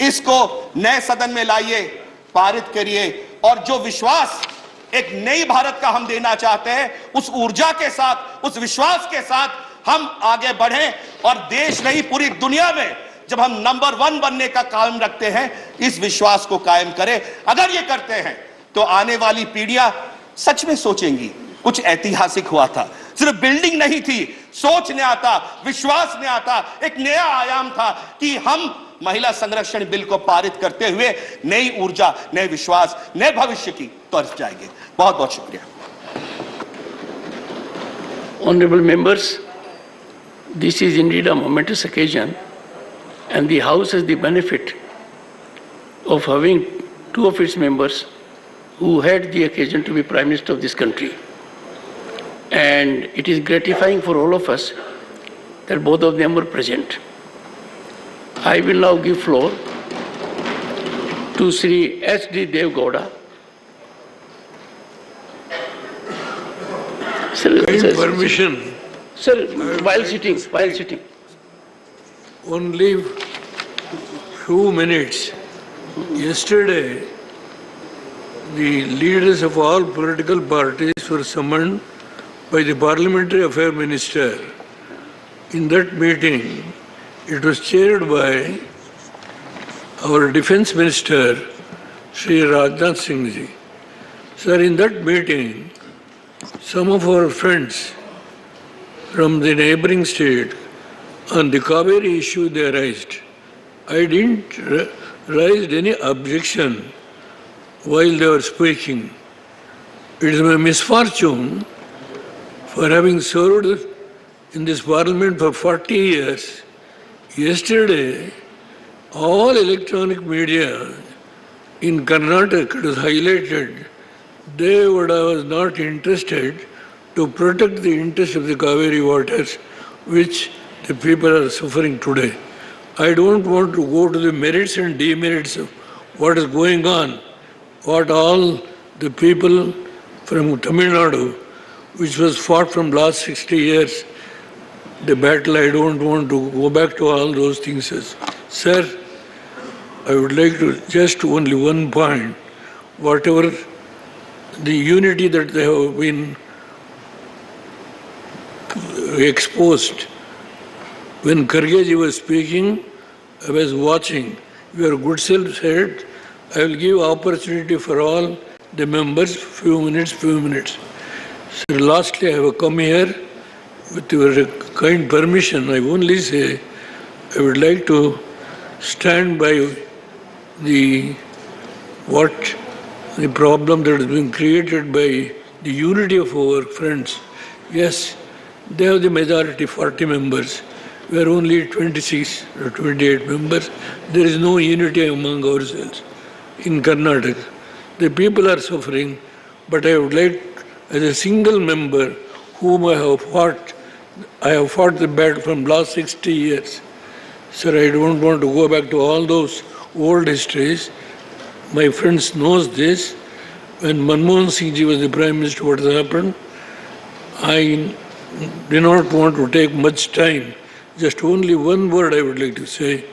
इसको नए सदन में लाइए, पारित करिए और जो विश्वास एक नई भारत का हम देना चाहते हैं, उस ऊर्जा के साथ, उस विश्वास के साथ हम आगे बढ़ें और देश नहीं पूरी दुनिया में जब हम नंबर 1 बनने का काम रखते हैं, इस विश्वास को कायम करें। अगर ये करते हैं तो आने वाली पीढ़ियां सच में सोचेंगी कुछ ऐतिहासिक हुआ था। सिर्फ बिल्डिंग नहीं थी, सोच ने आता, विश्वास ने आता, एक नया आयाम था कि हम महिला संरक्षण बिल को पारित करते हुए नई ऊर्जा, नए विश्वास, नए भविष्य की तरफ जाएंगे। बहुत बहुत शुक्रिया। Honorable members, this is indeed a momentous occasion, and the House has the benefit of having 2 of its members who had the occasion to be Prime Minister of this country. And it is gratifying for all of us that both of them were present. I will now give floor to Sri S.D. Dev Gowda. Sir, permission. Sir, while sitting. Only few minutes. Yesterday, the leaders of all political parties were summoned by the Parliamentary Affairs Minister. In that meeting, it was chaired by our Defence Minister, Sri Rajya Sabha. Sir, in that meeting, some of our friends from the neighboring state on the Kaveri issue they raised. I didn't raise any objection while they were speaking. It is my misfortune for having served in this parliament for 40 years. Yesterday, all electronic media in Karnataka, it was highlighted, they was not interested to protect the interest of the Kaveri waters, which the people are suffering today. I don't want to go to the merits and demerits of what is going on, what all the people from Tamil Nadu, which was fought from last 60 years, the battle, I don't want to go back to all those things. Sir, I would like to just only one point, whatever the unity that they have been exposed. When Khargeji was speaking, I was watching. Your good self said, I will give opportunity for all the members, few minutes. Sir, lastly, I have come here with your kind permission. I only say I would like to stand by the problem that has been created by the unity of our friends. Yes, they have the majority, 40 members. We are only 26 or 28 members. There is no unity among ourselves in Karnataka. The people are suffering, but I would like, as a single member whom I have fought the battle from last 60 years. Sir, I don't want to go back to all those old histories. My friends knows this. When Manmohan Singh Ji was the Prime Minister, what has happened? I do not want to take much time. Just only one word I would like to say.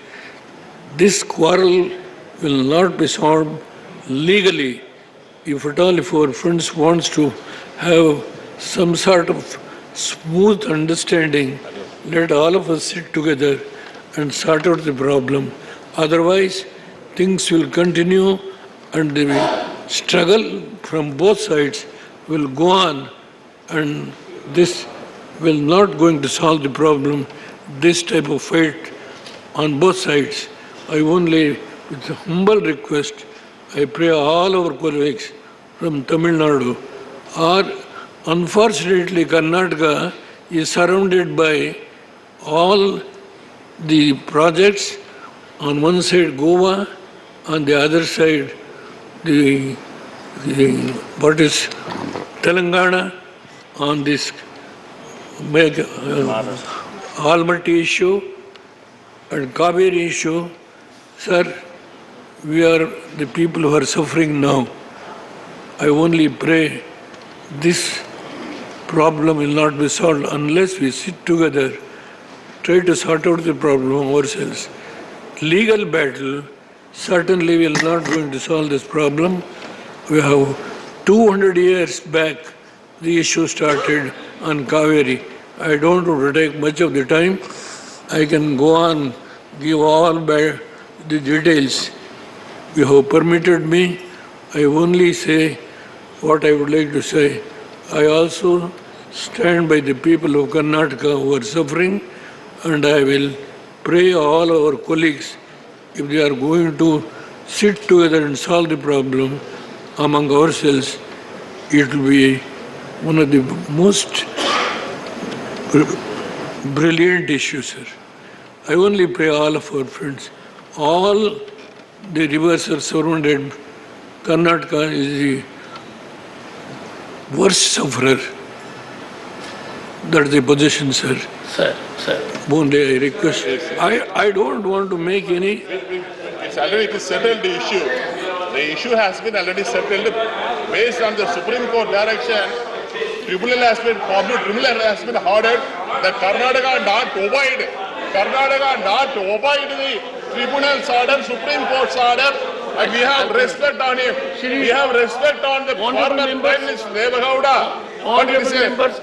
This quarrel will not be solved legally. If at all, if our friends wants to have some sort of smooth understanding, let all of us sit together and sort out the problem. Otherwise, things will continue and the struggle from both sides will go on, and this will not going to solve the problem. This type of fight on both sides. I only, with a humble request, I pray all our colleagues from Tamil Nadu, or unfortunately Karnataka is surrounded by all the projects, on one side Goa, on the other side what is Telangana, on this Almaty issue and Kaveri issue. Sir, we are the people who are suffering now. I only pray this problem will not be solved unless we sit together, try to sort out the problem ourselves. Legal battle certainly will not going to solve this problem. We have 200 years back the issue started on Kaveri. I don't want to take much of the time. I can go on, give all the details. You have permitted me. I only say what I would like to say. I also stand by the people of Karnataka who are suffering, and I will pray all our colleagues, if they are going to sit together and solve the problem among ourselves, it will be one of the most brilliant issues, sir. I only pray all of our friends. All the rivers are surrounded. Karnataka is the worst sufferer. That's the position, sir. Sir. Only I request. I don't want to make any. It's already settled the issue. The issue has been already settled based on the Supreme Court direction. Tribunal has been ordered that Karnataka not obeyed. Karnataka not obeyed the Tribunal's order, Supreme Court's order, and we have respect on him. We have respect on the former Prime Minister Devagowda. But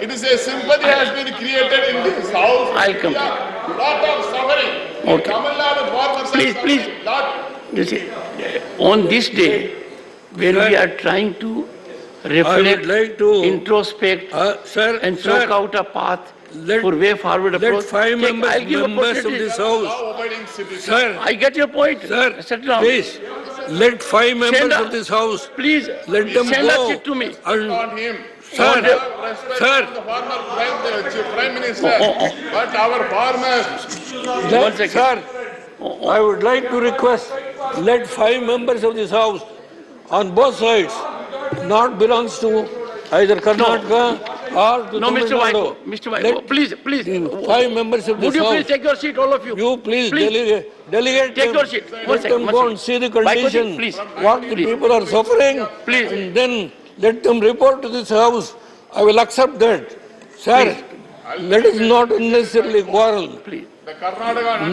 it is a sympathy has been created in this house. I'll come. Lot of suffering. Okay. Tamil Nadu farmers Please. You see, on this day, when we are trying to reflect, introspect, and chalk out a path for way forward approach. Let 5 members of this house. Sir, I get your point. Sir, settle down. Please, let 5 members of this house. Please, let them send go. a to me. On him. Sir, the former Prime Minister, but our farmers. Sir, I would like to request, let 5 members of this house on both sides, not belongs to either Karnataka or to No, Tamil Mr. Nadu. Vaiko, Mr. Vaiko, please. The 5 members of the Would you House. please take your seat, all of you? You please delegate Take them. your seat. One Let second, them go and see the Vaiko ji, condition, please. what the people are suffering, Please. and then let them report to this House. I will accept that. Sir, let us not unnecessarily quarrel. Please.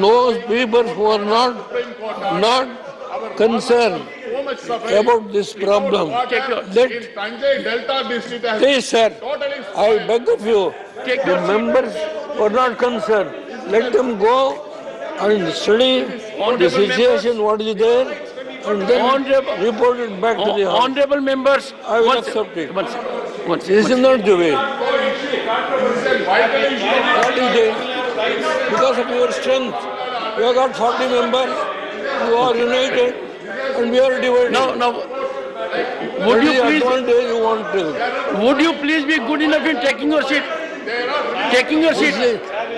Those people who are not concerned about this problem, please, sir, I beg of you, the members who are not concerned, let them go and study the situation, what is there, and then report it back to the House. Honorable members, I will accept it. This is not the way. What is it? Because of your strength, you have got 40 members, you are united, and we are divided. No. Would you please? Advantage you want to. Would you please be good enough in taking your seat? Taking your seat.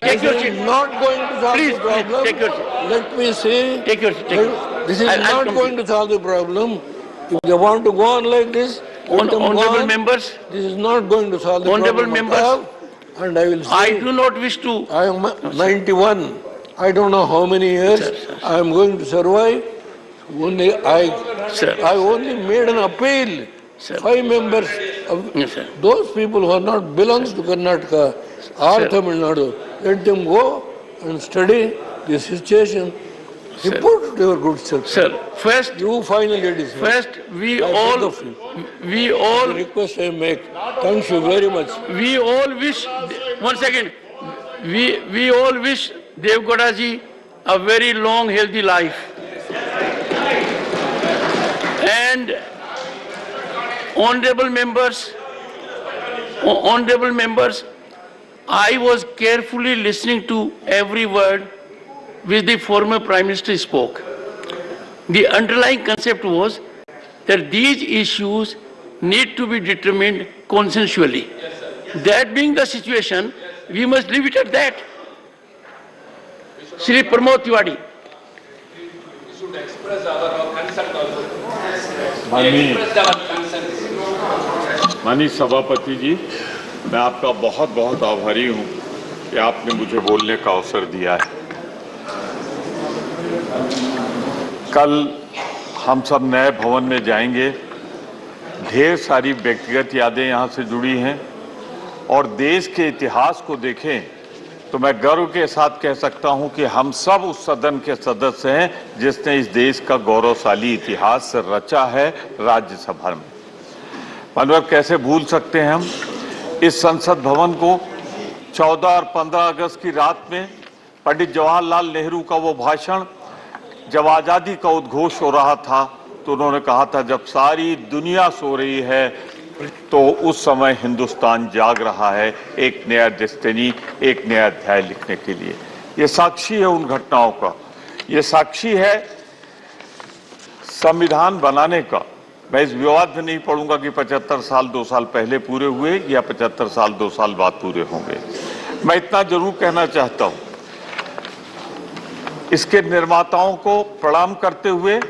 Take your seat. Not going to solve Please, the problem. take your seat. Let me see. Take your seat. This is not going to solve the problem. If they want to go on like this, Honorable members, this is not going to solve the honorable problem. members, And I will say, I do not wish to. I am 91. I don't know how many years I am going to survive. Only I only made an appeal. 5 members of those people who are not belongs to Karnataka or Tamil Nadu, let them go and study the situation. Report to your good self. Sir, first you finally decide. First, we all the request I make. Thank you very much. We all wish. One second. We all wish Devgowda ji a very long, healthy life. And honorable members, I was carefully listening to every word which the former Prime Minister spoke. The underlying concept was that these issues need to be determined consensually. That being the situation, we must leave it at that. Shri Pramod Tiwari. We should express our consent also. माननीय सभापति जी, मैं आपका बहुत बहुत आभारी हूं कि आपने मुझे बोलने का अवसर दिया है। कल हम सब नए भवन में जाएंगे। ढेर सारी व्यक्तिगत यादें यहां से जुड़ी हैं और देश के इतिहास को देखें तो मैं गर्व के साथ कह सकता हूं कि हम सब उस सदन के सदस्य हैं जिसने इस देश का गौरवशाली इतिहास रचा है राज्यसभा में। माननीय कैसे भूल सकते हैं हम इस संसद भवन को 14 और 15 अगस्त की रात में पंडित जवाहरलाल नेहरू का वो भाषण, जब आज़ादी का उद्घोष हो रहा था तो उन्होंने कहा था जब सारी दुनिया सो रही है तो उस समय हिंदुस्तान जाग रहा है एक नया डेस्टिनी, एक नया अध्याय लिखने के लिए। ये साक्षी है उन घटनाओं का, ये साक्षी है संविधान बनाने का। मैं इस विवाद में नहीं पढ़ूंगा कि 75 साल 2 साल पहले पूरे हुए या 75 साल 2 साल बाद पूरे होंगे। मैं इतना जरूर कहना चाहता हूं, इसके निर्माताओं को प्रणाम करते हुए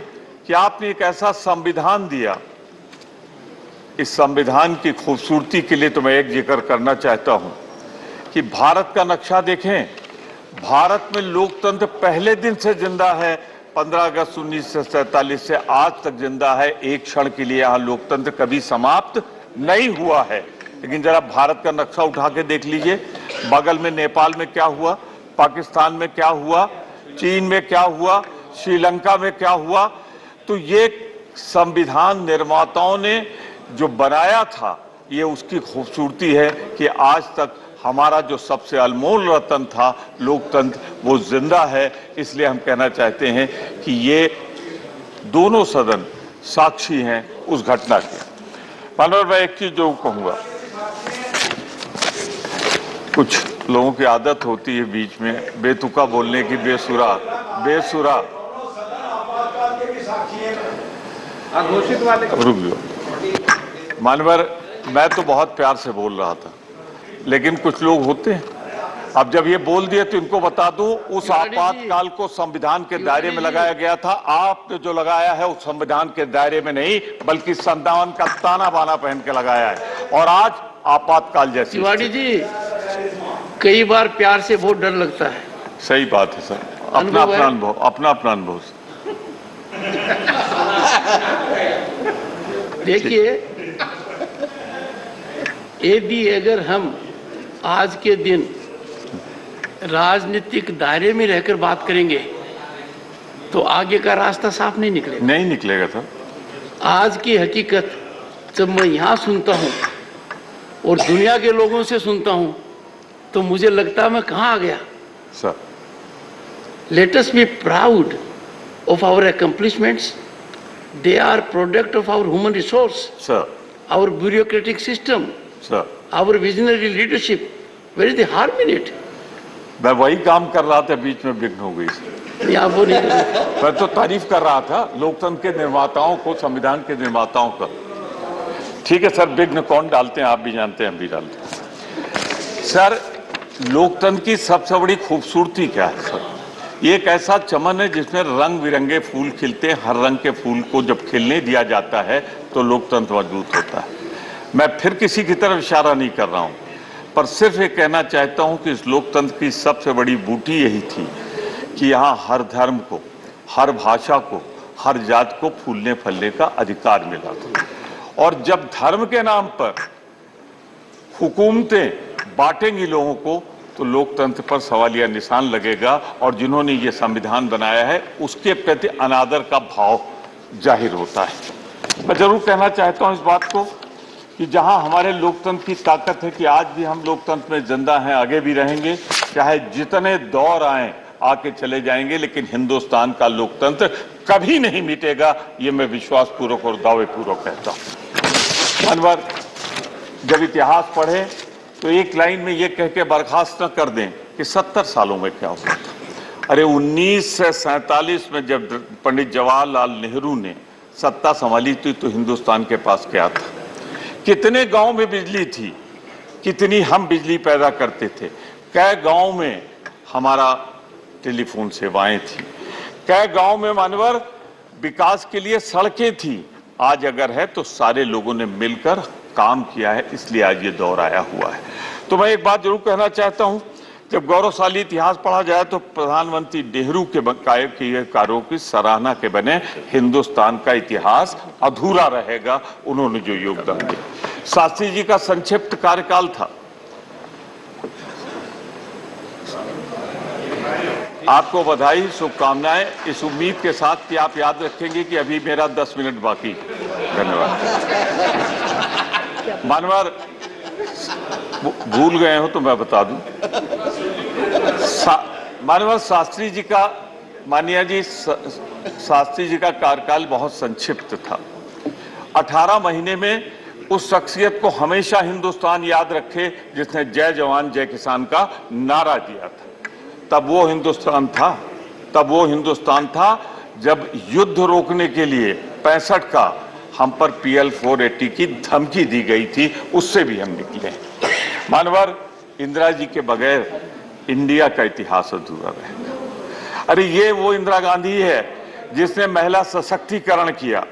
कि आपने एक ऐसा संविधान दिया। इस संविधान की खूबसूरती के लिए तो मैं एक जिक्र करना चाहता हूं कि भारत का नक्शा देखें। भारत में लोकतंत्र पहले दिन से जिंदा है, 15 अगस्त 1947 से आज तक जिंदा है। एक क्षण के लिए यहां लोकतंत्र कभी समाप्त नहीं हुआ है। लेकिन जरा भारत का नक्शा उठा के देख लीजिए, बगल में नेपाल में क्या हुआ, पाकिस्तान में क्या हुआ, चीन में क्या हुआ, श्रीलंका में क्या हुआ। तो ये संविधान निर्माताओं ने जो बनाया था, ये उसकी खूबसूरती है कि आज तक हमारा जो सबसे अनमोल रत्न था लोकतंत्र, वो जिंदा है। इसलिए हम कहना चाहते हैं कि ये दोनों सदन साक्षी हैं उस घटना के। माननीय मैं एक चीज जो कहूंगा, कुछ लोगों की आदत होती है बीच में बेतुका बोलने की, बेसुरा घोषित वाले। रुक जाओ मानवर, मैं तो बहुत प्यार से बोल रहा था, लेकिन कुछ लोग होते हैं, अब जब ये बोल दिए तो इनको बता दूं, उस आपातकाल को संविधान के दायरे में लगाया गया था। आपने जो लगाया है उस संविधान के दायरे में नहीं, बल्कि संविधान का ताना बाना पहन के लगाया है। और आज आपातकाल जैसी तिवारी जी, कई बार प्यार से बहुत डर लगता है। सही बात है सर, अपना अपना अनुभव देखिए, यदि अगर हम आज के दिन राजनीतिक दायरे में रहकर बात करेंगे तो आगे का रास्ता साफ नहीं निकलेगा सर। आज की हकीकत जब मैं यहाँ सुनता हूँ और दुनिया के लोगों से सुनता हूँ तो मुझे लगता है मैं कहाँ आ गया sir. Let us be proud of our accomplishments. They are product of our human resource, sir. Our bureaucratic system, sir. Our visionary leadership. Where is the harm in it? मैं वही काम कर रहा था, बीच में विघ्न हो गई। वो नहीं मैं तो तारीफ कर रहा था लोकतंत्र के निर्माताओं को, संविधान के निर्माताओं का। ठीक है सर, विघ्न कौन डालते हैं आप भी जानते हैं, हम भी डालते हैं। सर, लोकतंत्र की सबसे बड़ी खूबसूरती क्या है सर? ये एक ऐसा चमन है जिसमें रंग बिरंगे फूल खिलते हैं। हर रंग के फूल को जब खिलने दिया जाता है तो लोकतंत्र मजबूत होता है। मैं फिर किसी की तरफ इशारा नहीं कर रहा हूं, पर सिर्फ ये कहना चाहता हूं कि इस लोकतंत्र की सबसे बड़ी बूटी यही थी कि यहाँ हर धर्म को, हर भाषा को, हर जात को फूलने फलने का अधिकार मिला था। और जब धर्म के नाम पर हुकूमतें बांटेंगी लोगों को तो लोकतंत्र पर सवालिया निशान लगेगा और जिन्होंने ये संविधान बनाया है उसके प्रति अनादर का भाव जाहिर होता है। मैं जरूर कहना चाहता हूं इस बात को कि जहां हमारे लोकतंत्र की ताकत है कि आज भी हम लोकतंत्र में जिंदा हैं, आगे भी रहेंगे, चाहे जितने दौर आए आके चले जाएंगे, लेकिन हिंदुस्तान का लोकतंत्र कभी नहीं मिटेगा, ये मैं विश्वास पूर्वक और दावे पूर्वक कहता हूं। अनवर, जब इतिहास पढ़े तो एक लाइन में ये कह के बर्खास्त न कर दें कि 70 सालों में क्या हुआ था। अरे 1947 में जब पंडित जवाहरलाल नेहरू ने सत्ता संभाली थी तो हिंदुस्तान के पास क्या था? कितने गांव में बिजली थी, कितनी हम बिजली पैदा करते थे, कै गांव में हमारा टेलीफोन सेवाएं थी, कै गांव में मानवर विकास के लिए सड़कें थी। आज अगर है तो सारे लोगों ने मिलकर काम किया है, इसलिए आज ये दौर आया हुआ है। तो मैं एक बात जरूर कहना चाहता हूं, जब गौरवशाली इतिहास पढ़ा जाए तो प्रधानमंत्री नेहरू के किए कार्यों की सराहना के बने हिंदुस्तान का इतिहास अधूरा रहेगा। उन्होंने जो योगदान दिया, शास्त्री जी का संक्षिप्त कार्यकाल था। आपको बधाई, शुभकामनाएं, इस उम्मीद के साथ कि आप याद रखेंगे कि अभी मेरा 10 मिनट बाकी। धन्यवाद। मानवर, भूल गए हो तो मैं बता दूं, मानवर शास्त्री जी का, मानिया जी, शास्त्री जी का कार्यकाल बहुत संक्षिप्त था। 18 महीने में उस शख्सियत को हमेशा हिंदुस्तान याद रखे जिसने जय जवान जय किसान का नारा दिया था। तब वो हिंदुस्तान था जब युद्ध रोकने के लिए 65 का हम पर PL 480 की धमकी दी गई थी, उससे भी हम निकले। मानवर, इंदिरा जी के बगैर इंडिया का इतिहास अधूरा रहेगा। अरे ये वो इंदिरा गांधी है जिसने महिला सशक्तिकरण किया,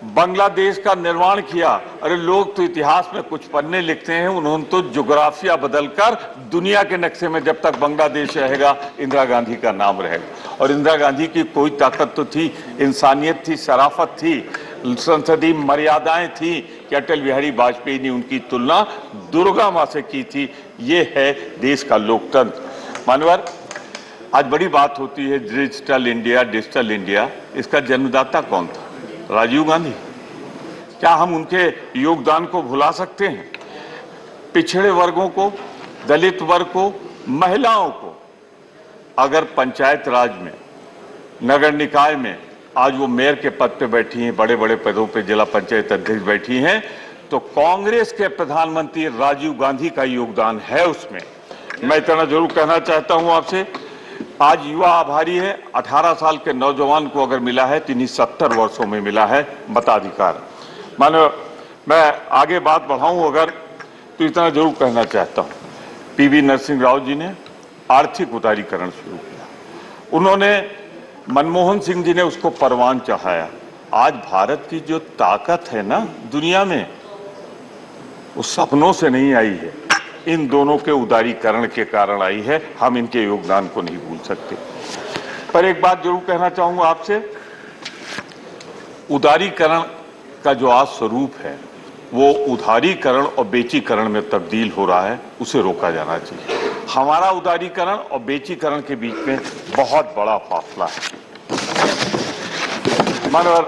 बांग्लादेश का निर्माण किया। अरे लोग तो इतिहास में कुछ पन्ने लिखते हैं, उन्होंने तो ज्योग्राफिया बदलकर दुनिया के नक्शे में जब तक बांग्लादेश रहेगा इंदिरा गांधी का नाम रहेगा। और इंदिरा गांधी की कोई ताकत तो थी, इंसानियत थी, शराफत थी, संसदीय मर्यादाएं थी कि अटल बिहारी वाजपेयी ने उनकी तुलना दुर्गा मां से की थी। ये है देश का लोकतंत्र। मानवर, आज बड़ी बात होती है डिजिटल इंडिया, इसका जन्मदाता कौन था? राजीव गांधी। क्या हम उनके योगदान को भुला सकते हैं? पिछड़े वर्गों को, दलित वर्ग को, महिलाओं को अगर पंचायत राज में, नगर निकाय में आज वो मेयर के पद पे बैठी हैं, बड़े बड़े पदों पे जिला पंचायत अध्यक्ष बैठी हैं, तो कांग्रेस के प्रधानमंत्री राजीव गांधी का योगदान है उसमें। मैं इतना जरूर कहना चाहता हूं आपसे, आज युवा आभारी है। 18 साल के नौजवान को अगर मिला है तो इन्हीं 70 वर्षों में मिला है मताधिकार। मानो मैं आगे बात बढ़ाऊं अगर तो इतना जरूर कहना चाहता हूं, PV नरसिंह राव जी ने आर्थिक उदारीकरण शुरू किया, उन्होंने, मनमोहन सिंह जी ने उसको परवान चढ़ाया। आज भारत की जो ताकत है ना दुनिया में, वो सपनों से नहीं आई है, इन दोनों के उदारीकरण के कारण आई है। हम इनके योगदान को नहीं भूल सकते। पर एक बात जरूर कहना चाहूंगा आपसे, उदारीकरण का जो आज स्वरूप है वो उधारीकरण और बेचीकरण में तब्दील हो रहा है, उसे रोका जाना चाहिए। हमारा उदारीकरण और बेचीकरण के बीच में बहुत बड़ा फासला है। मानवर,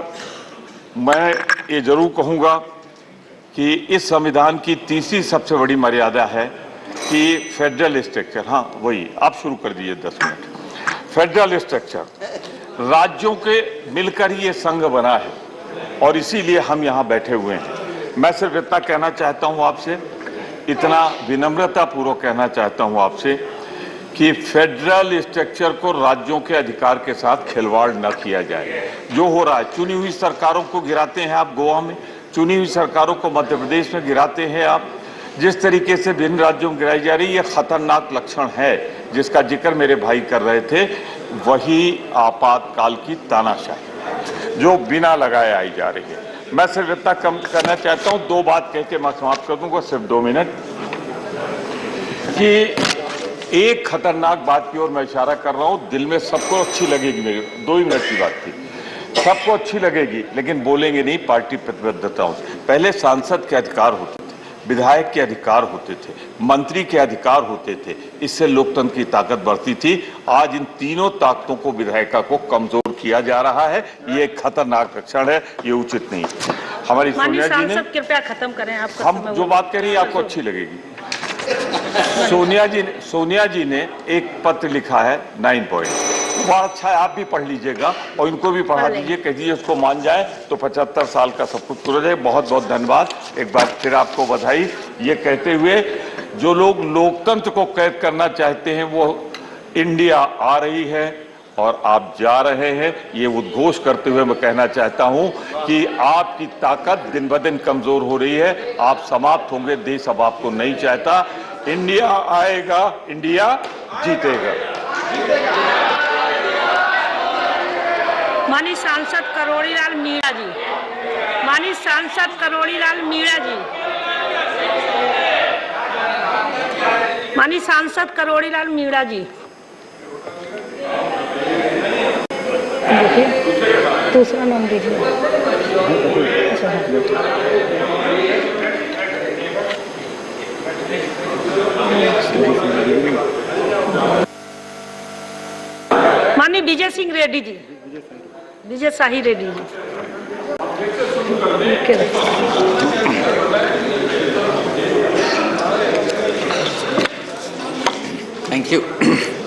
मैं ये जरूर कहूंगा कि इस संविधान की तीसरी सबसे बड़ी मर्यादा है कि फेडरल स्ट्रक्चर, हाँ वही, आप शुरू कर दीजिए 10 मिनट। फेडरल स्ट्रक्चर, राज्यों के मिलकर ही ये संघ बना है और इसीलिए हम यहाँ बैठे हुए हैं। मैं सिर्फ इतना कहना चाहता हूँ आपसे, इतना विनम्रतापूर्वक कहना चाहता हूँ आपसे कि फेडरल स्ट्रक्चर को राज्यों के अधिकार के साथ खिलवाड़ न किया जाए। जो हो रहा है, चुनी हुई सरकारों को गिराते हैं आप गोवा में, चुनी हुई सरकारों को मध्य प्रदेश में गिराते हैं आप, जिस तरीके से विभिन्न राज्यों में गिराई जा रही है, यह खतरनाक लक्षण है जिसका जिक्र मेरे भाई कर रहे थे। वही आपातकाल की तानाशाही जो बिना लगाए आई जा रही है। मैं सिर्फ इतना कम करना चाहता हूं, 2 बात कह के मैं समाप्त कर दूंगा, सिर्फ 2 मिनट, कि एक खतरनाक बात की ओर मैं इशारा कर रहा हूं, दिल में सबको अच्छी लगेगी, मेरी 2 ही मिनट की बात थी, सबको अच्छी लगेगी, लेकिन बोलेंगे नहीं पार्टी प्रतिबद्धताओं से। पहले सांसद के अधिकार होते थे, विधायक के अधिकार होते थे, मंत्री के अधिकार होते थे, इससे लोकतंत्र की ताकत बढ़ती थी। आज इन तीनों ताकतों को, विधायिका को कमजोर किया जा रहा है। ये एक खतरनाक लक्षण है, ये उचित नहीं। हमारी सोनिया जी ने, कृपया खत्म करें, आपका हम जो बात कह रही है आपको अच्छी लगेगी। सोनिया जी ने एक पत्र लिखा है 9 पॉइंट, बहुत अच्छा है, आप भी पढ़ लीजिएगा और इनको भी पढ़ा दीजिए, कह दीजिए उसको मान जाए तो 75 साल का सब कुछ पूरा जाए। बहुत बहुत धन्यवाद, एक बार फिर आपको बधाई। ये कहते हुए, जो लोग लोकतंत्र को कैद करना चाहते हैं वो इंडिया आ रही है और आप जा रहे हैं, ये उद्घोष करते हुए मैं कहना चाहता हूं कि आपकी ताकत दिन ब दिन कमजोर हो रही है, आप समाप्त होंगे, देश अब आपको नहीं चाहता। इंडिया आएगा, इंडिया जीतेगा। माननीय सांसद करोड़ीलाल मीणा जी, माननीय सांसद करोड़ीलाल मीणा जी, माननीय सांसद करोड़ीलाल मीणा जी, देखिए दूसरा नाम दीजिए। माननीय विजय सिंह रेड्डी जी, विजय शाही Reddy ji.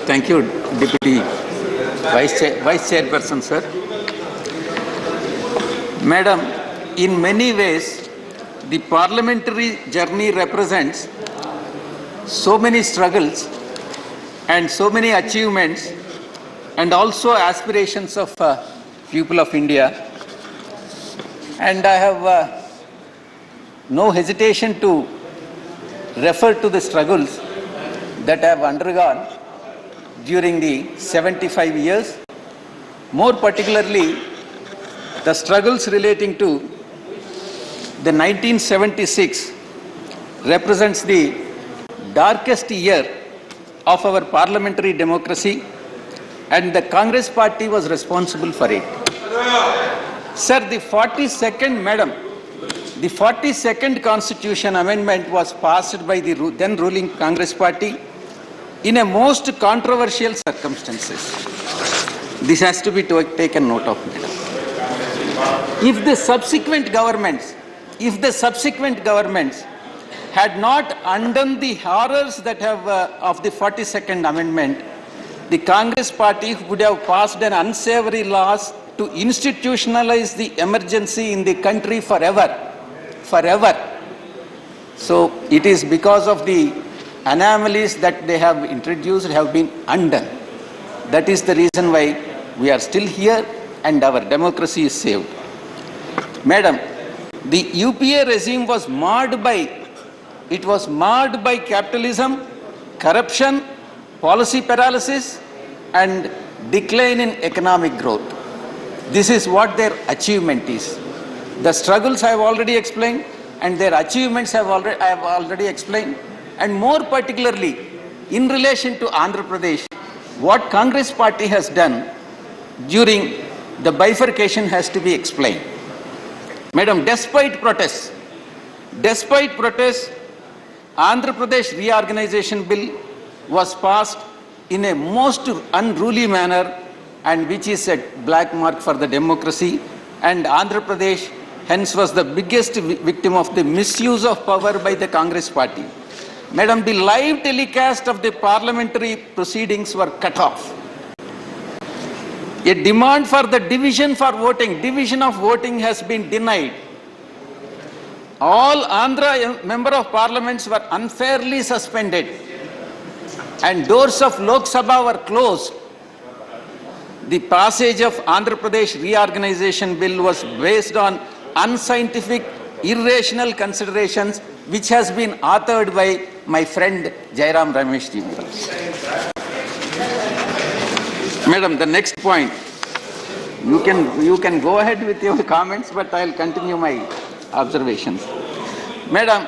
Thank you, Deputy Vice Chairperson, sir. Madam, in many ways, the parliamentary journey represents so many struggles and so many achievements and also aspirations of people of India. And I have no hesitation to refer to the struggles that I have undergone during the 75 years, more particularly the struggles relating to the 1976 represents the darkest year of our parliamentary democracy, and the Congress party was responsible for it. Sir, the 42nd Constitution Amendment was passed by the then ruling Congress party in a most controversial circumstances. This has to be taken note of, madam. If the subsequent governments had not undone the horrors that have of the 42nd Amendment, the Congress party would have passed an unsavory laws to institutionalize the emergency in the country forever. So it is because of the anomalies that they have introduced have been undone. That is the reason why we are still here and our democracy is saved. Madam, the UPA regime was marred by capitalism, corruption, policy paralysis, and decline in economic growth. This is what their achievement is. The struggles I have already explained, and their achievements I have already explained. And more particularly, in relation to Andhra Pradesh, what Congress party has done during the bifurcation has to be explained. Madam, despite protests, Andhra Pradesh reorganization bill was passed in a most unruly manner, and which is a black mark for the democracy, and Andhra Pradesh hence was the biggest victim of the misuse of power by the Congress party. Madam, the live telecast of the parliamentary proceedings were cut off. A demand for the division of voting has been denied. All Andhra member of parliaments were unfairly suspended, and doors of Lok Sabha were closed. The passage of Andhra Pradesh reorganization bill was based on unscientific, irrational considerations, which has been authored by my friend Jairam Ramesh ji. Madam, the next point. You can go ahead with your comments, but I'll continue my observations. Madam,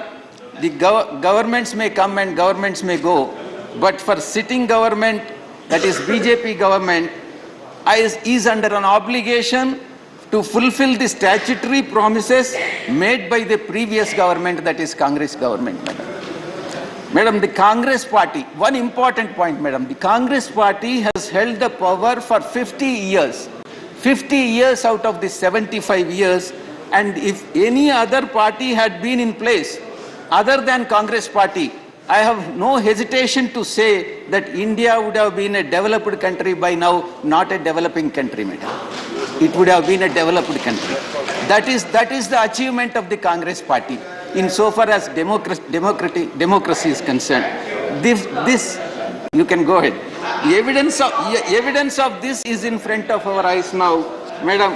the governments may come and governments may go, but for sitting government, that is BJP government, is under an obligation to fulfill the statutory promises made by the previous government, that is Congress government, madam. Madam, the Congress party, one important point, madam, the Congress party has held the power for 50 years. 50 years out of the 75 years, and if any other party had been in place other than Congress party, I have no hesitation to say that India would have been a developed country by now, not a developing country, madam. It would have been a developed country. That is the achievement of the Congress party, insofar as democracy is concerned. This, you can go ahead. Evidence of this is in front of our eyes now. Madam,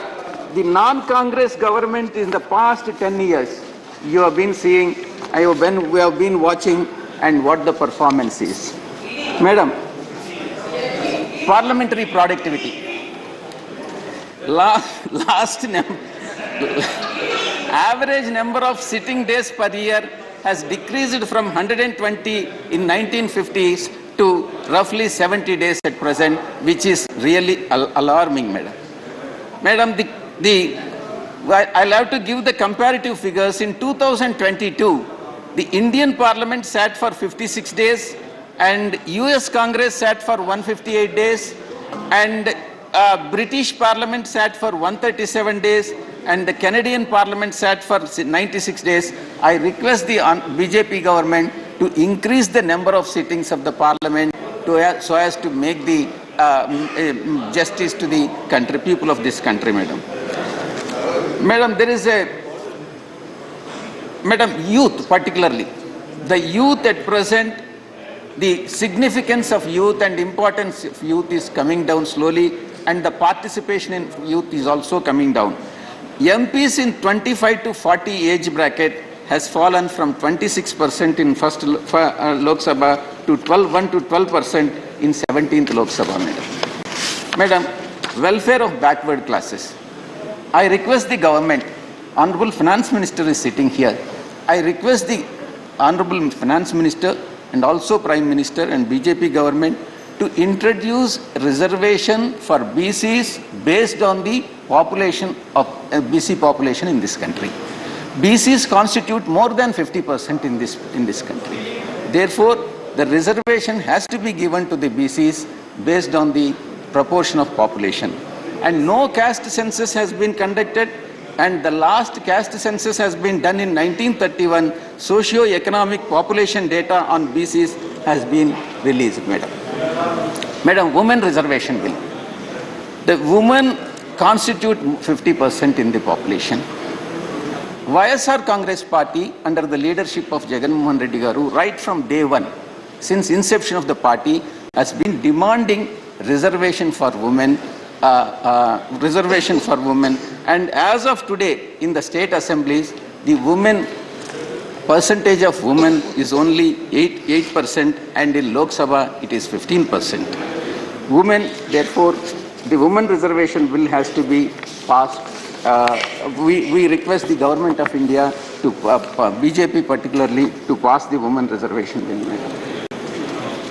the non-Congress government in the past 10 years, you have been seeing, we have been watching, and what the performance is. Madam, parliamentary productivity. Average number of sitting days per year has decreased from 120 in 1950s to roughly 70 days at present, which is really alarming, madam. Madam, I'll have to give the comparative figures. In 2022, the Indian Parliament sat for 56 days, and US Congress sat for 158 days, and British Parliament sat for 137 days, and the Canadian Parliament sat for 96 days. I request the BJP government to increase the number of sittings of the Parliament so as to make the justice to the people of this country, madam. Madam, there is youth particularly. The youth at present, the significance of youth and importance of youth is coming down slowly, and the participation in youth is also coming down. MPs in 25 to 40 age bracket has fallen from 26% in first Lok Sabha to 1 to 12% in 17th Lok Sabha, madam. Madam, welfare of backward classes. I request the government, Honorable Finance Minister is sitting here. I request the Honorable Finance Minister and also Prime Minister and BJP government to introduce reservation for BCs based on the population of BC population in this country. BCs constitute more than 50% in this country. Therefore, the reservation has to be given to the BCs based on the proportion of population. And no caste census has been conducted, and the last caste census has been done in 1931. Socio-economic population data on BCs has been released, madam. Madam, women reservation bill. The women constitute 50% in the population. YSR Congress party, under the leadership of Jagan Mohan Reddy Garu, right from day one, since inception of the party, has been demanding reservation for women, and as of today in the state assemblies, the women percentage of women is only 8%, and in Lok Sabha it is 15%. Women, therefore, the women reservation bill has to be passed we request the government of India to, BJP particularly, to pass the women reservation bill, madam.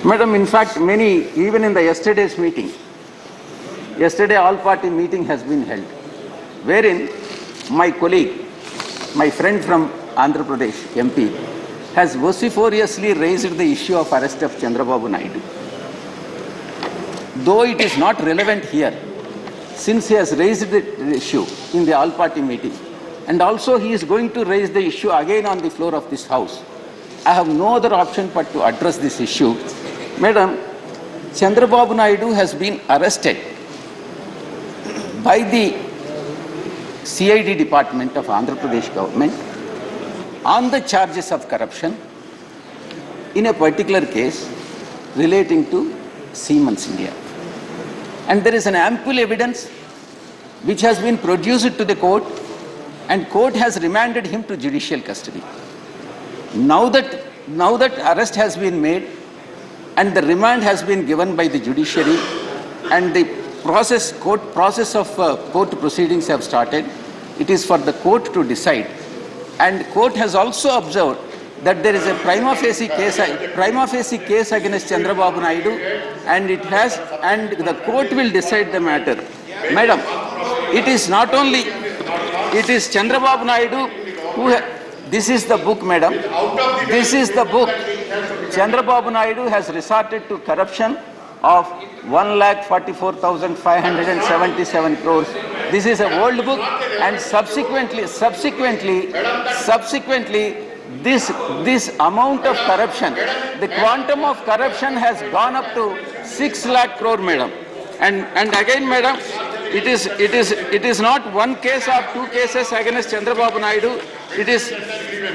Madam, in fact, even in the yesterday's meeting, yesterday all-party meeting has been held, wherein my colleague, my friend from Andhra Pradesh, MP, has vociferously raised the issue of arrest of Chandrababu Naidu. Though it is not relevant here, since he has raised the issue in the all-party meeting, and also he is going to raise the issue again on the floor of this House, I have no other option but to address this issue. Madam, Chandrababu Naidu has been arrested by the CID department of Andhra Pradesh government on the charges of corruption in a particular case relating to Siemens India. And there is an ample evidence which has been produced to the court, and court has remanded him to judicial custody. Now that arrest has been made and the remand has been given by the judiciary and the court proceedings have started, it is for the court to decide. And court has also observed that there is a prima facie case against Chandrababu Naidu, and the court will decide the matter. Madam, it is Chandrababu Naidu who this is the book, madam. This is the book. Chandrababu Naidu has resorted to corruption of 1,44,577 crores. This is a old book, and subsequently, this amount of corruption, the quantum of corruption has gone up to 6 lakh crore, madam. And again, madam, it is not one case or two cases against Chandrababu Naidu.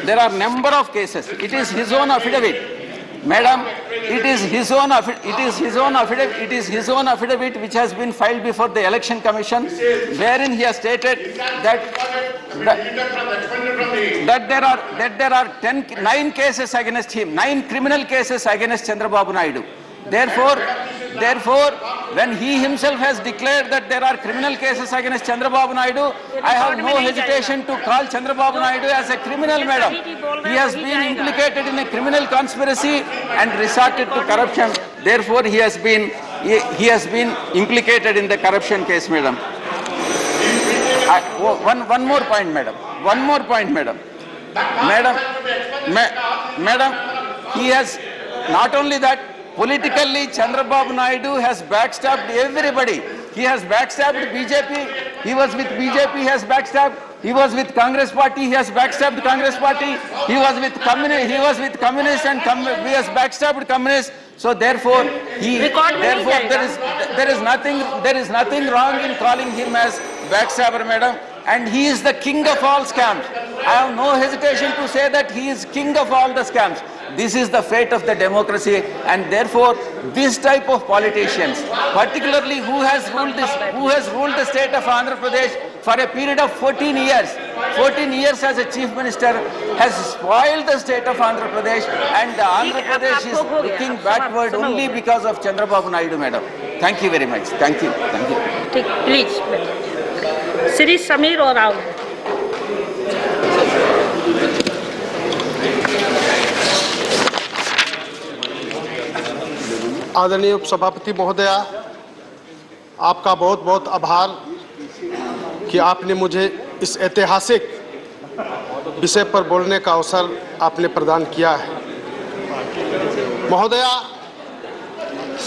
There are number of cases. It is his own affidavit. Madam, it is his own affidavit which has been filed before the Election Commission, wherein he has stated that there are 9 cases against him, 9 criminal cases against Chandrababu Naidu. Therefore, when he himself has declared that there are criminal cases against Chandrababu Naidu, I have no hesitation to call Chandrababu Naidu as a criminal, madam. He has been implicated in a criminal conspiracy and resorted to corruption. Therefore, he has been implicated in the corruption case, madam. One more point, madam. Madam, he has not only that. Politically, Chandrababu Naidu has backstabbed everybody. He has backstabbed BJP. He was with BJP, he has backstabbed. He was with Congress party, he has backstabbed Congress party. He was with communists and he has backstabbed communists. So therefore, there is nothing wrong in calling him as backstabber, madam. And he is the king of all scams. I have no hesitation to say that he is king of all the scams. This is the fate of the democracy, and therefore this type of politicians, particularly who has ruled the state of Andhra Pradesh for a period of 14 years as a chief minister, has spoiled the state of Andhra Pradesh, and the Andhra Pradesh is looking backward only because of Chandrababu Naidu, madam. Thank you very much. Thank you. Please, Shri Samir or Rao. आदरणीय उपसभापति महोदया, आपका बहुत बहुत आभार कि आपने मुझे इस ऐतिहासिक विषय पर बोलने का अवसर आपने प्रदान किया है। महोदया,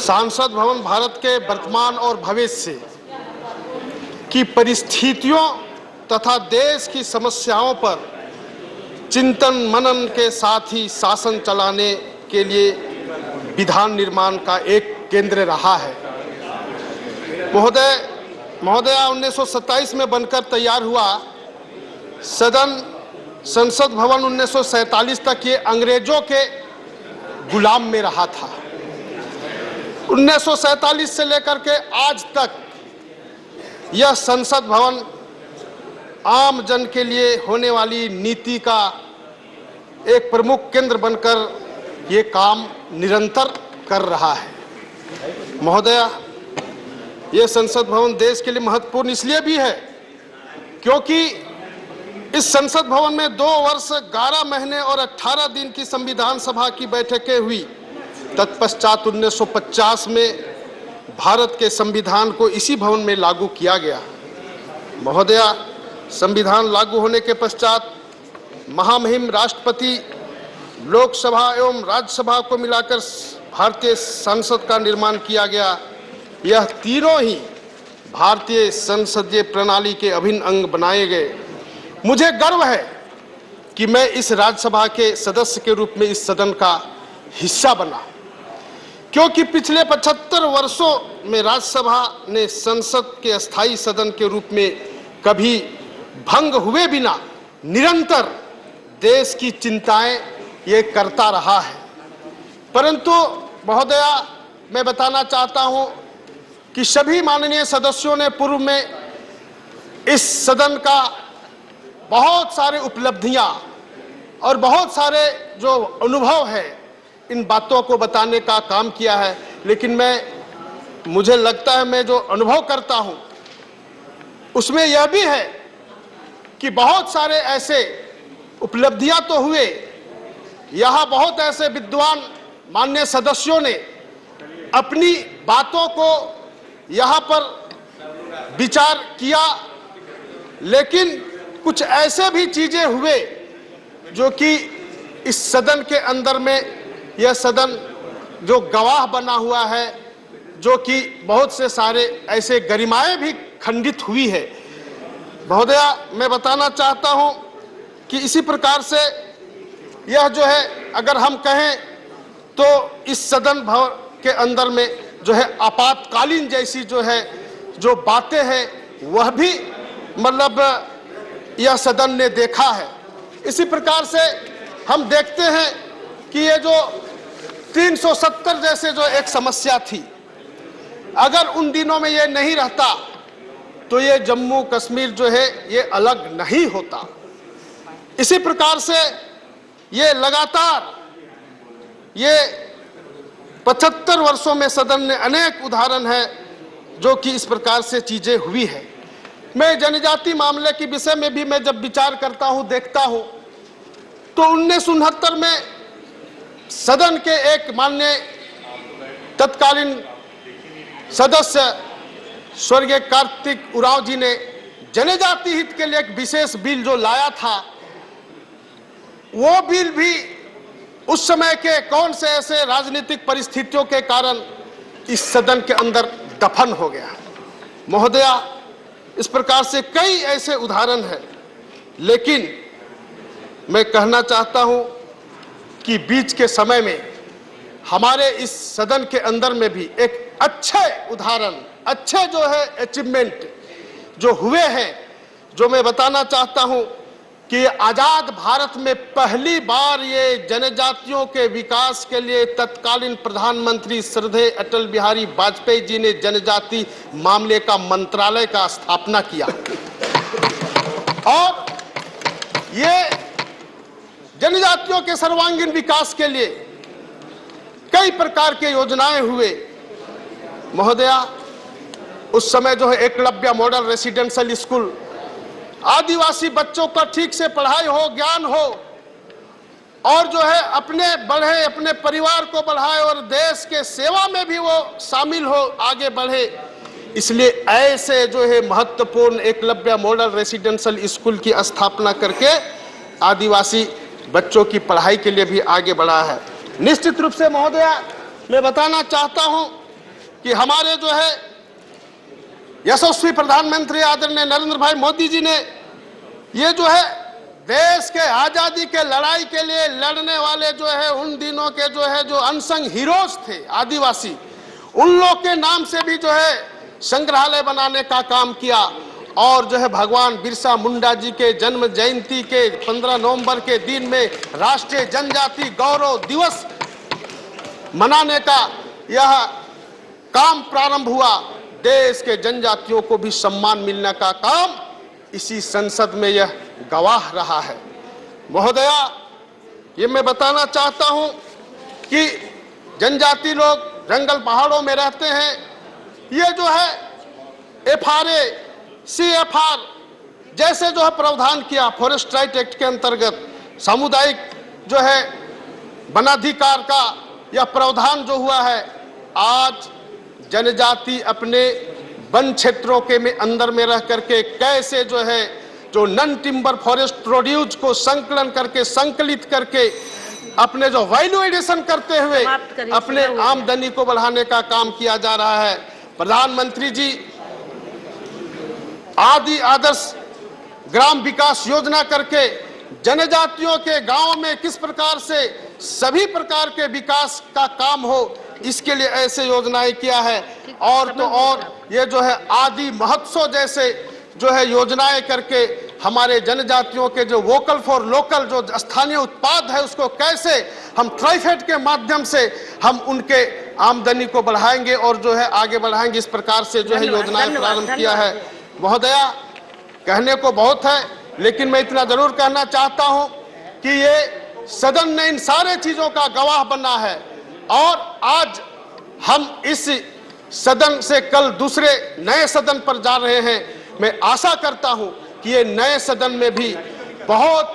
सांसद भवन भारत के वर्तमान और भविष्य की परिस्थितियों तथा देश की समस्याओं पर चिंतन मनन के साथ ही शासन चलाने के लिए विधान निर्माण का एक केंद्र रहा है। महोदया 1927 में बनकर तैयार हुआ संसद भवन 1947 तक ये अंग्रेजों के गुलाम में रहा था। 1947 से लेकर के आज तक यह संसद भवन आम जन के लिए होने वाली नीति का एक प्रमुख केंद्र बनकर ये काम निरंतर कर रहा है। महोदया, ये संसद भवन देश के लिए महत्वपूर्ण इसलिए भी है क्योंकि इस संसद भवन में 2 वर्ष 11 महीने और 18 दिन की संविधान सभा की बैठकें हुई। तत्पश्चात 1950 में भारत के संविधान को इसी भवन में लागू किया गया। महोदया, संविधान लागू होने के पश्चात महामहिम राष्ट्रपति, लोकसभा एवं राज्यसभा को मिलाकर भारतीय संसद का निर्माण किया गया। यह तीनों ही भारतीय संसदीय प्रणाली के अभिन्न अंग बनाए गए। मुझे गर्व है कि मैं इस राज्यसभा के सदस्य के रूप में इस सदन का हिस्सा बना, क्योंकि पिछले 75 वर्षों में राज्यसभा ने संसद के अस्थायी सदन के रूप में कभी भंग हुए बिना निरंतर देश की चिंताएं ये करता रहा है। परंतु महोदया, मैं बताना चाहता हूं कि सभी माननीय सदस्यों ने पूर्व में इस सदन का बहुत सारे उपलब्धियां और बहुत सारे जो अनुभव है, इन बातों को बताने का काम किया है। लेकिन मुझे लगता है मैं जो अनुभव करता हूं उसमें यह भी है कि बहुत सारे ऐसे उपलब्धियां तो हुए, यहां बहुत ऐसे विद्वान माननीय सदस्यों ने अपनी बातों को यहां पर विचार किया, लेकिन कुछ ऐसे भी चीजें हुए जो कि इस सदन के अंदर में यह सदन जो गवाह बना हुआ है, जो कि बहुत से सारे ऐसे गरिमाएं भी खंडित हुई है। महोदया, मैं बताना चाहता हूं कि इसी प्रकार से यह जो है, अगर हम कहें तो इस सदन भवन के अंदर में जो है आपातकालीन जैसी जो है जो बातें हैं वह भी मतलब यह सदन ने देखा है। इसी प्रकार से हम देखते हैं कि ये जो 370 जैसे जो एक समस्या थी, अगर उन दिनों में ये नहीं रहता तो ये जम्मू कश्मीर जो है ये अलग नहीं होता। इसी प्रकार से ये लगातार ये 75 वर्षों में सदन ने अनेक उदाहरण है जो कि इस प्रकार से चीजें हुई है। मैं जनजाति मामले के विषय में भी मैं जब विचार करता हूं, देखता हूं, तो 1969 में सदन के एक माननीय तत्कालीन सदस्य स्वर्गीय कार्तिक उरांव जी ने जनजाति हित के लिए एक विशेष बिल जो लाया था, वो बिल भी उस समय के कौन से ऐसे राजनीतिक परिस्थितियों के कारण इस सदन के अंदर दफन हो गया। महोदया, इस प्रकार से कई ऐसे उदाहरण हैं, लेकिन मैं कहना चाहता हूं कि बीच के समय में हमारे इस सदन के अंदर में भी एक अच्छे उदाहरण, अच्छे जो है अचीवमेंट जो हुए हैं, जो मैं बताना चाहता हूं कि आजाद भारत में पहली बार ये जनजातियों के विकास के लिए तत्कालीन प्रधानमंत्री श्रद्धेय अटल बिहारी वाजपेयी जी ने जनजाति मामले का मंत्रालय का स्थापना किया और ये जनजातियों के सर्वांगीण विकास के लिए कई प्रकार के योजनाएं हुए। महोदया, उस समय जो है एकलव्य मॉडल रेसिडेंशियल स्कूल, आदिवासी बच्चों का ठीक से पढ़ाई हो, ज्ञान हो और जो है अपने बढ़े, अपने परिवार को बढ़ाए और देश के सेवा में भी वो शामिल हो, आगे बढ़े। इसलिए ऐसे जो है महत्वपूर्ण एकलव्य मॉडल रेसिडेंशियल स्कूल की स्थापना करके आदिवासी बच्चों की पढ़ाई के लिए भी आगे बढ़ा है। निश्चित रूप से महोदया, मैं बताना चाहता हूं कि हमारे जो है यशस्वी प्रधानमंत्री आदरणीय नरेंद्र भाई मोदी जी ने ये जो है देश के आजादी के लड़ाई के लिए लड़ने वाले जो है उन दिनों के जो है जो अनसंग हीरोज थे आदिवासी, उन लोग के नाम से भी जो है संग्रहालय बनाने का काम किया और जो है भगवान बिरसा मुंडा जी के जन्म जयंती के 15 नवंबर के दिन में राष्ट्रीय जनजाति गौरव दिवस मनाने का यह काम प्रारंभ हुआ। देश के जनजातियों को भी सम्मान मिलने का काम इसी संसद में यह गवाह रहा है। महोदया, ये मैं बताना चाहता हूं कि जनजाति लोग जंगल पहाड़ों में रहते हैं। ये जो है FRA, CFR जैसे जो है प्रावधान किया फॉरेस्ट राइट एक्ट के अंतर्गत सामुदायिक जो है वनाधिकार का यह प्रावधान जो हुआ है, आज जनजाति अपने वन क्षेत्रों के में अंदर में रह करके कैसे जो है जो नॉन टिम्बर फॉरेस्ट प्रोड्यूस को संकलन करके संकलित करके अपने जो वैल्यू एडिशन करते हुए अपने आमदनी को बढ़ाने का काम किया जा रहा है। प्रधानमंत्री जी आदि आदर्श ग्राम विकास योजना करके जनजातियों के गांव में किस प्रकार से सभी प्रकार के विकास का काम हो, इसके लिए ऐसे योजनाएं किया है। और तो और ये जो है आदि महोत्सव जैसे जो है योजनाएं करके हमारे जनजातियों के जो वोकल फॉर लोकल जो स्थानीय उत्पाद है उसको कैसे हम ट्राइफेड के माध्यम से हम उनके आमदनी को बढ़ाएंगे और जो है आगे बढ़ाएंगे, इस प्रकार से जो है योजनाएं प्रारंभ किया है। महोदया, कहने को बहुत है लेकिन मैं इतना जरूर कहना चाहता हूं कि ये सदन ने इन सारे चीजों का गवाह बना है और आज हम इस सदन से कल दूसरे नए सदन पर जा रहे हैं। मैं आशा करता हूं कि ये नए सदन में भी बहुत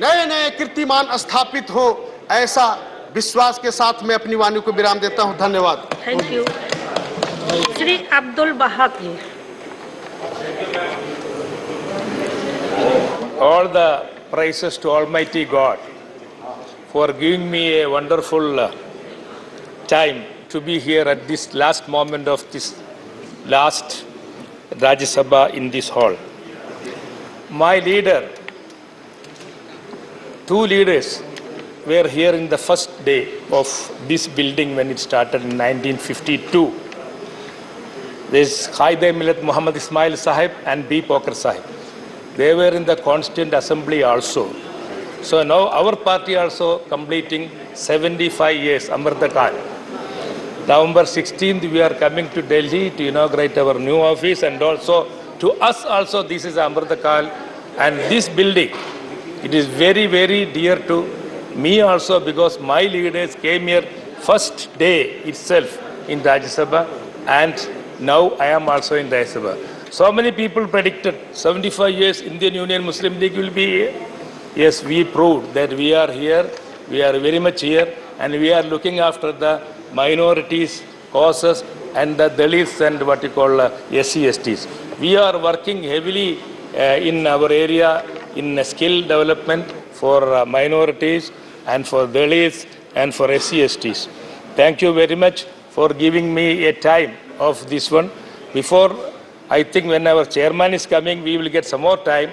नए नए कीर्तिमान स्थापित हो, ऐसा विश्वास के साथ मैं अपनी वाणी को विराम देता हूं। धन्यवाद। Thank you. श्री अब्दुल बहाक ji. All the praises to Almighty God for giving me a wonderful time to be here at this last moment of this last Rajya Sabha in this hall. My leader, two leaders were here in the first day of this building when it started in 1952. There's Haidar Millat Muhammad Ismail Sahib and B. Pokar Sahib. They were in the Constituent Assembly also. So now our party also completing 75 years, Amrita Kal. November 16th we are coming to Delhi to inaugurate our new office, and also to us also this is Amrita Kal, and this building, it is very, very dear to me also because my leaders came here first day itself in Rajya Sabha, and now I am also in Rajya Sabha. So many people predicted 75 years Indian Union Muslim League will be here. Yes, we proved that we are here, we are very much here, and we are looking after the minorities, causes, and the Dalits and what you call SC, STs. We are working heavily in our area in skill development for minorities and for Dalits and for SC, STs. Thank you very much for giving me a time of this one. Before, I think when our chairman is coming, we will get some more time.